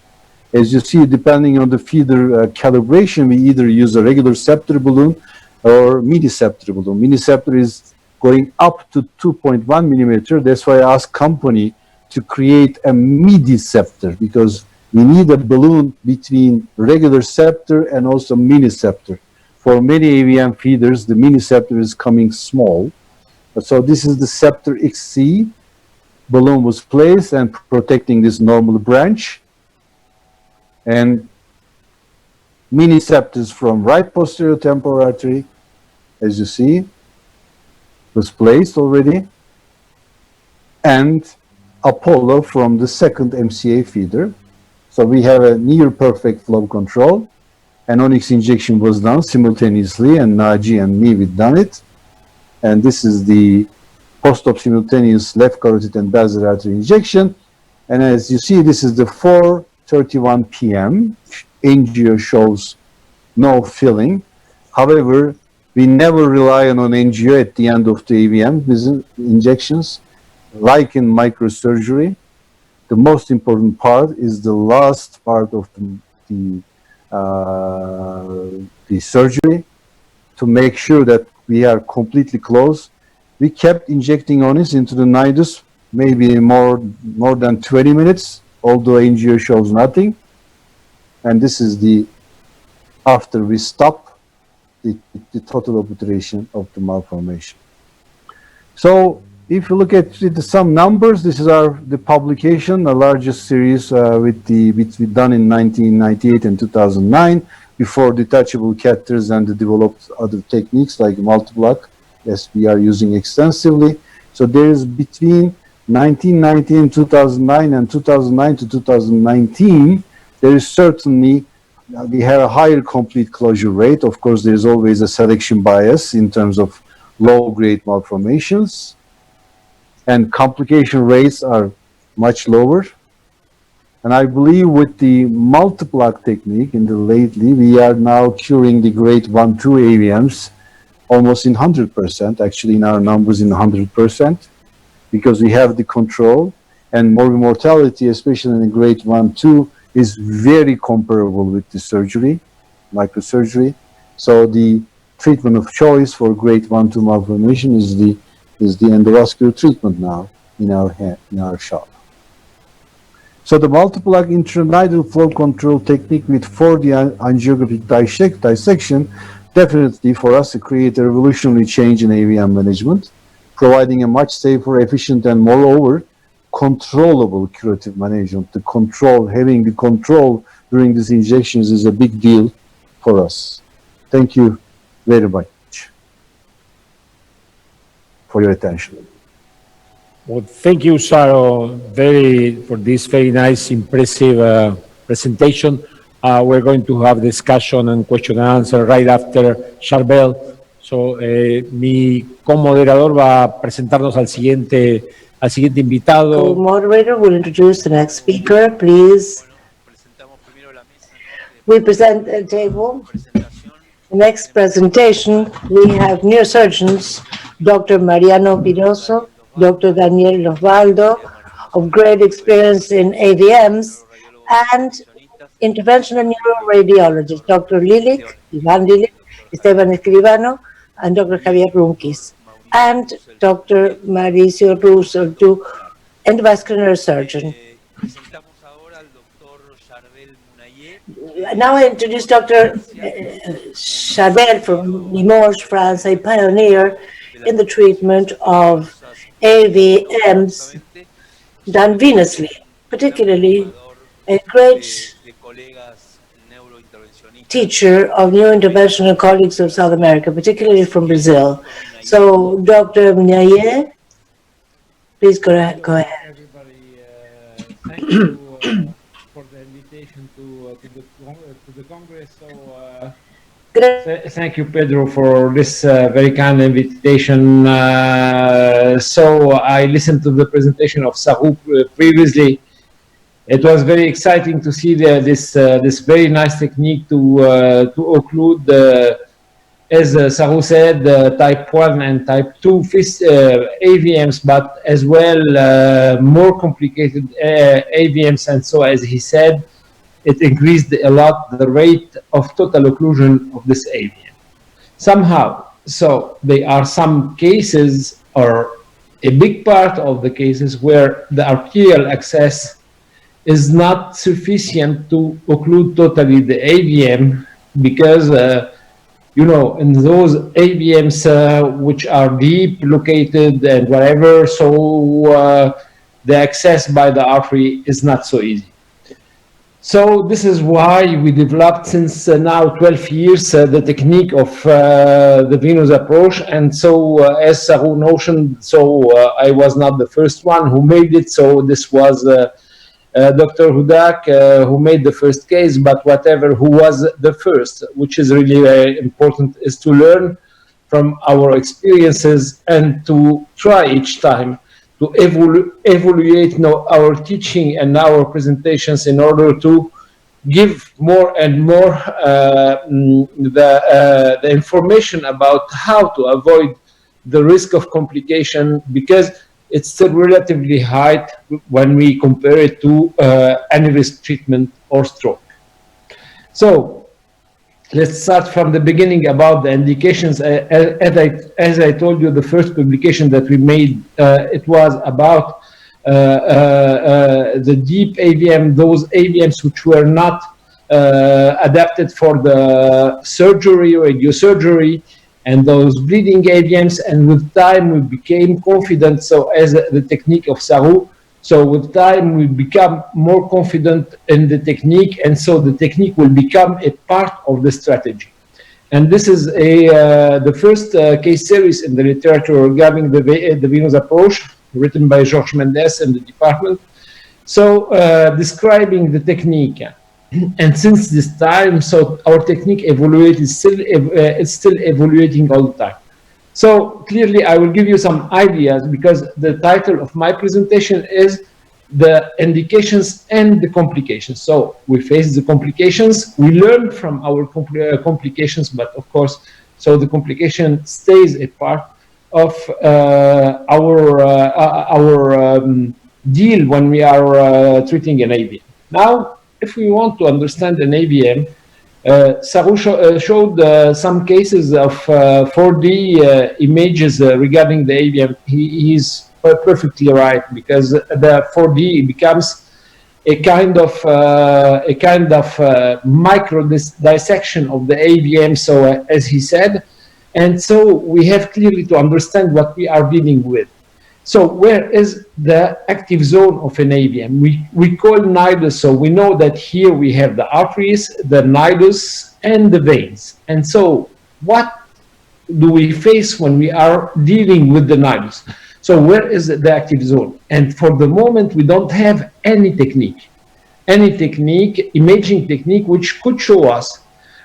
As you see, depending on the feeder calibration, we either use a regular septor balloon or mini-septor balloon. Mini-septor is going up to 2.1 millimeter. That's why I asked company to create a midi-septor, because we need a balloon between regular septor and also mini-septor. For many AVM feeders, the mini-septor is coming small. So this is the septor XC. Balloon was placed and protecting this normal branch. And mini-septors from right posterior temporal artery, as you see, was placed already. And Apollo from the second MCA feeder. So we have a near perfect flow control, and onyx injection was done simultaneously, and Naji and me, we've done it. And this is the post-op simultaneous left carotid and basal artery injection. And as you see, this is the 4:31 p.m. Angio shows no filling. However, we never rely on angio at the end of the AVM injections. like in microsurgery, the most important part is the last part of the surgery, to make sure that we are completely closed. We kept injecting onis into the nidus maybe more than 20 minutes, although angio shows nothing. And this is the, after we stop the total obliteration of the malformation. So if you look at some numbers, this is the publication, the largest series which we done in 1998 and 2009, before detachable catheters and developed other techniques like multi-block, as we are using extensively. So there is between 1990 and 2009 and 2009 to 2019, there is certainly, we have a higher complete closure rate. Of course, there's always a selection bias in terms of low-grade malformations, and complication rates are much lower. And I believe with the multi-block technique lately, we are now curing the grade 1, 2 AVMs almost in 100%, actually in our numbers in 100%, because we have the control, and mortality, especially in the grade 1, 2, is very comparable with the surgery, microsurgery. So the treatment of choice for grade 1, 2 malformation is the endovascular treatment now in our shop. So the multi-block intranidal flow control technique with 4D angiographic dissection definitely for us to create a revolutionary change in AVM management, providing a much safer, efficient, and moreover controllable curative management. Having the control during these injections is a big deal for us. Thank you very much for your attention. Well, thank you, Saro, for this very nice, impressive presentation. We're going to have discussion and question and answer right after Charbel. So, mi co-moderador va a presentarnos al siguiente invitado. Co-moderator will introduce the next speaker, please. We present a table. The next presentation, we have neurosurgeons, Dr. Mariano Piroso, Dr. Daniel Osvaldo, of great experience in AVMs, and interventional neuroradiologist, Dr. Lylyk, Ivan Lylyk, Esteban Escribano, and Dr. Javier Runquis, and Dr. Mauricio Russo, endovascular neurosurgeon. Now I introduce Dr. Charbel from Limoges, France, a pioneer in the treatment of AVMs done venously, particularly a great teacher of neurointerventional colleagues of South America, particularly from Brazil. So, Dr. Munyaye, please go ahead. Thank you for the invitation to the Congress. So, thank you, Pedro, for this very kind invitation. So I listened to the presentation of Saru previously. It was very exciting to see this very nice technique to occlude, as Saru said, type 1 and type 2 AVMs, but as well more complicated AVMs. And so, as he said, it increased a lot the rate of total occlusion of this AVM. Somehow, so there are some cases, or a big part of the cases, where the arterial access is not sufficient to occlude totally the AVM, because in those AVMs which are deep located and whatever, so the access by the artery is not so easy. So this is why we developed since now 12 years the technique of the venous approach. And so as Saru mentioned, so I was not the first one who made it. So this was Dr. Hudak who made the first case, but whatever, who was the first, which is really very important, is to learn from our experiences and to try each time to evaluate our teaching and our presentations in order to give more and more the information about how to avoid the risk of complication, because it's still relatively high when we compare it to aneurysm treatment or stroke. So let's start from the beginning about the indications. As I told you, the first publication that we made, it was about the deep AVM, those AVMs which were not adapted for the surgery, radiosurgery, and those bleeding AVMs. And with time, we became confident. So as the technique of Sarou, so with time, we become more confident in the technique, and so the technique will become a part of the strategy. And this is the first case series in the literature regarding the venous approach, written by Georges Mendes in the department. So describing the technique. And since this time, so our technique it's still evaluating all the time. So clearly, I will give you some ideas, because the title of my presentation is the indications and the complications. So we face the complications, we learn from our complications, but of course, so the complication stays a part of our deal when we are treating an AVM. Now, if we want to understand an AVM, Sarou showed some cases of 4D images regarding the AVM. He's perfectly right, because the 4D becomes a kind of micro dissection of the AVM. So as he said, and so we have clearly to understand what we are dealing with. So where is the active zone of an AVM? We call nidus, so we know that here we have the arteries, the nidus, and the veins. And so what do we face when we are dealing with the nidus? So where is the active zone? And for the moment, we don't have any technique, imaging technique, which could show us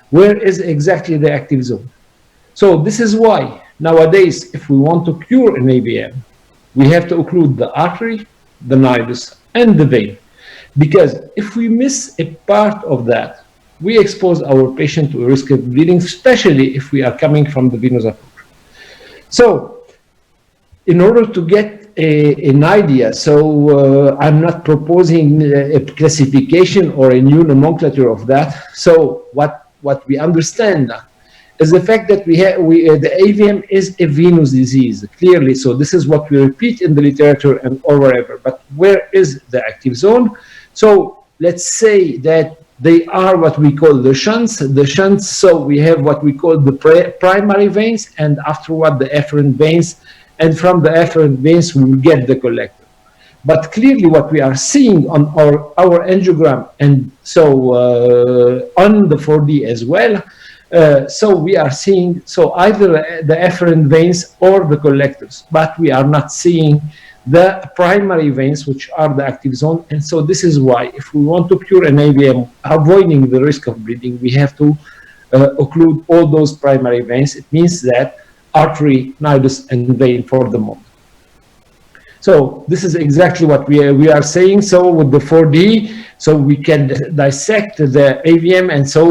where is exactly the active zone. So this is why nowadays, if we want to cure an AVM, we have to occlude the artery, the nidus, and the vein. Because if we miss a part of that, we expose our patient to a risk of bleeding, especially if we are coming from the venous approach. So in order to get an idea, so I'm not proposing a classification or a new nomenclature of that. So what we understand is the fact that the AVM is a venous disease, clearly. So this is what we repeat in the literature and or wherever. But where is the active zone? So let's say that they are what we call the shunts. The shunts, so we have what we call the primary veins, and afterward the efferent veins. And from the efferent veins, we will get the collector. But clearly what we are seeing on our angiogram, and so on the 4D as well, so we are seeing either the efferent veins or the collectors, but we are not seeing the primary veins, which are the active zone. And so this is why, if we want to cure an AVM, avoiding the risk of bleeding, we have to occlude all those primary veins. It means that artery, nidus, and vein for the moment. So this is exactly what we are saying. So with the 4D, so we can dissect the AVM, and so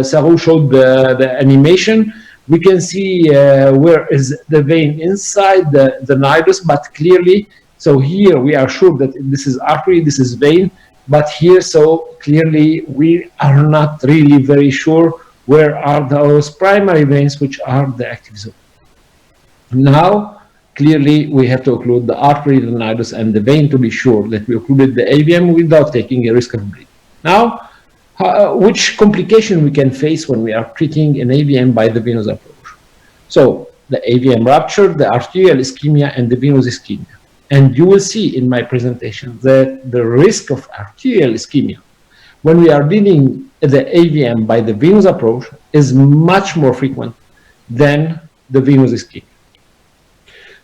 Sarou showed the animation. We can see where is the vein inside the nidus, but clearly, so here we are sure that this is artery, this is vein, but here, so clearly we are not really very sure where are those primary veins, which are the active zone. Now, clearly, we have to occlude the artery, the nidus, and the vein to be sure that we occluded the AVM without taking a risk of bleeding. Now, which complication we can face when we are treating an AVM by the venous approach? So, the AVM rupture, the arterial ischemia, and the venous ischemia. And you will see in my presentation that the risk of arterial ischemia, when we are dealing the AVM by the venous approach, is much more frequent than the venous ischemia.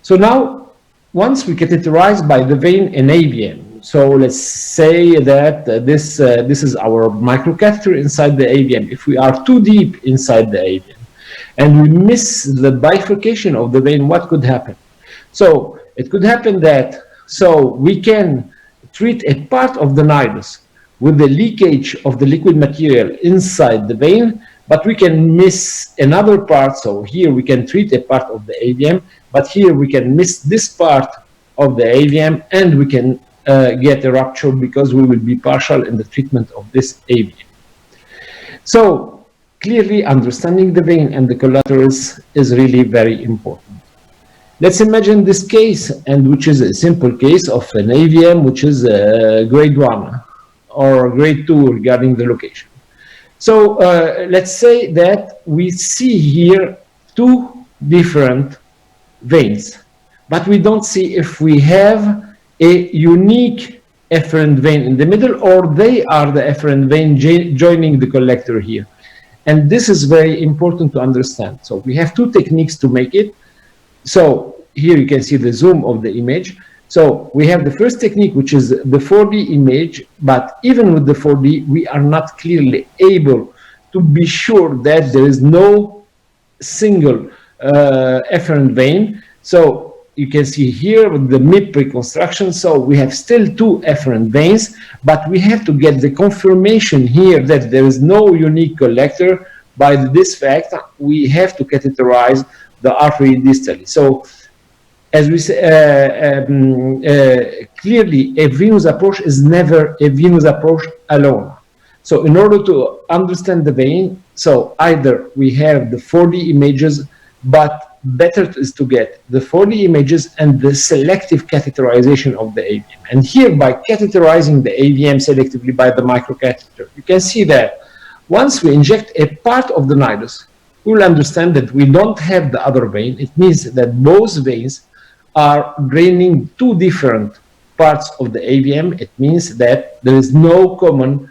So now, once we catheterize by the vein an AVM, so let's say that this is our microcatheter inside the AVM. If we are too deep inside the AVM and we miss the bifurcation of the vein, what could happen? So it could happen that we can treat a part of the nidus with the leakage of the liquid material inside the vein, but we can miss another part. So here we can treat a part of the AVM, but here we can miss this part of the AVM, and we can get a rupture because we will be partial in the treatment of this AVM. So clearly understanding the vein and the collaterals is really very important. Let's imagine this case, and which is a simple case of an AVM which is grade 1 or grade 2 regarding the location. So let's say that we see here two different veins, but we don't see if we have a unique efferent vein in the middle or they are the efferent vein joining the collector here. And this is very important to understand. So we have two techniques to make it. So here you can see the zoom of the image. So we have the first technique, which is the 4D image, but even with the 4D, we are not clearly able to be sure that there is no single efferent vein. So you can see here with the MIP reconstruction, so we have still two efferent veins, but we have to get the confirmation here that there is no unique collector. By this fact, we have to catheterize the artery distally. So as we say, clearly a venous approach is never a venous approach alone. So in order to understand the vein, so either we have the 4D images, but better is to get the 4D images and the selective catheterization of the AVM. And here, by catheterizing the AVM selectively by the microcatheter, you can see that once we inject a part of the nidus, we will understand that we don't have the other vein. It means that both veins are draining two different parts of the AVM. It means that there is no common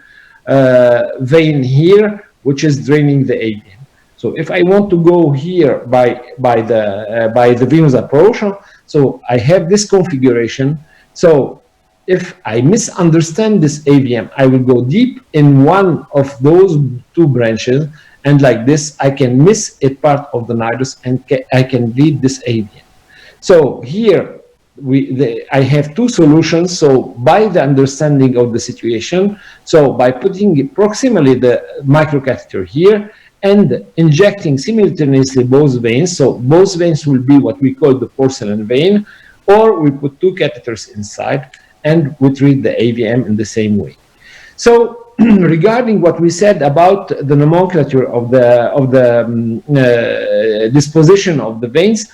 vein here which is draining the AVM. So if I want to go here by the venous approach, so I have this configuration. So if I misunderstand this AVM, I will go deep in one of those two branches, and like this, I can miss a part of the nidus and I can bleed this AVM. So here I have two solutions. So by the understanding of the situation, so by putting proximally the microcatheter here, and injecting simultaneously both veins, so both veins will be what we call the porcelain vein, or we put two catheters inside and we treat the AVM in the same way. So regarding what we said about the nomenclature of the disposition of the veins,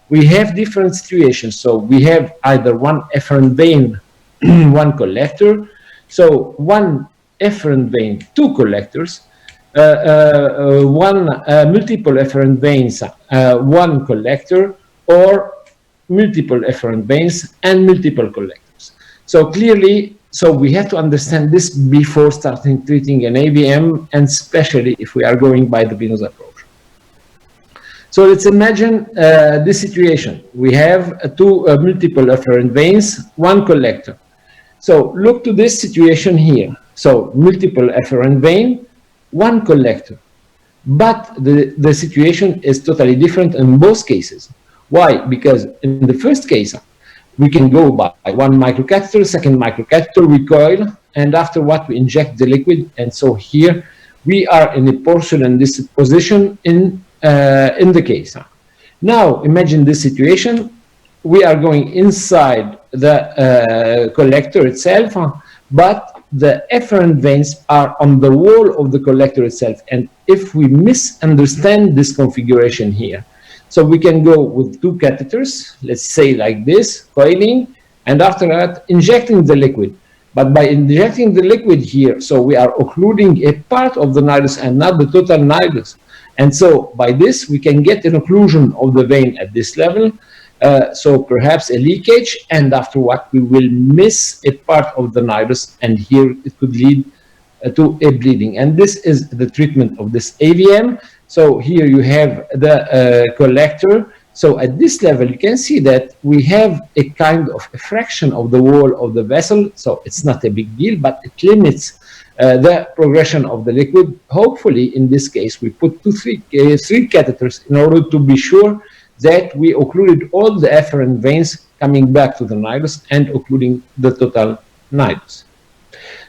we have different situations. So we have either one efferent vein, one collector, so one efferent vein, two collectors, one multiple efferent veins, one collector, or multiple efferent veins and multiple collectors. So clearly, so we have to understand this before starting treating an AVM, and especially if we are going by the venous approach. So let's imagine this situation. We have two multiple efferent veins, one collector. So look to this situation here. So multiple efferent vein, one collector, but the situation is totally different in both cases. Why? Because in the first case, we can go by one microcatheter, second microcatheter, recoil, and after what we inject the liquid. And so here we are in a porcelain disposition in the case. Now imagine this situation. We are going inside the collector itself, but the efferent veins are on the wall of the collector itself. And if we misunderstand this configuration here, so we can go with two catheters, let's say like this, coiling, and after that, injecting the liquid. But by injecting the liquid here, so we are occluding a part of the nidus and not the total nidus. And so by this, we can get an occlusion of the vein at this level. So perhaps a leakage, and after what we will miss a part of the nidus, and here it could lead to a bleeding. And this is the treatment of this AVM. So here you have the collector. So at this level, you can see that we have a kind of a fraction of the wall of the vessel. So it's not a big deal, but it limits the progression of the liquid. Hopefully, in this case, we put three catheters in order to be sure that we occluded all the efferent veins coming back to the nidus and occluding the total nidus.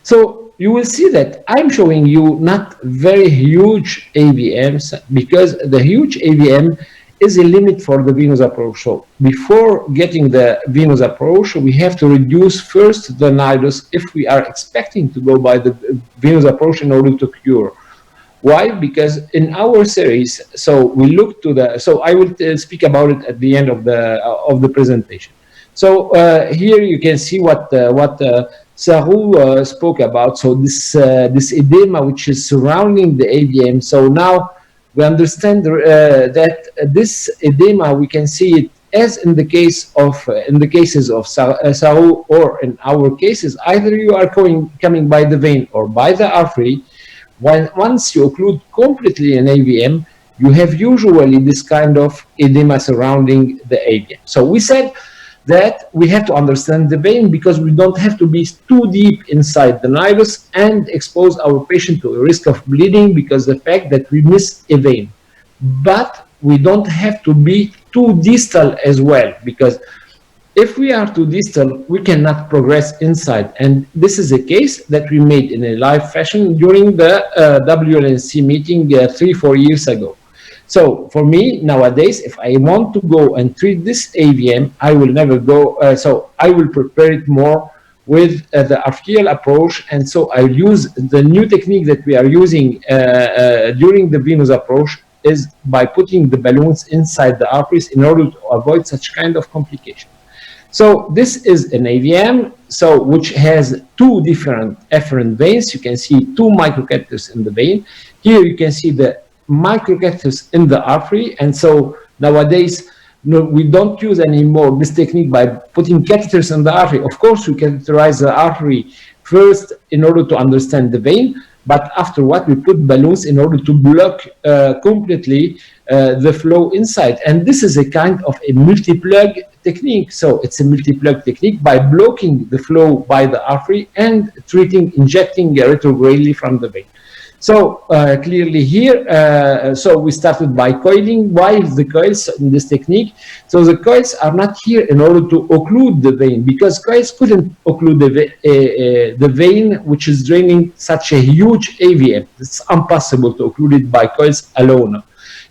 So you will see that I'm showing you not very huge AVMs, because the huge AVM is a limit for the venous approach. So before getting the venous approach, we have to reduce first the nidus if we are expecting to go by the venous approach in order to cure. Why? Because in our series, so we look to the, so I will speak about it at the end of the presentation. So here you can see what Sarou spoke about. So this edema which is surrounding the AVM. So now we understand that this edema, we can see it as in the case of in the cases of Sarou, or in our cases, either you are coming by the vein or by the artery. Once you occlude completely an AVM, you have usually this kind of edema surrounding the AVM. So we said that we have to understand the vein because we don't have to be too deep inside the nidus and expose our patient to a risk of bleeding because the fact that we miss a vein. But we don't have to be too distal as well, because if we are too distal, we cannot progress inside. And this is a case that we made in a live fashion during the WLNC meeting 3-4 years ago. So for me, nowadays, if I want to go and treat this AVM, I will never go, so I will prepare it more with the arterial approach. And so I use the new technique that we are using during the venous approach is by putting the balloons inside the arteries in order to avoid such kind of complication. So this is an AVM, so which has two different efferent veins. You can see two microcatheters in the vein. Here you can see the microcatheters in the artery, and so nowadays we don't use anymore this technique by putting catheters in the artery. Of course, we catheterize the artery first in order to understand the vein, but afterward we put balloons in order to block completely the flow inside. And this is a kind of a multi-plug technique. So it's a multi-plug technique by blocking the flow by the artery and injecting retrogradely from the vein. So clearly here, so we started by coiling. Why the coils in this technique? So the coils are not here in order to occlude the vein, because coils couldn't occlude the vein which is draining such a huge AVM. It's impossible to occlude it by coils alone.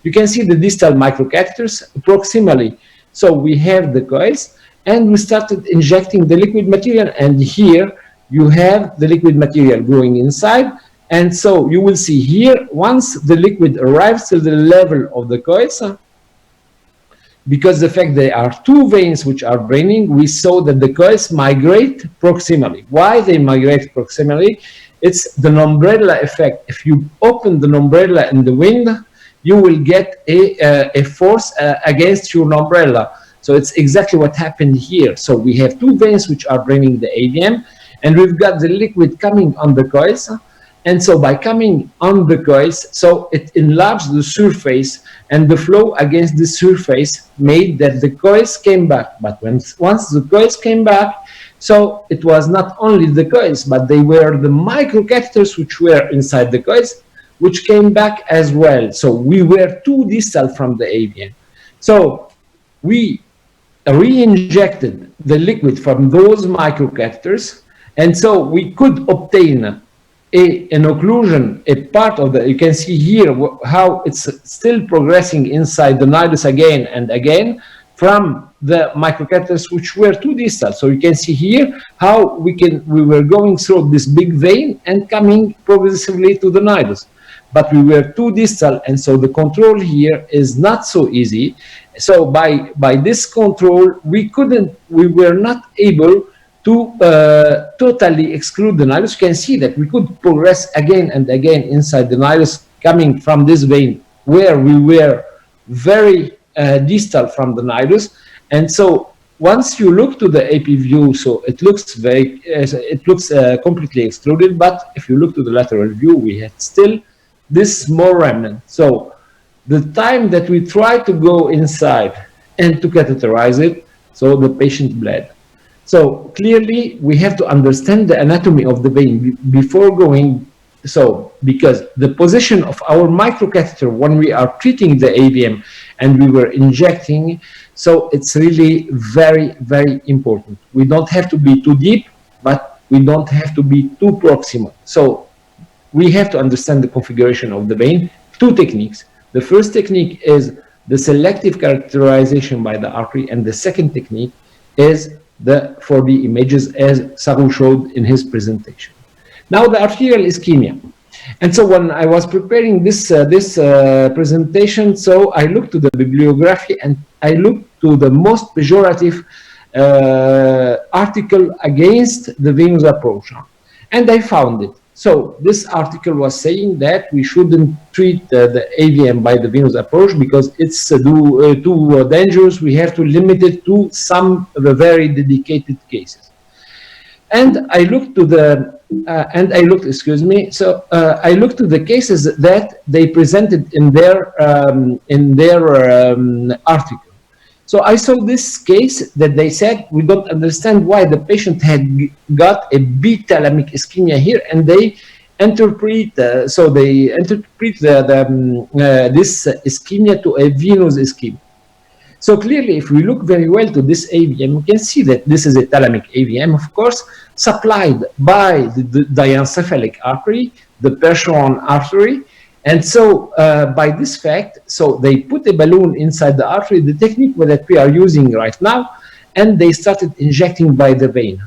You can see the distal microcatheters proximally. So we have the coils, and we started injecting the liquid material, and here you have the liquid material going inside. And so you will see here, once the liquid arrives to the level of the coils, because the fact there are two veins which are draining, we saw that the coils migrate proximally. Why they migrate proximally? It's the umbrella effect. If you open the umbrella in the wind, you will get a force against your umbrella. So it's exactly what happened here. So we have two veins which are draining the AVM, and we've got the liquid coming on the coils. And so by coming on the coils, so it enlarged the surface, and the flow against the surface made that the coils came back. But once the coils came back, so it was not only the coils, but they were the microcatheters which were inside the coils, which came back as well. So we were too distal from the AVM. So we re-injected the liquid from those microcatheters, and so we could obtain an occlusion, a part of the, you can see here how it's still progressing inside the nidus again and again from the microcatheters which were too distal. So you can see here how we were going through this big vein and coming progressively to the nidus. But we were too distal, and so the control here is not so easy. So by this control, we were not able to totally exclude the nidus. You can see that we could progress again and again inside the nidus coming from this vein where we were very distal from the nidus. And so once you look to the AP view, so it looks completely excluded, but if you look to the lateral view, we had still this small remnant. So the time that we try to go inside and to catheterize it, so the patient bled. So clearly we have to understand the anatomy of the vein before going. So because the position of our microcatheter when we are treating the AVM and we were injecting, so it's really very, very important. We don't have to be too deep, but we don't have to be too proximal. So we have to understand the configuration of the vein. Two techniques. The first technique is the selective characterization by the artery, and the second technique is the 4D images as Sarou showed in his presentation. Now the arterial ischemia. And so when I was preparing this presentation, so I looked to the bibliography and I looked to the most pejorative article against the venous approach. And I found it. So this article was saying that we shouldn't treat the AVM by the venous approach because it's too dangerous. We have to limit it to some of the very dedicated cases. And I looked to the I looked to the cases that they presented in their article. So I saw this case that they said we don't understand why the patient had got a bithalamic ischemia here, and they interpret this ischemia to a venous ischemia. So clearly, if we look very well to this AVM, we can see that this is a thalamic AVM, of course, supplied by the diencephalic artery, the Percheron artery. And so by this fact, so they put a balloon inside the artery, the technique that we are using right now, and they started injecting by the vein.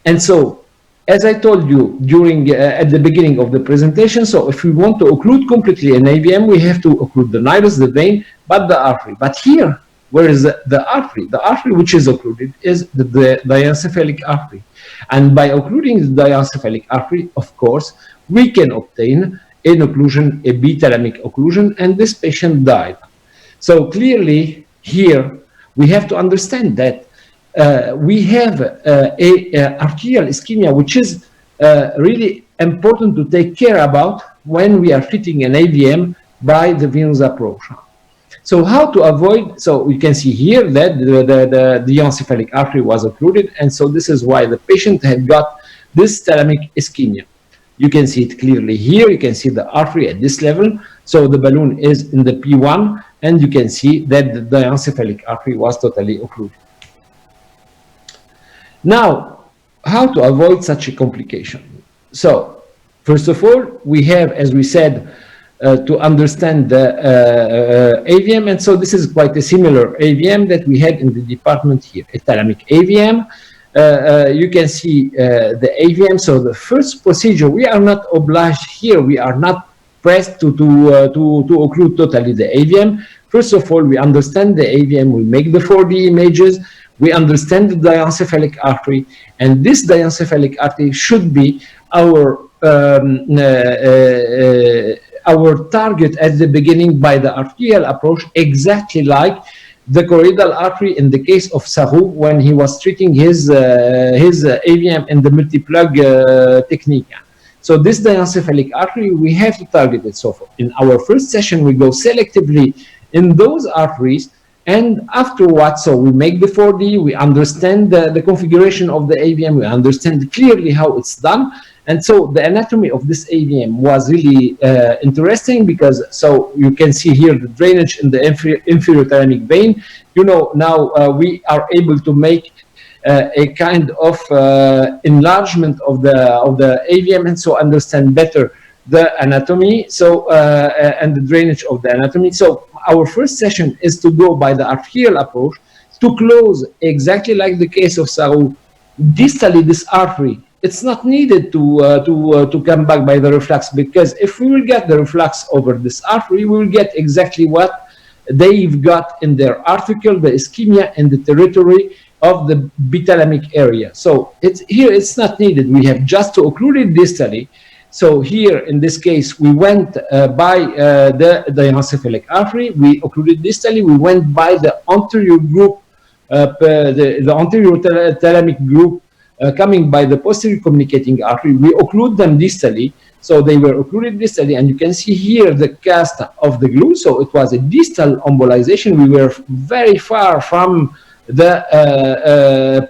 And so, as I told you during at the beginning of the presentation, so if we want to occlude completely an AVM, we have to occlude the nidus, the vein, but the artery. But here, where is the artery? The artery which is occluded is the diencephalic artery. And by occluding the diencephalic artery, of course, we can obtain an occlusion, a bithalamic occlusion, and this patient died. So clearly here, we have to understand that we have a arterial ischemia, which is really important to take care about when we are treating an AVM by the venous approach. So how to avoid, so we can see here that the diencephalic artery was occluded, and so this is why the patient had got this thalamic ischemia. You can see it clearly here, you can see the artery at this level, so the balloon is in the P1, and you can see that the diencephalic artery was totally occluded. Now, how to avoid such a complication? So, first of all, we have, as we said, to understand the AVM, and so this is quite a similar AVM that we had in the department here, a thalamic AVM. You can see the AVM. So the first procedure, we are not obliged here, we are not pressed to occlude totally the AVM. First of all, we understand the AVM, we make the 4D images, we understand the diencephalic artery, and this diencephalic artery should be our target at the beginning by the arterial approach, exactly like the choroidal artery in the case of Sarou when he was treating his AVM in the multiplug technique. So this diencephalic artery, we have to target it. So in our first session, we go selectively in those arteries, and afterwards, so we make the 4D, we understand the configuration of the AVM, we understand clearly how it's done. And so the anatomy of this AVM was really interesting because, so you can see here the drainage in the inferior thalamic vein. You know, now we are able to make a kind of enlargement of the AVM, and so understand better the anatomy, so and the drainage of the anatomy. So our first session is to go by the arterial approach to close exactly like the case of Sarou, distally this artery. It's not needed to come back by the reflux, because if we will get the reflux over this artery, we will get exactly what they've got in their article, the ischemia in the territory of the bithalamic area. So here it's not needed. We have just to occlude it distally. So here in this case, we went by the diencephalic artery, we occluded distally, we went by the anterior group, the anterior thalamic group, coming by the posterior communicating artery, we occlude them distally. So they were occluded distally, and you can see here the cast of the glue. So it was a distal embolization. We were very far from the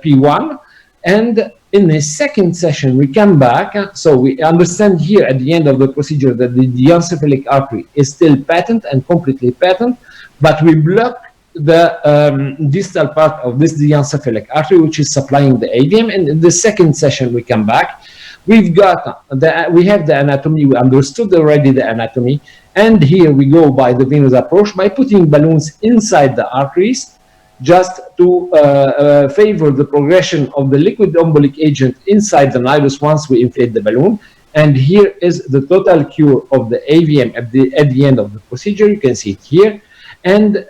P1. And in the second session, we come back. So we understand here at the end of the procedure that the diencephalic artery is still patent and completely patent, but we block the distal part of this diencephalic artery, which is supplying the AVM. And in the second session, we come back. We have the anatomy. We understood already the anatomy, And here we go by the venous approach by putting balloons inside the arteries, just to favor the progression of the liquid embolic agent inside the nidus once we inflate the balloon. And here is the total cure of the AVM at the end of the procedure. You can see it here. And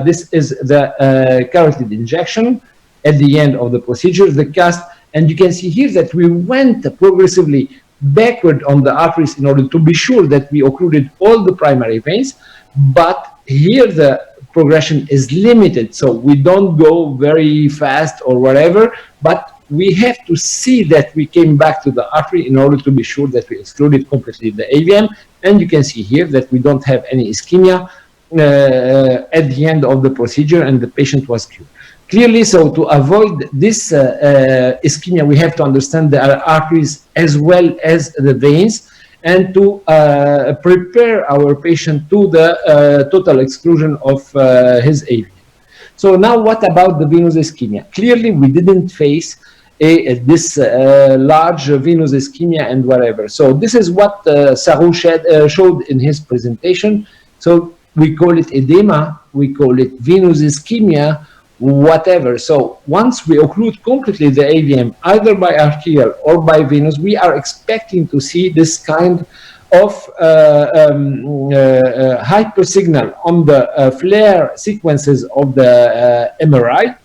this is the carotid injection at the end of the procedure, the cast. And you can see here that we went progressively backward on the arteries in order to be sure that we occluded all the primary veins. But here the progression is limited, so we don't go very fast or whatever, but we have to see that we came back to the artery in order to be sure that we excluded completely the AVM. And you can see here that we don't have any ischemia at the end of the procedure, and the patient was cured. Clearly, so to avoid this ischemia, we have to understand the arteries as well as the veins, and to prepare our patient to the total exclusion of his AVM. So now what about the venous ischemia? Clearly, we didn't face this large venous ischemia and whatever. So this is what Sarou showed in his presentation. So we call it edema, we call it venous ischemia, whatever. So once we occlude completely the AVM, either by arterial or by venous, we are expecting to see this kind of hypersignal on the flare sequences of the MRI,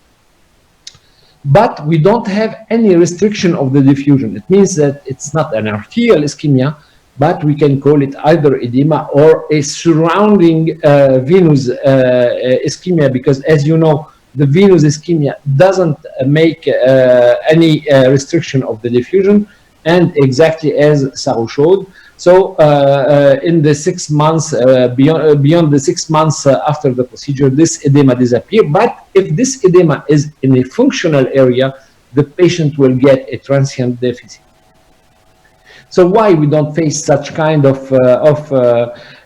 but we don't have any restriction of the diffusion. It means that it's not an arterial ischemia, but we can call it either edema or a surrounding venous ischemia, because as you know, the venous ischemia doesn't make any restriction of the diffusion, and exactly as Sarou showed. So in the 6 months, beyond the 6 months after the procedure, this edema disappears. But if this edema is in a functional area, the patient will get a transient deficit. So why we don't face such kind of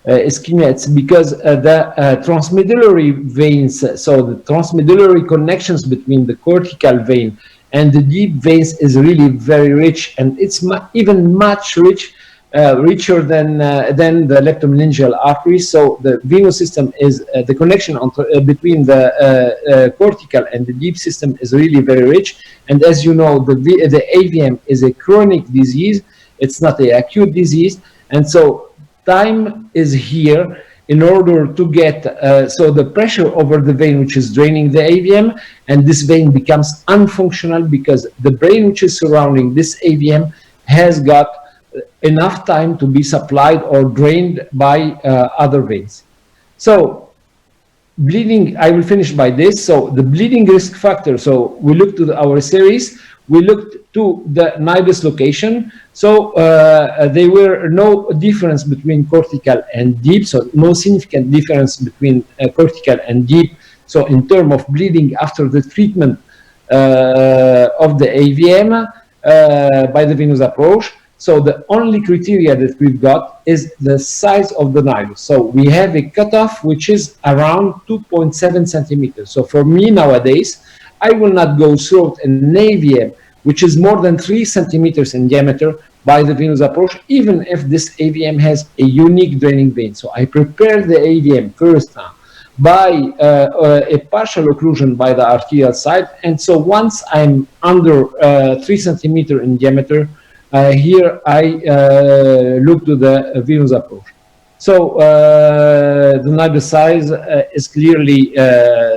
ischemia? It's because the transmedullary veins, so the transmedullary connections between the cortical vein and the deep veins is really very rich, and it's even much richer than the leptomeningeal arteries. So the venous system is the connection between the cortical and the deep system is really very rich. And as you know, the AVM is a chronic disease. It's not an acute disease, and so time is here in order to get so the pressure over the vein which is draining the AVM, and this vein becomes unfunctional because the brain which is surrounding this AVM has got enough time to be supplied or drained by other veins. So bleeding, I will finish by this. So the bleeding risk factor, so we looked to our series, we looked to the nidus location. So there were no difference between cortical and deep, so no significant difference between cortical and deep. So in terms of bleeding after the treatment of the AVM by the venous approach. So the only criteria that we've got is the size of the nidus. So we have a cutoff which is around 2.7 centimeters. So for me nowadays, I will not go through an AVM which is more than 3 centimeters in diameter by the venous approach, even if this AVM has a unique draining vein. So I prepare the AVM first by a partial occlusion by the arterial side. And so once I'm under 3 centimeters in diameter, here I look to the venous approach. So the nidus size is clearly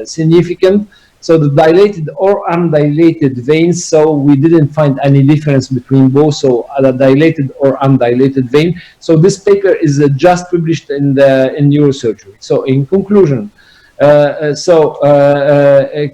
significant. So the dilated or undilated veins, so we didn't find any difference between both, so the dilated or undilated vein. So this paper is just published in neurosurgery. So in conclusion, a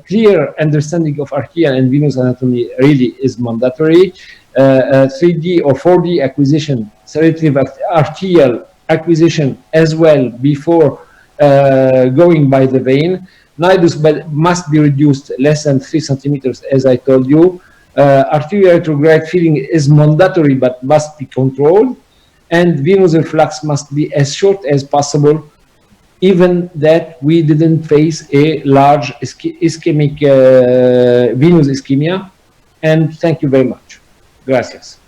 clear understanding of arterial and venous anatomy really is mandatory. 3D or 4D acquisition, selective arterial acquisition as well before going by the vein. Nidus must be reduced less than 3 centimeters, as I told you. Arterial retrograde feeding is mandatory but must be controlled. And venous reflux must be as short as possible, even that we didn't face a large ischemic venous ischemia. And thank you very much. Gracias.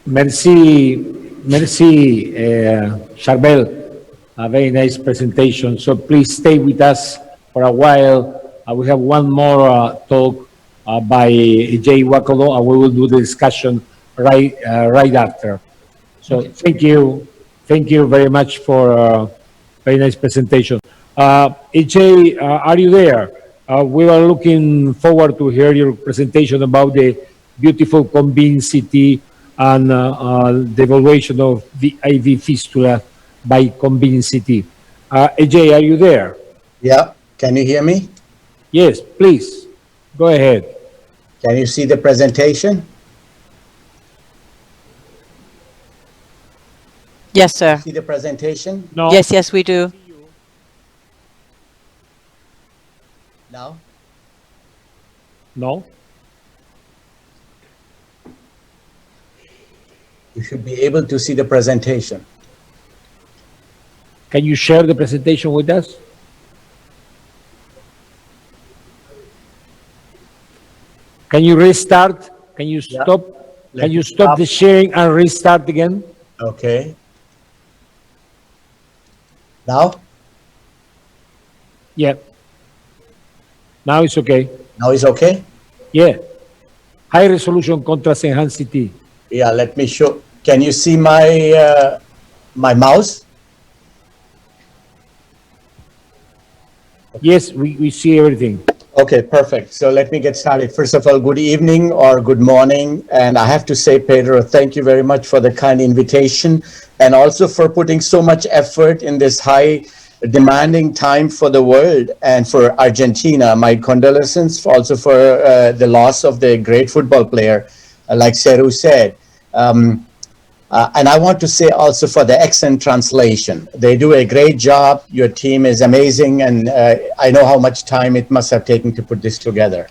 Merci, Merci, Charbel. A very nice presentation. So please stay with us for a while. We have one more talk by Jay Wakolo, and we will do the discussion right after. So thank you very much for a very nice presentation. AJ, are you there? We are looking forward to hear your presentation about the beautiful Combine CT and the evaluation of the IV fistula by Combine CT. AJ, are you there? Yeah, can you hear me? Yes, please, go ahead. Can you see the presentation? Yes, sir. See the presentation? No. Yes, we do. Now? No. You should be able to see the presentation. Can you share the presentation with us? Can you restart? Can you stop? Let Can you me stop the sharing and restart again? Okay. Now? Yeah. Now it's okay. Now it's okay? Yeah. High resolution contrast enhanced CT. Yeah, let me show. Can you see my my mouse? Yes, we see everything. Okay, perfect. So let me get started. First of all, good evening or good morning. And I have to say, Pedro, thank you very much for the kind invitation and also for putting so much effort in this high demanding time for the world and for Argentina. My condolences also for the loss of the great football player, like Seru said. And I want to say also for the excellent translation. They do a great job. Your team is amazing. And I know how much time it must have taken to put this together.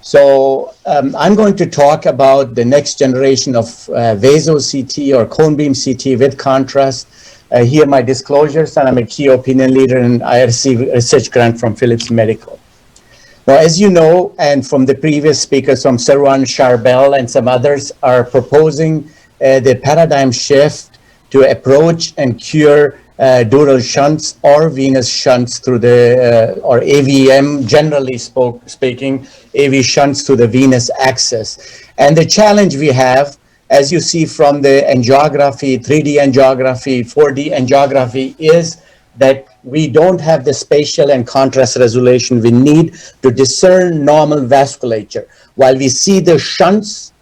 So I'm going to talk about the next generation of vaso-CT or cone beam CT with contrast. Here are my disclosures, and I'm a key opinion leader and I received a research grant from Philips Medical. Now, as you know, and from the previous speakers from Sarwan, Charbel, and some others are proposing the paradigm shift to approach and cure dural shunts or venous shunts through the, or AVM, generally speaking, AV shunts to the venous axis. And the challenge we have, as you see from the angiography, 3D angiography, 4D angiography, is that we don't have the spatial and contrast resolution we need to discern normal vasculature. While we see the shunts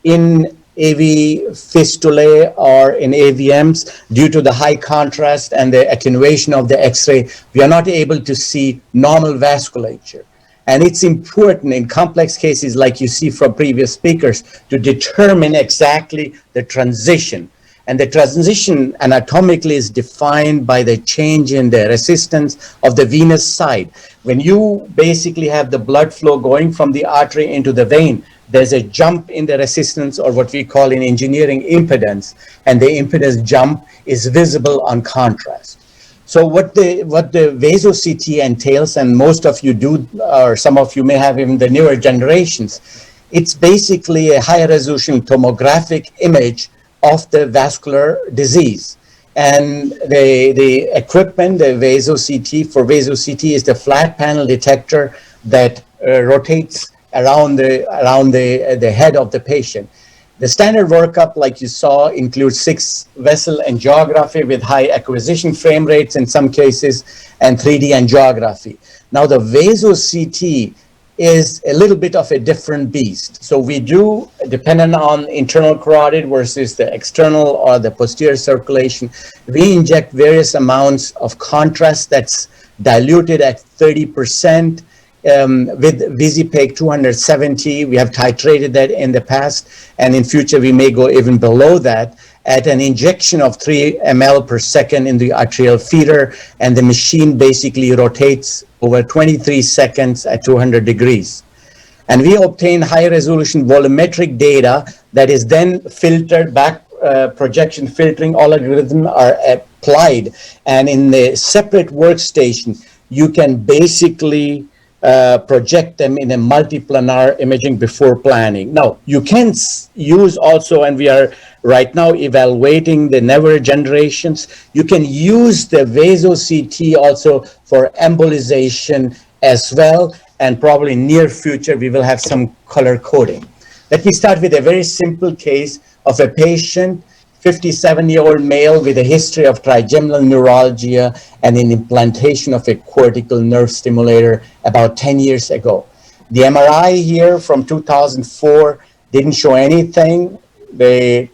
in AV fistulae or in AVMs, due to the high contrast and the attenuation of the X-ray, we are not able to see normal vasculature. And it's important in complex cases, like you see from previous speakers, to determine exactly the transition. And the transition anatomically is defined by the change in the resistance of the venous side. When you basically have the blood flow going from the artery into the vein, there's a jump in the resistance, or what we call in engineering impedance, and the impedance jump is visible on contrast. So what the vaso-CT entails, and most of you do, or some of you may have even the newer generations, it's basically a high resolution tomographic image of the vascular disease. And the equipment, the vaso-CT, for vaso-CT is the flat panel detector that rotates around the head of the patient. The standard workup, like you saw, includes 6-vessel angiography with high acquisition frame rates in some cases, and 3D angiography. Now, the vaso-CT is a little bit of a different beast. So we do, depending on internal carotid versus the external or the posterior circulation, we inject various amounts of contrast that's diluted at 30%. With VisiPeg 270, we have titrated that in the past, and in future we may go even below that at an injection of 3 ml per second in the arterial feeder, and the machine basically rotates over 23 seconds at 200 degrees. And we obtain high resolution volumetric data that is then filtered back, projection filtering algorithms are applied, and in the separate workstation, you can basically project them in a multiplanar imaging before planning. Now, you can use also, and we are right now evaluating the newer generations, you can use the vaso-CT also for embolization as well, and probably near future we will have some color coding. Let me start with a very simple case of a patient, 57-year-old male with a history of trigeminal neuralgia and an implantation of a cortical nerve stimulator about 10 years ago. The MRI here from 2004 didn't show anything. The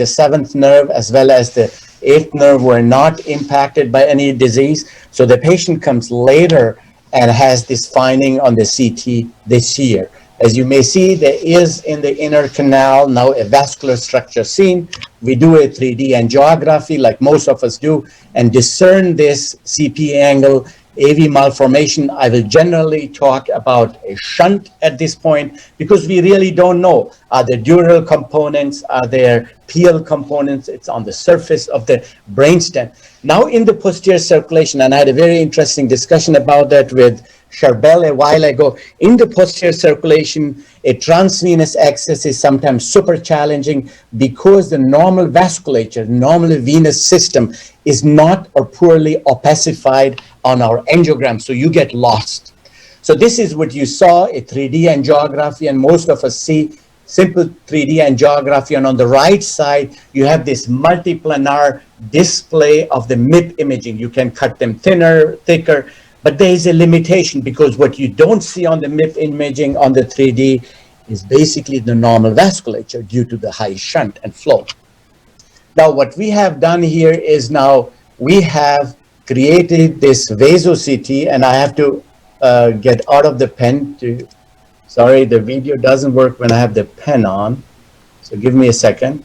seventh nerve as well as the eighth nerve were not impacted by any disease. So the patient comes later and has this finding on the CT this year. As you may see, there is in the inner canal now a vascular structure seen. We do a 3D angiography like most of us do and discern this CP angle AV malformation. I will generally talk about a shunt at this point because we really don't know. Are there dural components? Are there PL components? It's on the surface of the brainstem. Now in the posterior circulation, and I had a very interesting discussion about that with Charbel a while ago, in the posterior circulation, a transvenous access is sometimes super challenging because the normal vasculature, normal venous system is not or poorly opacified on our angiogram, so you get lost. So this is what you saw, a 3D angiography, and most of us see simple 3D angiography, and on the right side, you have this multiplanar display of the MIP imaging. You can cut them thinner, thicker, but there is a limitation because what you don't see on the MIP imaging on the 3D is basically the normal vasculature due to the high shunt and flow. Now, what we have done here is now we have created this vaso-CT, and I have to get out of the pen to, sorry, the video doesn't work when I have the pen on, so give me a second.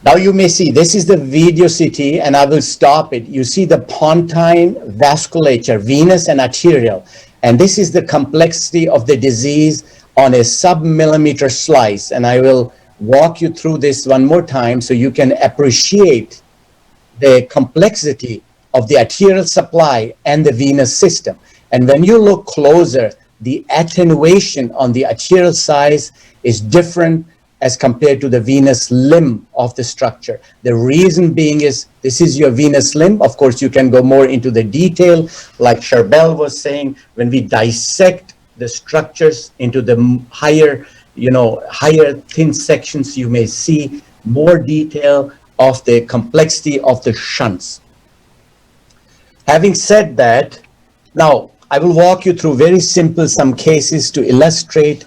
Now you may see, this is the video CT, and I will stop it. You see the pontine vasculature, venous and arterial, and this is the complexity of the disease on a sub-millimeter slice, and I will walk you through this one more time so you can appreciate the complexity of the arterial supply and the venous system. And when you look closer, the attenuation on the arterial side is different as compared to the venous limb of the structure. The reason being is this is your venous limb. Of course, you can go more into the detail, like Charbel was saying, when we dissect the structures into the higher, higher thin sections, you may see more detail of the complexity of the shunts. Having said that, now I will walk you through very simple some cases to illustrate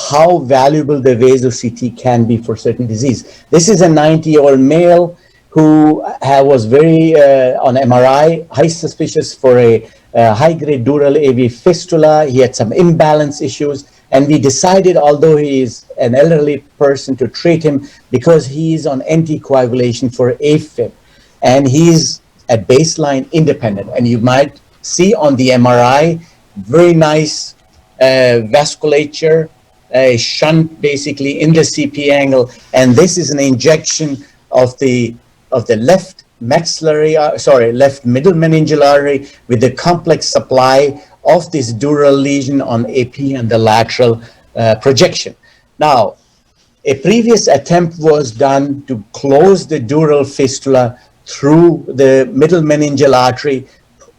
how valuable the vaso-CT can be for certain disease. This is a 90-year-old male who was very, on MRI, high suspicious for a high-grade dural AV fistula. He had some imbalance issues, and we decided, although he is an elderly person, to treat him because he is on anticoagulation for AFib, and he's at baseline independent. And you might see on the MRI, very nice vasculature, a shunt basically in the CP angle, and this is an injection of the left maxillary, left middle meningeal artery with the complex supply of this dural lesion on AP and the lateral projection. Now, a previous attempt was done to close the dural fistula through the middle meningeal artery,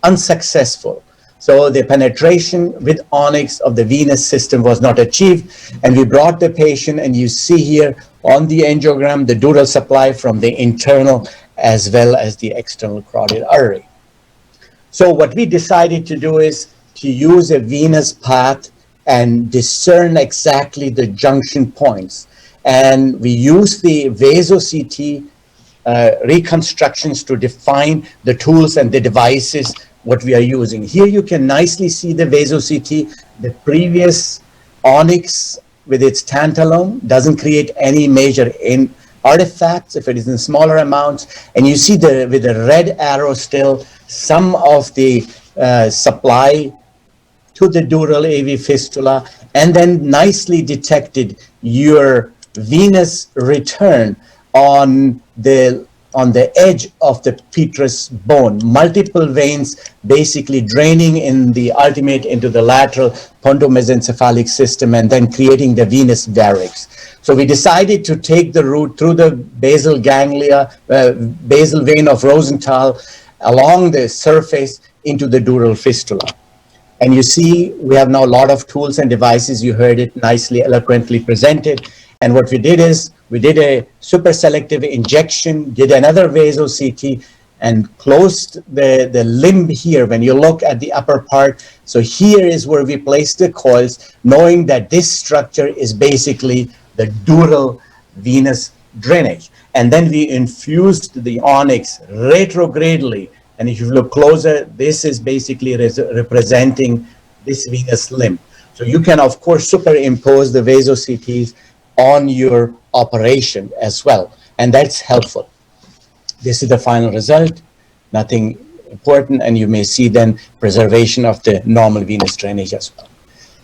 unsuccessful. So the penetration with onyx of the venous system was not achieved, and we brought the patient, and you see here on the angiogram the dural supply from the internal as well as the external carotid artery. So what we decided to do is to use a venous path and discern exactly the junction points. And we use the vaso-CT reconstructions to define the tools and the devices what we are using. Here you can nicely see the vaso-CT. The previous onyx with its tantalum doesn't create any major artifacts if it is in smaller amounts. And you see with the red arrow still some of the supply to the dural AV fistula, and then nicely detected your venous return on the edge of the petrous bone, multiple veins basically draining in the ultimate into the lateral pontomesencephalic system and then creating the venous varix. So we decided to take the route through the basal ganglia, basal vein of Rosenthal along the surface into the dural fistula. And you see, we have now a lot of tools and devices. You heard it nicely, eloquently presented. And what we did is we did a super selective injection, did another vaso-CT, and closed the limb here. When you look at the upper part, so here is where we placed the coils, knowing that this structure is basically the dural venous drainage. And then we infused the onyx retrogradely. And if you look closer, this is basically representing this venous limb. So you can, of course, superimpose the vaso-CTs on your operation as well. And that's helpful. This is the final result, nothing important. And you may see then preservation of the normal venous drainage as well.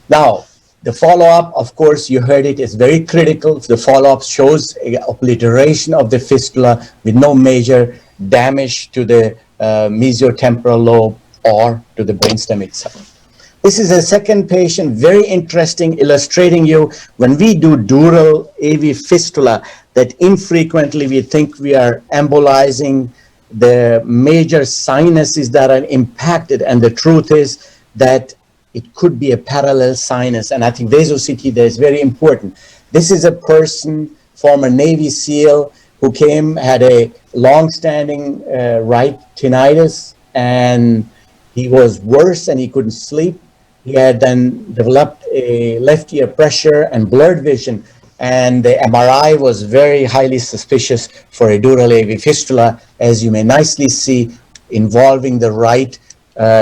Now, the follow-up, of course, you heard it, is very critical. The follow-up shows obliteration of the fistula with no major damage to the mesiotemporal lobe or to the brainstem itself. This is a second patient, very interesting, illustrating you when we do dural AV fistula that infrequently we think we are embolizing the major sinuses that are impacted, and the truth is that it could be a parallel sinus, and I think vaso-CT there is very important. This is a person, former Navy SEAL, who came, had a long-standing right tinnitus, and he was worse and he couldn't sleep. He had then developed a left ear pressure and blurred vision, and the MRI was very highly suspicious for a dural AV fistula, as you may nicely see, involving the right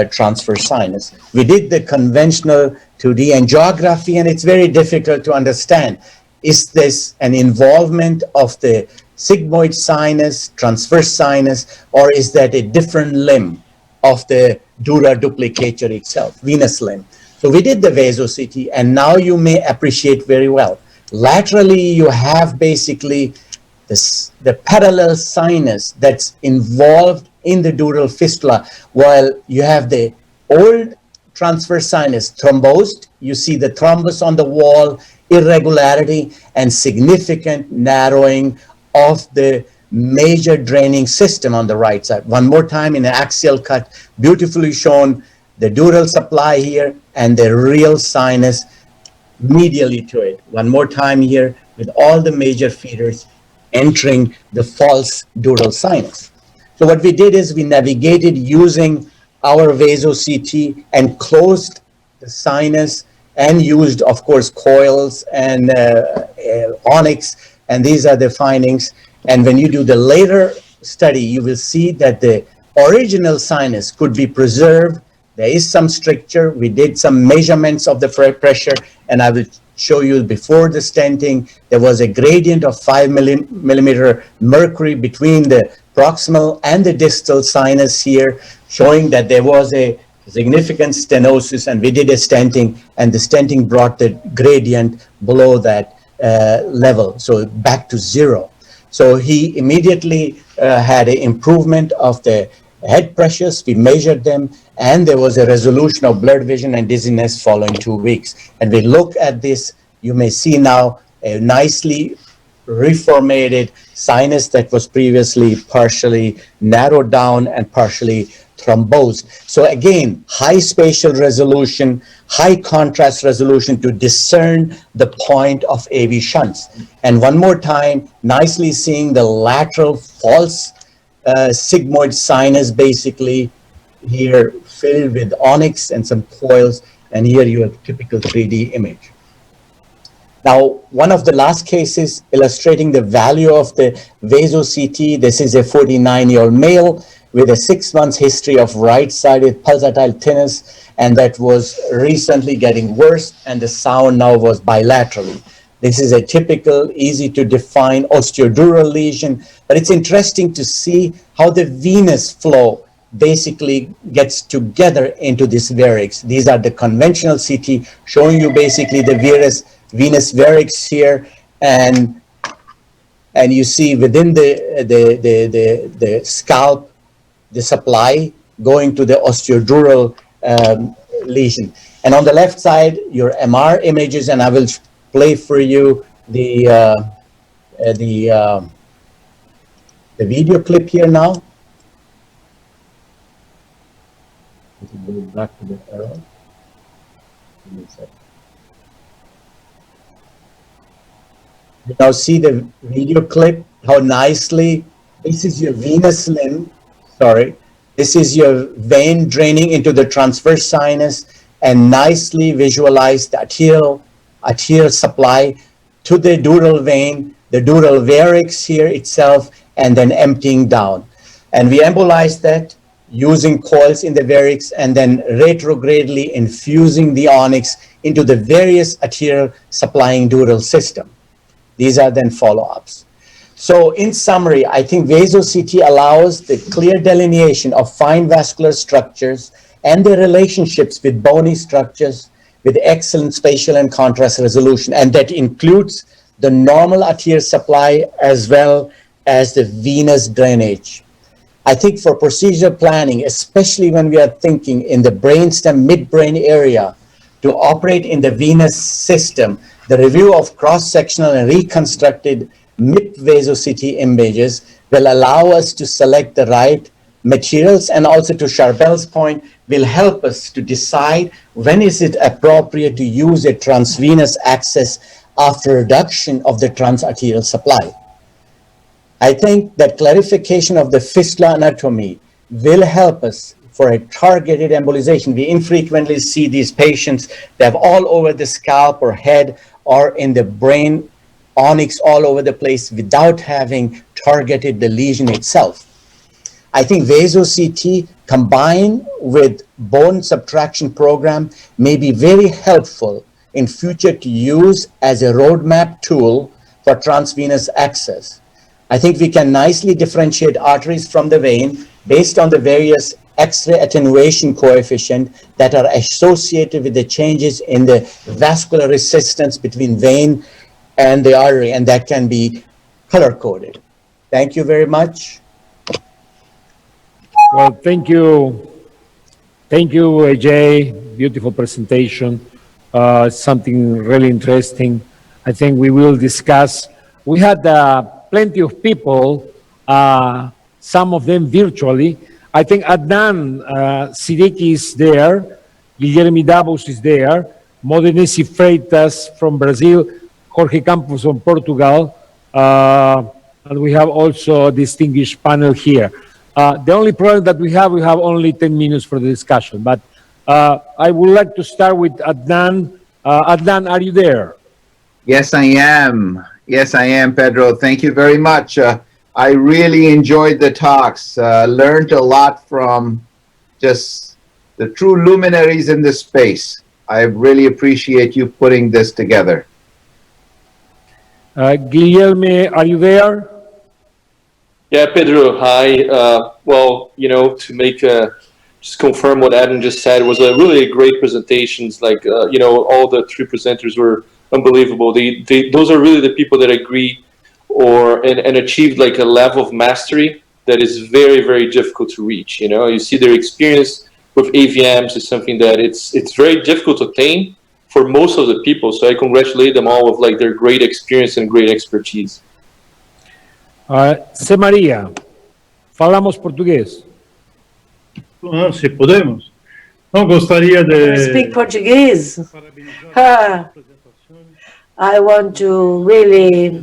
transverse sinus. We did the conventional 2D angiography, and it's very difficult to understand. Is this an involvement of the sigmoid sinus, transverse sinus, or is that a different limb of the dura duplicator itself, venous limb? So we did the vaso-CT, and now you may appreciate very well. Laterally, you have basically the parallel sinus that's involved in the dural fistula, while you have the old transverse sinus thrombosed. You see the thrombus on the wall, irregularity, and significant narrowing of the major draining system on the right side. One more time in an axial cut, beautifully shown the dural supply here and the real sinus medially to it. One more time here with all the major feeders entering the false dural sinus. So what we did is we navigated using our vaso-CT and closed the sinus and used, of course, coils and onyx, and these are the findings. And when you do the later study, you will see that the original sinus could be preserved. There is some stricture. We did some measurements of the pressure, and I will show you before the stenting, there was a gradient of 5 millimeter mercury between the proximal and the distal sinus here, showing that there was a significant stenosis, and we did a stenting, and the stenting brought the gradient below that level, so back to 0. So he immediately had an improvement of the head pressures. We measured them, and there was a resolution of blurred vision and dizziness following 2 weeks. And we look at this, you may see now a nicely reformatted sinus that was previously partially narrowed down and partially thrombosed. So again, high spatial resolution, high contrast resolution to discern the point of AV shunts. And one more time, nicely seeing the lateral false sigmoid sinus basically here filled with onyx and some coils, and here you have typical 3D image. Now, one of the last cases illustrating the value of the vaso-CT, this is a 49-year-old male with a 6 months history of right-sided pulsatile tinnitus, and that was recently getting worse, and the sound now was bilaterally. This is a typical, easy to define osteodural lesion, but it's interesting to see how the venous flow basically gets together into this varix. These are the conventional CT showing you basically the venous varix here, and and you see within the scalp, the supply going to the osteodural lesion. And on the left side, your MR images, and I will play for you the video clip here now. Go back to the arrow. You now see the video clip, how nicely, this is your venous limb, this is your vein draining into the transverse sinus, and nicely visualize the arterial supply to the dural vein, the dural varix here itself, and then emptying down. And we embolize that using coils in the varix and then retrogradely infusing the onyx into the various arterial supplying dural system. These are then follow-ups. So in summary, I think vaso-CT allows the clear delineation of fine vascular structures and their relationships with bony structures with excellent spatial and contrast resolution. And that includes the normal arterial supply as well as the venous drainage. I think for procedure planning, especially when we are thinking in the brainstem, midbrain area, to operate in the venous system, the review of cross-sectional and reconstructed mid-vaso-CT images will allow us to select the right materials, and also to Charbel's point, will help us to decide when is it appropriate to use a transvenous access after reduction of the transarterial supply. I think that clarification of the fistula anatomy will help us for a targeted embolization. We infrequently see these patients, they have all over the scalp or head or in the brain, onyx all over the place without having targeted the lesion itself. I think vaso-CT combined with bone subtraction program may be very helpful in future to use as a roadmap tool for transvenous access. I think we can nicely differentiate arteries from the vein based on the various X-ray attenuation coefficient that are associated with the changes in the vascular resistance between vein and the artery, and that can be color-coded. Thank you very much. Well, thank you. Thank you, AJ. Beautiful presentation. Something really interesting. I think we will discuss. We had plenty of people, some of them virtually. I think Adnan Siddiqui is there, Guilherme Davos is there, Modenesi Freitas from Brazil, Jorge Campos from Portugal, and we have also a distinguished panel here. The only problem that we have only 10 minutes for the discussion, but I would like to start with Adnan. Adnan, are you there? Yes, I am. Yes, I am, Pedro. Thank you very much. I really enjoyed the talks, learned a lot from just the true luminaries in this space. I really appreciate you putting this together. Guilherme, are you there? Yeah, Pedro, hi. Well, you know, to make just confirm what Adam just said, was a really great presentations. Like, you know, all the three presenters were unbelievable. Those are really the people that agree and achieved like a level of mastery that is very, very difficult to reach. You know, you see their experience with AVMs is something that it's very difficult to attain for most of the people. So I congratulate them all with like their great experience and great expertise. Zé Maria, falamos português. Se podemos. Não gostaria de... Speak Portuguese. I want to really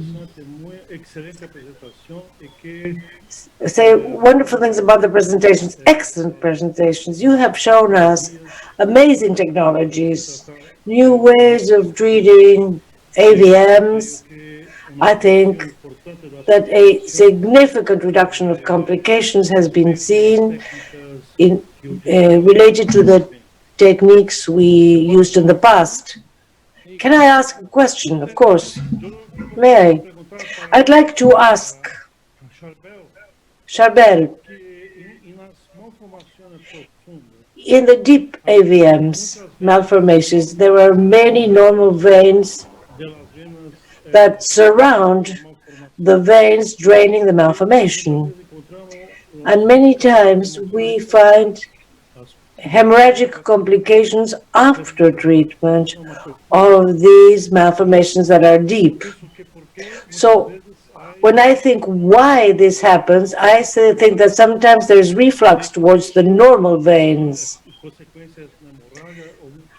say wonderful things about the presentations, excellent presentations. You have shown us amazing technologies, new ways of treating AVMs. I think that a significant reduction of complications has been seen in related to the techniques we used in the past. Can I ask a question? Of course. May I? I'd like to ask Charbel, in the deep AVMs, malformations, there are many normal veins that surround the veins draining the malformation. And many times we find hemorrhagic complications after treatment of these malformations that are deep. So when I think why this happens, I think that sometimes there's reflux towards the normal veins.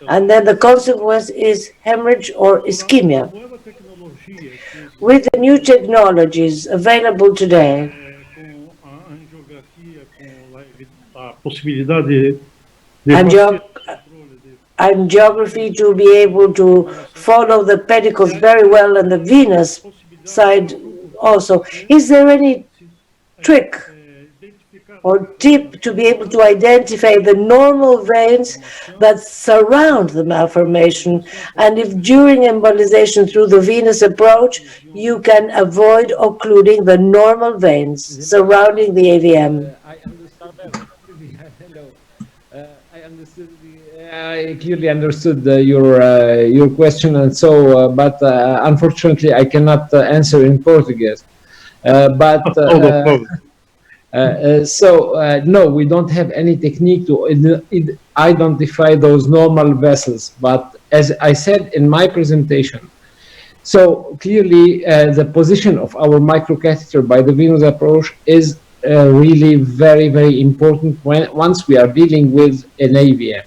And then the consequence is hemorrhage or ischemia. With the new technologies available today, angiography to be able to follow the pedicles very well and the venous side also. Is there any trick or tip to be able to identify the normal veins that surround the malformation, and if during embolization through the venous approach you can avoid occluding the normal veins surrounding the AVM? I clearly understood your question, and so, but unfortunately, I cannot answer in Portuguese. No, we don't have any technique to identify those normal vessels. But as I said in my presentation, so clearly the position of our microcatheter by the venous approach is really very, very important once we are dealing with an AVM.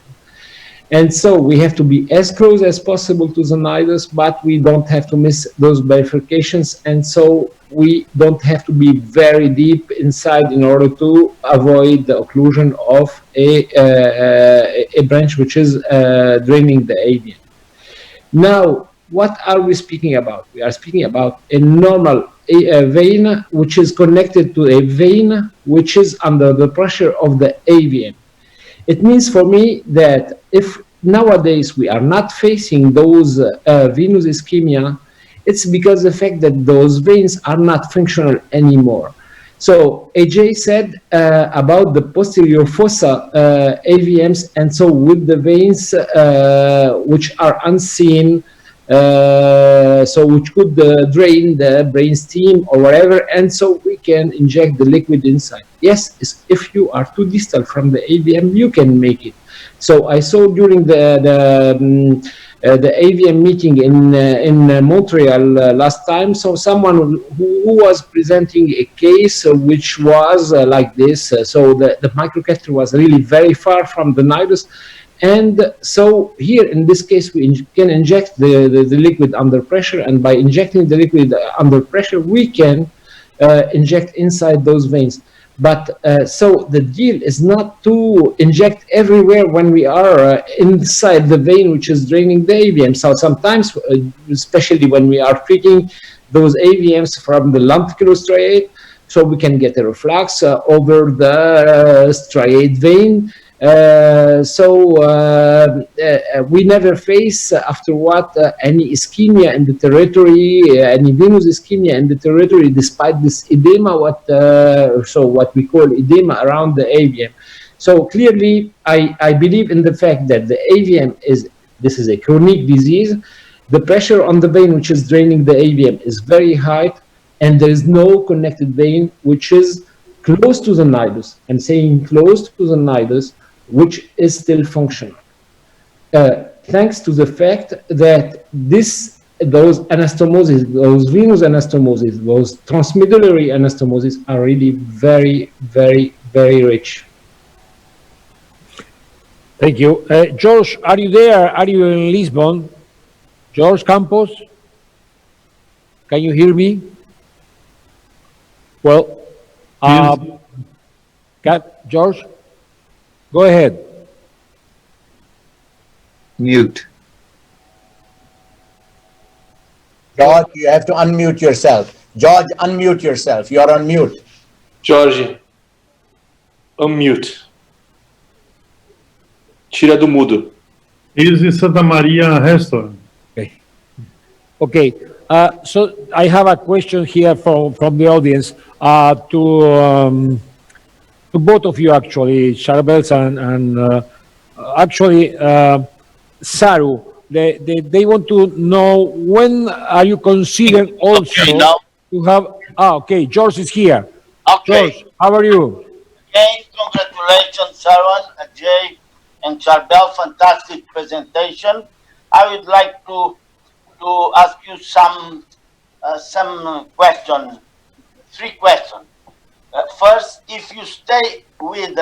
And so we have to be as close as possible to the nidus, but we don't have to miss those bifurcations. And so we don't have to be very deep inside in order to avoid the occlusion of a branch which is draining the AVM. Now, what are we speaking about? We are speaking about a normal vein which is connected to a vein which is under the pressure of the AVM. It means for me that if nowadays we are not facing those venous ischemia, it's because the fact that those veins are not functional anymore. So AJ said about the posterior fossa AVMs, and so with the veins which are unseen, so which could drain the brain stem or whatever, and so we can inject the liquid inside. Yes, if you are too distal from the AVM, you can make it. So I saw during the AVM meeting in Montreal last time, so someone who was presenting a case which was like this. So the microcatheter was really very far from the nidus. And so here in this case, we can inject the liquid under pressure, and by injecting the liquid under pressure, we can inject inside those veins. But so the deal is not to inject everywhere when we are inside the vein which is draining the AVM. So sometimes, especially when we are treating those AVMs from the lenticular striate, so we can get a reflux over the striate vein. We never face afterward any ischemia in the territory, any venous ischemia in the territory, despite this edema, what we call edema around the AVM. So clearly, I believe in the fact that the AVM this is a chronic disease. The pressure on the vein which is draining the AVM is very high, and there is no connected vein which is close to the nidus. I'm saying close to the nidus, which is still functional. Thanks to the fact that those anastomosis, those venous anastomosis, those transmedullary anastomosis are really very, very, very rich. Thank you. George, are you there? Are you in Lisbon? George Campos? Can you hear me? Well, George? Go ahead. Mute. George, you have to unmute yourself. George, unmute yourself. You are on mute. George, unmute. Tira do mudo. He's in Santa Maria restaurant. Okay. So I have a question here from the audience to both of you, actually, Charbels and actually Saru. They want to know, when are you considering also to have Okay, George is here. Okay. George, how are you? Again, congratulations, Sharon, Jay, and Charbel. Fantastic presentation. I would like to ask you some questions. 3 questions. First, if you stay with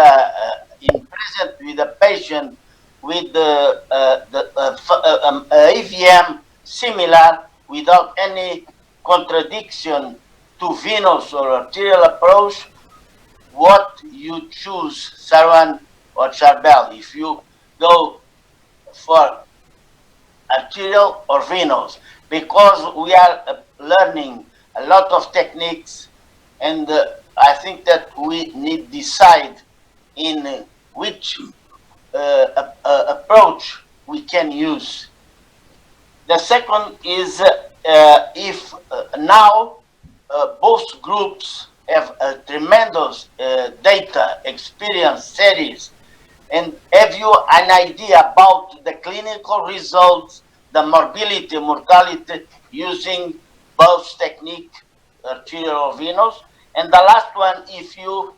in present with a patient with the AVM similar without any contradiction to venous or arterial approach, what you choose, Sarwan or Charbel, if you go for arterial or venous, because we are learning a lot of techniques, and I think that we need decide in which approach we can use. The second is if now both groups have a tremendous data experience series, and have you an idea about the clinical results, the morbidity, mortality using both technique, arterial or venous? And the last one, if you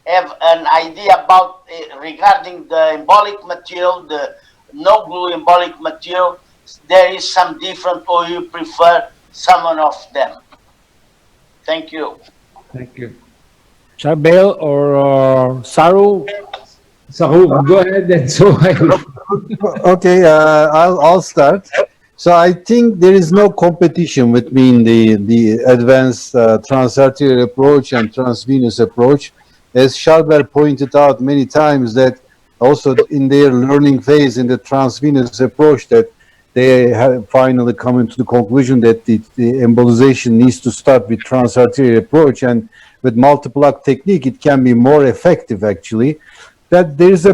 have an idea about regarding the embolic material, the no glue embolic material, there is some different, or you prefer some of them? Thank you. Thank you. Charbel or Saru? Saru, go ahead and so I will. Okay, I'll start. So I think there is no competition between the advanced transarterial approach and transvenous approach. As Charbel pointed out many times, that also in their learning phase in the transvenous approach, that they have finally come to the conclusion that the embolization needs to start with transarterial approach, and with multiple arc technique it can be more effective actually. That there is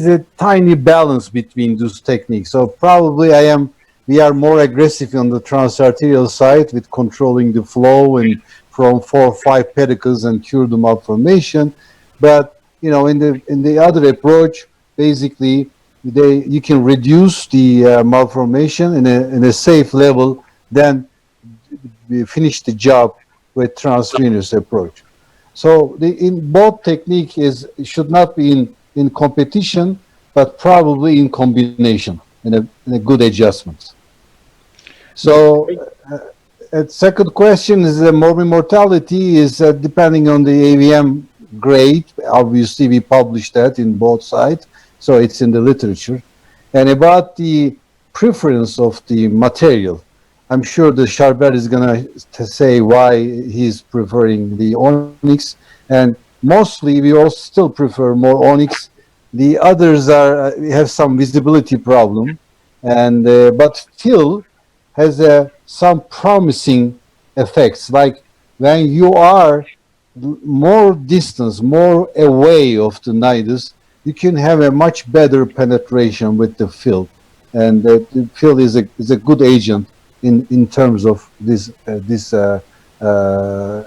a tiny balance between those techniques. So probably we are more aggressive on the transarterial side with controlling the flow and from 4 or 5 pedicles and cure the malformation. But you know, in the other approach, basically you can reduce the malformation in a safe level, then we finish the job with transvenous approach. So in both technique should not be in competition, but probably in combination, in a good adjustment. So second question is the morbid mortality is depending on the AVM grade. Obviously, we published that in both sides, so it's in the literature. And about the preference of the material, I'm sure the Charbel is going to say why he's preferring the onyx, and mostly we all still prefer more onyx. The others have some visibility problem, and but still has some promising effects. Like when you are more distance, more away of the nidus, you can have a much better penetration with the field, and the field is a good agent in terms of this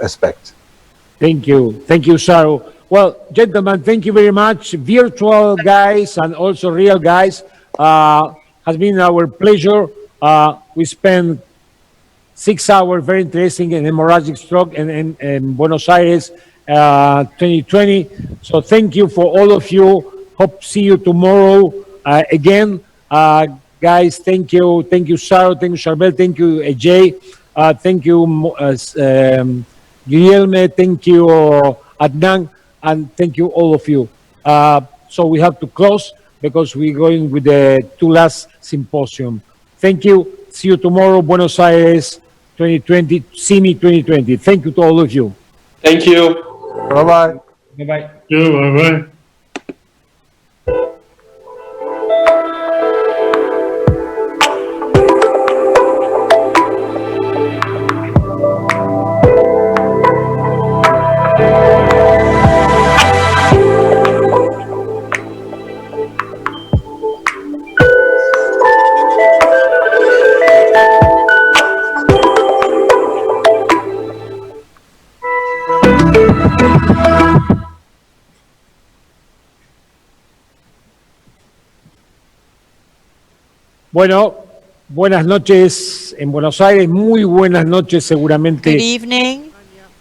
aspect. Thank you, Saru. Well, gentlemen, thank you very much. Virtual guys and also real guys, has been our pleasure. We spent 6 hours, very interesting, in hemorrhagic stroke in Buenos Aires 2020. So thank you for all of you. Hope to see you tomorrow again. Guys, thank you, Saru, thank you, Charbel, thank you, Jay, thank you, Guilherme, thank you, Adnan, and thank you, all of you. So we have to close because we're going with the 2 last symposium. Thank you. See you tomorrow, Buenos Aires 2020, SIMI 2020. Thank you to all of you. Thank you. Bye-bye. Bye-bye. Bye-bye. Bueno, buenas noches en Buenos Aires, muy buenas noches seguramente. Good evening.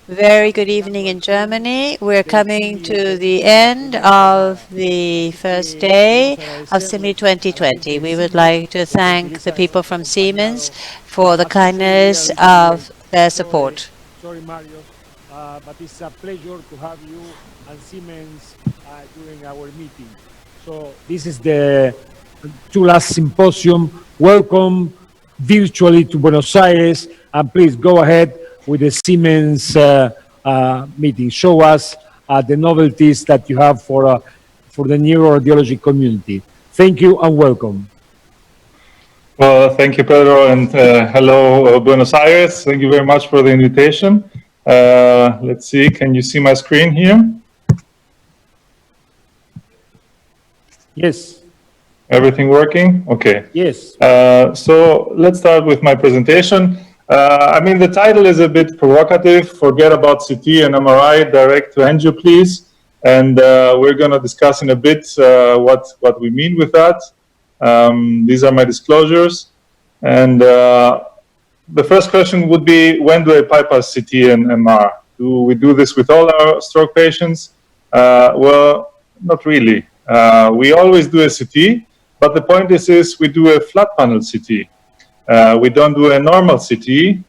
Very good evening in Germany. We're coming to the end of the first day of SIMI 2020. We would like to thank the people from Siemens for the kindness of their support. Sorry, Mario, but it's a pleasure to have you and Siemens during our meeting. So this is the two last symposium. Welcome virtually to Buenos Aires, and please go ahead with the Siemens meeting. Show us the novelties that you have for the neuroradiology community. Thank you and welcome. Well, thank you, Pedro, and hello, Buenos Aires. Thank you very much for the invitation. Let's see, can you see my screen here? Yes. Everything working? Okay. Yes. So let's start with my presentation. I mean, the title is a bit provocative. Forget about CT and MRI, direct to angio, please. And we're going to discuss in a bit what we mean with that. These are my disclosures. And the first question would be, when do I bypass CT and MR? Do we do this with all our stroke patients? Well, not really. We always do a CT, but the point is we do a flat panel CT. We don't do a normal CT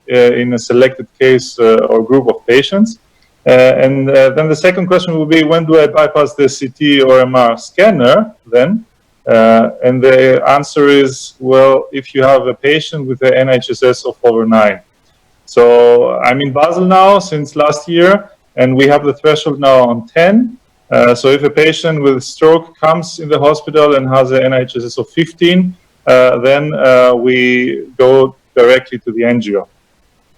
in a selected case or group of patients. And then the second question would be, when do I bypass the CT or MR scanner then? And the answer is, well, if you have a patient with an NHSS of over 9. So I'm in Basel now since last year, and we have the threshold now on 10. So if a patient with stroke comes in the hospital and has an NHSS of 15, then we go directly to the angio.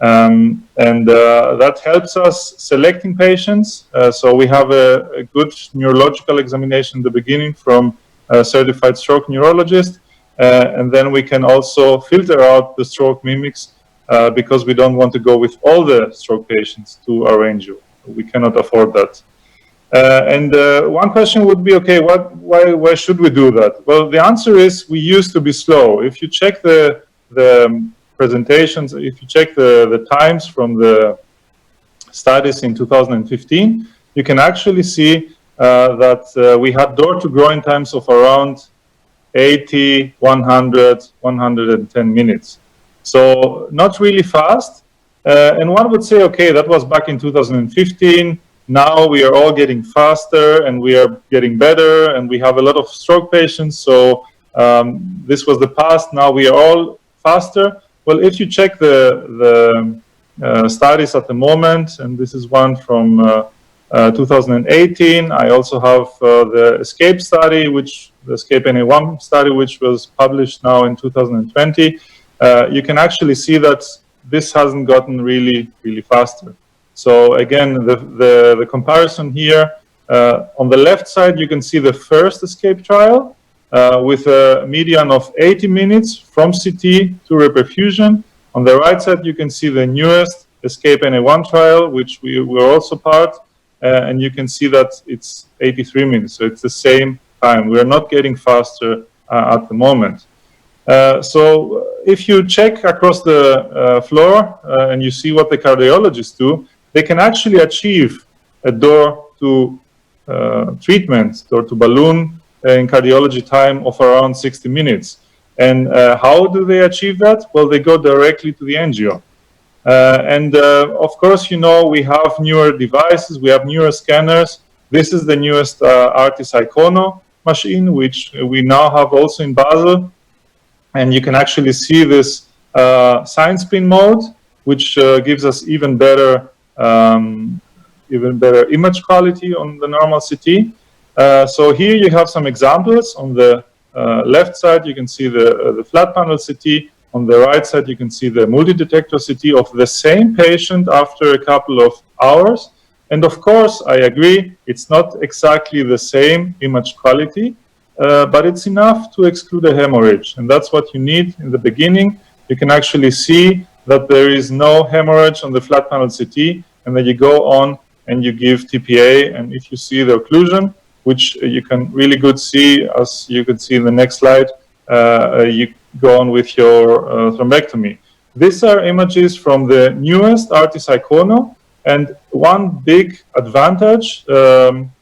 And that helps us selecting patients. So we have a good neurological examination in the beginning from a certified stroke neurologist. And then we can also filter out the stroke mimics because we don't want to go with all the stroke patients to our angio. We cannot afford that. And one question would be, okay, why should we do that? Well, the answer is we used to be slow. If you check the presentations, if you check the times from the studies in 2015, you can actually see that we had door-to-groin times of around 80, 100, 110 minutes. So not really fast. And one would say, okay, that was back in 2015. Now we are all getting faster and we are getting better and we have a lot of stroke patients. So this was the past. Now we are all faster. Well, if you check the studies at the moment, and this is one from 2018. I also have the ESCAPE study, the ESCAPE NA1 study, which was published now in 2020. You can actually see that this hasn't gotten really faster. So again, the comparison here, on the left side, you can see the first ESCAPE trial with a median of 80 minutes from CT to reperfusion. On the right side, you can see the newest ESCAPE NA1 trial, which we were also part, and you can see that it's 83 minutes. So it's the same time. We're not getting faster at the moment. So if you check across the floor and you see what the cardiologists do, they can actually achieve a door-to treatment, door-to-balloon in cardiology time of around 60 minutes. And how do they achieve that? Well, they go directly to the angio. And of course, you know, we have newer devices, we have newer scanners. This is the newest Artis Icono machine, which we now have also in Basel. And you can actually see this sine spin mode, which gives us even better image quality on the normal CT. So here you have some examples. On the left side, you can see the flat panel CT. On the right side, you can see the multi-detector CT of the same patient after a couple of hours. And of course, I agree, it's not exactly the same image quality, but it's enough to exclude a hemorrhage. And that's what you need in the beginning. You can actually see that there is no hemorrhage on the flat panel CT, and then you go on and you give TPA, and if you see the occlusion, which you can really good see, as you can see in the next slide, you go on with your thrombectomy. These are images from the newest Artis Icono, And one big advantage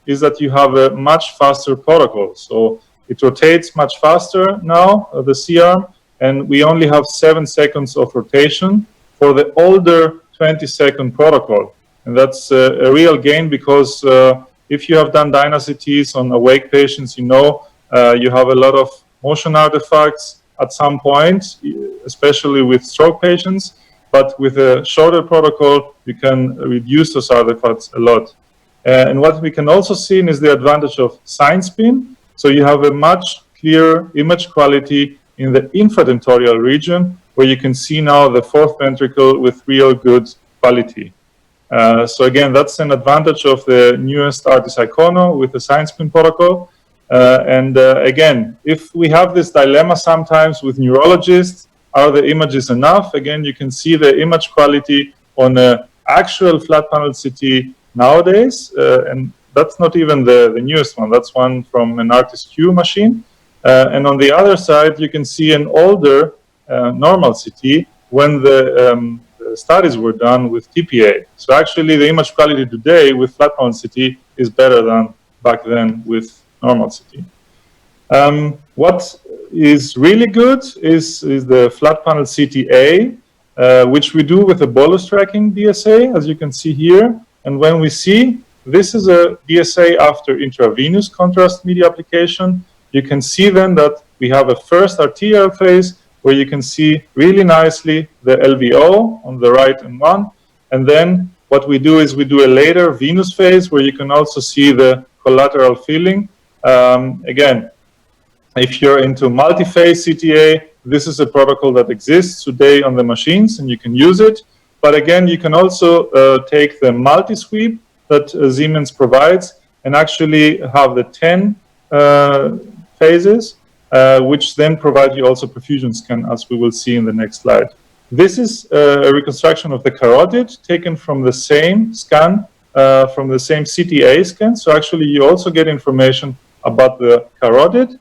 is that you have a much faster protocol. So it rotates much faster now, the C-arm, and we only have 7 seconds of rotation for the older 20-second protocol. And that's a real gain because if you have done DynaCTs on awake patients, you know you have a lot of motion artifacts at some point, especially with stroke patients. But with a shorter protocol, you can reduce those artifacts a lot. And what we can also see is the advantage of sine spin. So you have a much clearer image quality in the infradentorial region, where you can see now the fourth ventricle with real good quality. So again, that's an advantage of the newest Artis Icono with the sine spin protocol. Again, if we have this dilemma sometimes with neurologists, are the images enough? Again, you can see the image quality on an actual flat panel CT nowadays, and that's not even the newest one. That's one from an Artis Q machine. And on the other side, you can see an older normal CT when the studies were done with TPA. So actually, the image quality today with flat panel CT is better than back then with normal CT. What is really good is the flat panel CTA, which we do with a bolus tracking DSA, as you can see here. And when we see, this is a DSA after intravenous contrast media application, you can see then that we have a first arterial phase where you can see really nicely the LVO on the right and one. And then what we do is we do a later venous phase where you can also see the collateral filling. Again, if you're into multi-phase CTA, this is a protocol that exists today on the machines and you can use it. But again, you can also take the multi-sweep that Siemens provides and actually have the 10 phases, which then provide you also perfusion scan, as we will see in the next slide. This is a reconstruction of the carotid taken from the same scan, from the same CTA scan. So actually, you also get information about the carotid.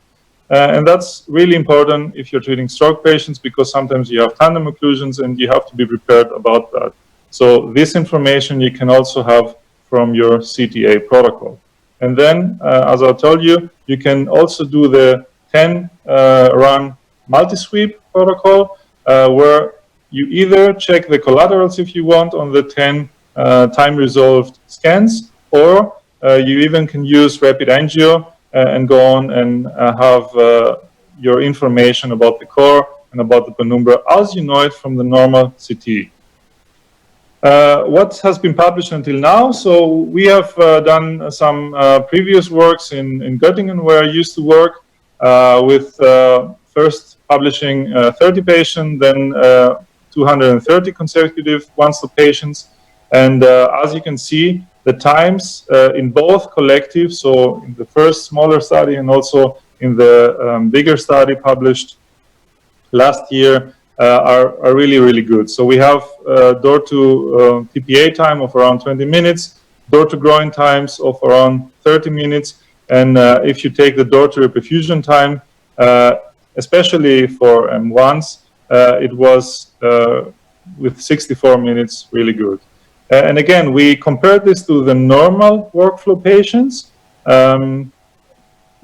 And that's really important if you're treating stroke patients, because sometimes you have tandem occlusions and you have to be prepared about that. So this information you can also have from your CTA protocol. And then, as I told you, you can also do the 10-run multi-sweep protocol, where you either check the collaterals if you want on the 10 time-resolved scans, or you even can use rapid angio and go on and have your information about the core and about the penumbra as you know it from the normal CT. What has been published until now? So we have done some previous works in Göttingen, where I used to work, with first publishing 30 patients, then 230 consecutive one-stop patients. And as you can see, the times in both collectives, so in the first smaller study and also in the bigger study published last year, are really, really good. So we have door to TPA time of around 20 minutes, door to groin times of around 30 minutes. And if you take the door to reperfusion time, especially for M1s, it was with 64 minutes really good. And again, we compared this to the normal workflow patients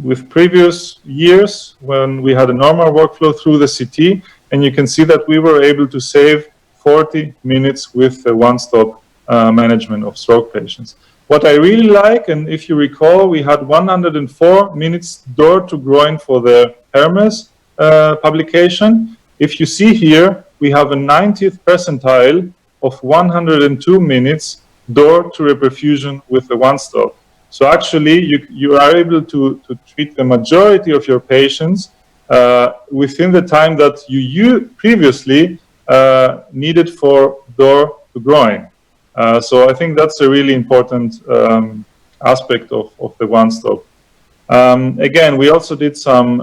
with previous years when we had a normal workflow through the CT, and you can see that we were able to save 40 minutes with the one-stop management of stroke patients. What I really like, and if you recall, we had 104 minutes door to groin for the Hermes publication. If you see here, we have a 90th percentile of 102 minutes door to reperfusion with the one-stop. So actually, you are able to treat the majority of your patients within the time that you previously needed for door to groin. So I think that's a really important aspect of the one-stop. Again, we also did some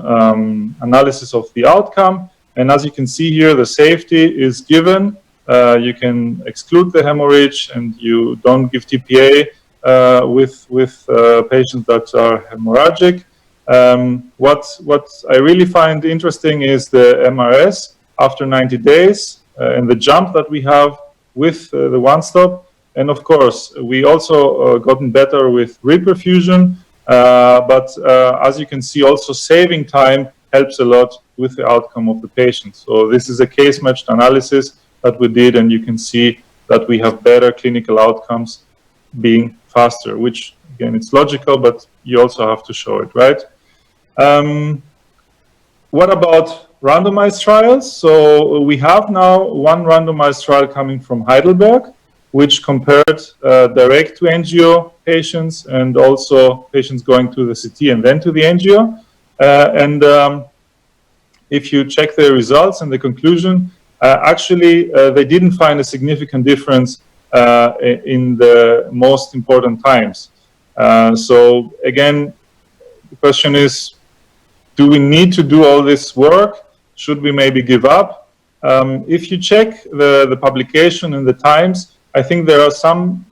analysis of the outcome. And as you can see here, the safety is given. You can exclude the hemorrhage, and you don't give TPA with patients that are hemorrhagic. What I really find interesting is the MRS after 90 days and the jump that we have with the one-stop. And of course, we also gotten better with reperfusion, but as you can see, also saving time helps a lot with the outcome of the patient. So this is a case-matched analysis that we did, and you can see that we have better clinical outcomes being faster, which again, it's logical, but you also have to show it, right? What about randomized trials? So we have now one randomized trial coming from Heidelberg, which compared direct to angio patients and also patients going to the CT and then to the angio. If you check the results and the conclusion, actually they didn't find a significant difference in the most important times. So again, the question is, do we need to do all this work? Should we maybe give up? If you check the publication and the times, I think there are some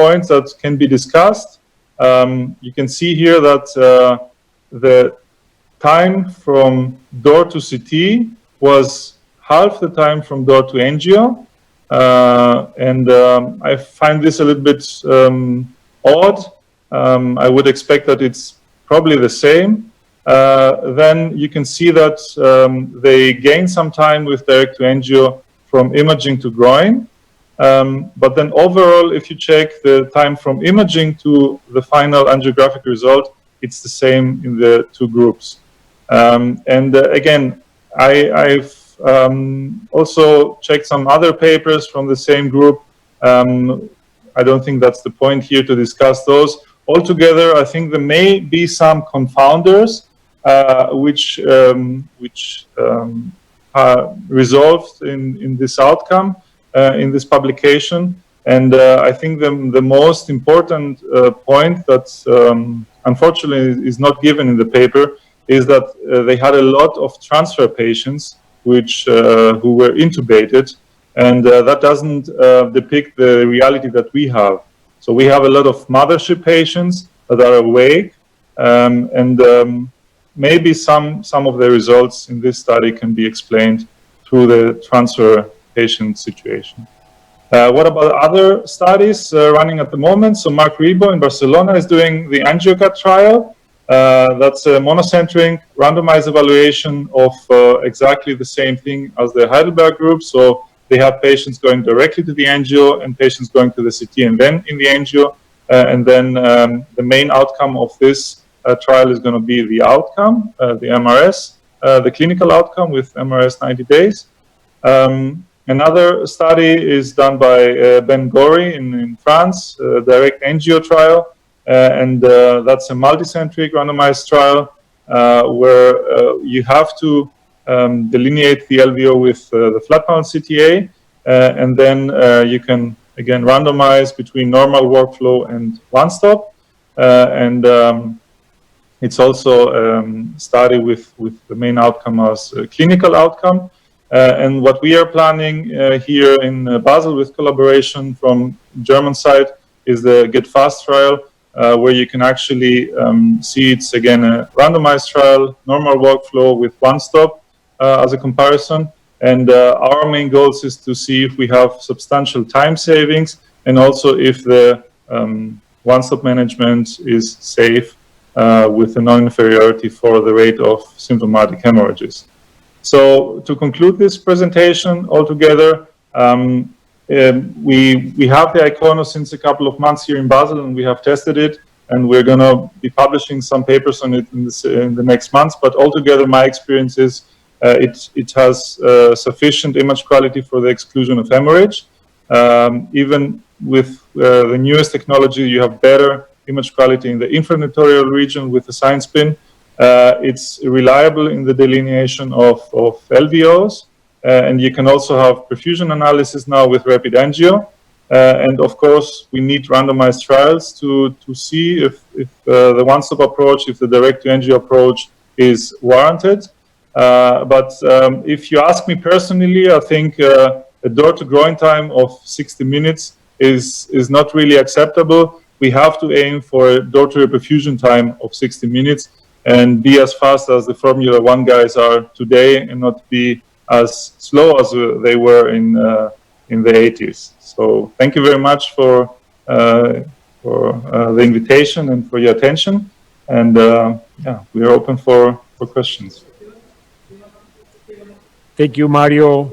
points that can be discussed. You can see here that the time from door to CT was half the time from door to angio. I find this a little bit odd. I would expect that it's probably the same. Then you can see that they gain some time with direct to angio from imaging to groin. But then overall, if you check the time from imaging to the final angiographic result, it's the same in the two groups. Again, I've also checked some other papers from the same group. I don't think that's the point here to discuss those. Altogether, I think there may be some confounders which resolved in this outcome, in this publication. And I think the most important point that unfortunately is not given in the paper is that they had a lot of transfer patients who were intubated, and that doesn't depict the reality that we have. So we have a lot of mothership patients that are awake, and maybe some of the results in this study can be explained through the transfer patient situation. What about other studies running at the moment? So Marc Ribot in Barcelona is doing the AngioCat trial. That's a monocentric randomized evaluation of exactly the same thing as the Heidelberg group. So they have patients going directly to the angio and patients going to the CT and then in the angio. And then the main outcome of this trial is going to be the outcome, the MRS, the clinical outcome with MRS 90 days. Another study is done by Ben Gori in France, direct angio trial. That's a multicentric randomized trial where you have to delineate the LVO with the flat panel CTA, and then you can again randomize between normal workflow and one-stop. It's also a study with the main outcome as a clinical outcome. And what we are planning here in Basel with collaboration from German side is the Get Fast trial, where you can actually see it's again a randomized trial, normal workflow with one-stop as a comparison. And our main goals is to see if we have substantial time savings and also if the one-stop management is safe with a non-inferiority for the rate of symptomatic hemorrhages. So to conclude this presentation altogether, we have the Icono since a couple of months here in Basel, and we have tested it, and we're going to be publishing some papers on it in the next months. But altogether, my experience is it has sufficient image quality for the exclusion of hemorrhage. Even with the newest technology, you have better image quality in the infranatorial region with the sine spin. It's reliable in the delineation of LVOs, and you can also have perfusion analysis now with rapid angio. And of course, we need randomized trials to see if the one-stop approach, if the direct-to-angio approach is warranted. But if you ask me personally, I think a door-to-groin time of 60 minutes is not really acceptable. We have to aim for a door-to-reperfusion time of 60 minutes and be as fast as the Formula 1 guys are today and not be as slow as they were in in the 80s. So thank you very much for the invitation and for your attention. And yeah, we are open for questions. Thank you, Mario.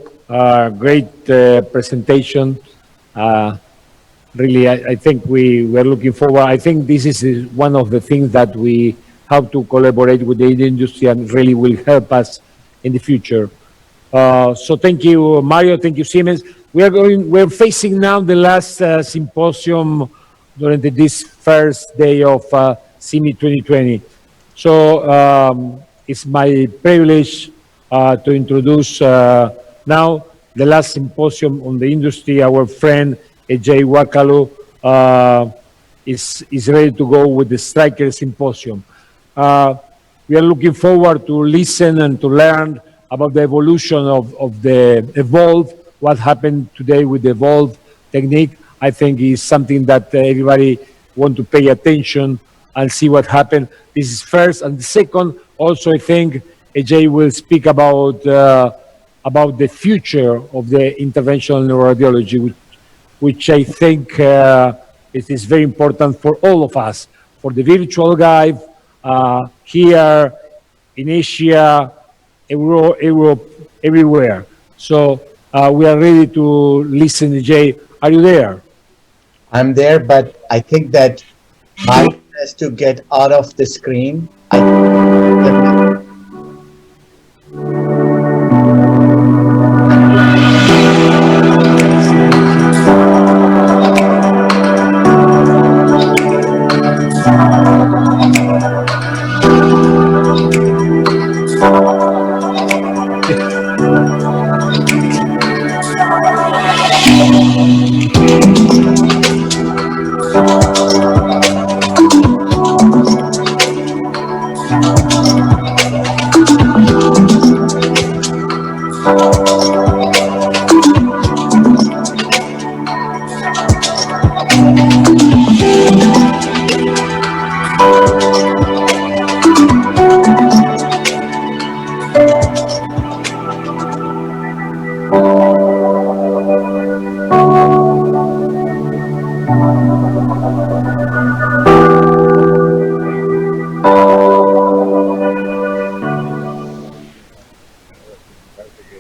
Great presentation. Really, I think we were looking forward. I think this is one of the things that we have to collaborate with the industry and really will help us in the future. So thank you, Mario. Thank you, Siemens. We're facing now the last symposium during this first day of SIMI 2020. So it's my privilege to introduce now the last symposium on the industry. Our friend Ajay Wakalu is ready to go with the Striker Symposium. We are looking forward to listen and to learn about the evolution of the Evolve, what happened today with the Evolve technique. I think is something that everybody want to pay attention and see what happened. This is first. And the second, also I think Ajay will speak about the future of the interventional neuroradiology, which I think it is very important for all of us, for the virtual guide here in Asia, Europe, everywhere. So we are ready to listen, Ajay. Are you there? I'm there, but I think that Mike has to get out of the screen.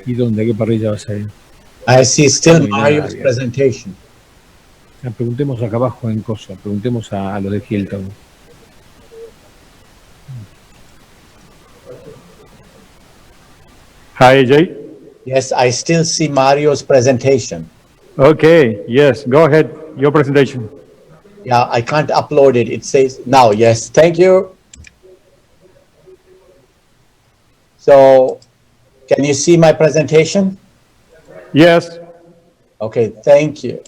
¿Y dónde? ¿Qué parrilla vas a ir? I see still No hay Mario's nada, presentation. Preguntemos acá abajo en Cosa, preguntemos a los de Hilton. Hi, Ajay. Yes, I still see Mario's presentation. Okay, yes, go ahead, your presentation. Yeah, I can't upload it. It says now, yes, thank you. So, can you see my presentation? Yes. Okay, thank you.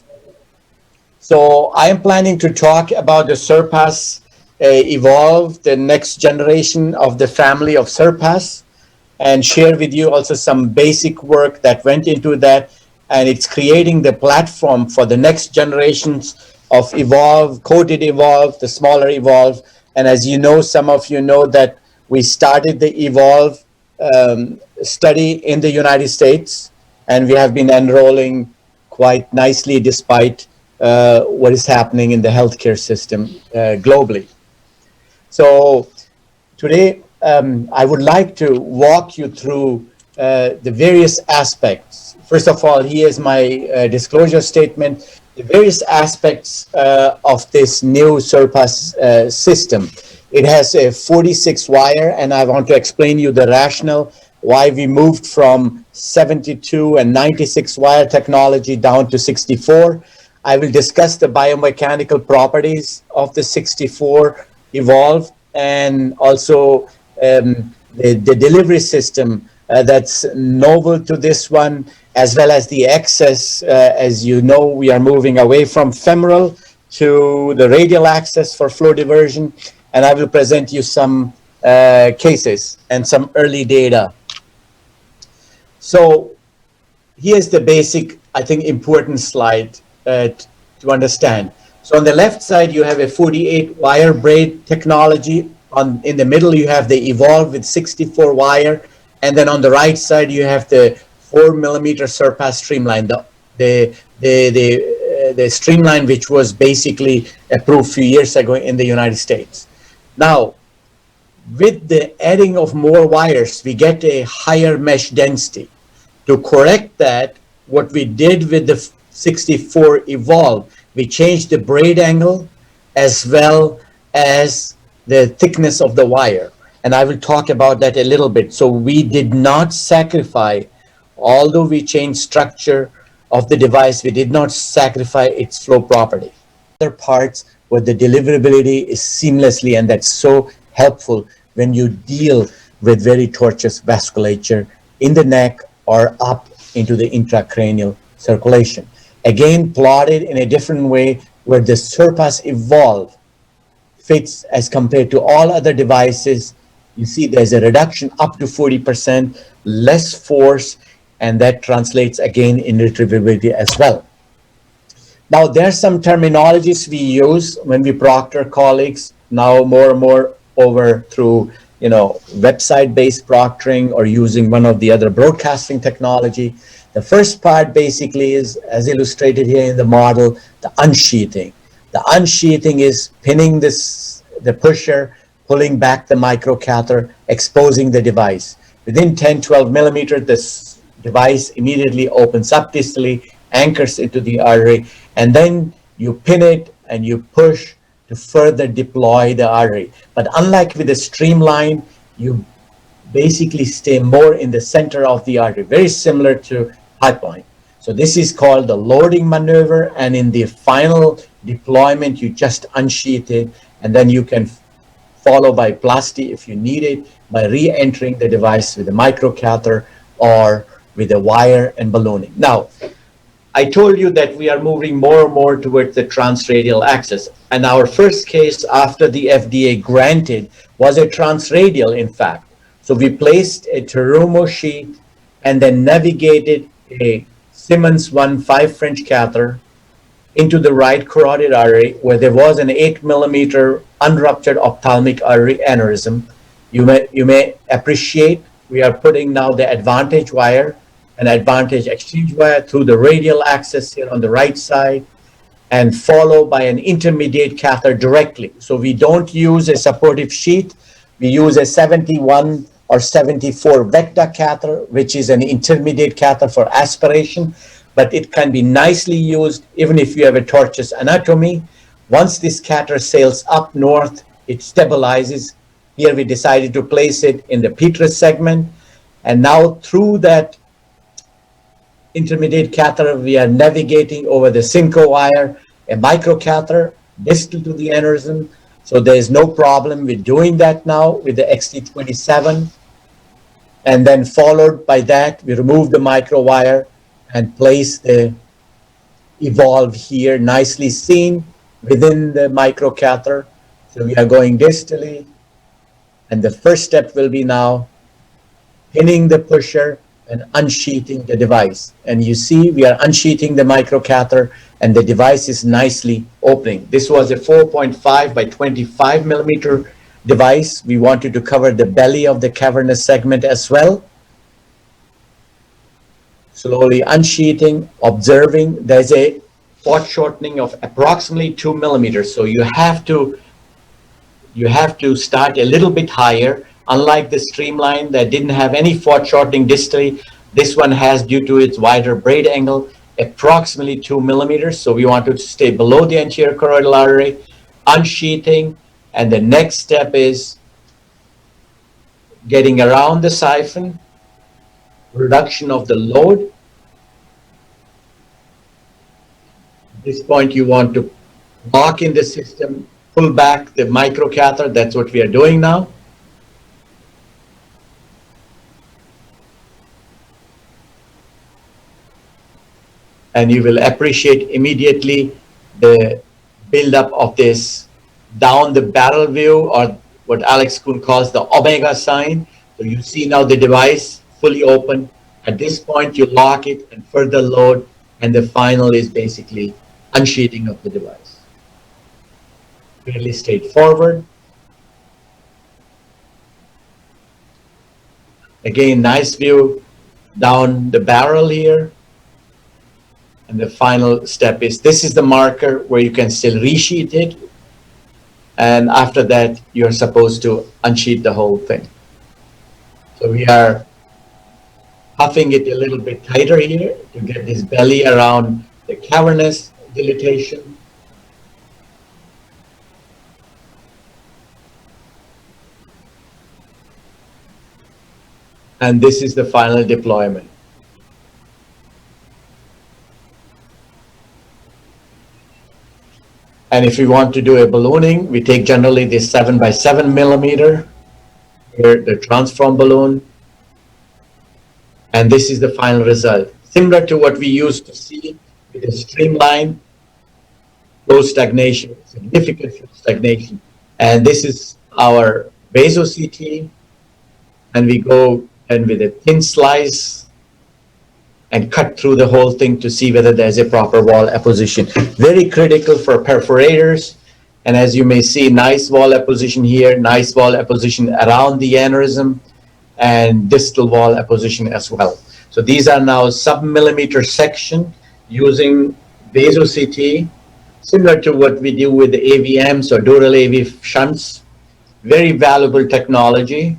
So I am planning to talk about the Surpass Evolve, the next generation of the family of Surpass, and share with you also some basic work that went into that. And it's creating the platform for the next generations of Evolve, coded Evolve, the smaller Evolve. And as you know, some of you know that we started the Evolve study in the United States, and we have been enrolling quite nicely despite what is happening in the healthcare system globally. So today, I would like to walk you through the various aspects. First of all, here's my disclosure statement. The various aspects of this new Surpass system. It has a 46 wire, and I want to explain you the rationale why we moved from 72 and 96 wire technology down to 64. I will discuss the biomechanical properties of the 64 Evolve, and also the delivery system that's novel to this one, as well as the access. As you know, we are moving away from femoral to the radial access for flow diversion, and I will present you some cases and some early data. So here's the basic, I think, important slide to understand. So on the left side, you have a 48 wire braid technology. In the middle, you have the Evolve with 64 wire. And then on the right side, you have the 4mm Surpass Streamline, the the streamline which was basically approved a few years ago in the United States. Now, with the adding of more wires, we get a higher mesh density. To correct that, what we did with the 64 Evolve, we changed the braid angle as well as the thickness of the wire. And I will talk about that a little bit. So we did not sacrifice, although we changed structure of the device, we did not sacrifice its flow property. Other parts where the deliverability is seamlessly, and that's so helpful when you deal with very tortuous vasculature in the neck or up into the intracranial circulation. Again, plotted in a different way where the Surpass Evolve fits as compared to all other devices. You see there's a reduction up to 40%, less force, and that translates again in retrievability as well. Now, there's some terminologies we use when we proctor colleagues, now more and more over through website-based proctoring or using one of the other broadcasting technology. The first part basically is, as illustrated here in the model, the unsheathing. The unsheathing is pinning the pusher, pulling back the microcatheter, exposing the device. Within 10-12 millimeters, this device immediately opens up distally, anchors into the artery, and then you pin it and you push to further deploy the artery. But unlike with the streamline, you basically stay more in the center of the artery, very similar to pipeline. So this is called the loading maneuver, and in the final deployment, you just unsheath it, and then you can follow by plasty if you need it, by re-entering the device with a microcatheter or with a wire and ballooning. Now, I told you that we are moving more and more towards the transradial access. And our first case after the FDA granted was a transradial, in fact. So we placed a Terumo sheath and then navigated a Simmons 1 French catheter into the right carotid artery where there was an 8 millimeter unruptured ophthalmic artery aneurysm. You may appreciate we are putting now the advantage wire, an advantage exchange wire through the radial axis here on the right side, and followed by an intermediate catheter directly. So we don't use a supportive sheath. We use a 71 or 74 Vecta catheter, which is an intermediate catheter for aspiration, but it can be nicely used even if you have a tortuous anatomy. Once this catheter sails up north, it stabilizes. Here we decided to place it in the petrous segment, and now through that intermediate catheter, we are navigating over the Synco wire, a microcatheter distal to the aneurysm. So there is no problem with doing that now with the XT27. And then followed by that, we remove the micro wire and place the Evolve here, nicely seen within the microcatheter. So we are going distally. And the first step will be now pinning the pusher and unsheathing the device. And you see we are unsheathing the microcatheter and the device is nicely opening. This was a 4.5 by 25 millimeter device. We wanted to cover the belly of the cavernous segment as well. Slowly unsheathing, observing. There's a foreshortening of approximately 2 millimeters. So you have to start a little bit higher. Unlike the streamline that didn't have any foreshortening distally, this one has, due to its wider braid angle, approximately 2 millimeters. So we want to stay below the anterior carotid artery, unsheathing, and the next step is getting around the siphon, reduction of the load. At this point, you want to lock in the system, pull back the microcatheter. That's what we are doing now. And you will appreciate immediately the buildup of this down the barrel view, or what Alex Kuhn calls the omega sign. So you see now the device fully open. At this point, you lock it and further load, and the final is basically unsheathing of the device. Fairly straightforward. Again, nice view down the barrel here. And the final step is, this is the marker where you can still resheet it. And after that, you're supposed to unsheet the whole thing. So we are puffing it a little bit tighter here to get this belly around the cavernous dilatation. And this is the final deployment. And if we want to do a ballooning, we take generally this 7 by 7 millimeter, here the transform balloon. And this is the final result. Similar to what we used to see with a streamline flow stagnation, significant flow stagnation. And this is our vaso CT. And we go and with a thin slice and cut through the whole thing to see whether there's a proper wall apposition. Very critical for perforators. And as you may see, nice wall apposition here, nice wall apposition around the aneurysm, and distal wall apposition as well. So these are now sub-millimeter section using vaso CT, similar to what we do with the AVMs or dural AV shunts. Very valuable technology.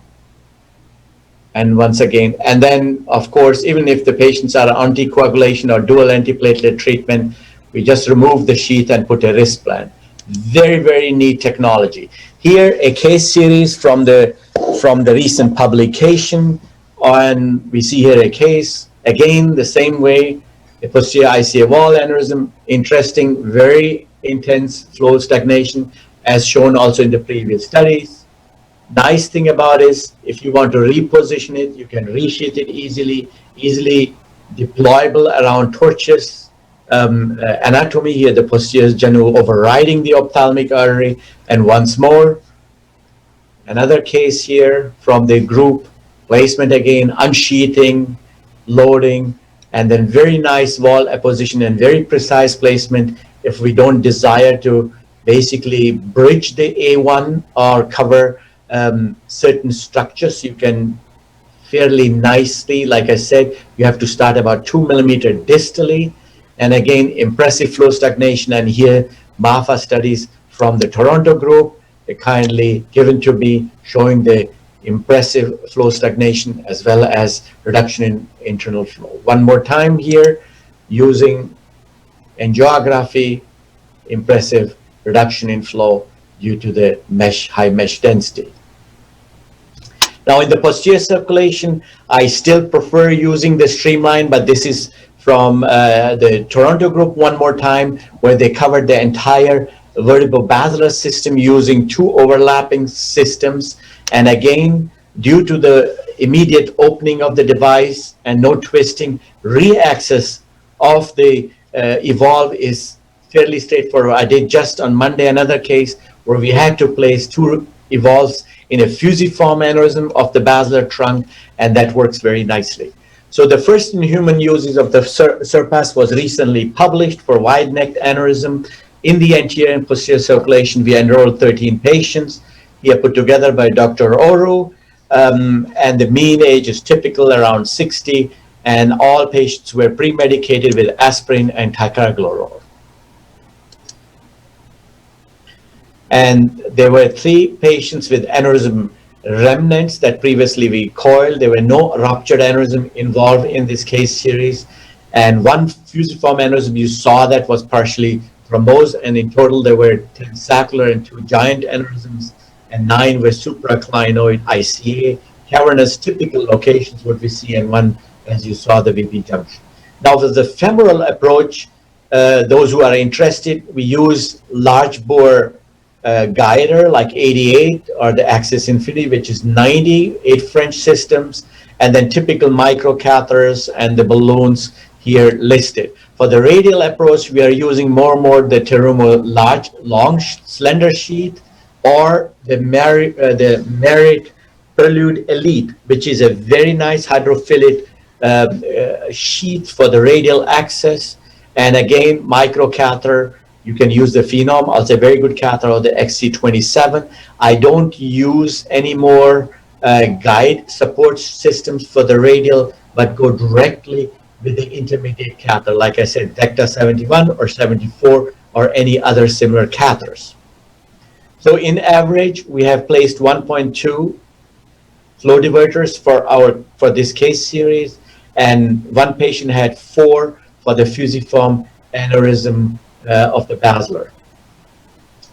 And once again, and then of course, even if the patients are anticoagulation or dual antiplatelet treatment, we just remove the sheath and put a wristband. Very, very neat technology. Here, a case series from the recent publication, and we see here a case, again, the same way, a posterior ICA wall aneurysm, interesting, very intense flow stagnation, as shown also in the previous studies. Nice thing about it is, if you want to reposition it, you can resheath it easily deployable around tortuous anatomy here, the posterior genu overriding the ophthalmic artery. And once more, another case here from the group, placement again, unsheathing, loading, and then very nice wall apposition and very precise placement if we don't desire to basically bridge the A1 or cover certain structures. You can fairly nicely, like I said, you have to start about 2 millimeter distally. And again, impressive flow stagnation. And here, MAFA studies from the Toronto group, they kindly given to me, showing the impressive flow stagnation as well as reduction in internal flow. One more time here, using angiography, impressive reduction in flow due to the high mesh density. Now in the posterior circulation, I still prefer using the streamline, but this is from the Toronto group one more time, where they covered the entire vertebro-basilar system using 2 overlapping systems. And again, due to the immediate opening of the device and no twisting, re-access of the evolve is fairly straightforward. I did just on Monday another case where we had to place 2 evolves in a fusiform aneurysm of the basilar trunk, and that works very nicely. So the first in human uses of the Surpass was recently published for wide-necked aneurysm in the anterior and posterior circulation. We enrolled 13 patients here put together by Dr. Oru, and the mean age is typical around 60, and all patients were pre-medicated with aspirin and ticagrelor. And there were 3 patients with aneurysm remnants that previously we coiled. There were no ruptured aneurysm involved in this case series. And 1 fusiform aneurysm you saw that was partially thrombosed. And in total, there were 10 saccular and 2 giant aneurysms, and 9 were supraclinoid ICA, cavernous typical locations, what we see, and 1, as you saw, the VP junction. Now, with the femoral approach, those who are interested, we use large bore guider like 88 or the Axis Infinity, which is 90, 8 French systems, and then typical microcatheters and the balloons here listed. For the radial approach, we are using more and more the Terumo large, long, slender sheath, or the Merit Prelude Elite, which is a very nice hydrophilic sheath for the radial access. And again, microcatheter, you can use the Phenom, also a very good catheter, or the XC27. I don't use any more guide support systems for the radial, but go directly with the intermediate catheter, like I said, Decta 71 or 74 or any other similar catheters. So in average, we have placed 1.2 flow diverters for this case series, and one patient had 4 for the fusiform aneurysm of the basilar.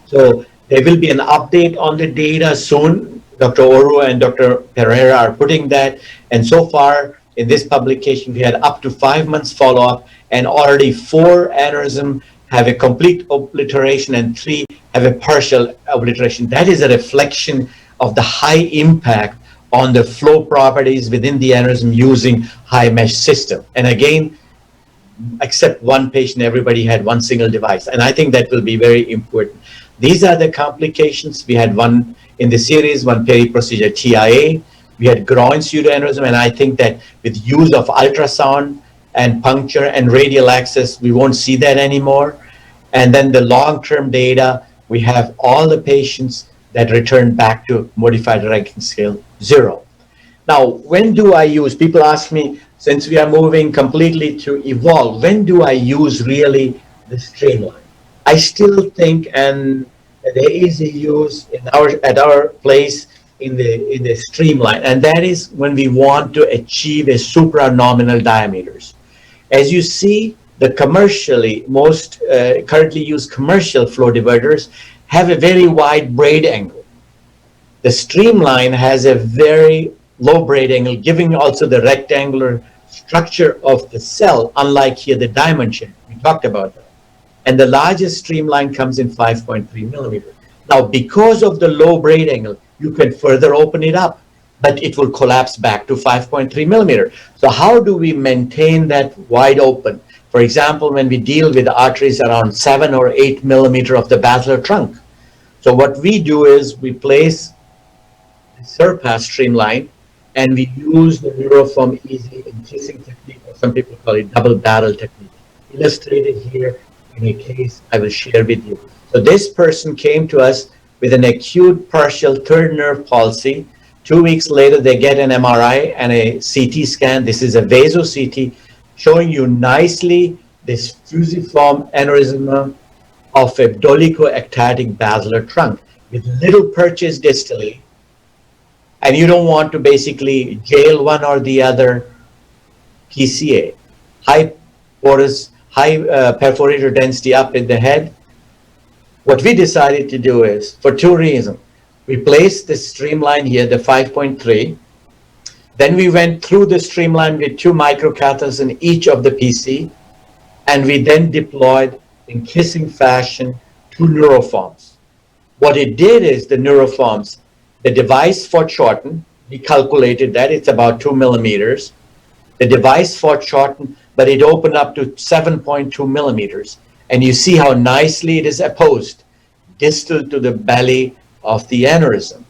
So there will be an update on the data soon. Dr. Oru and Dr. Pereira are putting that, and so far in this publication, we had up to 5 months follow-up, and already 4 aneurysm have a complete obliteration and 3 have a partial obliteration. That is a reflection of the high impact on the flow properties within the aneurysm using high mesh system. And again, except one patient, everybody had one single device. And I think that will be very important. These are the complications. We had one in the series, one peri-procedure TIA. We had groin pseudoaneurysm, and I think that with use of ultrasound and puncture and radial access, we won't see that anymore. And then the long-term data, we have all the patients that return back to modified ranking scale 0. Now, when do I use? People ask me, since we are moving completely to evolve, when do I use really the streamline? I still think, and there is a use at our place in the streamline, and that is when we want to achieve a supranominal diameters. As you see, the commercially most currently used commercial flow diverters have a very wide braid angle. The streamline has a very low braid angle, giving also the rectangular structure of the cell, unlike here the diamond shape. We talked about that. And the largest streamline comes in 5.3 millimeters. Now, because of the low braid angle, you can further open it up, but it will collapse back to 5.3 millimeters. So how do we maintain that wide open? For example, when we deal with arteries around 7 or 8 millimeters of the basilar trunk. So what we do is we place the surpass streamline, and we use the Neuroform easy encasing technique, or some people call it double barrel technique, illustrated here in a case I will share with you. So this person came to us with an acute partial third nerve palsy. 2 weeks later, they get an MRI and a CT scan. This is a vaso-CT showing you nicely this fusiform aneurysm of a dolichoectatic basilar trunk with little purchase distally. And you don't want to basically jail one or the other PCA. High porous, high perforator density up in the head. What we decided to do is, for 2 reasons. We placed the streamline here, the 5.3. Then we went through the streamline with 2 microcatheters in each of the PC. And we then deployed in kissing fashion 2 neuroforms. What it did is the neuroforms, the device foreshortened, we calculated that it's about 2 millimeters. The device foreshortened, but it opened up to 7.2 millimeters. And you see how nicely it is opposed, distal to the belly of the aneurysm.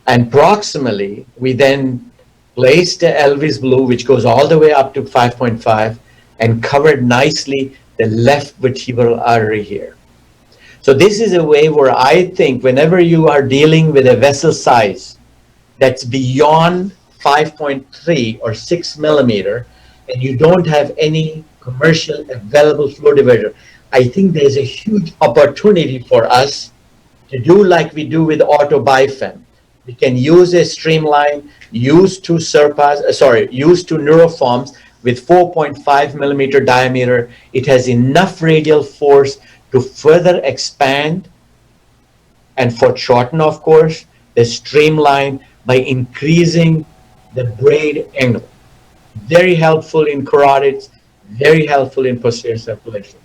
And proximally, we then placed the Elvis blue, which goes all the way up to 5.5, and covered nicely the left vertebral artery here. So this is a way where I think whenever you are dealing with a vessel size that's beyond 5.3 or 6 millimeter, and you don't have any commercial available flow diverter, I think there's a huge opportunity for us to do like we do with auto bifem. We can use a streamline, use 2 neuroforms with 4.5 millimeter diameter. It has enough radial force to further expand and foreshorten, of course, the streamline by increasing the braid angle. Very helpful in carotids, very helpful in posterior circulation.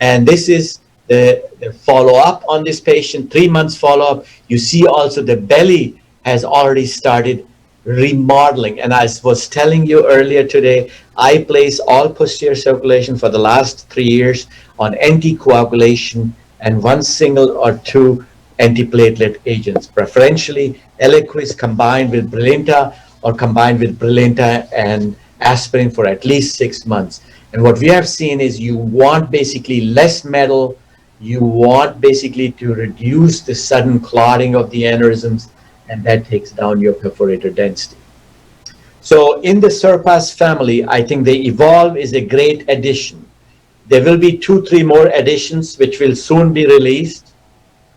And this is the follow-up on this patient, 3 months follow-up. You see also the belly has already started remodeling. And as I was telling you earlier today, I place all posterior circulation for the last 3 years on anticoagulation and 1 single or 2 antiplatelet agents, preferentially Eliquis combined with Brilinta or combined with Brilinta and aspirin for at least 6 months. And what we have seen is you want basically less metal, you want basically to reduce the sudden clotting of the aneurysms, and that takes down your perforator density. So in the Surpass family, I think the Evolve is a great addition. There will be 2-3 more editions which will soon be released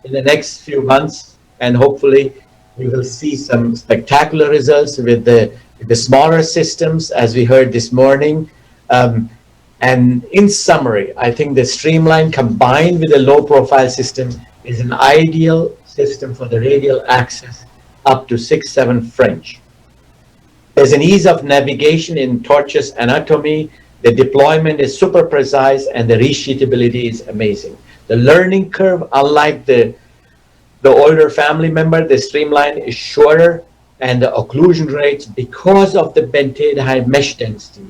in the next few months, and hopefully we will see some spectacular results with the smaller systems, as we heard this morning. And in summary, I think the Streamline combined with a low-profile system is an ideal system for the radial access up to 6/7 French. There's an ease of navigation in Torch's anatomy. The deployment is super precise, and the resheetability is amazing. The learning curve, unlike the older family member, the Streamline is shorter, and the occlusion rates, because of the bentate high mesh density,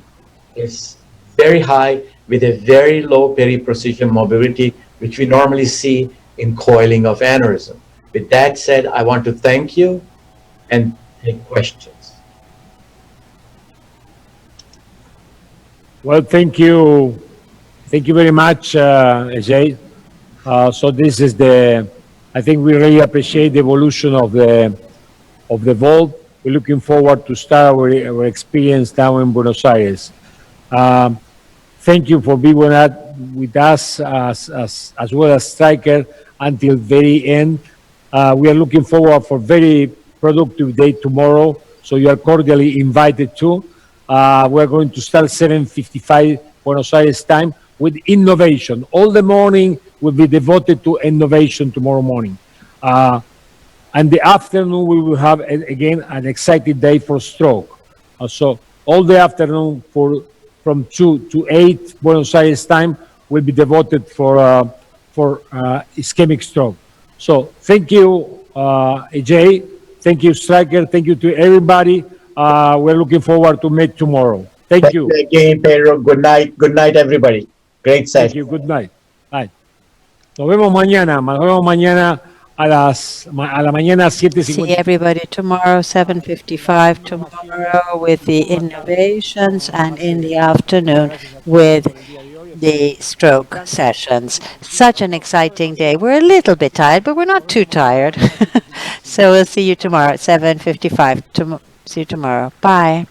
is very high with a very low peri-precision mobility, which we normally see in coiling of aneurysm. With that said, I want to thank you and take questions. Well, thank you. Thank you very much, Ajay. So this is I think we really appreciate the evolution of the Vault. We're looking forward to start our experience down in Buenos Aires. Thank you for being with us as well as Stryker until very end. We are looking forward for very productive day tomorrow, so you are cordially invited to. We're going to start 7:55 Buenos Aires time with innovation. All the morning will be devoted to innovation tomorrow morning. And the afternoon, we will have, again, an exciting day for stroke. So all the afternoon from 2 to 8 Buenos Aires time will be devoted for ischemic stroke. So thank you, Ajay. Thank you, Stryker. Thank you to everybody. We're looking forward to meet tomorrow. Thank you. Again, Pedro. Good night. Good night, everybody. Great session. Thank you. Good night. Bye. Nos vemos mañana. Nos vemos mañana a la mañana 7:50. See everybody tomorrow, 7:55 tomorrow with the innovations, and in the afternoon with the stroke sessions. Such an exciting day. We're a little bit tired, but we're not too tired. So we'll see you tomorrow at 7:55. See you tomorrow. Bye.